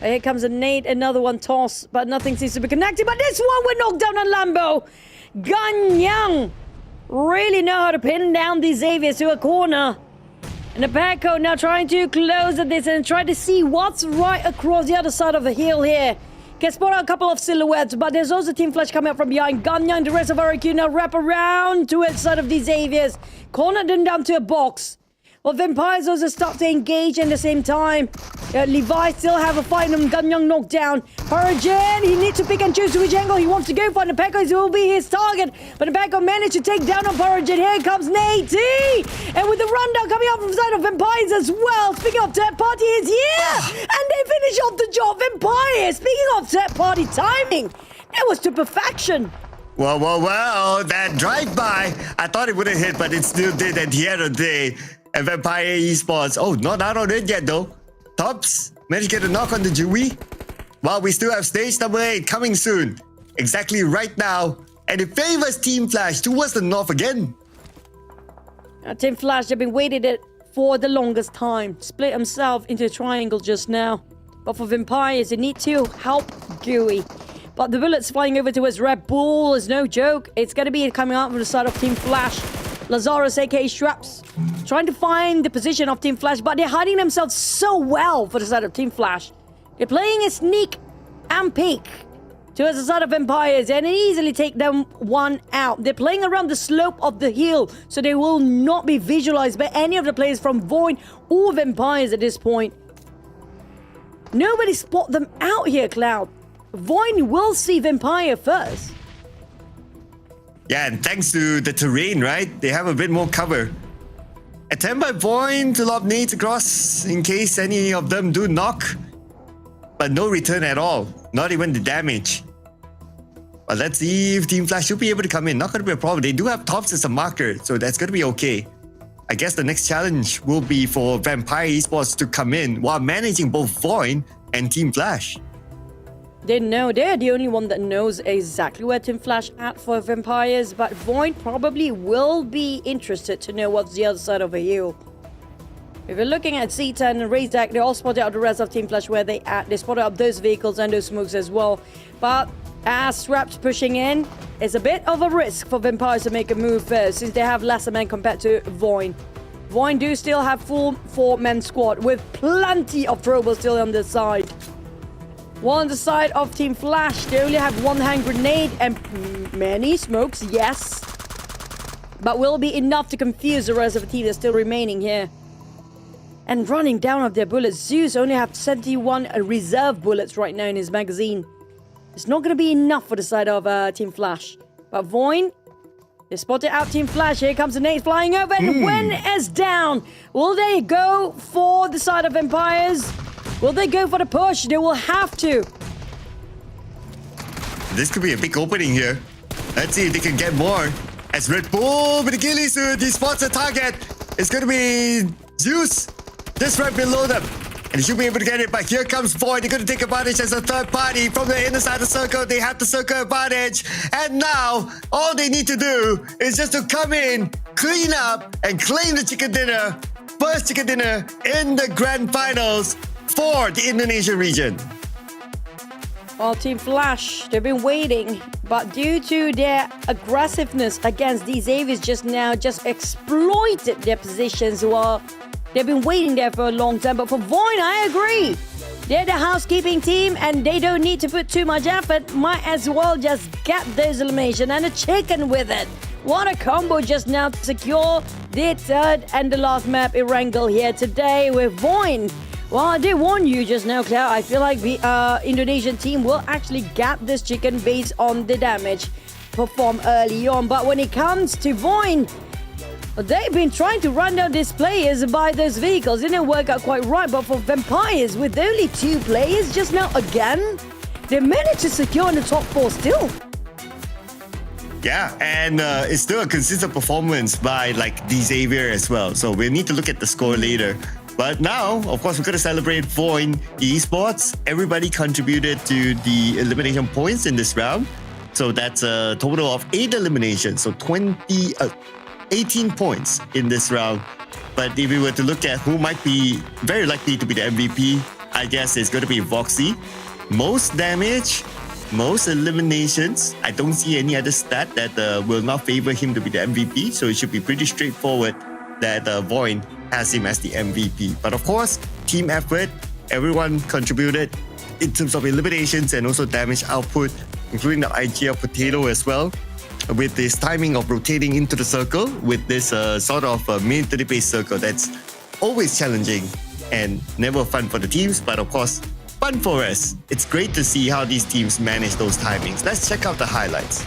Here comes a nade, another one toss, but nothing seems to be connected. But this one will knock down on Lambo. Ganyang really know how to pin down these Xaviers to a corner. And the Paco now trying to close at this and try to see what's right across the other side of the hill here. Can spot out a couple of silhouettes, but there's also Team Flash coming up from behind. Ganyang, the rest of RQ now wrap around to the side of these Xaviers. Cornered them down to a box. Well, Vampires also start to engage at the same time. Levi still have a fight on Ganyang knocked down. Paragen, he needs to pick and choose which angle he wants to go for. And Nepeko will be his target. But Nepeko managed to take down on Paragen. Here comes Nate. And with the rundown coming up from the side of Vampires as well. Speaking of third party, is here. And they finish off the job. Vampires, speaking of third party timing, that was to perfection. Well, that drive-by, I thought it wouldn't hit, but it still did at the end of the day. And Vampire Esports, not out on it yet though. Tops managed to get a knock on the Dewey. While we still have stage number 8 coming soon. Exactly right now. And it favors Team Flash towards the north again. Team Flash have been waiting it for the longest time. Split himself into a triangle just now. But for Vampires, they need to help Gooey. But the bullets flying over towards Red Bull is no joke. It's going to be coming out from the side of Team Flash. Lazarus, aka Straps, trying to find the position of Team Flash, but they're hiding themselves so well for the side of Team Flash. They're playing a sneak and peek towards the side of Vampires and easily take them one out. They're playing around the slope of the hill, so they will not be visualized by any of the players from VOIN or Vampires at this point. Nobody spot them out here, Cloud. VOIN will see Vampire first. Yeah, and thanks to the terrain, right? They have a bit more cover. Attempt by VOIN to lob nades across in case any of them do knock. But no return at all. Not even the damage. But let's see if Team Flash should be able to come in. Not going to be a problem. They do have tops as a marker, so that's going to be okay. I guess the next challenge will be for Vampire Esports to come in while managing both VOIN and Team Flash. They know they're the only one that knows exactly where Team Flash at for Vampires, but VOIN probably will be interested to know what's the other side of the hill. If you're looking at Zeta and Razak, they all spotted out the rest of Team Flash where they at. They spotted out those vehicles and those smokes as well. But as Straps pushing in, it's a bit of a risk for Vampires to make a move first, since they have lesser men compared to VOIN. VOIN do still have full 4-man squad with plenty of trouble still on their side. While on the side of Team Flash, they only have one hand grenade and many smokes, yes. But will be enough to confuse the rest of the team that's still remaining here. And running down of their bullets, Zeus only have 71 reserve bullets right now in his magazine. It's not going to be enough for the side of Team Flash. But VOIN, they spotted out Team Flash. Here comes the nade flying over and Wen is down. Will they go for the side of Vampires? Will they go for the push? They will have to. This could be a big opening here. Let's see if they can get more. As Red Bull with the ghillie suit, he spots a target. It's going to be Zeus just right below them. And he should be able to get it, but here comes VOIN. They're going to take advantage as a third party from the inner side of the circle. They have the circle advantage. And now, all they need to do is just to come in clean up and claim the chicken dinner, first chicken dinner in the grand finals for the Indonesian region? Well, Team Flash, they've been waiting, but due to their aggressiveness against these Avies just now, just exploited their positions while they've been waiting there for a long time. But for VOIN, I agree. They're the housekeeping team and they don't need to put too much effort. Might as well just get those elimination and a chicken with it. What a combo just now to secure the third and the last map Erangel here today with VOIN. Well, I did warn you just now, Claire. I feel like the Indonesian team will actually get this chicken based on the damage performed early on. But when it comes to VOIN, they've been trying to run down these players by those vehicles. It didn't work out quite right. But for Vampires, with only 2 players just now again, they managed to secure in the top 4 still. Yeah, and it's still a consistent performance by like Xavier as well. So we need to look at the score later. But now, of course, we're going to celebrate VOIN Esports. Everybody contributed to the elimination points in this round. So that's a total of 8 eliminations. So 18 points in this round. But if we were to look at who might be very likely to be the MVP, I guess it's going to be Voxy. Most damage, most eliminations. I don't see any other stat that will not favor him to be the MVP. So it should be pretty straightforward that VOIN has him as the MVP. But of course, team effort, everyone contributed in terms of eliminations and also damage output, including the IGL Potato as well, with this timing of rotating into the circle with this sort of military-based circle that's always challenging and never fun for the teams, but of course, fun for us. It's great to see how these teams manage those timings. Let's check out the highlights.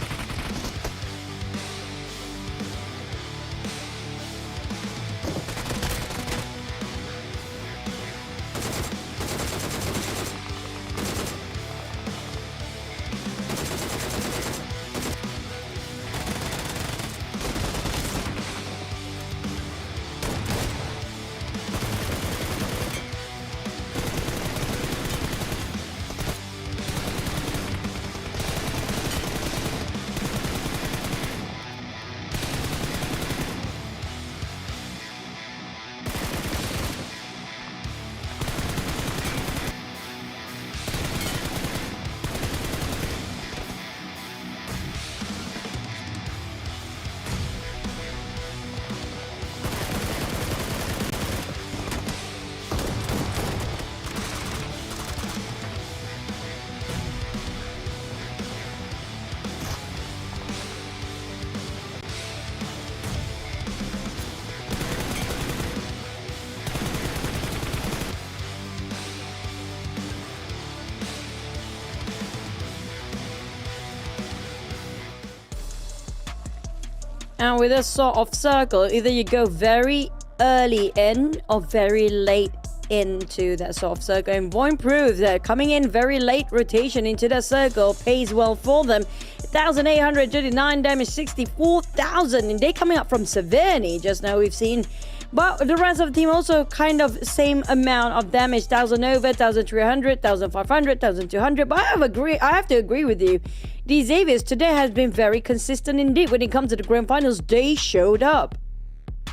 And with this sort of circle, either you go very early in or very late into that sort of circle. And VOIN proves that coming in very late rotation into that circle pays well for them. 1,839 damage, 64,000. And they coming up from Severny just now we've seen. But the rest of the team also kind of same amount of damage. 1,000 over, 1,300, 1,500, 1,200. But I have to agree with you. These Avies today has been very consistent indeed. When it comes to the grand finals, they showed up.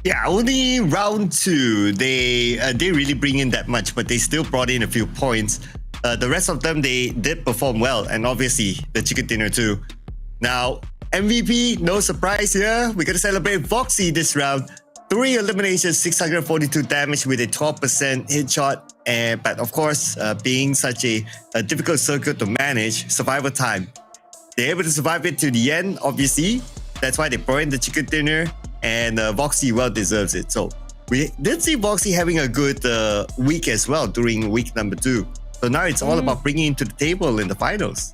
Yeah, only round 2, they didn't really bring in that much, but they still brought in a few points. The rest of them, they did perform well, and obviously the chicken dinner too. Now, MVP, no surprise here. We're going to celebrate Voxy this round. 3 eliminations, 642 damage with a 12% hit shot. But of course, being such a difficult circuit to manage, survival time. They're able to survive it to the end, obviously. That's why they brought in the chicken dinner, and Voxy well deserves it. So we did see Voxy having a good week as well during week number 2. So now it's all about bringing him to the table in the finals.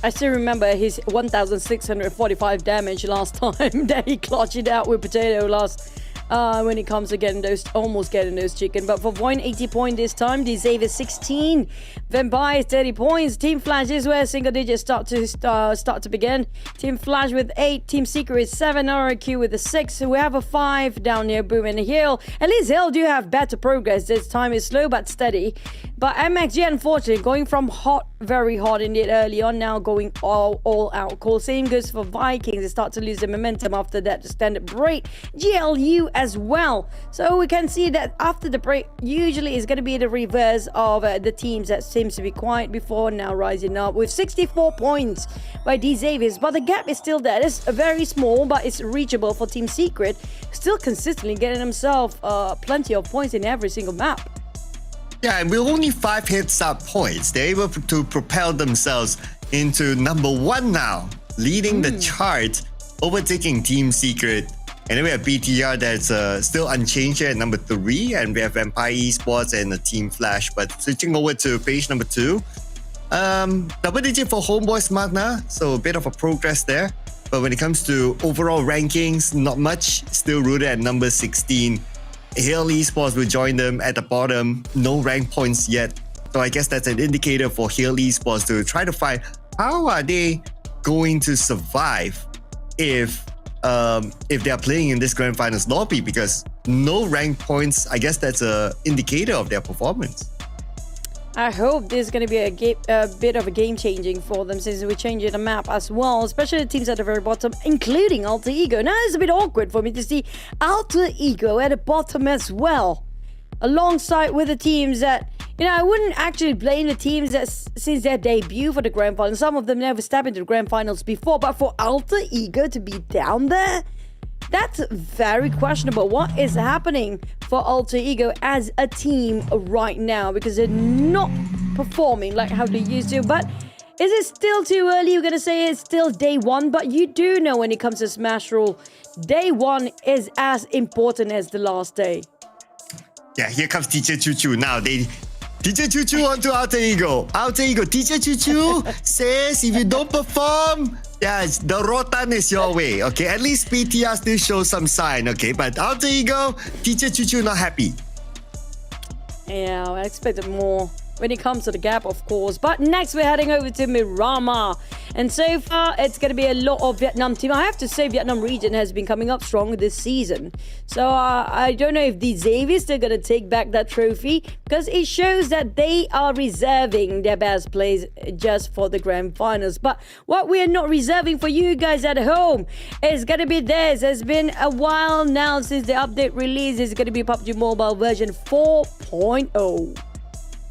I still remember his 1,645 damage last time that he clutched it out with Potato last when it comes to almost getting those chicken. But for VOIN, 80 points this time. Xavier 16. Vampire 30 points. Team Flash is where single digits start to begin. Team Flash with 8. Team Secret is 7. RQ with a 6. We have a 5 down here. Boom and Hill. At least Hill do have better progress. This time is slow but steady. But MXG, unfortunately, going from hot, very hot indeed early on, now going all out. Cool. Same goes for Vikings. They start to lose the momentum after that standard break. GLU as well. So we can see that after the break, usually it's going to be the reverse of the teams that seems to be quiet before, now rising up with 64 points by D. Xaviers. But the gap is still there. It's very small, but it's reachable for Team Secret. Still consistently getting himself plenty of points in every single map. Yeah, and with only 5 heads-up points, they're able to propel themselves into number 1 now, leading the chart, overtaking Team Secret. And then we have BTR that's still unchanged at number 3, and we have Vampire Esports and the Team Flash. But switching over to page number 2, double digit for Homebois MAQNA, so a bit of a progress there. But when it comes to overall rankings, not much, still rooted at number 16. Hill Esports will join them at the bottom, no rank points yet. So I guess that's an indicator for Hill Esports to try to find how are they going to survive if they are playing in this grand finals lobby, because no rank points, I guess that's an indicator of their performance. I hope this is going to be a bit of a game changing for them, since we're changing the map as well, especially the teams at the very bottom, including Alter Ego. Now it's a bit awkward for me to see Alter Ego at the bottom as well, alongside with the teams that, I wouldn't actually blame the teams that since their debut for the grand finals, some of them never stepped into the grand finals before, but for Alter Ego to be down there, that's very questionable. What is happening for Alter Ego as a team right now? Because they're not performing like how they used to. But is it still too early? You're going to say it's still day 1. But you do know when it comes to Smash Rule, day 1 is as important as the last day. Yeah, here comes Teacher Choo Choo now. Teacher Choo Choo onto Alter Ego. Alter Ego, Teacher Choo Choo says if you don't perform, the rotan is your way, okay? At least PTR still shows some sign, okay? But Alter Ego, Teacher Choo Choo not happy. Yeah, I expected more when it comes to the gap, of course. But next, we're heading over to Miramar. And so far, it's going to be a lot of Vietnam team. I have to say, Vietnam region has been coming up strong this season. So I don't know if the Xaviers, they're going to take back that trophy, because it shows that they are reserving their best plays just for the grand finals. But what we are not reserving for you guys at home is going to be this. It's been a while now since the update release. It's going to be PUBG Mobile version 4.0.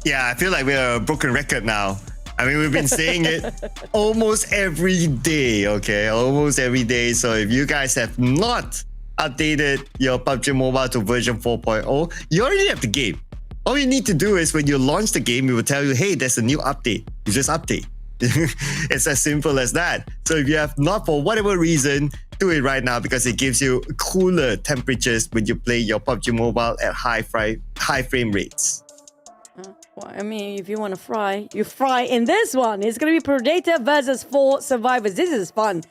Yeah, I feel like we're a broken record now. I mean, we've been saying it almost every day, okay? Almost every day. So if you guys have not updated your PUBG Mobile to version 4.0, you already have the game. All you need to do is when you launch the game, it will tell you, hey, there's a new update. You just update. It's as simple as that. So if you have not, for whatever reason, do it right now, because it gives you cooler temperatures when you play your PUBG Mobile at high frame rates. Well, I mean, if you want to fry, you fry in this one. It's going to be Predator versus 4 Survivors. This is fun.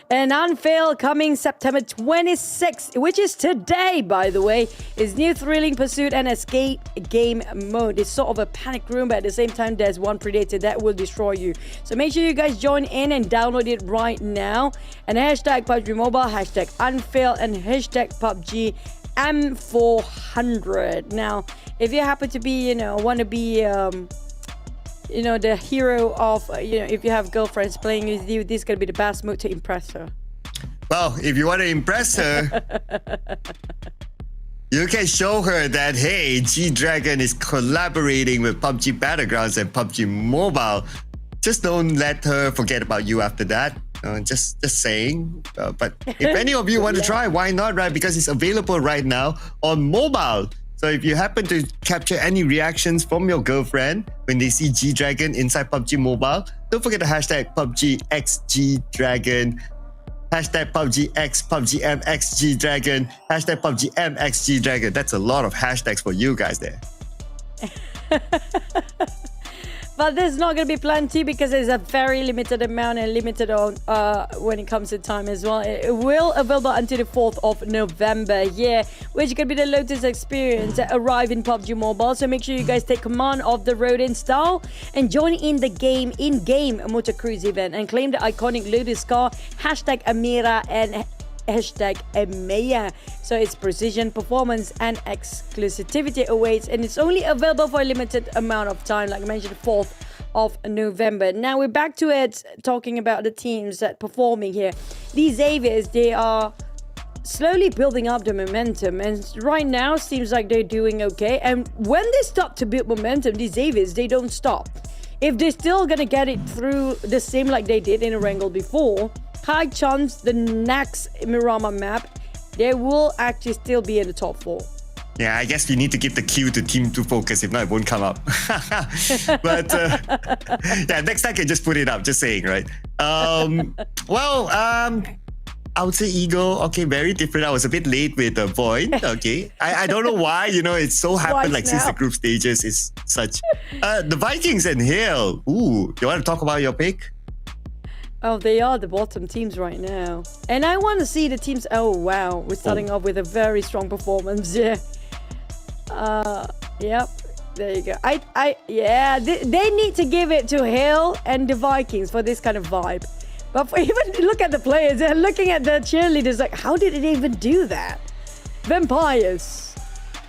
And Unfail coming September 26th, which is today, by the way, is new thrilling pursuit and escape game mode. It's sort of a panic room, but at the same time, there's one Predator that will destroy you. So make sure you guys join in and download it right now. And hashtag PUBG Mobile, hashtag Unfail, and hashtag PUBG M400. Now, if you happen to be, want to be, the hero of, if you have girlfriends playing with you, this is going to be the best mode to impress her. Well, if you want to impress her, you can show her that, hey, G-Dragon is collaborating with PUBG Battlegrounds and PUBG Mobile. Just don't let her forget about you after that. Just saying. But if any of you want to try, why not, right? Because it's available right now on mobile. So if you happen to capture any reactions from your girlfriend when they see G-Dragon inside PUBG Mobile, don't forget the hashtag PUBGXGDragon, hashtag PUBGX, PUBGMXGDragon, hashtag PUBGMXGDragon. That's a lot of hashtags for you guys there. But there's not going to be plenty because there's a very limited amount and limited on when it comes to time as well. It will available until the 4th of November, which could be the Lotus experience that arrive in PUBG Mobile. So make sure you guys take command of the road in style and join in the in-game motor cruise event and claim the iconic Lotus car, #Amira and #Amaya. So it's precision, performance, and exclusivity awaits, and it's only available for a limited amount of time, like I mentioned, 4th of November. Now we're back to it, talking about the teams that performing here. These Xaviers, they are slowly building up the momentum, and right now seems like they're doing okay. And when they stop to build momentum, these Xaviers, they don't stop. If they're still gonna get it through the same like they did in Erangel before, high chance the next Miramar map, they will actually still be in the top 4. Yeah, I guess we need to give the cue to Team 2 Focus, if not it won't come up. But yeah, next time I can just put it up, just saying, right? I would say Eagle, okay, very different. I was a bit late with VOIN, okay. I don't know why, it's so happened like since the group stages is such. The Vikings and Hale, ooh, you want to talk about your pick? Oh, they are the bottom teams right now. And I want to see the teams. Oh, wow. We're starting off with a very strong performance. Yep. There you go. They need to give it to Hale and the Vikings for this kind of vibe. But even look at the players. They're looking at the cheerleaders like, how did they even do that? Vampires.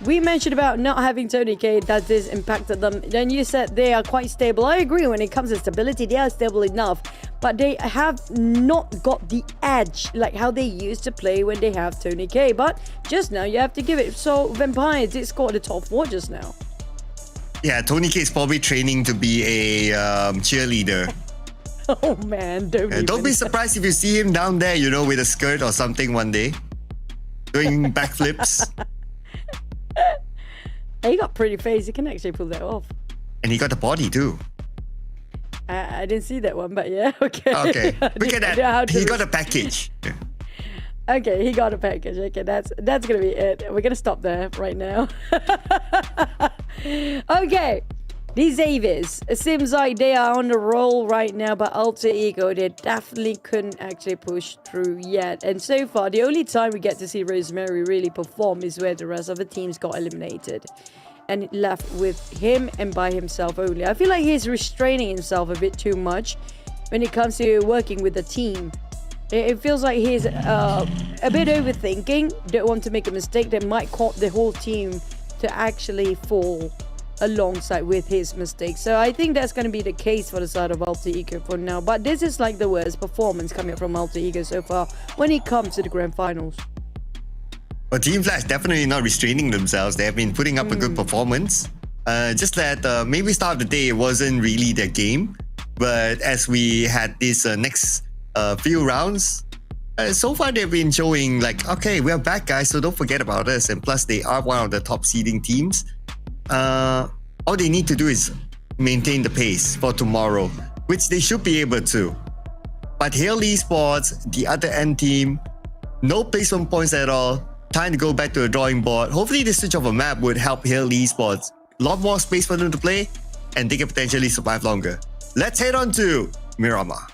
We mentioned about not having Tony K, that this impacted them. Then you said they are quite stable. I agree, when it comes to stability, they are stable enough. But they have not got the edge like how they used to play when they have Tony K. But just now, you have to give it. So Vampires did score the top 4 just now. Yeah, Tony K is probably training to be a cheerleader. Oh man, don't be surprised if you see him down there, with a skirt or something one day. Doing backflips. He got pretty face. He can actually pull that off. And he got the body too. I didn't see that one, but yeah, okay. Okay, look at that. He got a package. Okay, he got a package. Okay, that's gonna be it. We're gonna stop there right now. Okay, these Avies, it seems like they are on the roll right now, but Alter Ego, they definitely couldn't actually push through yet. And so far, the only time we get to see Rosemary really perform is where the rest of the teams got eliminated and left with him and by himself only. I feel like he's restraining himself a bit too much when it comes to working with the team. It feels like he's a bit overthinking, don't want to make a mistake that might cause the whole team to actually fall alongside with his mistakes. So I think that's going to be the case for the side of Alter Ego for now. But this is like the worst performance coming from Alter Ego so far when it comes to the grand finals. Well, Team Flash definitely not restraining themselves. They have been putting up a good performance. Just that maybe start of the day it wasn't really their game. But as we had this next few rounds, so far they've been showing like, okay, we're back guys, so don't forget about us. And plus they are one of the top seeding teams. All they need to do is maintain the pace for tomorrow, which they should be able to. But Hale Esports, the other end team, no placement points at all. Time to go back to the drawing board. Hopefully the switch of a map would help Hale Esports. A lot more space for them to play, and they can potentially survive longer. Let's head on to Miramar.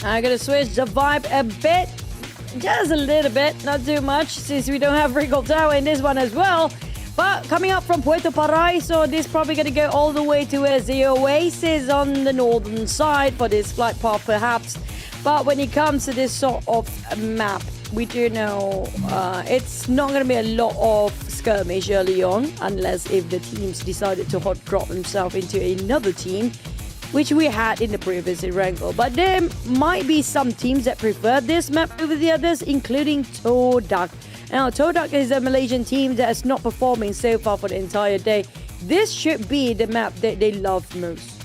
I'm gonna switch the vibe a bit, just a little bit, not too much, since we don't have Regal Tower in this one as well. But coming up from Puerto Paraiso, this is probably gonna go all the way to the Oasis on the northern side for this flight path perhaps. But when it comes to this sort of map, we do know it's not gonna be a lot of skirmish early on, unless if the teams decided to hot drop themselves into another team, which we had in the previous Erangel. But there might be some teams that prefer this map over the others, including TODAK. Now, TODAK is a Malaysian team that is not performing so far for the entire day. This should be the map that they love most.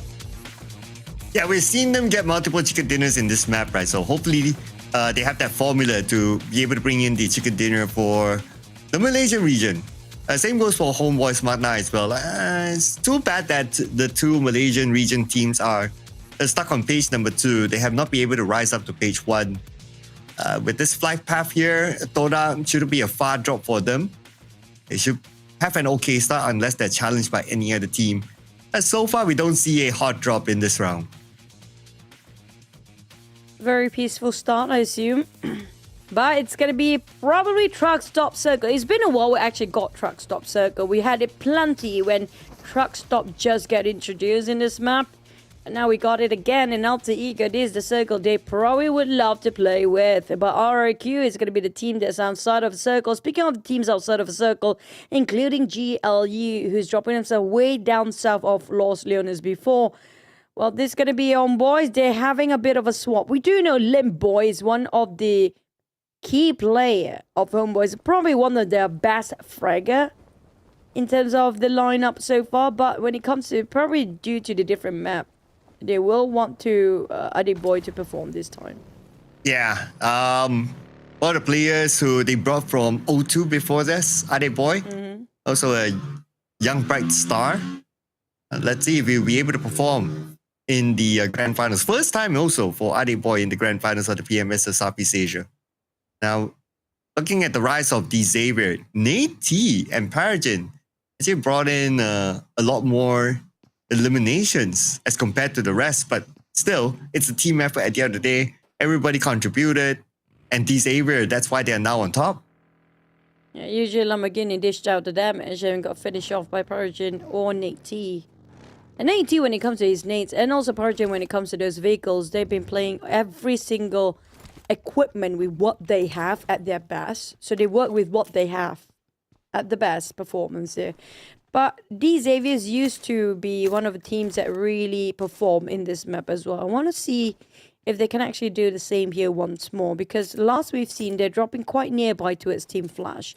Yeah, we've seen them get multiple chicken dinners in this map, right? So hopefully they have that formula to be able to bring in the chicken dinner for the Malaysian region. Same goes for Homebois MAQNA as well. It's too bad that the two Malaysian region teams are stuck on page number 2. They have not been able to rise up to page 1. With this flight path here, TODAK shouldn't be a far drop for them. They should have an okay start unless they're challenged by any other team. And so far, we don't see a hot drop in this round. Very peaceful start, I assume. But it's going to be probably truck stop circle. It's been a while we actually got truck stop circle. We had it plenty when truck stop just got introduced in this map. And now we got it again in Alter Ego. This is the circle they probably would love to play with. But RRQ is going to be the team that's outside of the circle. Speaking of the teams outside of the circle, including GLU, who's dropping himself way down south of Los Leones before. Well, this is going to be Homebois. They're having a bit of a swap. We do know Limboy is one of the key player of Homebois. Probably one of their best fragger in terms of the lineup so far. But when it comes to, probably due to the different map, they will want to Adeboy to perform this time. Yeah, all the players who they brought from O2 before this, Adeboy, also a young bright star. Let's see if we'll be able to perform in the grand finals. First time also for Adeboy in the grand finals of the PMSL Southeast Asia. Now, looking at the rise of D Xavier, Nate T and Paragon actually brought in a lot more eliminations as compared to the rest, but still, it's a team effort at the end of the day. Everybody contributed, and D Xavier, that's why they're now on top. Yeah, usually Lamborghini dished out the damage and got finished off by Paragon or Nate T. And Nate T, when it comes to his nades, and also Paragon when it comes to those vehicles, they've been playing every single equipment with what they have at their best. So they work with what they have at the best performance there. But D Xavier's used to be one of the teams that really perform in this map as well. I want to see if they can actually do the same here once more, because last we've seen they're dropping quite nearby towards Team Flash.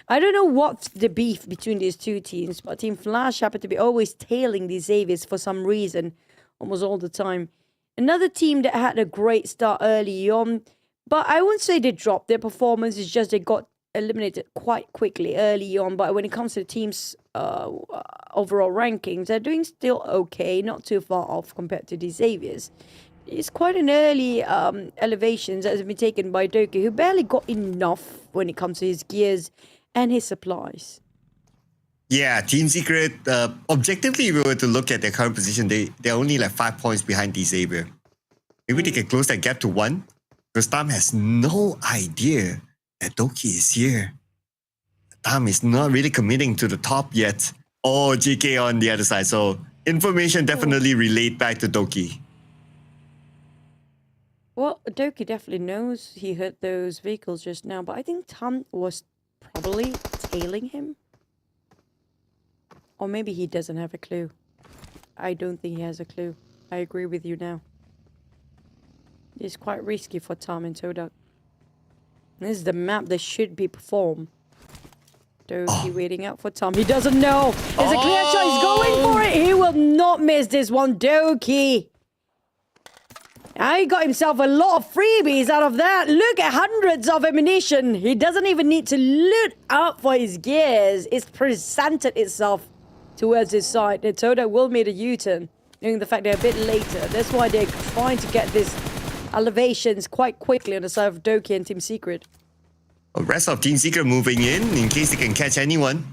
I don't know what's the beef between these two teams, but Team Flash happen to be always tailing the Xaviers for some reason, almost all the time. Another team that had a great start early on, but I wouldn't say they dropped their performance, it's just they got eliminated quite quickly early on. But when it comes to the team's overall rankings, they're doing still okay, not too far off compared to the Xaviers. It's quite an early elevation that has been taken by Doki, who barely got enough when it comes to his gears and his supplies. Yeah, Team Secret, objectively, if we were to look at their current position, they're only like 5 points behind D Xavier. Maybe they can close that gap to 1, because Tam has no idea that Doki is here. Tam is not really committing to the top yet. Oh, GK on the other side. So information definitely relayed back to Doki. Well, Doki definitely knows he hit those vehicles just now, but I think Tam was probably tailing him. Or maybe he doesn't have a clue. I don't think he has a clue. I agree with you now. It's quite risky for Tam and TODAK. This is the map that should be performed. Doki waiting out for Tam. He doesn't know. There's a clear shot. He's going for it. He will not miss this one. Doki. Now he got himself a lot of freebies out of that. Look at hundreds of ammunition. He doesn't even need to loot up for his gears. It's presented itself towards his side. The TODAK will make a U-turn, knowing the fact they're a bit later. That's why they're trying to get these elevations quite quickly on the side of Doki and Team Secret. The rest of Team Secret moving in case they can catch anyone.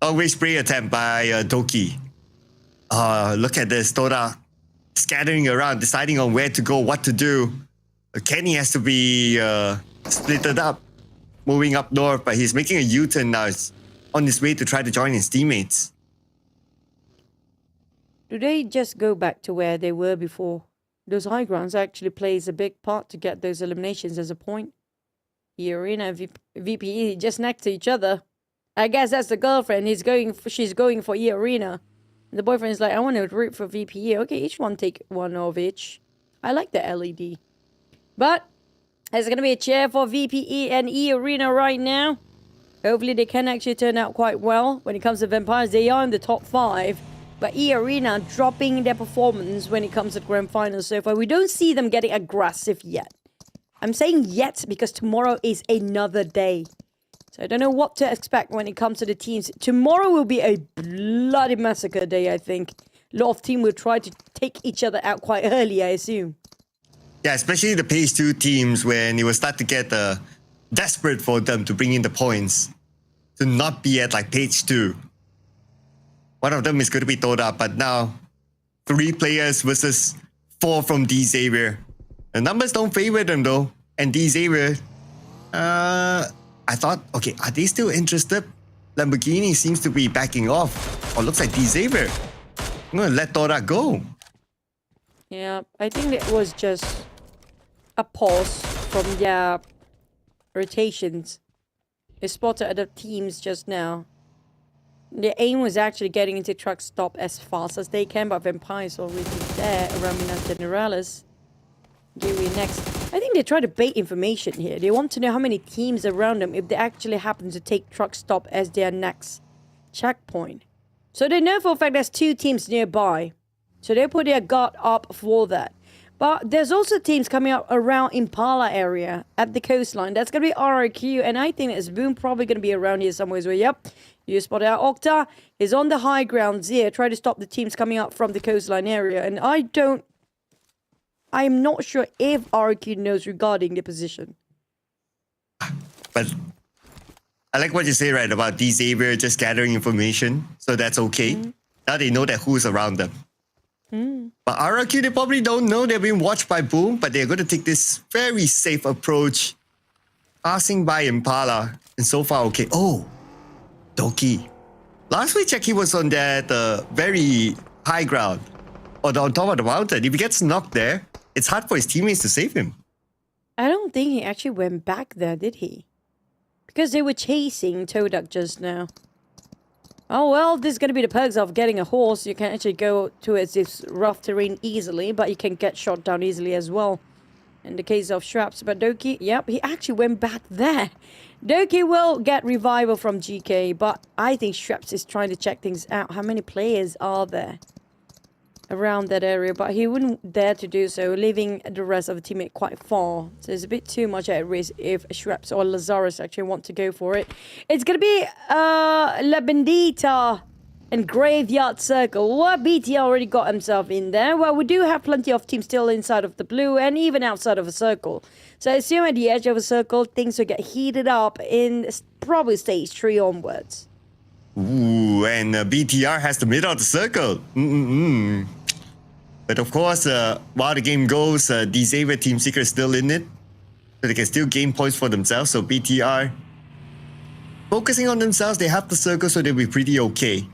Always spray attempt by Doki. Look at this, TODAK scattering around, deciding on where to go, what to do. Kenny has to be splitted up, moving up north, but he's making a U-turn now. He's on his way to try to join his teammates. Do they just go back to where they were before? Those high grounds actually plays a big part to get those eliminations as a point. eArena and VPE just next to each other. I guess that's the girlfriend. She's going for eArena. And the boyfriend's like, I want to root for VPE. Okay, each one take one of each. I like the LED. But there's going to be a chair for VPE and eArena right now. Hopefully they can actually turn out quite well. When it comes to Vampires, they are in the top 5. But eArena dropping their performance when it comes to grand finals so far. We don't see them getting aggressive yet. I'm saying yet because tomorrow is another day. So I don't know what to expect when it comes to the teams. Tomorrow will be a bloody massacre day, I think. A lot of teams will try to take each other out quite early, I assume. Yeah, especially the page 2 teams when it will start to get desperate for them to bring in the points. To not be at like page 2. One of them is going to be TODAK, but now 3 players versus 4 from D-Xavier. The numbers don't favor them though. And D-Xavier, I thought, okay, are they still interested? Lamborghini seems to be backing off. Oh, looks like D-Xavier. I'm going to let TODAK go. Yeah, I think it was just a pause from their rotations. They spotted other teams just now. The aim was actually getting into truck stop as fast as they can, but Vampire's already there. Ramina Generalis. Gary next. I think they try to bait information here. They want to know how many teams around them if they actually happen to take truck stop as their next checkpoint. So they know for a fact there's 2 teams nearby. So they put their guard up for that. But there's also teams coming up around Impala area at the coastline. That's going to be RRQ, and I think it's Boom probably going to be around here somewhere as well. Yep, you spotted out. Octa is on the high grounds here, trying to stop the teams coming up from the coastline area. And I'm not sure if RRQ knows regarding the position. But I like what you say, right, about D-Xavier just gathering information. So that's okay. Now they know that who's around them. But RRQ, they probably don't know they're being watched by Boom, but they're going to take this very safe approach. Passing by Impala. And so far, okay. Oh, Doki. Last we checked, he was on that very high ground. Or on top of the mountain. If he gets knocked there, it's hard for his teammates to save him. I don't think he actually went back there, did he? Because they were chasing TODAK just now. Oh, well, this is going to be the perks of getting a horse. You can actually go towards this rough terrain easily, but you can get shot down easily as well. In the case of Shraps, but Doki, yep, he actually went back there. Doki will get revival from GK, but I think Shraps is trying to check things out. How many players are there around that area? But he wouldn't dare to do so, leaving the rest of the teammate quite far. So it's a bit too much at risk if Shraps or Lazarus actually want to go for it. It's going to be La Bendita and Graveyard Circle. Well, BT already got himself in there. Well, we do have plenty of teams still inside of the blue and even outside of a circle. So I assume at the edge of a circle, things will get heated up in probably stage 3 onwards. Ooh, and BTR has the middle of the circle. But of course, while the game goes, D-Xavier Team Secret is still in it. So they can still gain points for themselves. So BTR, focusing on themselves, they have the circle, so they'll be pretty okay.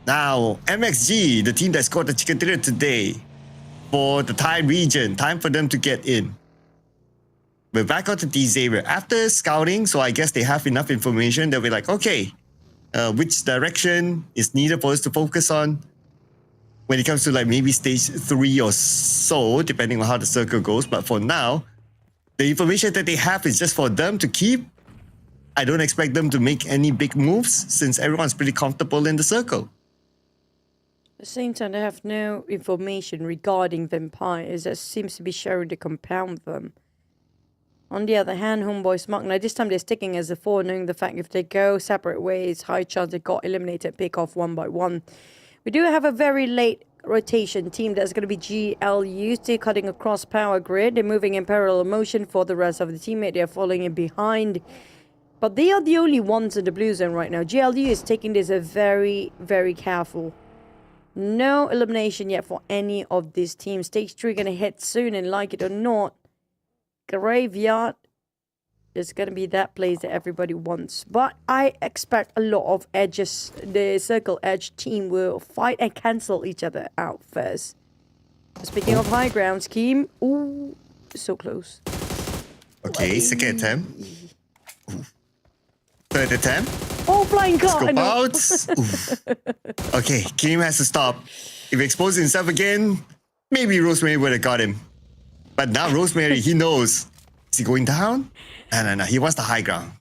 Now, MXG, the team that scored the chicken dinner today for the Thai region, time for them to get in. We're back on to D-Xavier. After scouting, so I guess they have enough information, they'll be like, okay, which direction is needed for us to focus on when it comes to like maybe stage 3 or so, depending on how the circle goes. But for now, the information that they have is just for them to keep. I don't expect them to make any big moves since everyone's pretty comfortable in the circle. At the same time, they have no information regarding vampires that seems to be sharing to compound them. On the other hand, Homebois MAQNA, this time they're sticking as a 4, knowing the fact if they go separate ways, high chance they got eliminated, pick off one by one. We do have a very late rotation team that's going to be GLU, still cutting across power grid. They're moving in parallel motion for the rest of the teammate. They're falling in behind. But they are the only ones in the blue zone right now. GLU is taking this a very, very careful. No elimination yet for any of these teams. Stage 3 going to hit soon, and like it or not, Graveyard is going to be that place that everybody wants. But I expect a lot of edges. The circle edge team will fight and cancel each other out first. Speaking of high ground scheme, ooh, so close. Okay, second attempt. Third attempt. Oh, flying car! Scope out. Okay, Kim has to stop. If he exposes himself again, maybe Rosemary would have got him. But now Rosemary, he knows. Is he going down? No. He wants the high ground.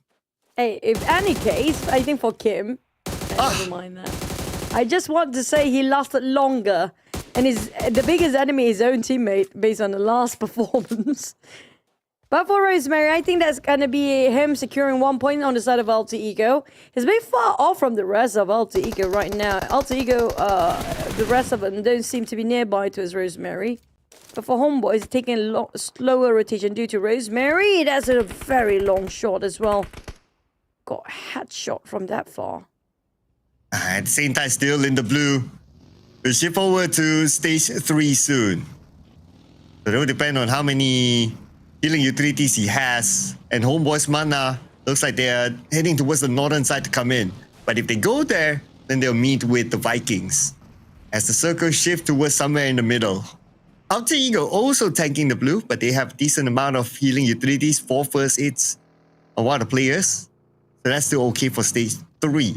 Hey, if any case, I think for Kim, never mind that. I just want to say he lasted longer. And the biggest enemy is his own teammate based on the last performance. But for Rosemary, I think that's going to be him securing 1 point on the side of Alter Ego. He's a bit far off from the rest of Alter Ego right now. Alter Ego, the rest of them don't seem to be nearby to his Rosemary. But for Homebois, it's taking a slower rotation due to Rosemary. That's a very long shot as well. Got a headshot from that far. At the same time, still in the blue. We'll shift forward to stage 3 soon. So it will depend on how many healing utilities he has. And Homebois MAQNA looks like they are heading towards the northern side to come in. But if they go there, then they'll meet with the Vikings. As the circle shift towards somewhere in the middle. Alter Ego also tanking the blue, but they have decent amount of healing utilities, 4 first aids on one of the players. So that's still okay for stage 3.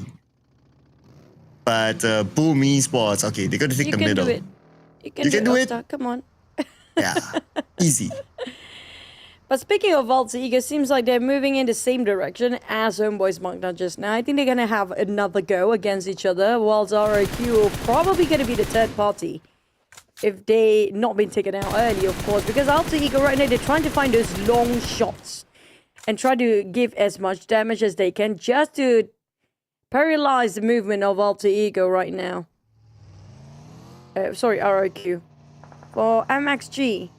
But Boom Esports, okay, they're going to take the middle. You can do it. Come on. Yeah, easy. But speaking of Alter Ego, seems like they're moving in the same direction as Homebois MAQNA just now. I think they're going to have another go against each other, whilst ROQ are probably going to be the third party. If they not been taken out early, of course. Because Alter Ego right now, they're trying to find those long shots. And try to give as much damage as they can just to paralyze the movement of Alter Ego right now. Sorry, ROQ. For MXG,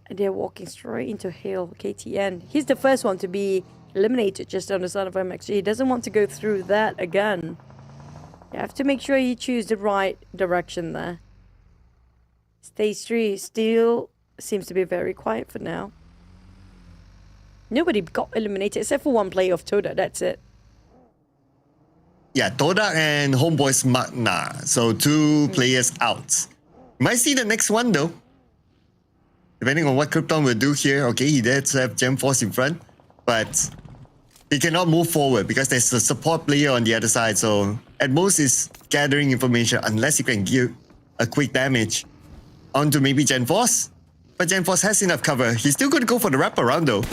they're walking straight into Hill, KTN. He's the first one to be eliminated just on the side of MXG. He doesn't want to go through that again. You have to make sure you choose the right direction there. Stage 3 still seems to be very quiet for now. Nobody got eliminated except for one player of TODAK, that's it. Yeah, TODAK and Homebois MAQNA. So 2 players out. Might see the next one though. Depending on what Krypton will do here. Okay, he does have Gem Force in front. But he cannot move forward because there's a support player on the other side. So at most is gathering information unless you can give a quick damage onto maybe Gen Force. But Gen Force has enough cover. He's still going to go for the wraparound though.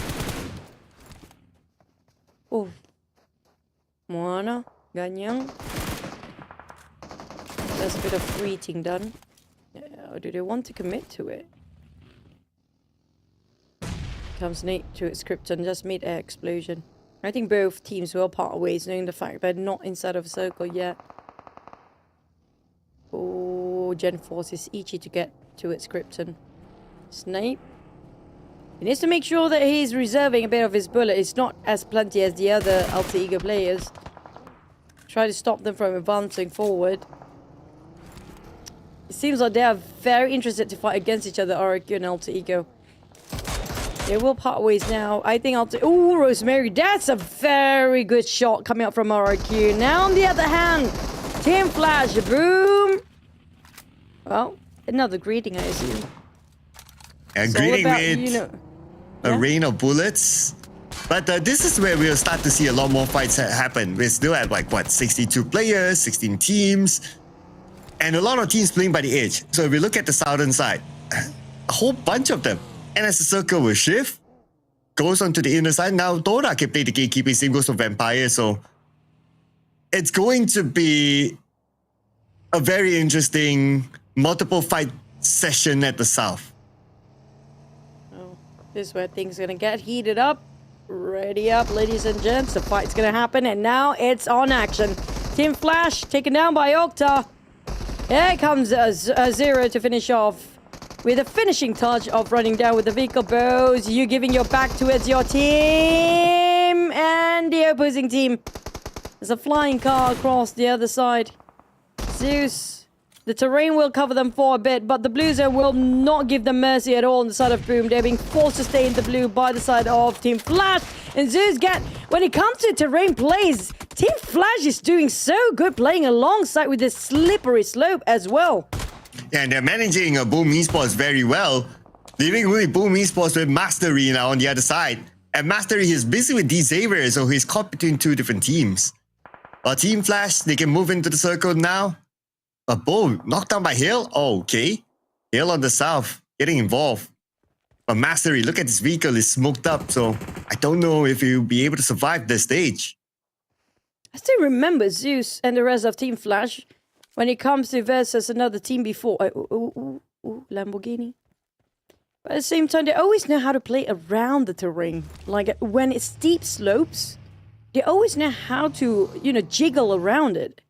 Oh. Moana, Ganyang. There's a bit of fleeting done. Or do they want to commit to it? Comes Nate to its Krypton, just mid-air explosion. I think both teams will part ways, knowing the fact they're not inside of a circle yet. Oh, Gen Force is itchy to get to its Krypton. Snape. He needs to make sure that he's reserving a bit of his bullet. It's not as plenty as the other Alter Ego players. Try to stop them from advancing forward. It seems like they are very interested to fight against each other, ROQ and Alter Ego. They will part ways now. I think oh, Rosemary, that's a very good shot coming up from ROQ. Now on the other hand, Team Flash, boom. Well, another greeting, I assume. And greeting with a rain of bullets. But this is where we'll start to see a lot more fights happen. We're still at like, what, 62 players, 16 teams. And a lot of teams playing by the edge. So if we look at the southern side, a whole bunch of them. And as the circle will shift, goes onto the inner side. Now TODAK can play the gatekeeping, same goes for Vampire. So it's going to be a very interesting multiple fight session at the south. Oh, this is where things are going to get heated up. Ready up, ladies and gents. The fight's going to happen. And now it's on action. Team Flash taken down by Octa. Here comes a Zero to finish off with a finishing touch of running down with the vehicle bows. You giving your back towards your team and the opposing team. There's a flying car across the other side. Zeus, the terrain will cover them for a bit, but the blue zone will not give them mercy at all on the side of Boom. They're being forced to stay in the blue by the side of Team Flash. And Zeus when it comes to terrain plays, Team Flash is doing so good playing alongside with this slippery slope as well. Yeah, and they're managing Boom Esports very well. Leaving with Boom Esports with Mastery now on the other side. And Mastery is busy with D-Saver, so he's caught between 2 different teams. While Team Flash, they can move into the circle now. Boom, knocked down by Hill. Oh, okay. Hill on the south, getting involved. But Mastery, look at this vehicle, is smoked up, so I don't know if he'll be able to survive this stage. I still remember Zeus and the rest of Team Flash when it comes to versus another team before. Lamborghini. But at the same time, they always know how to play around the terrain. Like when it's steep slopes, they always know how to, jiggle around it.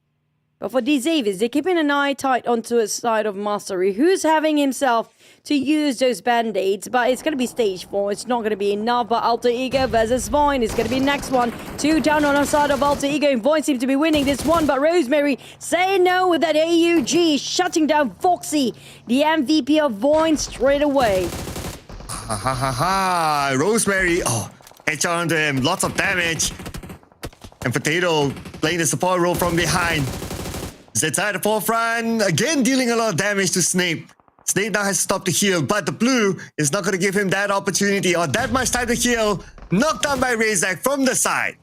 But for these Avies, they're keeping an eye tight onto a side of Mastery, who's having himself to use those band-aids, but it's going to be stage 4. It's not going to be enough, but Alter Ego versus VOIN is going to be next one. 2 down on the side of Alter Ego, and VOIN seems to be winning this one, but Rosemary saying no with that AUG, shutting down Foxy, the MVP of VOIN, straight away. Ha ha ha ha! Rosemary, headshot onto him, lots of damage. And Potato playing the support role from behind. Zeta at the forefront, again dealing a lot of damage to Snape. Snape now has to stop to heal, but the blue is not going to give him that opportunity or that much time to heal. Knocked down by Razak from the side.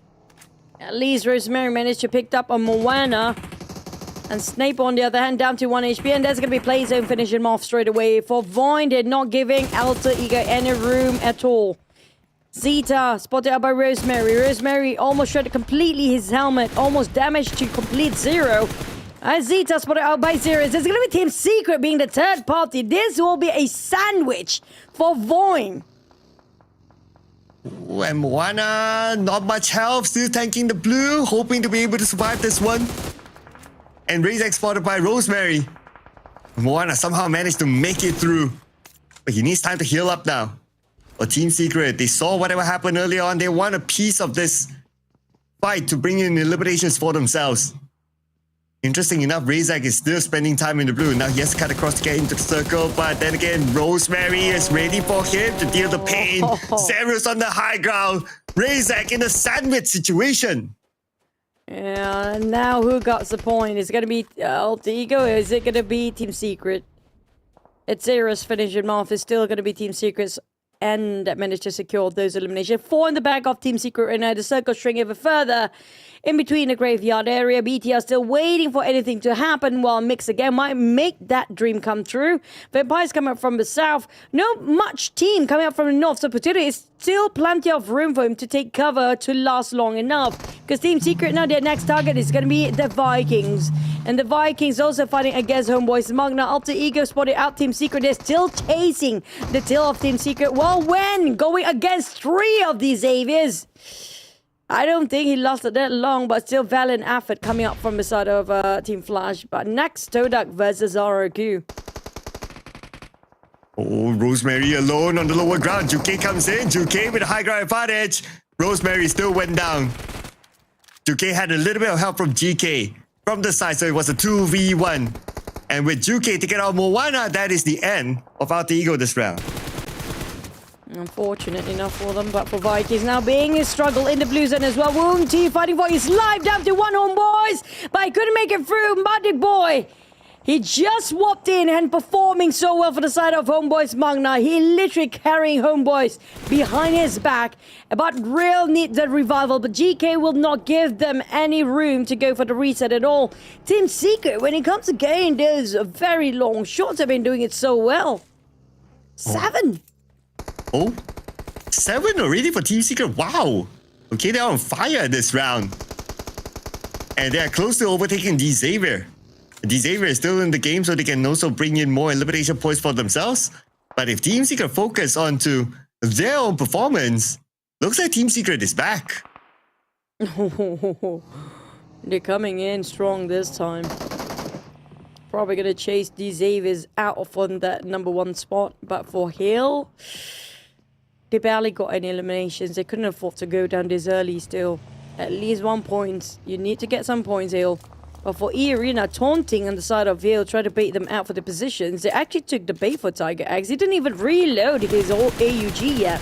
At least Rosemary managed to pick up on MAQNA. And Snape, on the other hand, down to 1 HP. And there's going to be play zone, finishing him off straight away. For VOIN, they're not giving Alter Ego any room at all. Zeta spotted out by Rosemary. Rosemary almost shredded completely his helmet, almost damaged to complete 0. And Zeta spotted out by Zeros. There's going to be Team Secret being the third party. This will be a sandwich for VOIN. And MAQNA, not much help, still tanking the blue, hoping to be able to survive this one. And Razak spotted by Rosemary. MAQNA somehow managed to make it through. But he needs time to heal up now. Or Team Secret, they saw whatever happened earlier on. They want a piece of this fight to bring in eliminations for themselves. Interesting enough, Razak is still spending time in the blue. Now he has to cut across to get into the circle, but then again, Rosemary is ready for him to deal the pain. Zeros on the high ground. Razak in a sandwich situation. Yeah, now who got the point? Is it going to be Alter Ego or is it going to be Team Secret? It's Zeros finishing him off. It's still going to be Team Secret's end that managed to secure those eliminations. 4 in the back of Team Secret right now. The circle string even further in between the graveyard area. BTR still waiting for anything to happen, while Mix again might make that dream come true. Vampires coming up from the south. Not much team coming up from the north, so Potato is still plenty of room for him to take cover to last long enough. Because Team Secret now, their next target is going to be the Vikings. And the Vikings also fighting against Homebois. MAQNA, Alter Ego spotted out Team Secret. They're still chasing the tail of Team Secret. Well, when going against 3 of these Avies. I don't think he lost it that long, but still valiant effort coming up from the side of Team Flash. But next, TODAK versus RRQ. Oh, Rosemary alone on the lower ground. Juke comes in. Juke with a high ground advantage. Rosemary still went down. Juke had a little bit of help from GK from the side, so it was a 2v1. And with Juke taking out MAQNA, that is the end of Alter Ego this round. Unfortunate enough for them, but for Vikings now being a struggle in the blue zone as well. Wound T fighting for his life down to 1 Homebois, but he couldn't make it through. Muddy Boy, he just swapped in and performing so well for the side of Homebois MAQNA. He literally carrying Homebois behind his back, but real need the revival. But GK will not give them any room to go for the reset at all. Team Secret, when it comes to getting those very long shots, have been doing it so well. 7. Oh, 7 already for Team Secret. Wow. Okay, they're on fire this round. And they are close to overtaking D-Xavier. D-Xavier is still in the game, so they can also bring in more elimination points for themselves. But if Team Secret focus onto their own performance, looks like Team Secret is back. They're coming in strong this time. Probably going to chase D-Xaviers out from that #1 spot. But for Hill, they barely got any eliminations. They couldn't afford to go down this early still. At least 1 point. You need to get some points, Hill. But for eArena, taunting on the side of Hill, trying to bait them out for the positions. They actually took the bait for Tiger Axe. He didn't even reload his AUG yet.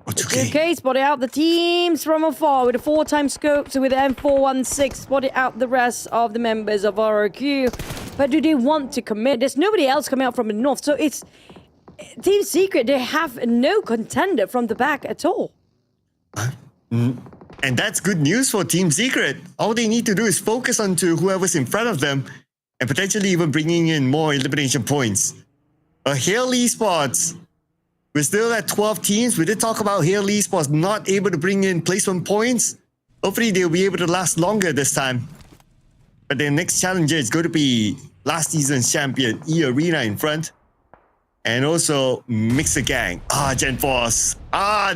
Okay, spotted out the teams from afar with a 4-time scope. So with the M416, spotted out the rest of the members of RRQ. But do they want to commit? There's nobody else coming out from the north. So it's Team Secret. They have no contender from the back at all. And that's good news for Team Secret. All they need to do is focus on to whoever's in front of them and potentially even bringing in more elimination points. Hail Esports, we're still at 12 teams. We did talk about Hail Esports not able to bring in placement points. Hopefully they'll be able to last longer this time. But their next challenger is going to be last season's champion, eArena in front. And also Mixer Gang. Gen Force.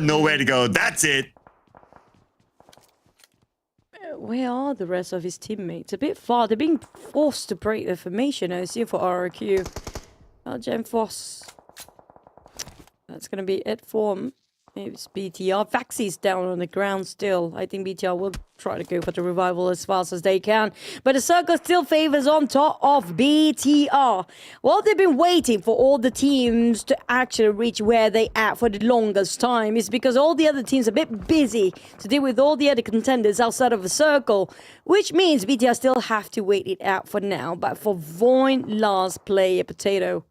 Nowhere to go. That's it. But where are the rest of his teammates? A bit far. They're being forced to break their formation, I see, for RRQ. Gem Foss. That's going to be it for him. It's BTR. Vaxi's down on the ground still. I think BTR will try to go for the revival as fast as they can. But the circle still favors on top of BTR. Well, they've been waiting for all the teams to actually reach where they at for the longest time. It's because all the other teams are a bit busy to deal with all the other contenders outside of the circle, which means BTR still have to wait it out for now. But for VOIN, last player, Potato.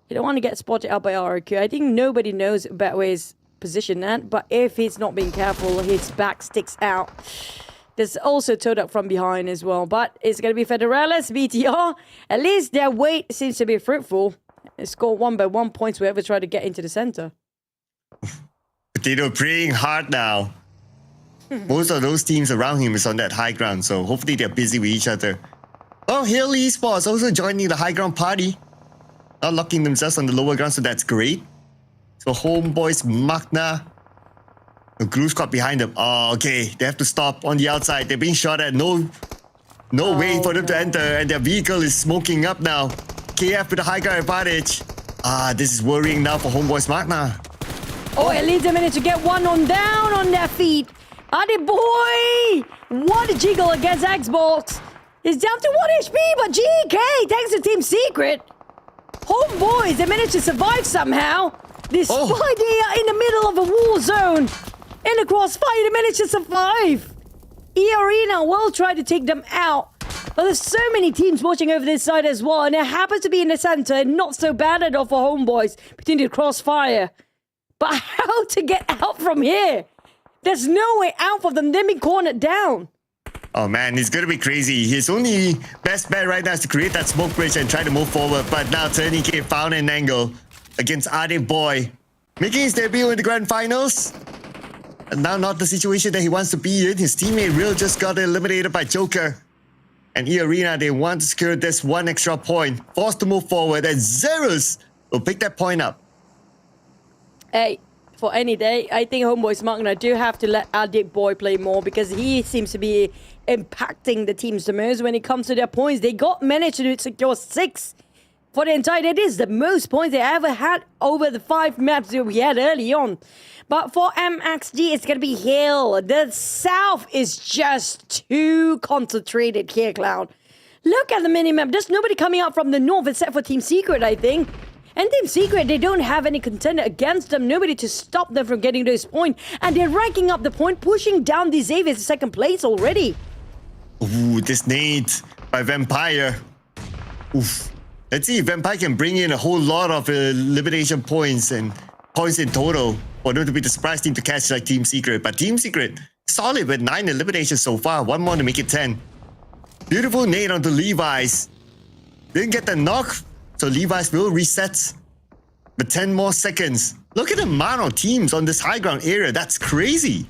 You don't want to get spotted out by RRQ. I think nobody knows about where his position at, but if he's not being careful, his back sticks out. There's also TODAK from behind as well, but it's going to be Federales, BTR. At least their wait seems to be fruitful. They score 1 by 1 points whoever try to get into the center. Potato praying hard now. Most of those teams around him is on that high ground, so hopefully they're busy with each other. Oh, Hill Esports also joining the high ground party. Not locking themselves on the lower ground, so that's great. So Homebois, MAQNA. The Glue Squad behind them. Oh, okay. They have to stop on the outside. They're being shot at. No way for them to enter. And their vehicle is smoking up now. KF with the high ground advantage. This is worrying now for Homebois, MAQNA. Oh, at least a minute to get one on down on their feet. Adi boy! What a jiggle against Xbox. He's down to 1 HP, but GK takes the team secret. Homeboys, they managed to survive somehow. Despite they are in the middle of a war zone. In the crossfire, they managed to survive. eArena will try to take them out. But there's so many teams watching over this side as well. And it happens to be in the center. Not so bad at all for Homeboys between the crossfire. But how to get out from here? There's no way out for them. They've been cornered down. Oh man, it's gonna be crazy. His only best bet right now is to create that smoke bridge and try to move forward. But now TODAK found an angle against Ade Boy, making his debut in the grand finals. And now not the situation that he wants to be in. His teammate Real just got eliminated by Joker. And eArena, they want to secure this one extra point. Forced to move forward, and Zerus will pick that point up. Hey, for any day, I think Homeboys MAQNA do have to let Ade Boy play more because he seems to be impacting the teams the most when it comes to their points. They managed to secure 6 for the entire day. It is the most points they ever had over the 5 maps that we had early on. But for MXG, it's going to be Hill. The south is just too concentrated here, Cloud. Look at the minimap. There's nobody coming out from the north except for Team Secret, I think. And Team Secret, they don't have any contender against them. Nobody to stop them from getting to this point. And they're ranking up the point, pushing down the Xavier to second place already. Ooh, this nade by Vampire. Oof. Let's see if Vampire can bring in a whole lot of elimination points and points in total for them to be the surprise team to catch like Team Secret. But Team Secret, solid with 9 eliminations so far. 1 more to make it 10. Beautiful nade onto Levi's. Didn't get the knock, so Levi's will reset. But 10 more seconds. Look at the amount of teams on this high ground area. That's crazy.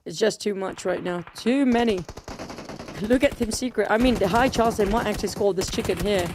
It's just too much right now. Too many. Look at Team Secret. I mean, the high chance they might actually score this chicken here.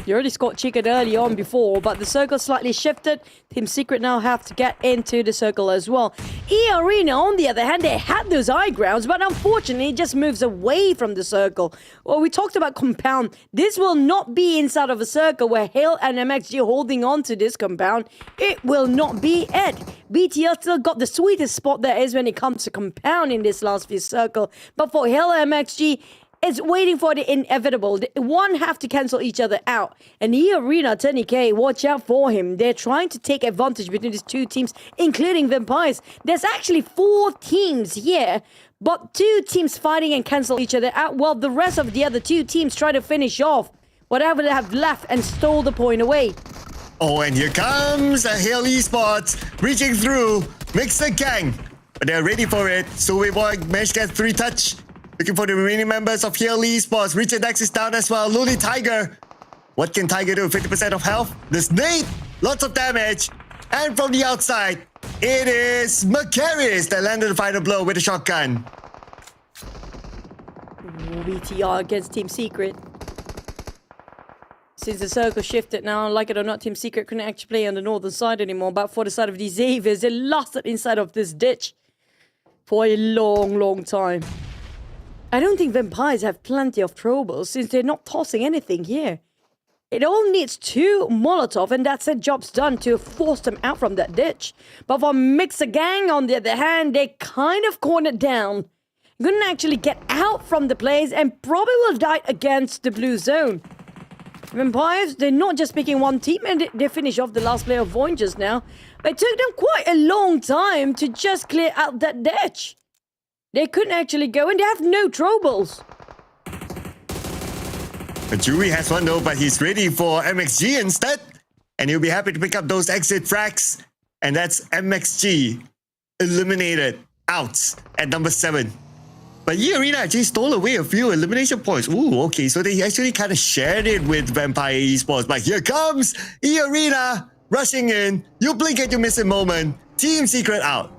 You already scored chicken early on before, but the circle slightly shifted. Team Secret now have to get into the circle as well. eArena, on the other hand, they had those high grounds, but unfortunately, it just moves away from the circle. Well, we talked about compound. This will not be inside of a circle where Hill and MXG holding on to this compound. It will not be it. BTL still got the sweetest spot there is when it comes to compound in this last few circle. But for Hill and MXG, it's waiting for the inevitable. One have to cancel each other out. And eArena, TODAK, watch out for him. They're trying to take advantage between these two teams, including Vampires. There's actually 4 teams here, but 2 teams fighting and cancel each other out, while the rest of the other 2 teams try to finish off whatever they have left and stole the point away. Oh, and here comes a Hill Esports reaching through. Mix the gang. But they're ready for it. So we managed to get 3 touch. Looking for the remaining members of Hill Esports. Richard Dex is down as well. Lonely Tiger. What can Tiger do? 50% of health. This nade. Lots of damage. And from the outside, it is Macaris that landed the final blow with a shotgun. BTR against Team Secret. Since the circle shifted now, like it or not, Team Secret couldn't actually play on the northern side anymore. But for the side of the Xaviers, they lost it inside of this ditch for a long, long time. I don't think vampires have plenty of troubles since they're not tossing anything here. It all needs 2 Molotov and that's it, job's done to force them out from that ditch. But for Mixer Gang, on the other hand, they kind of cornered down. Couldn't actually get out from the place and probably will die against the blue zone. Vampires, they're not just picking one team and they finish off the last player of VOIN just now. But it took them quite a long time to just clear out that ditch. They couldn't actually go and they have no troubles. Chewy has one though, but he's ready for MXG instead. And he'll be happy to pick up those exit frags. And that's MXG eliminated out at number 7. But eArena actually stole away a few elimination points. Ooh, okay, so they actually kind of shared it with Vampire Esports. But here comes eArena rushing in. You blink and you miss a moment. Team Secret out.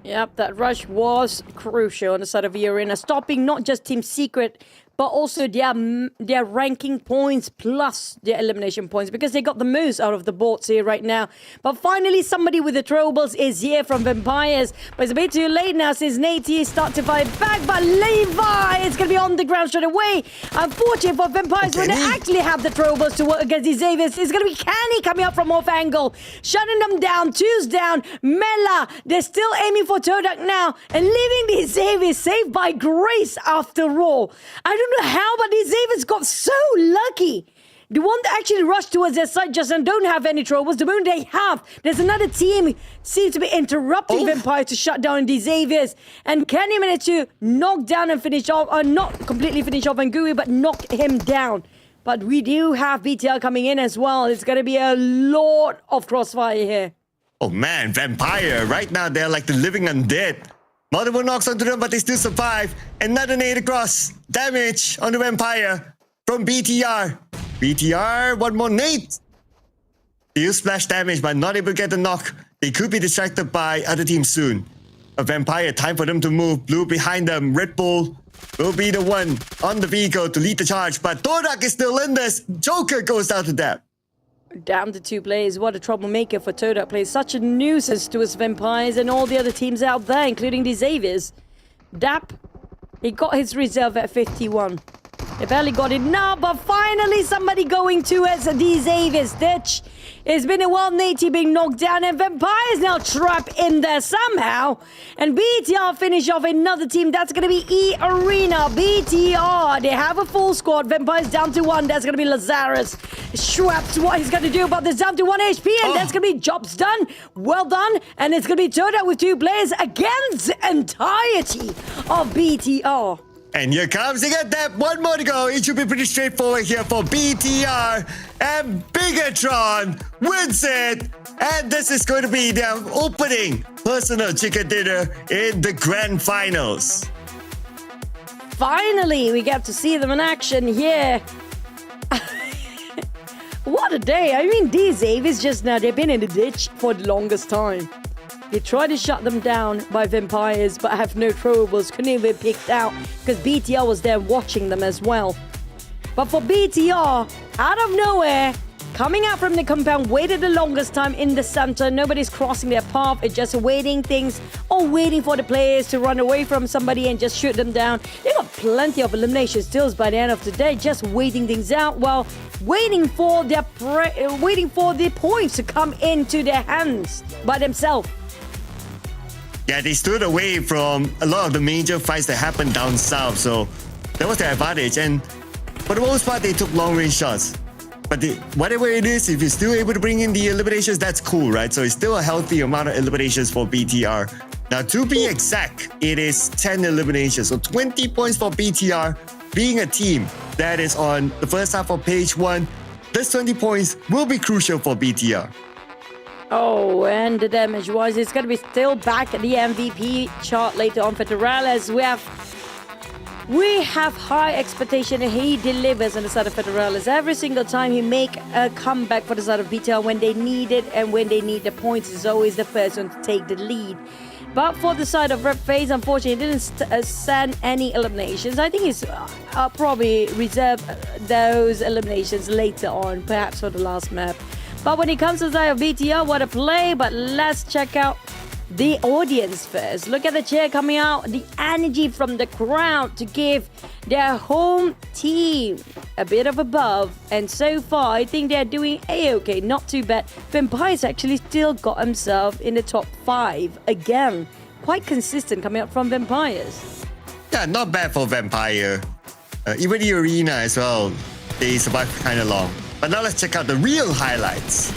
Yep, that rush was crucial on the side of eArena, stopping not just Team Secret, but also their ranking points plus their elimination points because they got the most out of the boards here right now. But finally, somebody with the troubles is here from Vampires. But it's a bit too late now since Nate start to fight back. But Levi is going to be on the ground straight away. Unfortunately for Vampires, when they actually have the troubles to work against these Xaviers, it's going to be Canny coming up from off angle, shutting them down. 2's down. Mela, they're still aiming for TODAK now and leaving these Xaviers saved by grace after all. I don't know how, but these Xaviers got so lucky. The one that actually rushed towards their side just and don't have any troubles. The moment they have, there's another team seems to be interrupting Vampire to shut down these Xaviers. And Kenny managed to knock down and finish off, or not completely finish off Ngui, but knock him down. But we do have BTL coming in as well. It's going to be a lot of crossfire here. Oh man, Vampire, right now they're like the living undead. Multiple knocks onto them, but they still survive. Another nade across. Damage on the Vampire from BTR. BTR, one more nade. Still splash damage, but not able to get the knock. They could be distracted by other teams soon. A Vampire, time for them to move. Blue behind them. Red Bull will be the one on the vehicle to lead the charge. But TODAK is still in this. Joker goes down to that. Down to 2 players. What a troublemaker for TODAK. Plays such a nuisance to his Vampires and all the other teams out there, including the Xaviers. Dap, he got his reserve at 51. They barely got it now, but finally somebody going towards the Xaviers ditch. It's been a while, Nate being knocked down, and Vampires now trapped in there somehow. And BTR finish off another team. That's going to be eArena. BTR, they have a full squad. Vampires down to 1. That's going to be Lazarus. Schwapped what he's going to do about this, down to 1 HP, and that's going to be jobs done. Well done. And it's going to be TODAK with 2 players against the entirety of BTR. And here comes again that one more to go. It should be pretty straightforward here for BTR. And BIGETRON wins it. And this is going to be their opening personal chicken dinner in the grand finals. Finally, we get to see them in action here. What a day. I mean, these Xaviers just now, they've been in the ditch for the longest time. They tried to shut them down by Vampires, but have no troubles. Couldn't even be picked out because BTR was there watching them as well. But for BTR, out of nowhere, coming out from the compound, waited the longest time in the center. Nobody's crossing their path. It's just waiting things or waiting for the players to run away from somebody and just shoot them down. They got plenty of elimination stills by the end of the day, just waiting things out while waiting for the points to come into their hands by themselves. Yeah, they stood away from a lot of the major fights that happened down south, so that was their advantage. And for the most part, they took long-range shots. But whatever it is, if you're still able to bring in the eliminations, that's cool, right? So it's still a healthy amount of eliminations for BTR. Now, to be exact, it is 10 eliminations. So 20 points for BTR. Being a team that is on the first half of page 1, this 20 points will be crucial for BTR. Oh, and the damage-wise, it's going to be still back at the MVP chart later on for Federales. We have high expectation that he delivers on the side of Federales. Every single time he make a comeback for the side of BTL when they need it and when they need the points, is always the first one to take the lead. But for the side of Red Phase, unfortunately, he didn't send any eliminations. I think he's probably reserve those eliminations later on, perhaps for the last map. But when it comes to the side of BTL, what a play. But let's check out the audience first. Look at the cheer coming out, the energy from the crowd to give their home team a bit of a buff. And so far, I think they're doing a-okay, not too bad. Vampires actually still got himself in the top 5 again. Quite consistent coming up from Vampires. Yeah, not bad for Vampire. Even the eArena as well, they survived kind of long. But now let's check out the real highlights.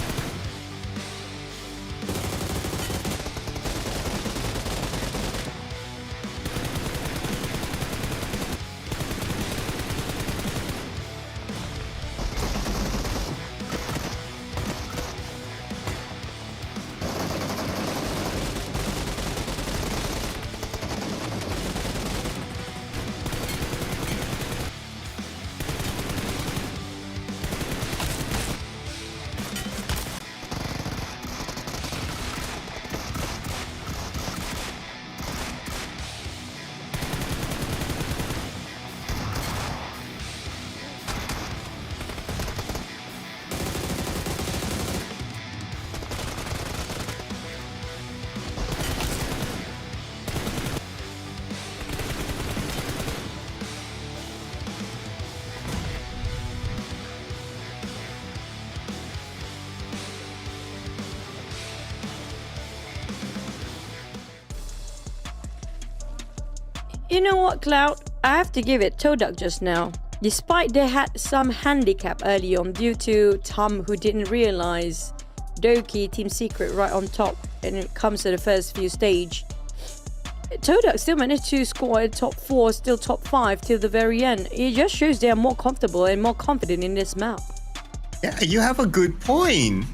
You know what, Cloud? I have to give it TODAK just now. Despite they had some handicap early on due to Tom, who didn't realize Doki Team Secret right on top when it comes to the first few stage, TODAK still managed to score a top 4, still top 5 till the very end. It just shows they are more comfortable and more confident in this map. Yeah, you have a good point.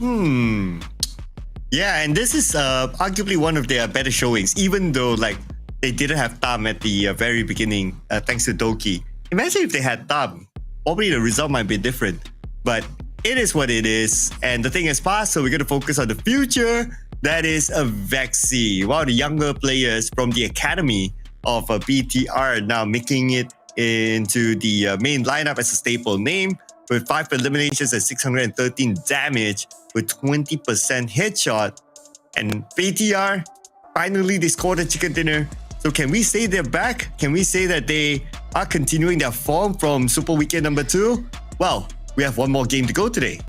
Yeah, and this is arguably one of their better showings, even though like they didn't have Tam at the very beginning, thanks to Doki. Imagine if they had Tam. Probably the result might be different. But it is what it is. And the thing is past, so we're going to focus on the future. That is a Vexy. One of the younger players from the academy of BTR now making it into the main lineup as a staple name with 5 eliminations and 613 damage with 20% headshot. And BTR, finally they scored a chicken dinner. So can we say they're back? Can we say that they are continuing their form from Super Weekend number 2? Well, we have one more game to go today.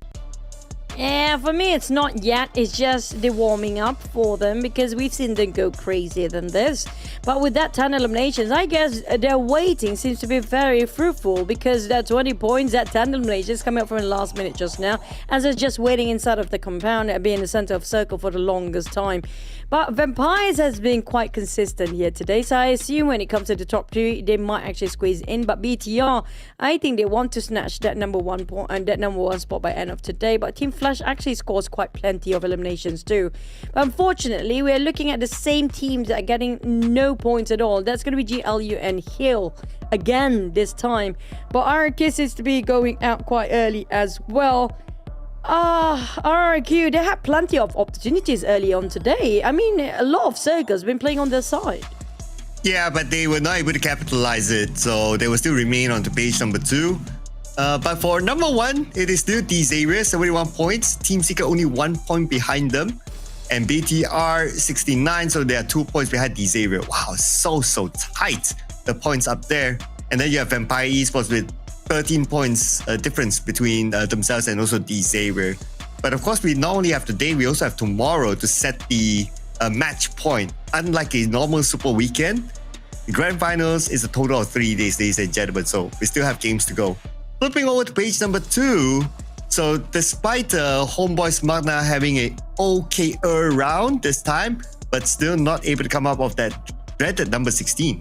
Yeah, for me it's not yet. It's just the warming up for them because we've seen them go crazier than this. But with that 10 eliminations, I guess their waiting seems to be very fruitful because that 20 points, that 10 eliminations coming up from the last minute just now, as they're just waiting inside of the compound and being in the center of circle for the longest time. But Vampires has been quite consistent here today, so I assume when it comes to the top 3, they might actually squeeze in. But BTR, I think they want to snatch that number 1 point and that number 1 spot by end of today. But Team Flash actually scores quite plenty of eliminations too. But unfortunately, we're looking at the same teams that are getting no points at all. That's going to be GLU and Hill again this time. But RRQ seems to be going out quite early as well. RRQ, they had plenty of opportunities early on today. I mean, a lot of circles been playing on their side. Yeah, but they were not able to capitalize it, so they will still remain on to page number 2. But for number 1, it is still these areas, 71 points. Team Secret only 1 point behind them. And BTR 69, so they are 2 points behind these areas. Wow, so tight, the points up there. And then you have Vampire Esports with 13 points difference between themselves and also these areas. But of course, we not only have today, we also have tomorrow to set the match point. Unlike a normal Super Weekend, the Grand Finals is a total of 3 days, ladies and gentlemen. So we still have games to go. Flipping over to page number 2. So despite Homebois MAQNA having a okayer round this time, but still not able to come up with that dreaded number 16.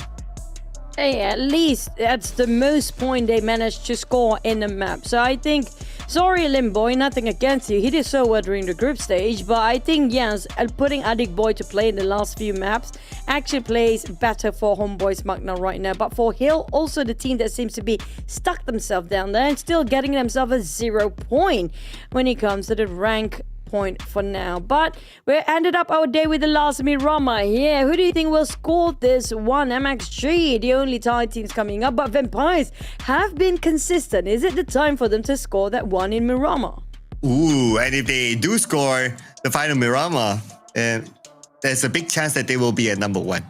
Hey, at least that's the most point they managed to score in the map. So I think, sorry Limboy, nothing against you. He did so well during the group stage, but I think, yes, putting Addict Boy to play in the last few maps actually plays better for Homebois MAQNA right now. But for Hill, also the team that seems to be stuck themselves down there and still getting themselves a 0 point when it comes to the rank point for now. But we ended up our day with the last Miramar here. Who do you think will score this one? MXG, the only Thai teams coming up, but Vampires have been consistent. Is it the time for them to score that one in Miramar? Ooh, and if they do score the final Miramar, there's a big chance that they will be at number 1.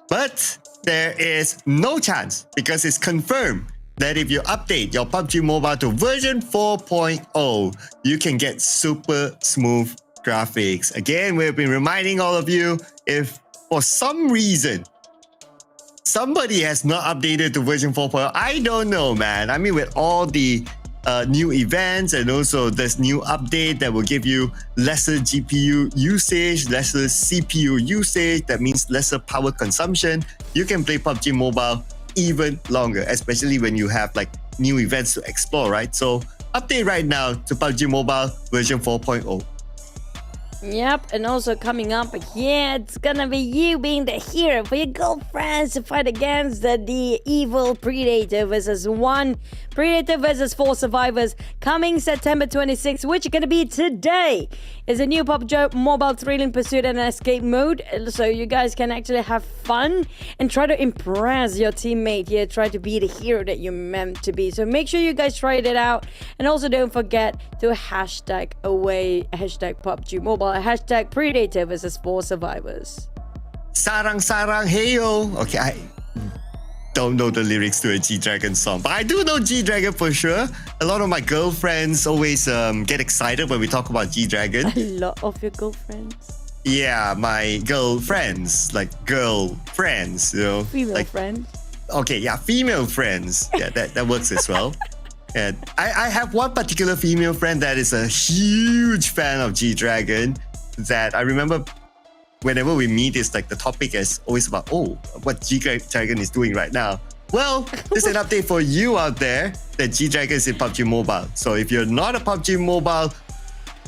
But there is no chance because it's confirmed that if you update your PUBG Mobile to version 4.0, you can get super smooth graphics. Again, we've been reminding all of you, if for some reason somebody has not updated to version 4.0, I don't know, man. I mean, with all the new events and also this new update that will give you lesser GPU usage, lesser CPU usage, that means lesser power consumption, you can play PUBG Mobile even longer, especially when you have like new events to explore, right? So update right now to PUBG Mobile version 4.0. Yep, and also coming up, yeah, it's gonna be you being the hero for your girlfriends to fight against the evil Predator versus 1. Predator versus 4 survivors coming September 26th, which is gonna be today. It's a new PUBG Mobile thrilling pursuit and escape mode, so you guys can actually have fun and try to impress your teammate here, try to be the hero that you're meant to be. So make sure you guys try it out, and also don't forget to hashtag away, hashtag PUBG Mobile, hashtag Predator versus 4 survivors. Sarang sarang heyo. Okay, I don't know the lyrics to a G-Dragon song, but I do know G-Dragon for sure. A lot of my girlfriends always get excited when we talk about G-Dragon. A lot of your girlfriends? Yeah, my girlfriends, like girlfriends, you know. Female like, friends? Okay, yeah, female friends. Yeah, that works as well. And I have one particular female friend that is a huge fan of G-Dragon that I remember whenever we meet, it's like the topic is always about, oh, what G-Dragon is doing right now. Well, there's an update for you out there that G-Dragon is in PUBG Mobile. So if you're not a PUBG Mobile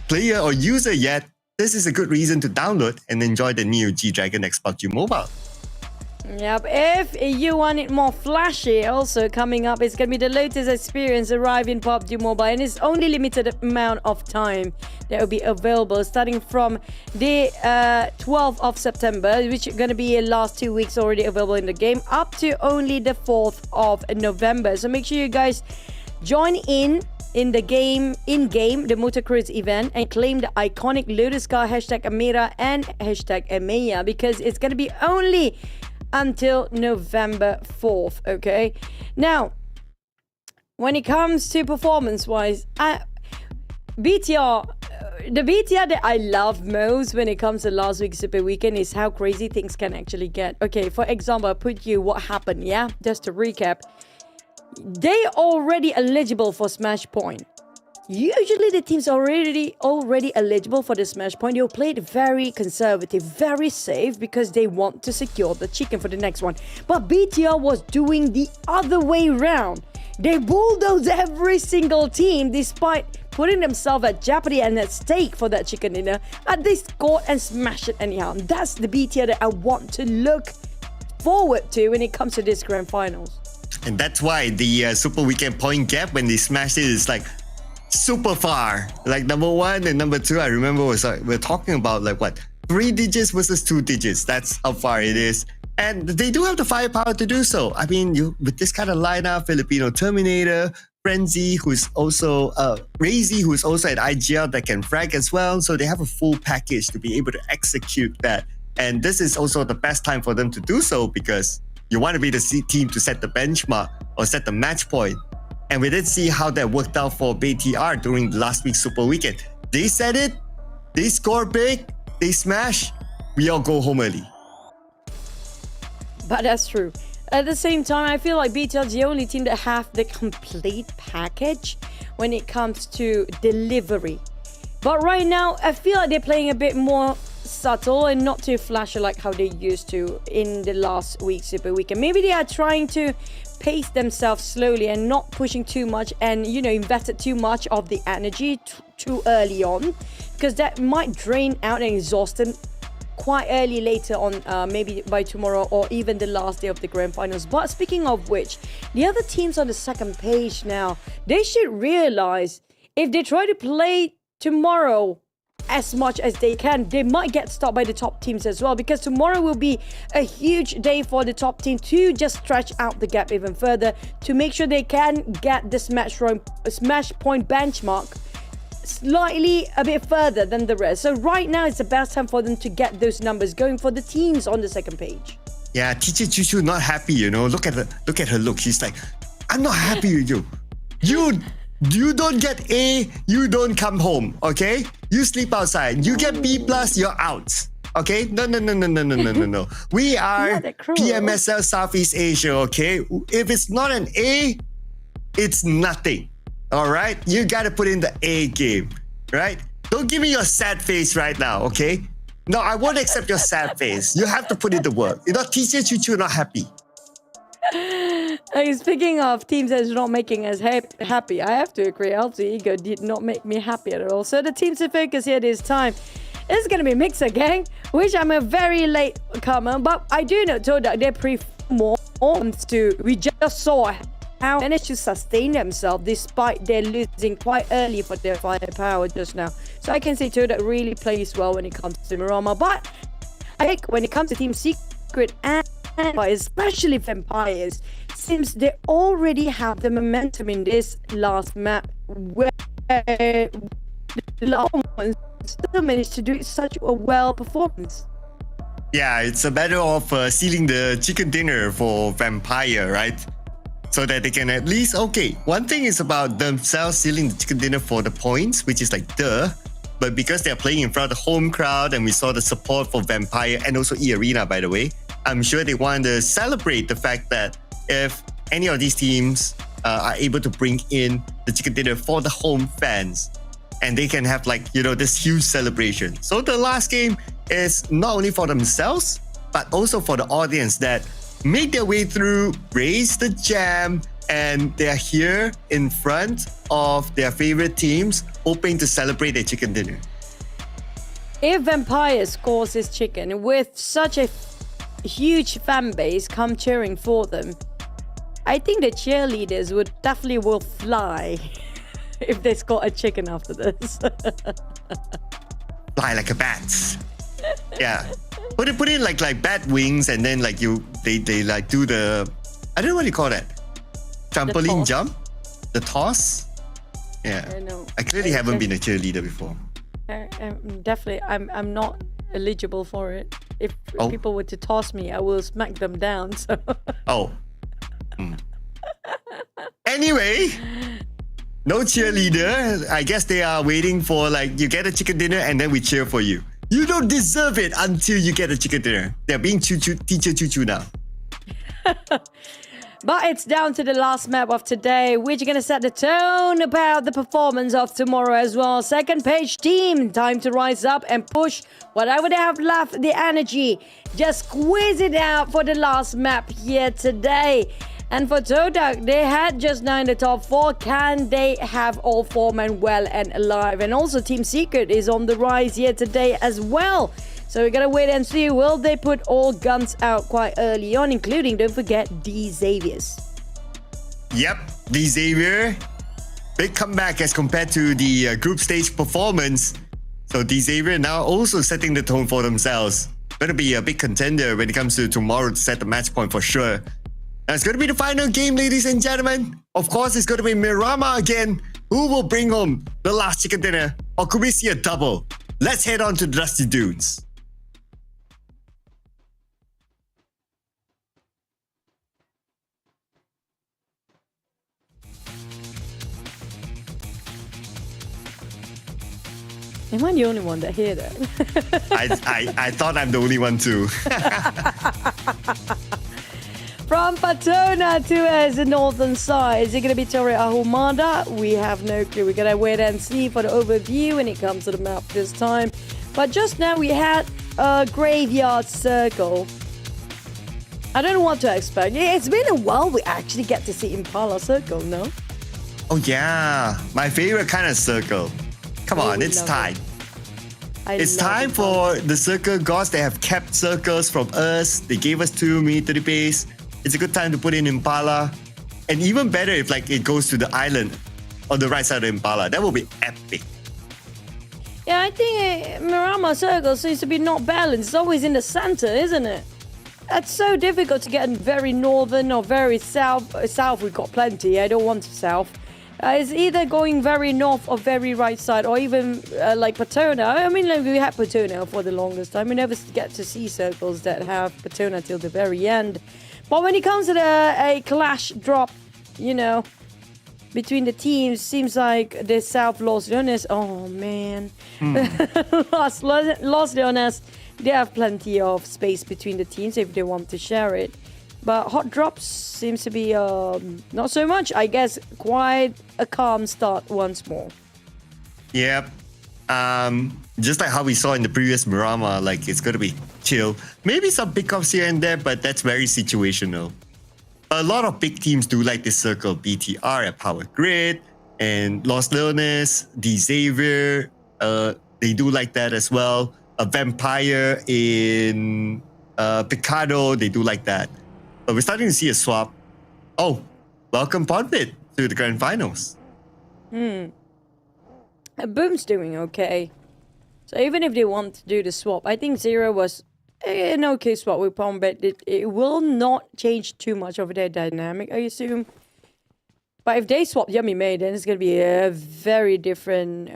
player or user yet, this is a good reason to download and enjoy the new G-Dragon X PUBG Mobile. Yep, if you want it more flashy, also coming up, it's going to be the latest experience arrive in PUBG Mobile, and it's only limited amount of time that will be available, starting from the 12th of September, which is going to be the last 2 weeks already available in the game, up to only the 4th of November. So make sure you guys join in the game, the Motor Cruise event, and claim the iconic Lotus car, hashtag Amira and hashtag Emeya, because it's going to be only until November 4th, okay? Now, when it comes to performance-wise, BTR, the BTR that I love most when it comes to last week's Super Weekend is how crazy things can actually get. Okay, for example, I put you what happened, yeah? Just to recap. They already eligible for Smash Point. Usually the teams already eligible for the Smash Point. They'll play it very conservative, very safe, because they want to secure the chicken for the next one. But BTR was doing the other way around. They bulldozed every single team despite putting themselves at jeopardy and at stake for that chicken dinner. And they scored and smashed it anyhow. And that's the BTR that I want to look forward to when it comes to this grand finals. And that's why the Super Weekend point gap, when they smashed it, is like super far. Like number 1 and number 2, I remember was like, we're talking about like what, 3 digits versus 2 digits. That's how far it is. And they do have the firepower to do so. I mean, with this kind of lineup, Filipino Terminator, Frenzy, who's also Razy, who's also at IGL that can frag as well. So they have a full package to be able to execute that. And this is also the best time for them to do so, because you want to be the team to set the benchmark or set the match point. And we did see how that worked out for BTR during last week's Super Weekend. They set it, they score big, they smash, we all go home early. But that's true. At the same time, I feel like BTR is the only team that have the complete package when it comes to delivery. But right now, I feel like they're playing a bit more subtle and not too flashy like how they used to in the last week's Super Weekend. Maybe they are trying to pace themselves slowly and not pushing too much and, you know, invested too much of the energy too early on, because that might drain out and exhaust them quite early later on, maybe by tomorrow or even the last day of the grand finals. But speaking of which, the other teams on the second page now, they should realize if they try to play tomorrow as much as they can, they might get stopped by the top teams as well, because tomorrow will be a huge day for the top team to just stretch out the gap even further to make sure they can get the smash point benchmark slightly a bit further than the rest. So right now it's the best time for them to get those numbers going for the teams on the second page. Yeah, teacher Chuchu not happy, you know. Look at her look. She's like, I'm not happy with you. You don't get A, you don't come home, okay? You sleep outside. You get B+, you're out. Okay? No. We are PMSL Southeast Asia, okay? If it's not an A, it's nothing. All right? You gotta put in the A game, right? Don't give me your sad face right now, okay? No, I won't accept your sad face. You have to put in the work. You know, teacher Chuchu not happy. Speaking of teams that's not making us happy, I have to agree. Alter Ego did not make me happy at all. So the teams to focus here this time is going to be Mixer Gang, which I'm a very late comer, but I do know TODAK they performed to. We just saw how they managed to sustain themselves despite their losing quite early for their firepower just now. So I can say TODAK really plays well when it comes to Miramar, but I think when it comes to Team Secret and especially Vampires, seems they already have the momentum in this last map where the last one still managed to do such a well performance. Yeah, it's a matter of sealing the chicken dinner for Vampire, right? So that they can at least, okay, one thing is about themselves sealing the chicken dinner for the points, which is like duh. But because they're playing in front of the home crowd and we saw the support for Vampire and also eArena, by the way, I'm sure they want to celebrate the fact that if any of these teams are able to bring in the chicken dinner for the home fans, and they can have like, you know, this huge celebration. So the last game is not only for themselves, but also for the audience that made their way through, raise the jam, and they're here in front of their favorite teams, hoping to celebrate their chicken dinner. If Vampire scores his chicken with such a huge fan base come cheering for them, I think the cheerleaders would definitely will fly if they score a chicken after this. Fly like a bat. Yeah. Put in like bat wings, and then like they like do the, I don't know what you call that. Trampoline jump? The toss? Yeah. I clearly haven't been a cheerleader before. Definitely, I'm not eligible for it. If people were to toss me, I will smack them down. So. Anyway, no cheerleader. I guess they are waiting for like you get a chicken dinner and then we cheer for you. You don't deserve it until you get a chicken dinner. They're being teacher choo-choo now. But it's down to the last map of today, which is going to set the tone about the performance of tomorrow as well. Second page team, time to rise up and push whatever they have left, the energy. Just squeeze it out for the last map here today. And for TODAK, they had just now in the top 4. Can they have all 4 men well and alive? And also Team Secret is on the rise here today as well. So we're gonna wait and see, will they put all guns out quite early on, including, don't forget, D Xaviers. Yep, D Xavier. Big comeback as compared to the group stage performance. So D Xavier now also setting the tone for themselves. Gonna be a big contender when it comes to tomorrow to set the match point for sure. Now it's gonna be the final game, ladies and gentlemen. Of course, it's gonna be Miramar again. Who will bring home the last chicken dinner? Or could we see a double? Let's head on to the Dusty Dunes. Am I the only one that hear that? I thought I'm the only one too. From Patona to the northern side, is it going to be Torre Ahumada? We have no clue. We're going to wait and see for the overview when it comes to the map this time. But just now we had a graveyard circle. I don't know what to expect. It's been a while we actually get to see Impala Circle, no? Oh yeah, my favorite kind of circle. Come on, it's time. It's time for the circle gods. They have kept circles from us. They gave us 2 military base. It's a good time to put in Impala. And even better if like it goes to the island on the right side of Impala. That will be epic. Yeah, I think Miramar Circle seems to be not balanced. It's always in the center, isn't it? It's so difficult to get in very northern or very south. South we've got plenty. I don't want south. It's either going very north or very right side, or even like Pattona. I mean, like, we had Pattona for the longest time. We never get to see circles that have Pattona till the very end. But when it comes to a clash drop, you know, between the teams, seems like the South Los Leones. Oh man, Los Leones. They have plenty of space between the teams if they want to share it. But Hot Drops seems to be not so much. I guess quite a calm start once more. Yep. Just like how we saw in the previous Miramar, like it's going to be chill. Maybe some pickups here and there, but that's very situational. A lot of big teams do like this circle. BTR at Power Grid and Los Leones, D Xavier, they do like that as well. A Vampire in Picado, they do like that. But we're starting to see a swap. Oh, welcome Podbit to the Grand Finals. Boom's doing okay. So even if they want to do the swap, I think Zero was an okay swap with Palm, but it will not change too much of their dynamic, I assume. But if they swap Yummy May, then it's going to be a very different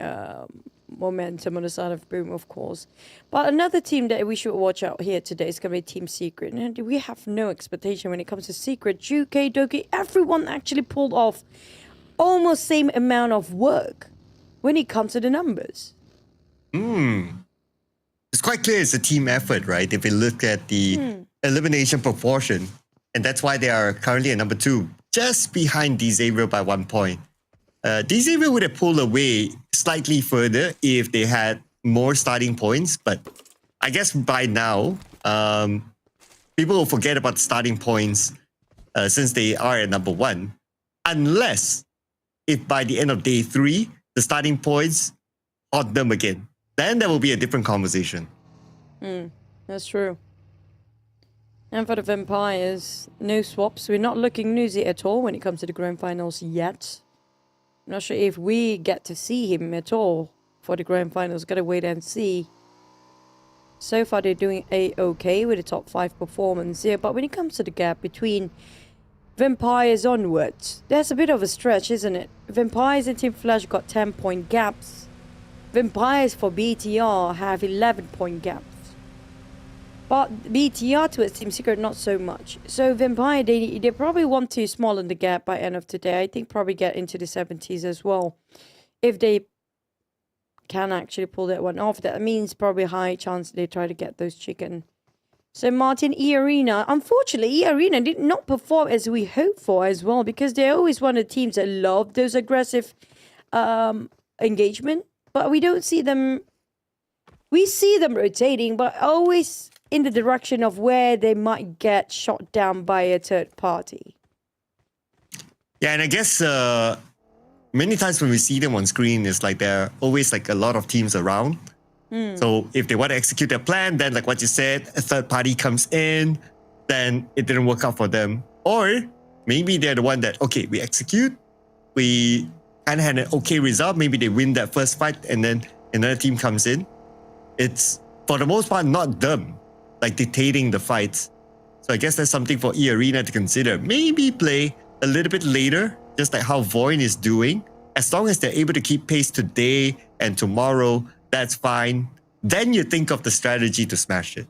momentum on the side of Boom, of course. But another team that we should watch out here today is going to be Team Secret. And we have no expectation when it comes to Secret. Juke, Doki, everyone actually pulled off almost same amount of work when it comes to the numbers. It's quite clear it's a team effort, right? If we look at the elimination proportion. And that's why they are currently at number 2, just behind D Xavier by 1 point. D Xavier would have pulled away slightly further if they had more starting points, but I guess by now, people will forget about the starting points since they are at number 1. Unless, if by the end of day 3, the starting points haunt them again. Then there will be a different conversation. That's true. And for the Vampires, no swaps. We're not looking newsy at all when it comes to the Grand Finals yet. I'm not sure if we get to see him at all for the Grand Finals. Gotta wait and see. So far, they're doing A-okay with the top 5 performance here. But when it comes to the gap between Vampires onwards, there's a bit of a stretch, isn't it? Vampires and Team Flash got 10-point gaps. Vampires for BTR have 11-point gaps. But BTR towards Team Secret, not so much. So Vampire, they probably want to smaller the gap by end of today. I think probably get into the 70s as well. If they can actually pull that one off, that means probably high chance they try to get those chicken. So Martin, eArena. Unfortunately, eArena did not perform as we hoped for as well, because they're always one of the teams that love those aggressive engagement. But we don't see them. We see them rotating, but always in the direction of where they might get shot down by a third party. Yeah, and I guess many times when we see them on screen, it's like there are always like a lot of teams around. So if they want to execute their plan, then like what you said, a third party comes in, then it didn't work out for them. Or maybe they're the one that, okay, we execute, we kind of had an okay result, maybe they win that first fight and then another team comes in. It's, for the most part, not them, like dictating the fights. So I guess that's something for eArena to consider. Maybe play a little bit later, just like how VOIN is doing. As long as they're able to keep pace today and tomorrow, that's fine. Then you think of the strategy to smash it.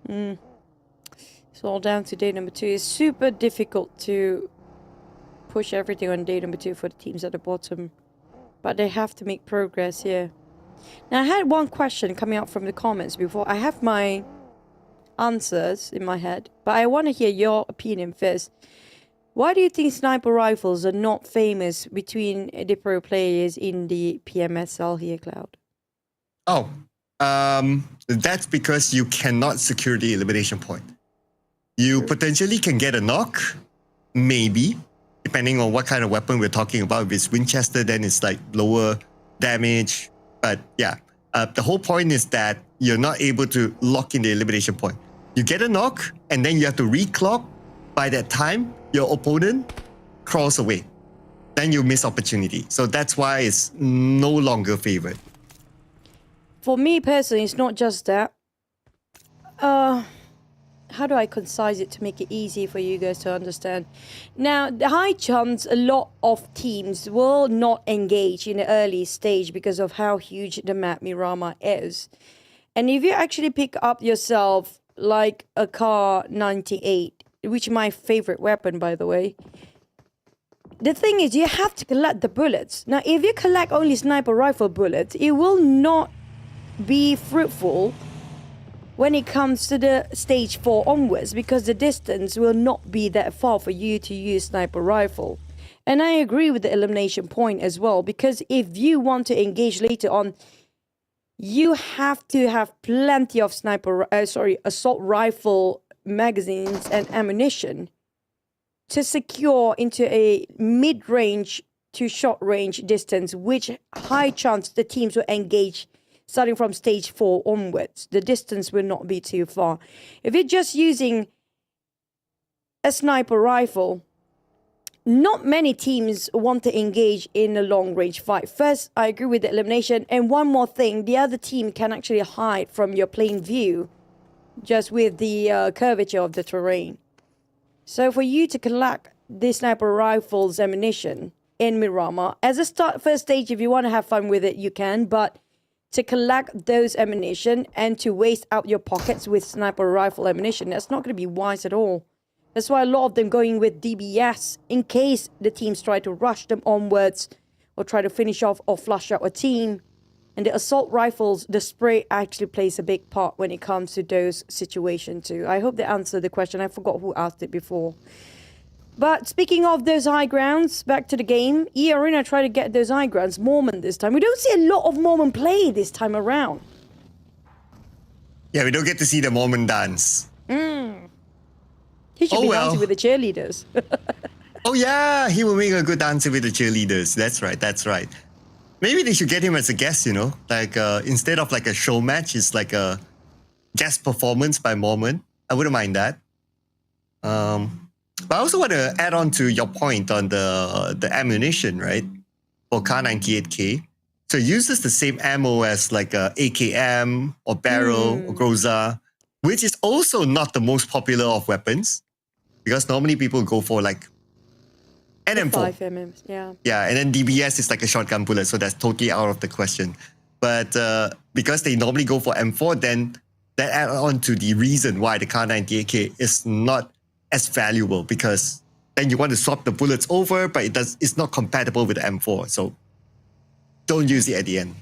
It's all down to day number 2. It's super difficult to push everything on day number 2 for the teams at the bottom. But they have to make progress here. Now, I had one question coming out from the comments before. I have my answers in my head, but I want to hear your opinion first. Why do you think sniper rifles are not famous between the pro players in the PMSL here, Cloud? Oh, that's because you cannot secure the elimination point. You potentially can get a knock, maybe, depending on what kind of weapon we're talking about. If it's Winchester, then it's like lower damage. But yeah, the whole point is that you're not able to lock in the elimination point. You get a knock, and then you have to reclock. By that time, your opponent crawls away. Then you miss opportunity. So that's why it's no longer favored. For me personally, it's not just that. how do I concise it to make it easy for you guys to understand? Now, the high chance a lot of teams will not engage in the early stage because of how huge the map Miramar is. And if you actually pick up yourself like a car 98, which is my favorite weapon, by the way, the thing is you have to collect the bullets. Now, if you collect only sniper rifle bullets, it will not be fruitful when it comes to the stage 4 onwards, because the distance will not be that far for you to use sniper rifle. And I agree with the elimination point as well, because if you want to engage later on, you have to have plenty of assault rifle magazines and ammunition to secure into a mid-range to short-range distance, which high chance the teams will engage starting from stage 4 onwards. The distance will not be too far. If you're just using a sniper rifle, not many teams want to engage in a long-range fight. First, I agree with the elimination. And one more thing, the other team can actually hide from your plain view just with the curvature of the terrain. So for you to collect the sniper rifles ammunition in Miramar, as a first stage, if you want to have fun with it, you can, but to collect those ammunition and to waste out your pockets with sniper rifle ammunition, that's not going to be wise at all. That's why a lot of them going with DBS in case the teams try to rush them onwards or try to finish off or flush out a team. And the assault rifles, the spray actually plays a big part when it comes to those situations too. I hope they answered the question. I forgot who asked it before. But speaking of those high grounds, back to the game. eArena tried to get those high grounds. Mormon this time. We don't see a lot of Mormon play this time around. Yeah, we don't get to see the Mormon dance. He should be dancing with the cheerleaders. Oh yeah, he will make a good dancer with the cheerleaders. That's right, that's right. Maybe they should get him as a guest, you know? Like, instead of like a show match, it's like a guest performance by Mormon. I wouldn't mind that. But I also want to add on to your point on the ammunition, right? For Kar98K. So it uses the same ammo as like a AKM or barrel or Groza, which is also not the most popular of weapons, because normally people go for like an M4. 5mm, yeah. Yeah, and then DBS is like a shotgun bullet, so that's totally out of the question. But because they normally go for M4, then that adds on to the reason why the Kar98K is not as valuable, because then you want to swap the bullets over, but it's not compatible with the M4, so don't use it at the end.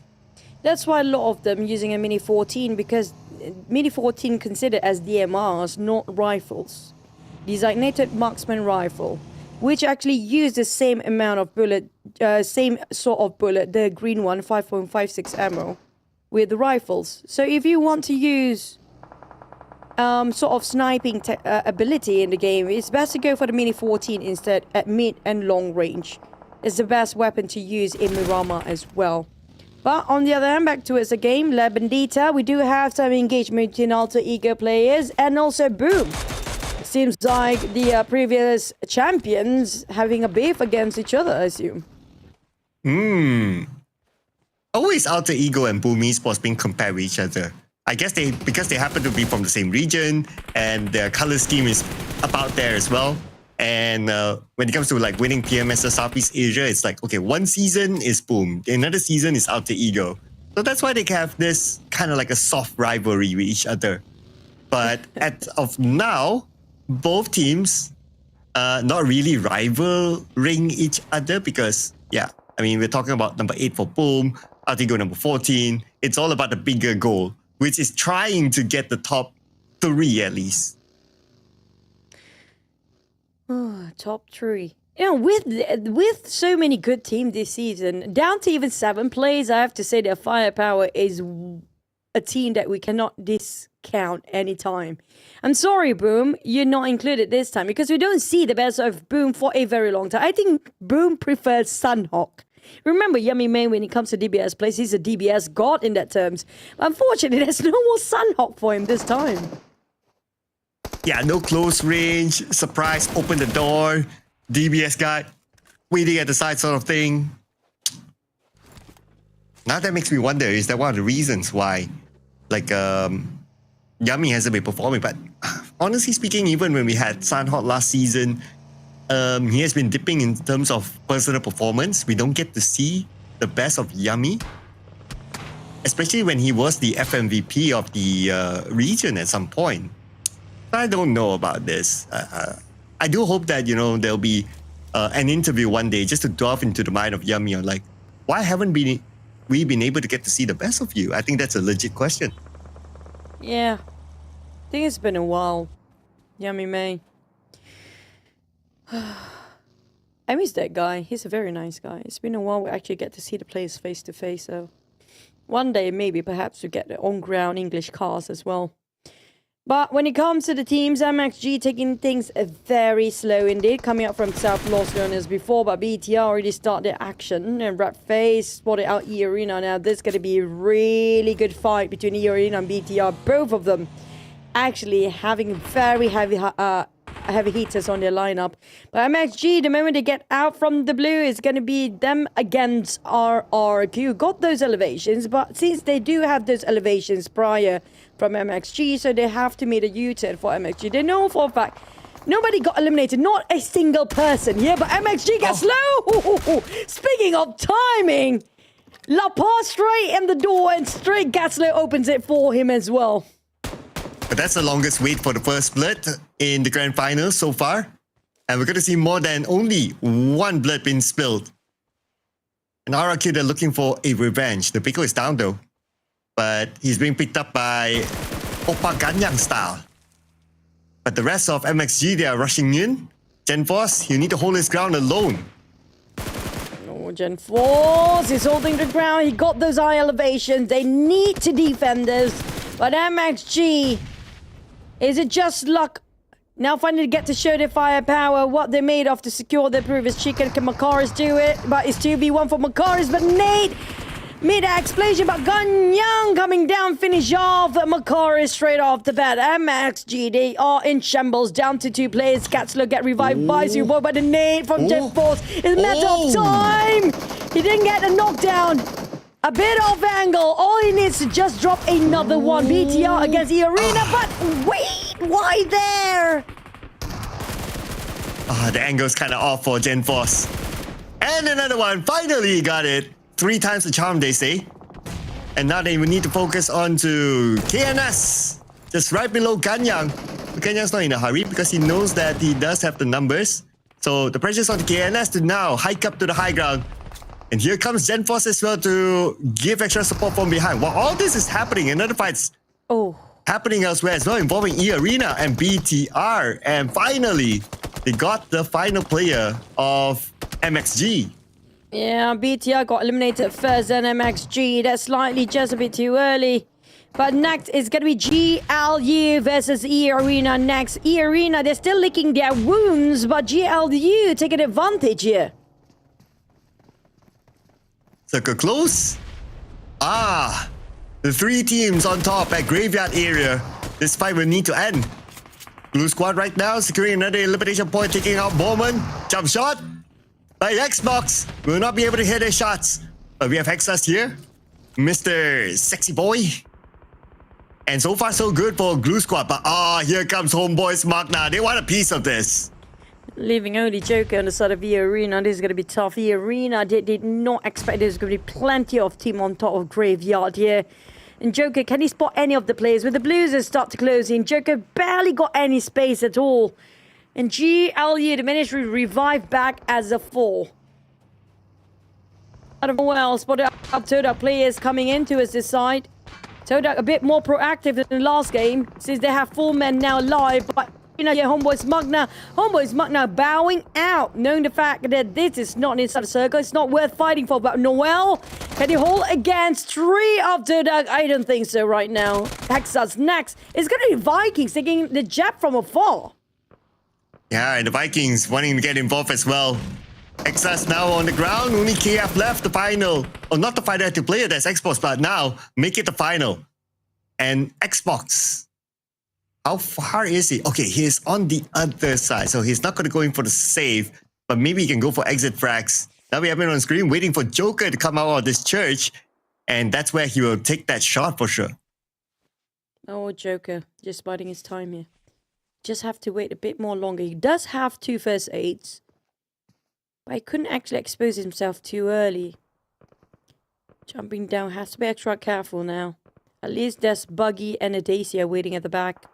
That's why a lot of them using a Mini 14, because Mini 14 considered as DMRs, not rifles. Designated marksman rifle, which actually use the same amount of bullet, same sort of bullet, the green one, 5.56 ammo, with the rifles. So if you want to use sort of sniping ability in the game, it's best to go for the Mini 14 instead at mid and long range. It's the best weapon to use in Miramar as well. But on the other hand, back to it's a game, La Bandita, we do have some engagement between Alter Ego players and also Boom. Seems like the previous champions having a beef against each other, I assume. Always Alter Ego and Boom Esports being compared with each other. I guess because they happen to be from the same region and their color scheme is about there as well. And when it comes to like winning PMSL Southeast Asia, it's like, okay, one season is Boom, another season is Alter Ego. So that's why they have this kind of like a soft rivalry with each other. But as of now, both teams not really rivaling each other because, yeah, I mean, we're talking about number 8 for Boom, Alter Ego number 14. It's all about the bigger goal, which is trying to get the top 3 at least. Top 3. You know, with so many good teams this season, down to even 7 players, I have to say their firepower is a team that we cannot discount anytime. I'm sorry, Boom, you're not included this time because we don't see the best of Boom for a very long time. I think Boom prefers Sunhawk. Remember Yummy Man when it comes to DBS plays, he's a DBS god in that terms. Unfortunately, there's no more Sunhawk for him this time. Yeah, no close range, surprise, open the door, DBS guy, waiting at the side sort of thing. Now that makes me wonder, is that one of the reasons why, like, Yummy hasn't been performing? But honestly speaking, even when we had Sanhot last season, he has been dipping in terms of personal performance. We don't get to see the best of Yummy, especially when he was the FMVP of the region at some point. I don't know about this. I do hope that, you know, there'll be an interview one day just to delve into the mind of Yummy on like, why haven't we been able to get to see the best of you? I think that's a legit question. Yeah. I think it's been a while. Yummy May. I miss that guy. He's a very nice guy. It's been a while we actually get to see the players face to face, so one day maybe perhaps we get the on-ground English cars as well. But when it comes to the teams, MXG taking things very slow indeed, coming up from South Los Leones before, but BTR already started action, and Red Face spotted out eArena. Now this is going to be a really good fight between eArena and BTR, both of them actually having very heavy hitters on their lineup. But MXG, the moment they get out from the blue, is going to be them against RRQ. Got those elevations, but since they do have those elevations prior from MXG, so they have to make a U-turn for MXG. They know for a fact nobody got eliminated, not a single person here, but MXG gets slow. Speaking of timing, La Paz straight in the door, and straight Gaslow opens it for him as well. But that's the longest wait for the first split in the grand finals so far. And we're going to see more than only one blood being spilled. And RRQ, they're looking for a revenge. The Pico is down though. But he's being picked up by Oppa Ganyang style. But the rest of MXG, they are rushing in. GenForce, you need to hold his ground alone. Oh, GenForce is holding the ground. He got those high elevations. They need to defend this. But MXG, is it just luck? Now finally get to show their firepower, what they made of to secure their previous chicken. Can Makaris do it? But it's 2v1 for Makaris, but Nate made an explosion, but Ganyang coming down, finish off Makaris straight off the bat. MXG, they are in shambles, down to 2 players. Gatslo get revived by Zubo, but the Nate from GenForce is a matter of time. He didn't get a knockdown. A bit off angle. All he needs to just drop another one. BTR against eArena, but wait, why there? The angle's kind of off for GenForce. And another one. Finally he got it. 3 times the charm, they say. And now they will need to focus on to KNS. Just right below Ganyang. But Ganyang's not in a hurry because he knows that he does have the numbers. So the pressure's on KNS to now hike up to the high ground. And here comes GenForce as well to give extra support from behind. While all this is happening, another fight's happening elsewhere as well, involving eArena and BTR. And finally, they got the final player of MXG. Yeah, BTR got eliminated first and MXG. That's slightly just a bit too early. But next is going to be GLU versus eArena next. eArena, they're still licking their wounds, but GLU taking advantage here. Circle close. The 3 teams on top at Graveyard area. This fight will need to end. Blue squad right now securing another elimination point, taking out Bowman. Jump shot by Xbox. Will not be able to hit their shots. But we have Hexas here. Mr. Sexy Boy. And so far so good for Blue squad. But here comes Homebois MAQNA. They want a piece of this. Leaving only Joker on the side of eArena. This is going to be tough. eArena did not expect there's going to be plenty of team on top of Graveyard here. And Joker, can he spot any of the players? With the Blues start to close in, Joker barely got any space at all. And GLU, the ministry, revived back as a 4. I don't know what else, but TODAK players coming into us this side. TODAK a bit more proactive than the last game, since they have 4 men now live. But you know, Homebois MAQNA bowing out, knowing the fact that this is not inside the circle. It's not worth fighting for. But Noel, can he hold against 3 of TODAK? I don't think so right now. Hexas next. It's going to be Vikings taking the jab from afar. Yeah, and the Vikings wanting to get involved as well. Hexas now on the ground. Only KF left the final. Oh, not the final to player. That's Xbox. But now, make it the final. And Xbox. How far is he? Okay, he's on the other side. So he's not going to go in for the save. But maybe he can go for exit frags. Now we have him on screen waiting for Joker to come out of this church. And that's where he will take that shot for sure. Oh, Joker. Just biding his time here. just have to wait a bit more longer. He does have 2 first aids, but he couldn't actually expose himself too early. Jumping down, has to be extra careful now. At least there's Buggy and a Dacia waiting at the back.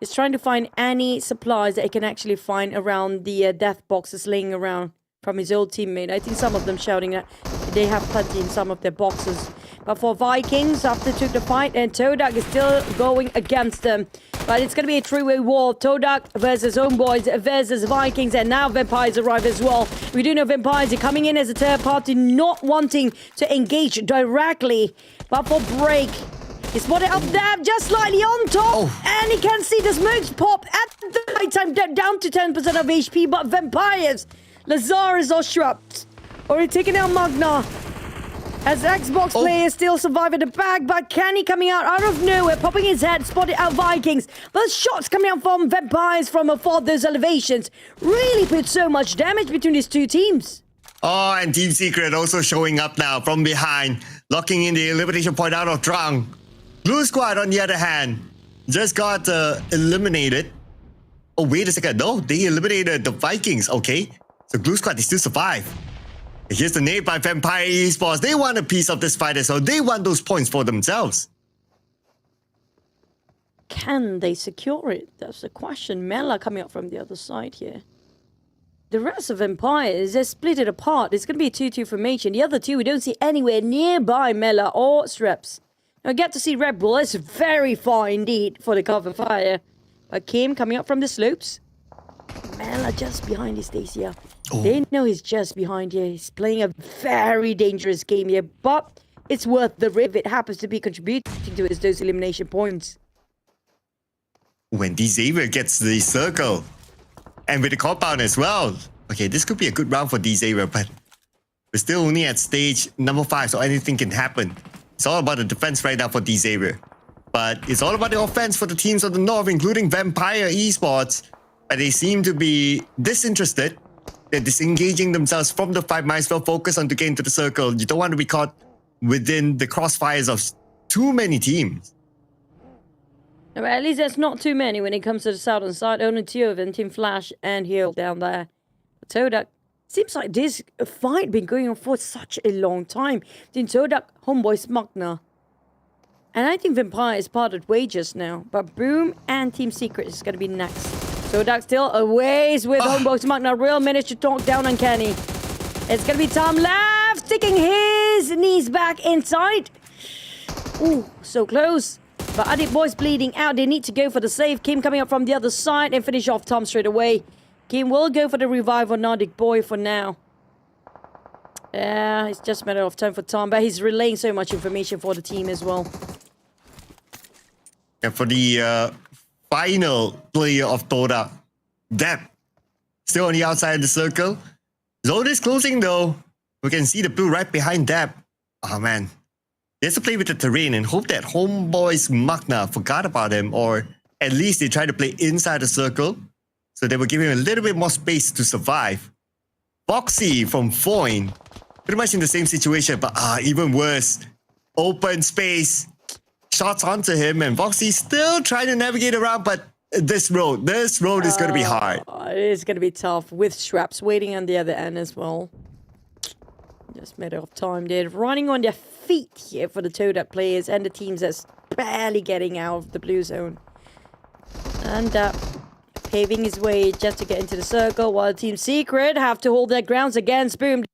He's trying to find any supplies that he can actually find around the death boxes laying around from his old teammate. I think some of them shouting that they have plenty in some of their boxes. But for Vikings, after took the fight, and TODAK is still going against them. But it's going to be a three-way war. TODAK versus Homebois versus Vikings, and now Vampires arrive as well. We do know Vampires are coming in as a third party, not wanting to engage directly. But for Break, he's spotted up there, just slightly on top, and he can see the smokes pop at the right time, down to 10% of HP. But Vampires, Lazarus or Shrubs, already taking out MAQNA. As Xbox players still survive at the back, but Kenny coming out of nowhere, popping his head, spotted out Vikings. Those shots coming out from Vampires from afar, those elevations, really put so much damage between these two teams. Oh, and Team Secret also showing up now from behind, locking in the elimination point out of Drunk. Blue Squad, on the other hand, just got eliminated. Oh, wait a second. No, they eliminated the Vikings. Okay, so Blue Squad, they still survive. Here's the nade by Vampire Esports. They want a piece of this fight, so they want those points for themselves. Can they secure it? That's the question. Mela coming up from the other side here. The rest of Vampires, they're split it apart. It's going to be a 2-2 formation. The other two, we don't see anywhere nearby Mela or Streps. Now, get to see Red Bull. It's very far indeed for the cover fire. But Kim coming up from the slopes. Mela just behind his Dacia. They know he's just behind here. He's playing a very dangerous game here, but it's worth the risk if it happens to be contributing to those elimination points. When Xavier gets the circle, and with the compound as well. Okay, this could be a good round for Xavier, but we're still only at stage number 5, so anything can happen. It's all about the defense right now for Xavier. But it's all about the offense for the teams of the North, including Vampire Esports. But they seem to be disinterested. They're disengaging themselves from the fight. Might as well focus on to get into the circle. You don't want to be caught within the crossfires of too many teams. Well, at least there's not too many when it comes to the southern side. Only 2 of them, Team Flash and Heal down there. TODAK, seems like this fight been going on for such a long time. Team TODAK, Homebois, MAQNA. And I think Vampire is parted wages now. But Boom and Team Secret is going to be next. TODAK still a ways with Homebois, MAQNA. Real managed to talk down on Kenny. It's going to be Tom left, sticking his knees back inside. Ooh, so close. But Adit Boys bleeding out. They need to go for the save. Kim coming up from the other side and finish off Tom straight away. Kim will go for the revive on Nordic Boy for now. Yeah, it's just a matter of time for Tom. But he's relaying so much information for the team as well. And for the final player of TODAK, Deb, still on the outside of the circle. Zone is closing though. We can see the blue right behind Deb. Oh man. He has to play with the terrain and hope that Homebois MAQNA forgot about him, or at least they try to play inside the circle so they will give him a little bit more space to survive. Foxy from VOIN, pretty much in the same situation, but even worse. Open space, shots onto him, and Foxy still trying to navigate around, but this road is going to be hard. It is going to be tough with Straps waiting on the other end as well. Just a matter of time. They're running on their feet here for the TODAK players and the teams that's barely getting out of the blue zone. And paving his way just to get into the circle, while Team Secret have to hold their grounds against Boom.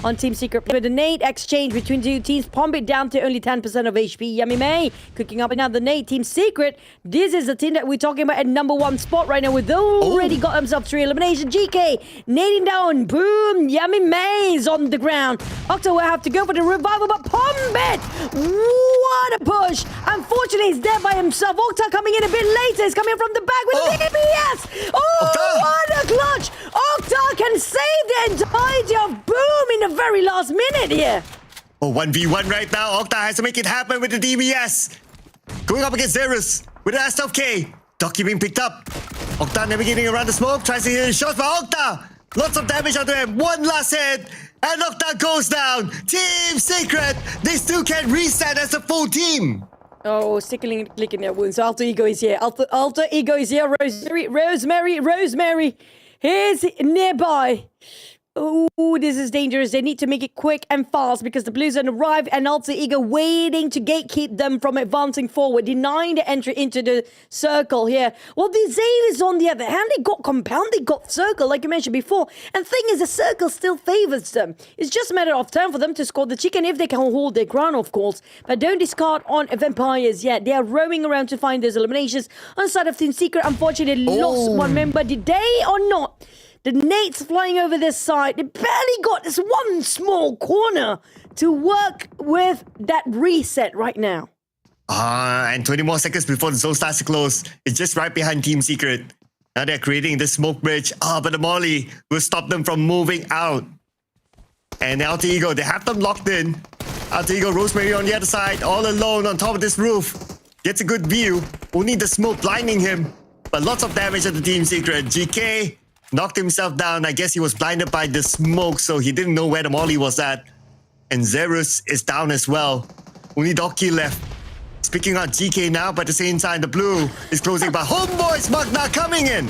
On Team Secret with a nade exchange between two teams, pump it down to only 10% of HP. Yummy May cooking up another nade. Team Secret, this is the team that we're talking about at number 1 spot right now, with already got himself 3 elimination. GK nading down. Boom. Yummy May's on the ground. Octo will have to go for the revival, but pump it. What a push. Unfortunately, he's there by himself. Octa coming in a bit later. He's coming from the back with the DPS. What a clutch. Octa can save the entirety of Boom in the very last minute here. 1v1 right now. Octa has to make it happen with the DBS. Going up against Zerus with the S-K. Doki being picked up. Octa navigating around the smoke, tries to hit his shots, but Octa, lots of damage onto him. One last hit, and Octa goes down. Team Secret, they still can't reset as a full team. Oh, stickling, clicking their wounds. Alter Ego is here. Alter Ego is here. Rosemary. Here's nearby. Oh, this is dangerous. They need to make it quick and fast because the Blues arrive and Alter Ego waiting to gatekeep them from advancing forward, denying the entry into the circle here. Well, the Xaviers, on the other hand, they got compound, they got circle, like you mentioned before. And the thing is, the circle still favors them. It's just a matter of time for them to score the chicken if they can hold their ground, of course. But don't discard on vampires yet. They are roaming around to find those eliminations. On the side of Team Secret, unfortunately, lost one member. Did they or not? The nades flying over this side. They barely got this one small corner to work with that reset right now. And 20 more seconds before the zone starts to close. It's just right behind Team Secret. Now they're creating the smoke bridge. But the Molly will stop them from moving out. And Alter Ego, they have them locked in. Alter Ego, Rosemary on the other side, all alone on top of this roof. Gets a good view. Only the smoke blinding him. But lots of damage at the Team Secret. GK knocked himself down. I guess he was blinded by the smoke, so he didn't know where the Molly was at. And Zerus is down as well. Only Doki left. Speaking out GK now, but at the same time, the blue is closing by Homebois MAQNA coming in.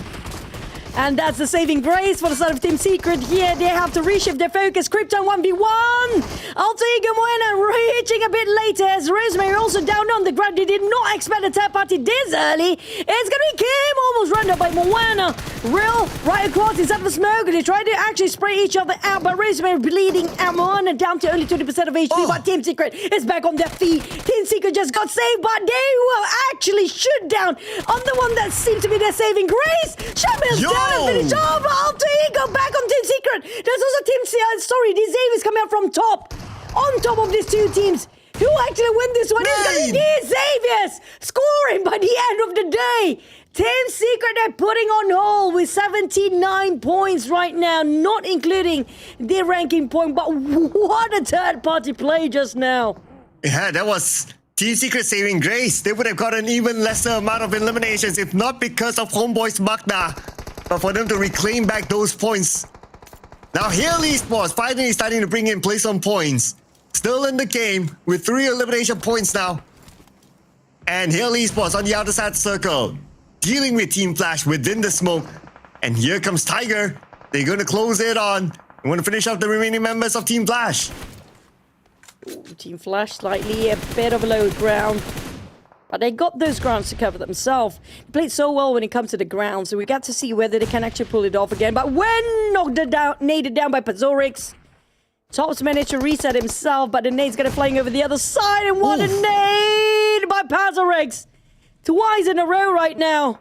And that's the saving grace for the side of Team Secret here. They have to reshift their focus. Krypton 1v1. Alter Ego Moana reaching a bit later as Rosemary also down on the ground. They did not expect a third party this early. It's going to be Kim almost run up by Moana. Real right across inside of the smoke. They try to actually spray each other out, but Rosemary bleeding out. Moana down to only 20% of HP. But Team Secret is back on their feet. Team Secret just got saved, but they will actually shoot down on the one that seems to be their saving grace. Shamil's down and finish off. Alter Ego back on Team Secret. There's also Team sorry, the Xaviers coming out from top. On top of these two teams. Who actually win this one? It's going to be the Xaviers scoring by the end of the day. Team Secret are putting on hold with 79 points right now, not including their ranking point. But what a third-party play just now. Yeah, that was Team Secret saving grace. They would have got an even lesser amount of eliminations if not because of Homebois MAQNA. But for them to reclaim back those points. Now here Esports finally starting to bring in place on points. Still in the game with 3 elimination points now. And here Esports on the outer side circle. Dealing with Team Flash within the smoke. And here comes Tiger. They're going to close it on. They want to finish off the remaining members of Team Flash. Ooh, Team Flash slightly a bit of a low ground. But they got those grounds to cover themselves. They played so well when it comes to the ground, so we got to see whether they can actually pull it off again. But when knocked it down, naded down by Pazorix, Tops managed to reset himself, but the nade's gonna flying over the other side, and what a nade by Pazorix! Twice in a row right now.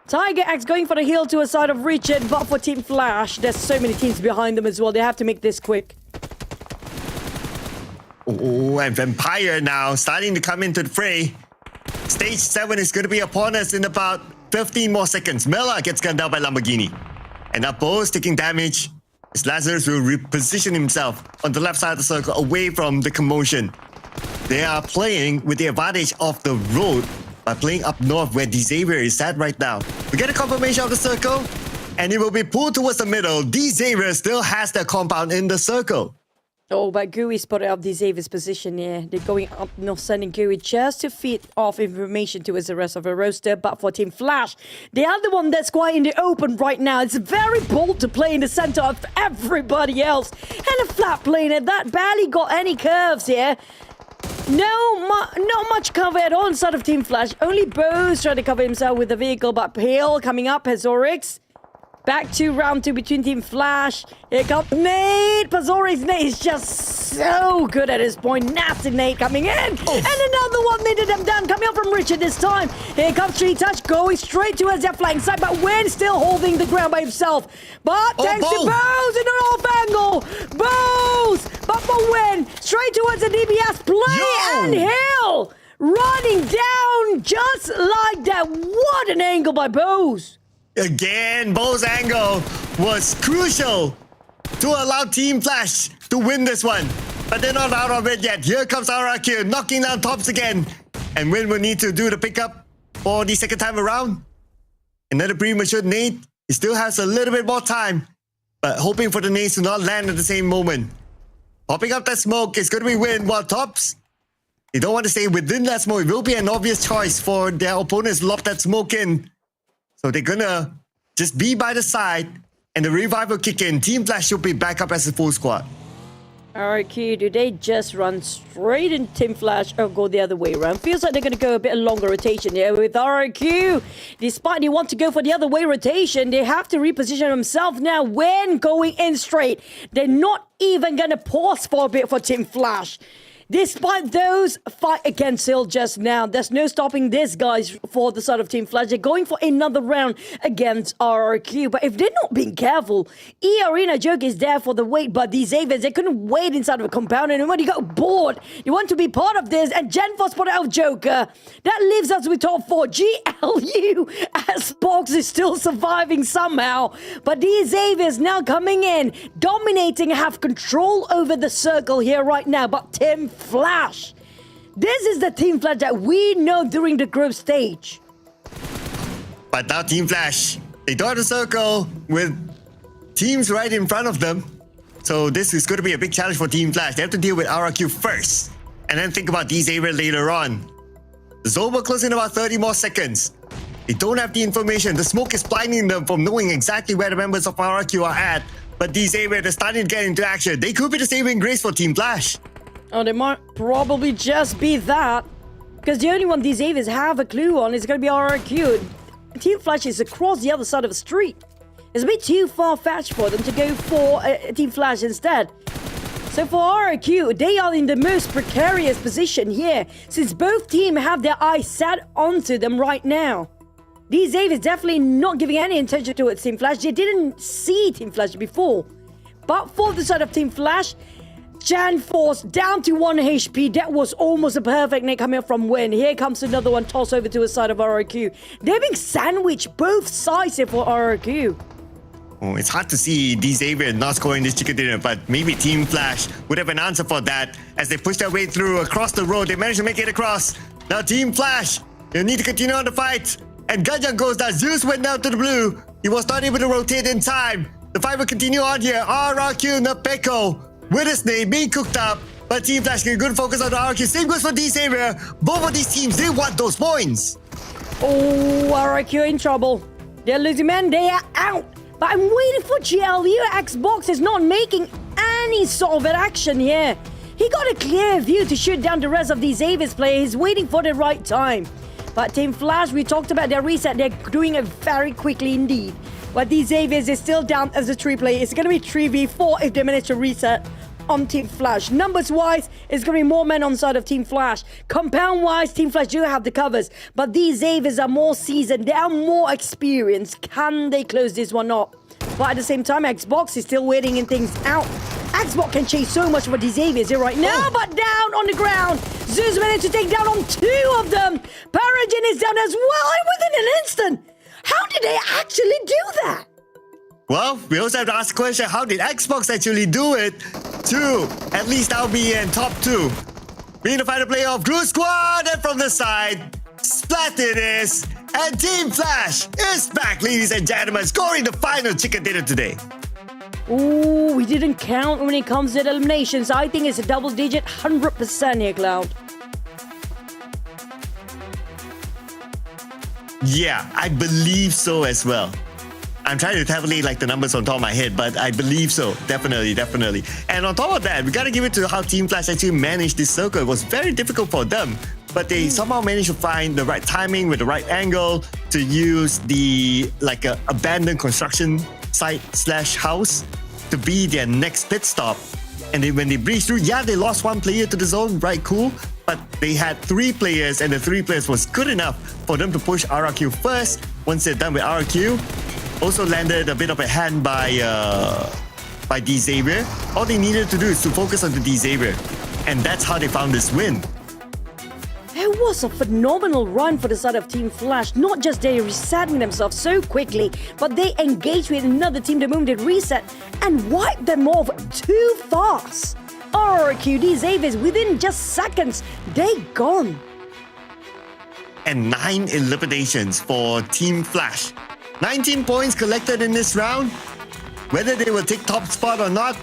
Tiger X going for the heel to a side of Richard, but for Team Flash, there's so many teams behind them as well. They have to make this quick. Oh, and Vampire now starting to come into the fray. Stage 7 is going to be upon us in about 15 more seconds. Mela gets gunned down by Lamborghini. And Apo is taking damage. As Lazarus will reposition himself on the left side of the circle away from the commotion. They are playing with the advantage of the road by playing up north where D Xavier is at right now. We get a confirmation of the circle and it will be pulled towards the middle. D Xavier still has their compound in the circle. Oh, but Gui spotted up the Xavier's position here. They're going up north, sending Gui just to feed off information towards the rest of the roster. But for Team Flash, the other one that's quite in the open right now. It's very bold to play in the center of everybody else. And a flat planer that barely got any curves here. Not much cover at all inside of Team Flash. Only Bose trying to cover himself with the vehicle, but Pale coming up has Oryx. Back to round 2 between Team Flash. Here comes Nate. Pazorix Nate is just so good at this point. Nasty Nate coming in. And another one needed them down. Coming up from Richard this time. Here comes Street Touch going straight towards their flank side. But Wen still holding the ground by himself. But thanks to Bose in an off angle. Bose. But for Wen. Straight towards the DBS play. And Hill running down just like that. What an angle by Bose. Again, Bo's angle was crucial to allow Team Flash to win this one. But they're not out of it yet. Here comes RRQ knocking down Tops again. And Win will need to do the pickup for the second time around. Another premature nade. He still has a little bit more time. But hoping for the nades to not land at the same moment. Popping up that smoke is going to be Win while Tops They don't want to stay within that smoke. It will be an obvious choice for their opponents to lob that smoke in. So they're gonna just be by the side and the revive will kick in. Team Flash should be back up as a full squad. RQ, do they just run straight into Team Flash or go the other way around? Feels like they're going to go a bit longer rotation here with RQ. Despite they want to go for the other way rotation, they have to reposition themselves now when going in straight. They're not even going to pause for a bit for Team Flash. Despite those fight against Hill just now, there's no stopping this, guys, for the side of Team Flash. They're going for another round against RRQ. But if they're not being careful, eArena joke is there for the wait, but these Avians, they couldn't wait inside of a compound. And when you got bored, you want to be part of this, and Gen 4 spotted out Joker. That leaves us with top 4. GLU, as Box is still surviving somehow. But these Avians now coming in, dominating, have control over the circle here right now. But Team Flash. This is the Team Flash that we know during the group stage. But now Team Flash, they dot a circle with teams right in front of them. So this is going to be a big challenge for Team Flash. They have to deal with RRQ first and then think about these areas later on. The zone will close in about 30 more seconds. They don't have the information. The smoke is blinding them from knowing exactly where the members of RRQ are at. But these areas are starting to get into action. They could be the saving grace for Team Flash. Oh, they might probably just be that. Because the only one these Avians have a clue on is going to be RRQ. Team Flash is across the other side of the street. It's a bit too far-fetched for them to go for Team Flash instead. So for RRQ, they are in the most precarious position here, since both teams have their eyes set onto them right now. These Avians definitely not giving any attention towards Team Flash. They didn't see Team Flash before. But for the side of Team Flash, Jan Force down to 1 HP. That was almost a perfect net coming up from Win. Here comes another one, toss over to the side of RRQ. They're being sandwiched both sides here for RRQ. Oh, it's hard to see these Avians not scoring this chicken dinner, but maybe Team Flash would have an answer for that. As they push their way through across the road, they managed to make it across. Now Team Flash, they need to continue on the fight. And Ganjang goes down. Zeus went down to the blue. He was not able to rotate in time. The fight will continue on here. RRQ, Napeko, with his name being cooked up. But Team Flash get good focus on the RRQ. Same goes for these area. Both of these teams, they want those points. Oh, RRQ in trouble. They're losing men. They are out. But I'm waiting for GLU. Xbox is not making any sort of an action here. He got a clear view to shoot down the rest of these Avis players. He's waiting for the right time. But Team Flash, we talked about their reset. They're doing it very quickly indeed. But these Avians is still down as a 3 player. It's going to be 3v4 if they manage to reset on Team Flash. Numbers-wise, it's going to be more men on the side of Team Flash. Compound-wise, Team Flash do have the covers. But these Avians are more seasoned. They are more experienced. Can they close this one up? But at the same time, Xbox is still waiting and things out. Xbox can chase so much for these Avians here right now, but down on the ground. Zeus managed to take down on 2 of them. Paragen is down as well, and within an instant. How did they actually do that? Well, we also have to ask the question, how did Xbox actually do it to at least now be in top 2? Being the final player of Glue Squad, and from the side, Splat it is. And Team Flash is back, ladies and gentlemen, scoring the final chicken dinner today. Ooh, we didn't count when it comes to eliminations. I think it's a double digit, 100% here, Cloud. Yeah, I believe so as well. I'm trying to tabulate like the numbers on top of my head, but I believe so. Definitely, definitely. And on top of that, we gotta give it to how Team Flash actually managed this circle. It was very difficult for them, but they somehow managed to find the right timing with the right angle to use the like a abandoned construction site / house to be their next pit stop. And then when they breached through, yeah, they lost 1 player to the zone, right, cool. But they had 3 players, and the 3 players was good enough for them to push RRQ first. Once they're done with RRQ, also landed a bit of a hand by D-Xavier. All they needed to do is to focus on the D-Xavier. And that's how they found this win. It was a phenomenal run for the side of Team Flash. Not just they resetting themselves so quickly, but they engaged with another team the moment they reset and wiped them off too fast. RRQ, these Avians, within just seconds, they gone. And 9 eliminations for Team Flash. 19 points collected in this round. Whether they will take top spot or not,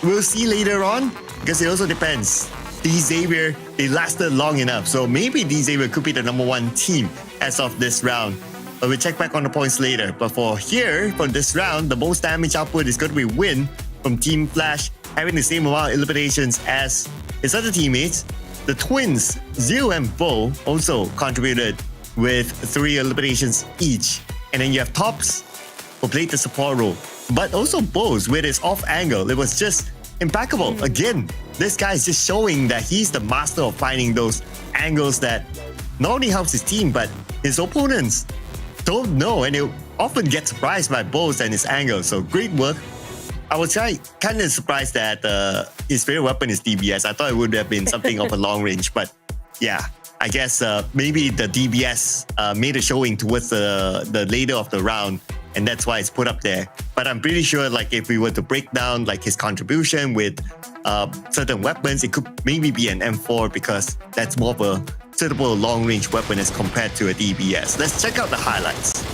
we'll see later on, because it also depends. D-Xavier it lasted long enough. So maybe DZavier could be the #1 team as of this round. But we'll check back on the points later. But for here, for this round, the most damage output is going to be Win from Team Flash, having the same amount of eliminations as his other teammates. The twins, Zio and Bo, also contributed with 3 eliminations each. And then you have Tops, who played the support role. But also Bo's with his off angle. It was just impeccable. Again, this guy is just showing that he's the master of finding those angles that not only helps his team, but his opponents don't know. And they often get surprised by Bo's and his angles. So great work. I was kind of surprised that his favorite weapon is DBS. I thought it would have been something of a long range, but yeah, I guess maybe the DBS made a showing towards the later of the round, and that's why it's put up there. But I'm pretty sure, like, if we were to break down like his contribution with certain weapons, it could maybe be an M4 because that's more of a suitable long range weapon as compared to a DBS. Let's check out the highlights.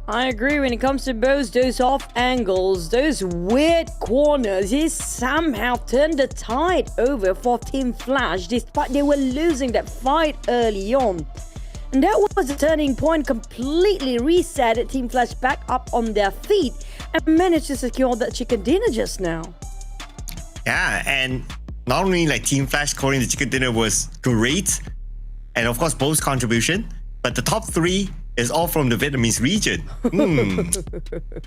I agree when it comes to both those off angles, those weird corners. He somehow turned the tide over for Team Flash despite they were losing that fight early on. And that was a turning point, completely reset Team Flash back up on their feet and managed to secure that chicken dinner just now. Yeah, and not only like Team Flash scoring the chicken dinner was great, and of course Bo's contribution, but the top 3 is all from the Vietnamese region.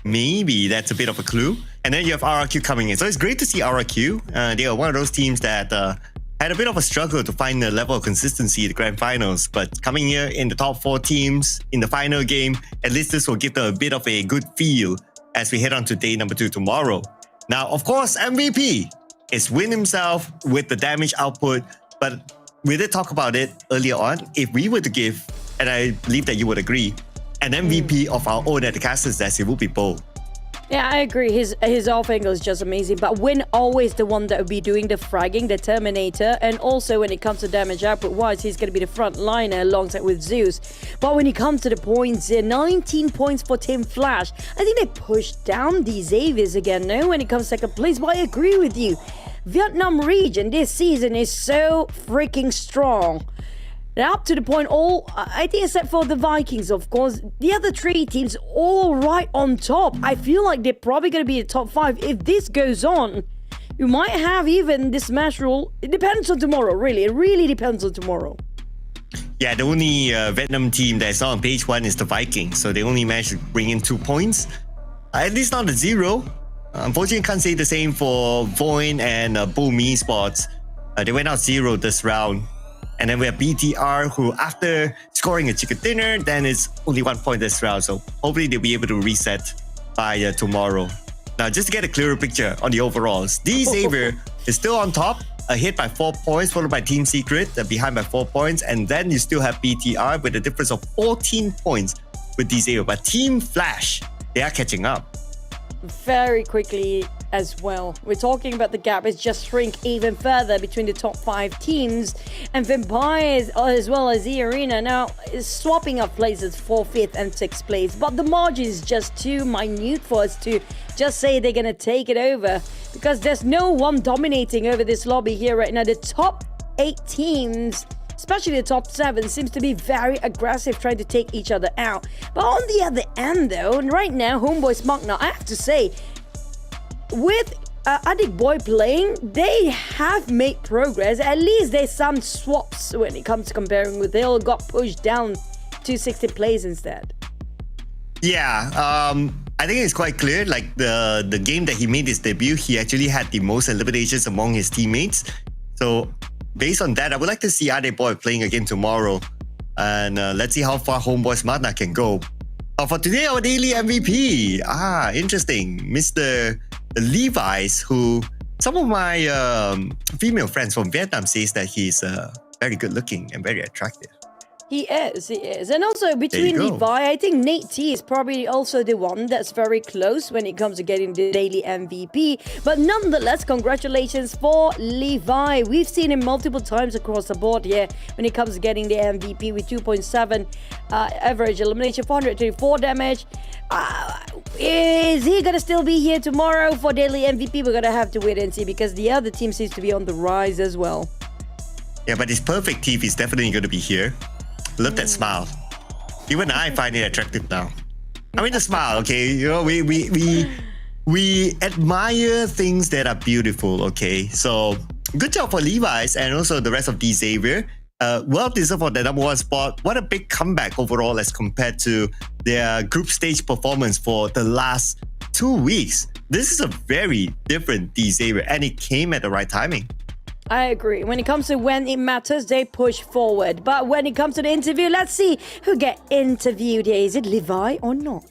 Maybe that's a bit of a clue. And then you have RRQ coming in. So it's great to see RRQ. They are one of those teams that had a bit of a struggle to find the level of consistency at the grand finals. But coming here in the top 4 teams in the final game, at least this will give them a bit of a good feel as we head on to day number 2 tomorrow. Now, of course, MVP is Win himself with the damage output. But we did talk about it earlier on. If we were to give, and I believe that you would agree, an MVP of our own at the Casters desk, it would be Bo. Yeah, I agree. His off angle is just amazing. But Win always the one that will be doing the fragging, the Terminator. And also when it comes to damage output-wise, he's going to be the front liner alongside with Zeus. But when it comes to the points, 19 points for Team Flash. I think they pushed down the Xaviers again, no, when it comes to second place. But I agree with you. Vietnam region this season is so freaking strong. Up to the point, I think except for the Vikings, of course, the other 3 teams all right on top. I feel like they're probably going to be the top 5. If this goes on, you might have even this match rule. It depends on tomorrow, really. It really depends on tomorrow. Yeah, the only Vietnam team that's not on page 1 is the Vikings. So they only managed to bring in 2 points. At least not a 0. Unfortunately, can't say the same for VOIN and Boom Esports. They went out 0 this round. And then we have BTR, who after scoring a chicken dinner, then it's only 1 point this round. So hopefully they'll be able to reset by tomorrow. Now, just to get a clearer picture on the overalls, DZavier is still on top, ahead by 4 points, followed by Team Secret, behind by 4 points. And then you still have BTR with a difference of 14 points with DZavier. But Team Flash, they are catching up. Very quickly as well. We're talking about the gap is just shrink even further between the top 5 teams, and Vampires as well as eArena now is swapping up places for 5th and 6th place, but the margin is just too minute for us to just say they're gonna take it over, because there's no one dominating over this lobby here right now. The top 8 teams especially the top 7, seems to be very aggressive, trying to take each other out. But on the other end, though, right now, Homebois MAQNA, I have to say, with Adik Boy playing, they have made progress. At least there's some swaps when it comes to comparing with Hill, got pushed down to 60th place instead. Yeah, I think it's quite clear. Like the game that he made his debut, he actually had the most eliminations among his teammates. So based on that, I would like to see Adik Boy playing again tomorrow, and let's see how far Homebois MAQNA can go. For today, our daily MVP. Interesting, Mr. Levi's, who some of my female friends from Vietnam says that he's very good looking and very attractive. He is. And also between Levi, I think Nate T is probably also the one that's very close when it comes to getting the daily MVP. But nonetheless, congratulations for Levi. We've seen him multiple times across the board here when it comes to getting the MVP with 2.7 average elimination, 434 damage. Is he gonna still be here tomorrow for daily MVP? We're gonna have to wait and see, because the other team seems to be on the rise as well. Yeah, but his perfect teeth is definitely going to be here. Look at that smile. Even I find it attractive now. I mean, the smile, okay? You know, we admire things that are beautiful, okay? So good job for Levi's and also the rest of the Xavier. Well deserved for the number 1 spot. What a big comeback overall as compared to their group stage performance for the last 2 weeks. This is a very different Xavier, and it came at the right timing. I agree. When it comes to when it matters, they push forward. But when it comes to the interview, let's see who get interviewed here. Is it Levi or not?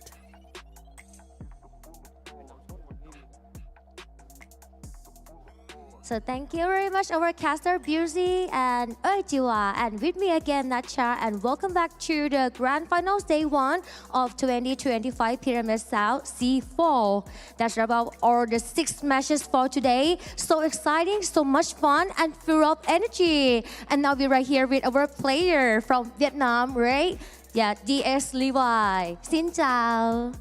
So thank you very much, our caster Busy and Jiwa, and with me again Nacha, and welcome back to the Grand Finals Day 1 of 2025 PMSL SEA FALL. That's about all the 6 matches for today. So exciting, so much fun, and full of energy. And now we're right here with our player from Vietnam, right? Yeah, DS Levi. Xin chào.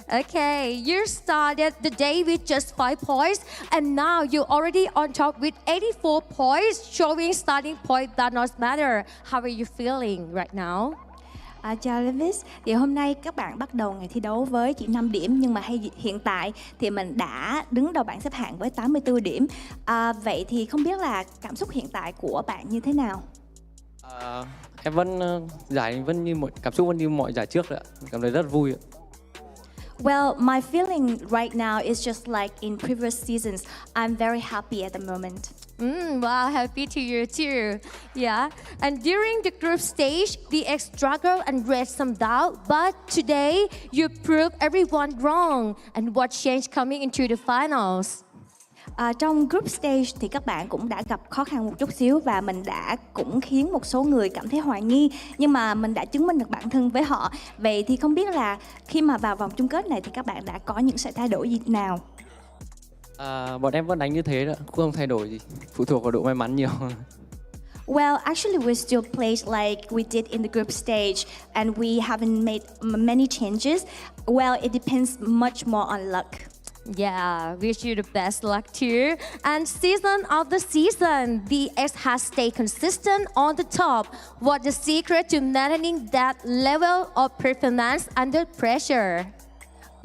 Okay, you started the day with just 5 points, and now you're already on top with 84 points, showing starting point that not matter. How are you feeling right now? Chào Levis, thì hôm nay các bạn bắt đầu ngày thi đấu với chỉ 5 điểm, nhưng mà hiện tại thì mình đã đứng đầu bảng xếp hạng với 84 điểm. Vậy thì không biết là cảm xúc hiện tại của bạn như thế nào? Em vẫn cảm xúc vẫn như mọi giải trước ạ. Cảm thấy rất vui ạ. Well, my feeling right now is just like in previous seasons. I'm very happy at the moment. Wow, happy to you too. Yeah, and during the group stage, the struggled and raised some doubt, but today you proved everyone wrong. And what changed coming into the finals? Trong group stage thì các bạn cũng đã gặp khó khăn một chút xíu, và mình đã cũng khiến một số người cảm thấy hoài nghi, nhưng mà mình đã chứng minh được bản thân với họ. Vậy thì không biết là khi mà vào vòng chung kết này thì các bạn đã có những sự thay đổi gì nào? Bọn em vẫn đánh như thế đó, cũng không thay đổi gì, phụ thuộc vào độ may mắn nhiều. Well, actually we still play like we did in the group stage, and we haven't made many changes. Well, it depends much more on luck. Yeah, wish you the best luck too. And season of the season, the X has stayed consistent on the top. What's the secret to maintaining that level of performance under pressure?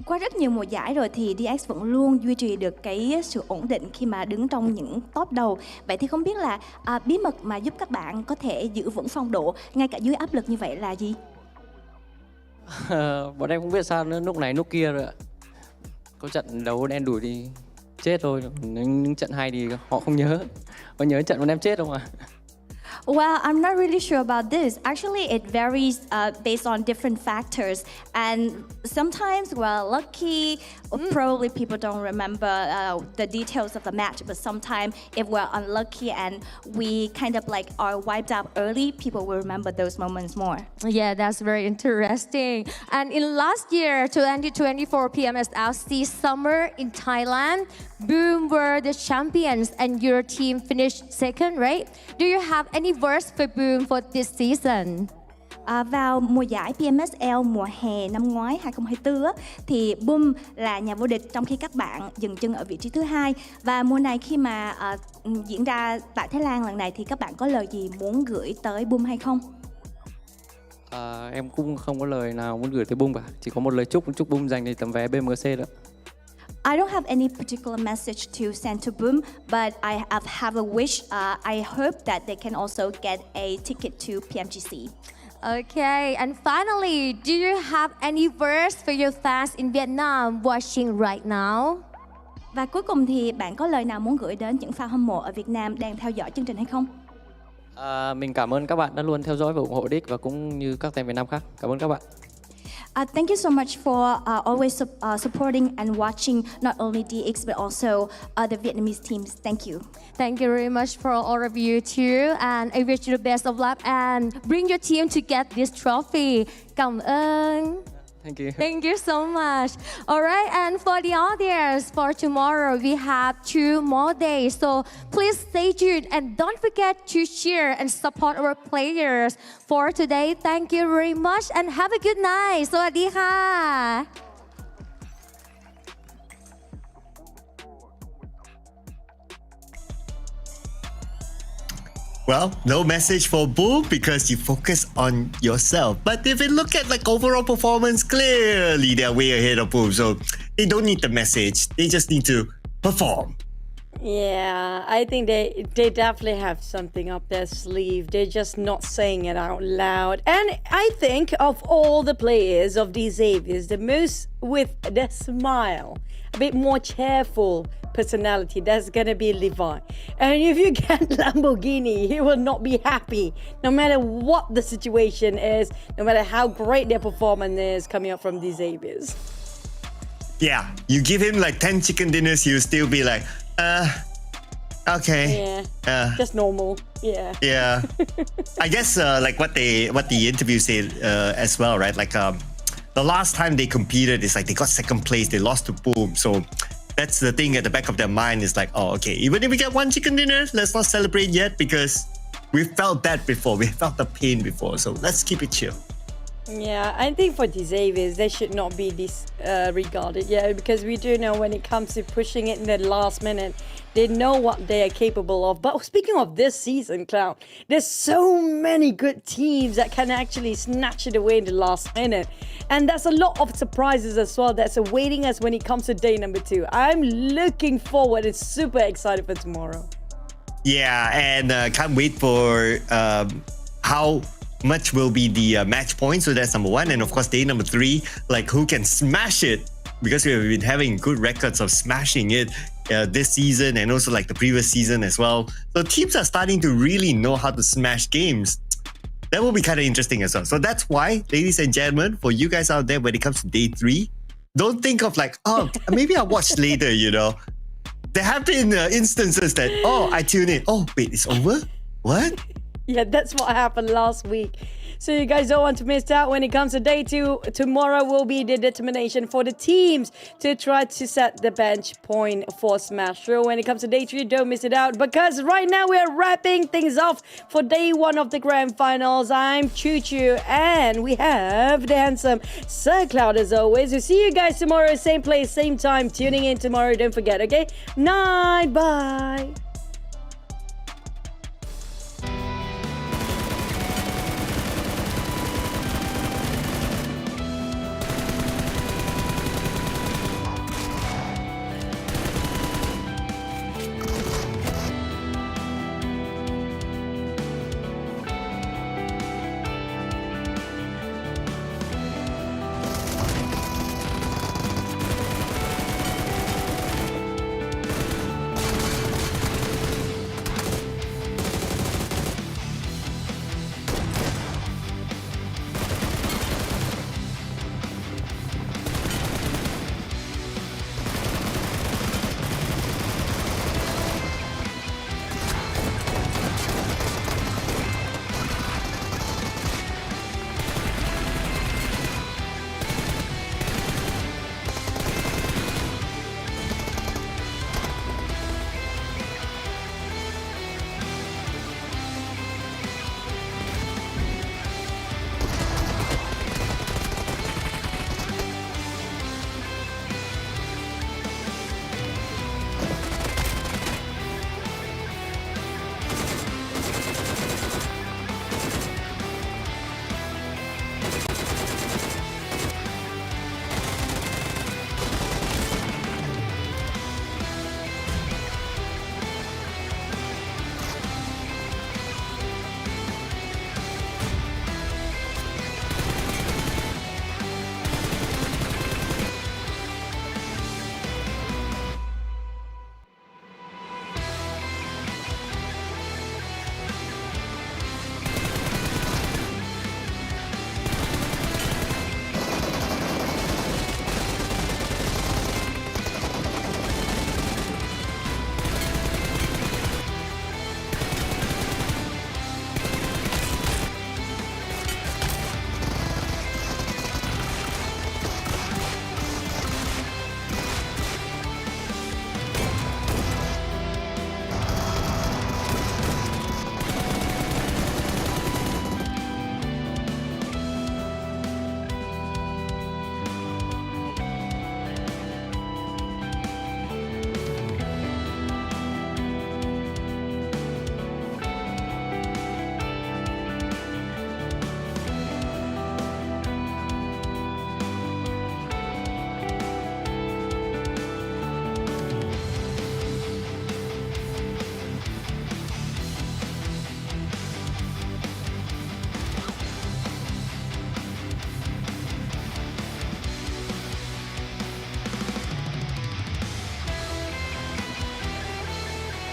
Qua rất nhiều mùa giải rồi thì DX vẫn luôn duy trì được cái sự ổn định khi mà đứng trong những top đầu. Vậy thì không biết là bí mật mà giúp các bạn có thể giữ vững phong độ ngay cả dưới áp lực như vậy là gì? Bọn em không biết sao nữa, lúc này lúc kia rồi ạ. Có trận đấu đen đủi thì chết thôi, những trận hay thì họ không nhớ. Họ nhớ trận bọn em chết không à? Well, I'm not really sure about this. Actually, it varies based on different factors. And sometimes we're lucky, probably people don't remember the details of the match, but sometimes if we're unlucky and we kind of like are wiped out early, people will remember those moments more. Yeah, that's very interesting. And in last year, 2024 PMSL SEA Summer in Thailand, Boom were the champions and your team finished second, right? Do you have any words for Boom for this season? Vào mùa giải PMSL mùa hè năm ngoái 2024 á, thì BUM là nhà vô địch trong khi các bạn dừng chân ở vị trí thứ 2. Và mùa này khi mà diễn ra tại Thái Lan lần này thì các bạn có lời gì muốn gửi tới BUM hay không? Em cũng không có lời nào muốn gửi tới BUM cả, chỉ có một lời chúc BUM giành được tấm vé BMGC đó. I don't have any particular message to send to BUM, but I have a wish. I hope that they can also get a ticket to PMGC. Okay, and finally, do you have any words for your fans in Vietnam watching right now? Và cuối cùng thì bạn có lời nào muốn gửi đến những fan hâm mộ ở Việt Nam đang theo dõi chương trình hay không? Mình cảm ơn các bạn đã luôn theo dõi và ủng hộ DIG và cũng như các team Việt Nam khác. Cảm ơn các bạn. Thank you so much for always supporting and watching not only DX but also the Vietnamese teams. Thank you. Thank you very much for all of you too, and I wish you the best of luck and bring your team to get this trophy. Cảm ơn. Thank you. Thank you so much. All right, and for the audience, for tomorrow we have 2 more days. So please stay tuned and don't forget to cheer and support our players. For today, thank you very much and have a good night. สวัสดีค่ะ Well, no message for BUM because you focus on yourself. But if you look at like overall performance, clearly they're way ahead of BUM. So they don't need the message. They just need to perform. Yeah, I think they definitely have something up their sleeve. They're just not saying it out loud. And I think of all the players of these Xaviers, the most with the smile, a bit more cheerful personality, that's gonna be Levi. And if you get Lamborghini, he will not be happy no matter what the situation is, no matter how great their performance is coming up from these Xaviers. Yeah, you give him like 10 chicken dinners, he'll still be like, okay. Yeah, just normal. Yeah. Yeah. I guess like what the interview said as well, right? Like the last time they competed, it's like they got second place, they lost to BUM. So that's the thing at the back of their mind is like, oh, okay, even if we get 1 chicken dinner, let's not celebrate yet because we felt that before, we felt the pain before. So let's keep it chill. Yeah, I think for the Xaviers, they should not be disregarded. Yeah, because we do know when it comes to pushing it in the last minute, they know what they are capable of. But speaking of this season, Cloud, there's so many good teams that can actually snatch it away in the last minute. And there's a lot of surprises as well that's awaiting us when it comes to day number 2. I'm looking forward and super excited for tomorrow. Yeah, and can't wait for how much will be the match points. So that's number 1. And of course, day number 3, like who can smash it? Because we've been having good records of smashing it this season and also like the previous season as well. So teams are starting to really know how to smash games. That will be kind of interesting as well. So that's why, ladies and gentlemen, for you guys out there, when it comes to day 3, don't think of like, oh, maybe I'll watch later, you know. There have been instances that, oh, I tune in. Oh, wait, it's over? What? Yeah, that's what happened last week. So you guys don't want to miss out when it comes to day 2. Tomorrow will be the determination for the teams to try to set the bench point for Smash Through. When it comes to day 3, don't miss it out because right now we're wrapping things off for day 1 of the grand finals. I'm Choo Choo and we have the handsome Sir Cloud as always. We'll see you guys tomorrow, same place, same time. Tuning in tomorrow, don't forget, okay? Night, bye.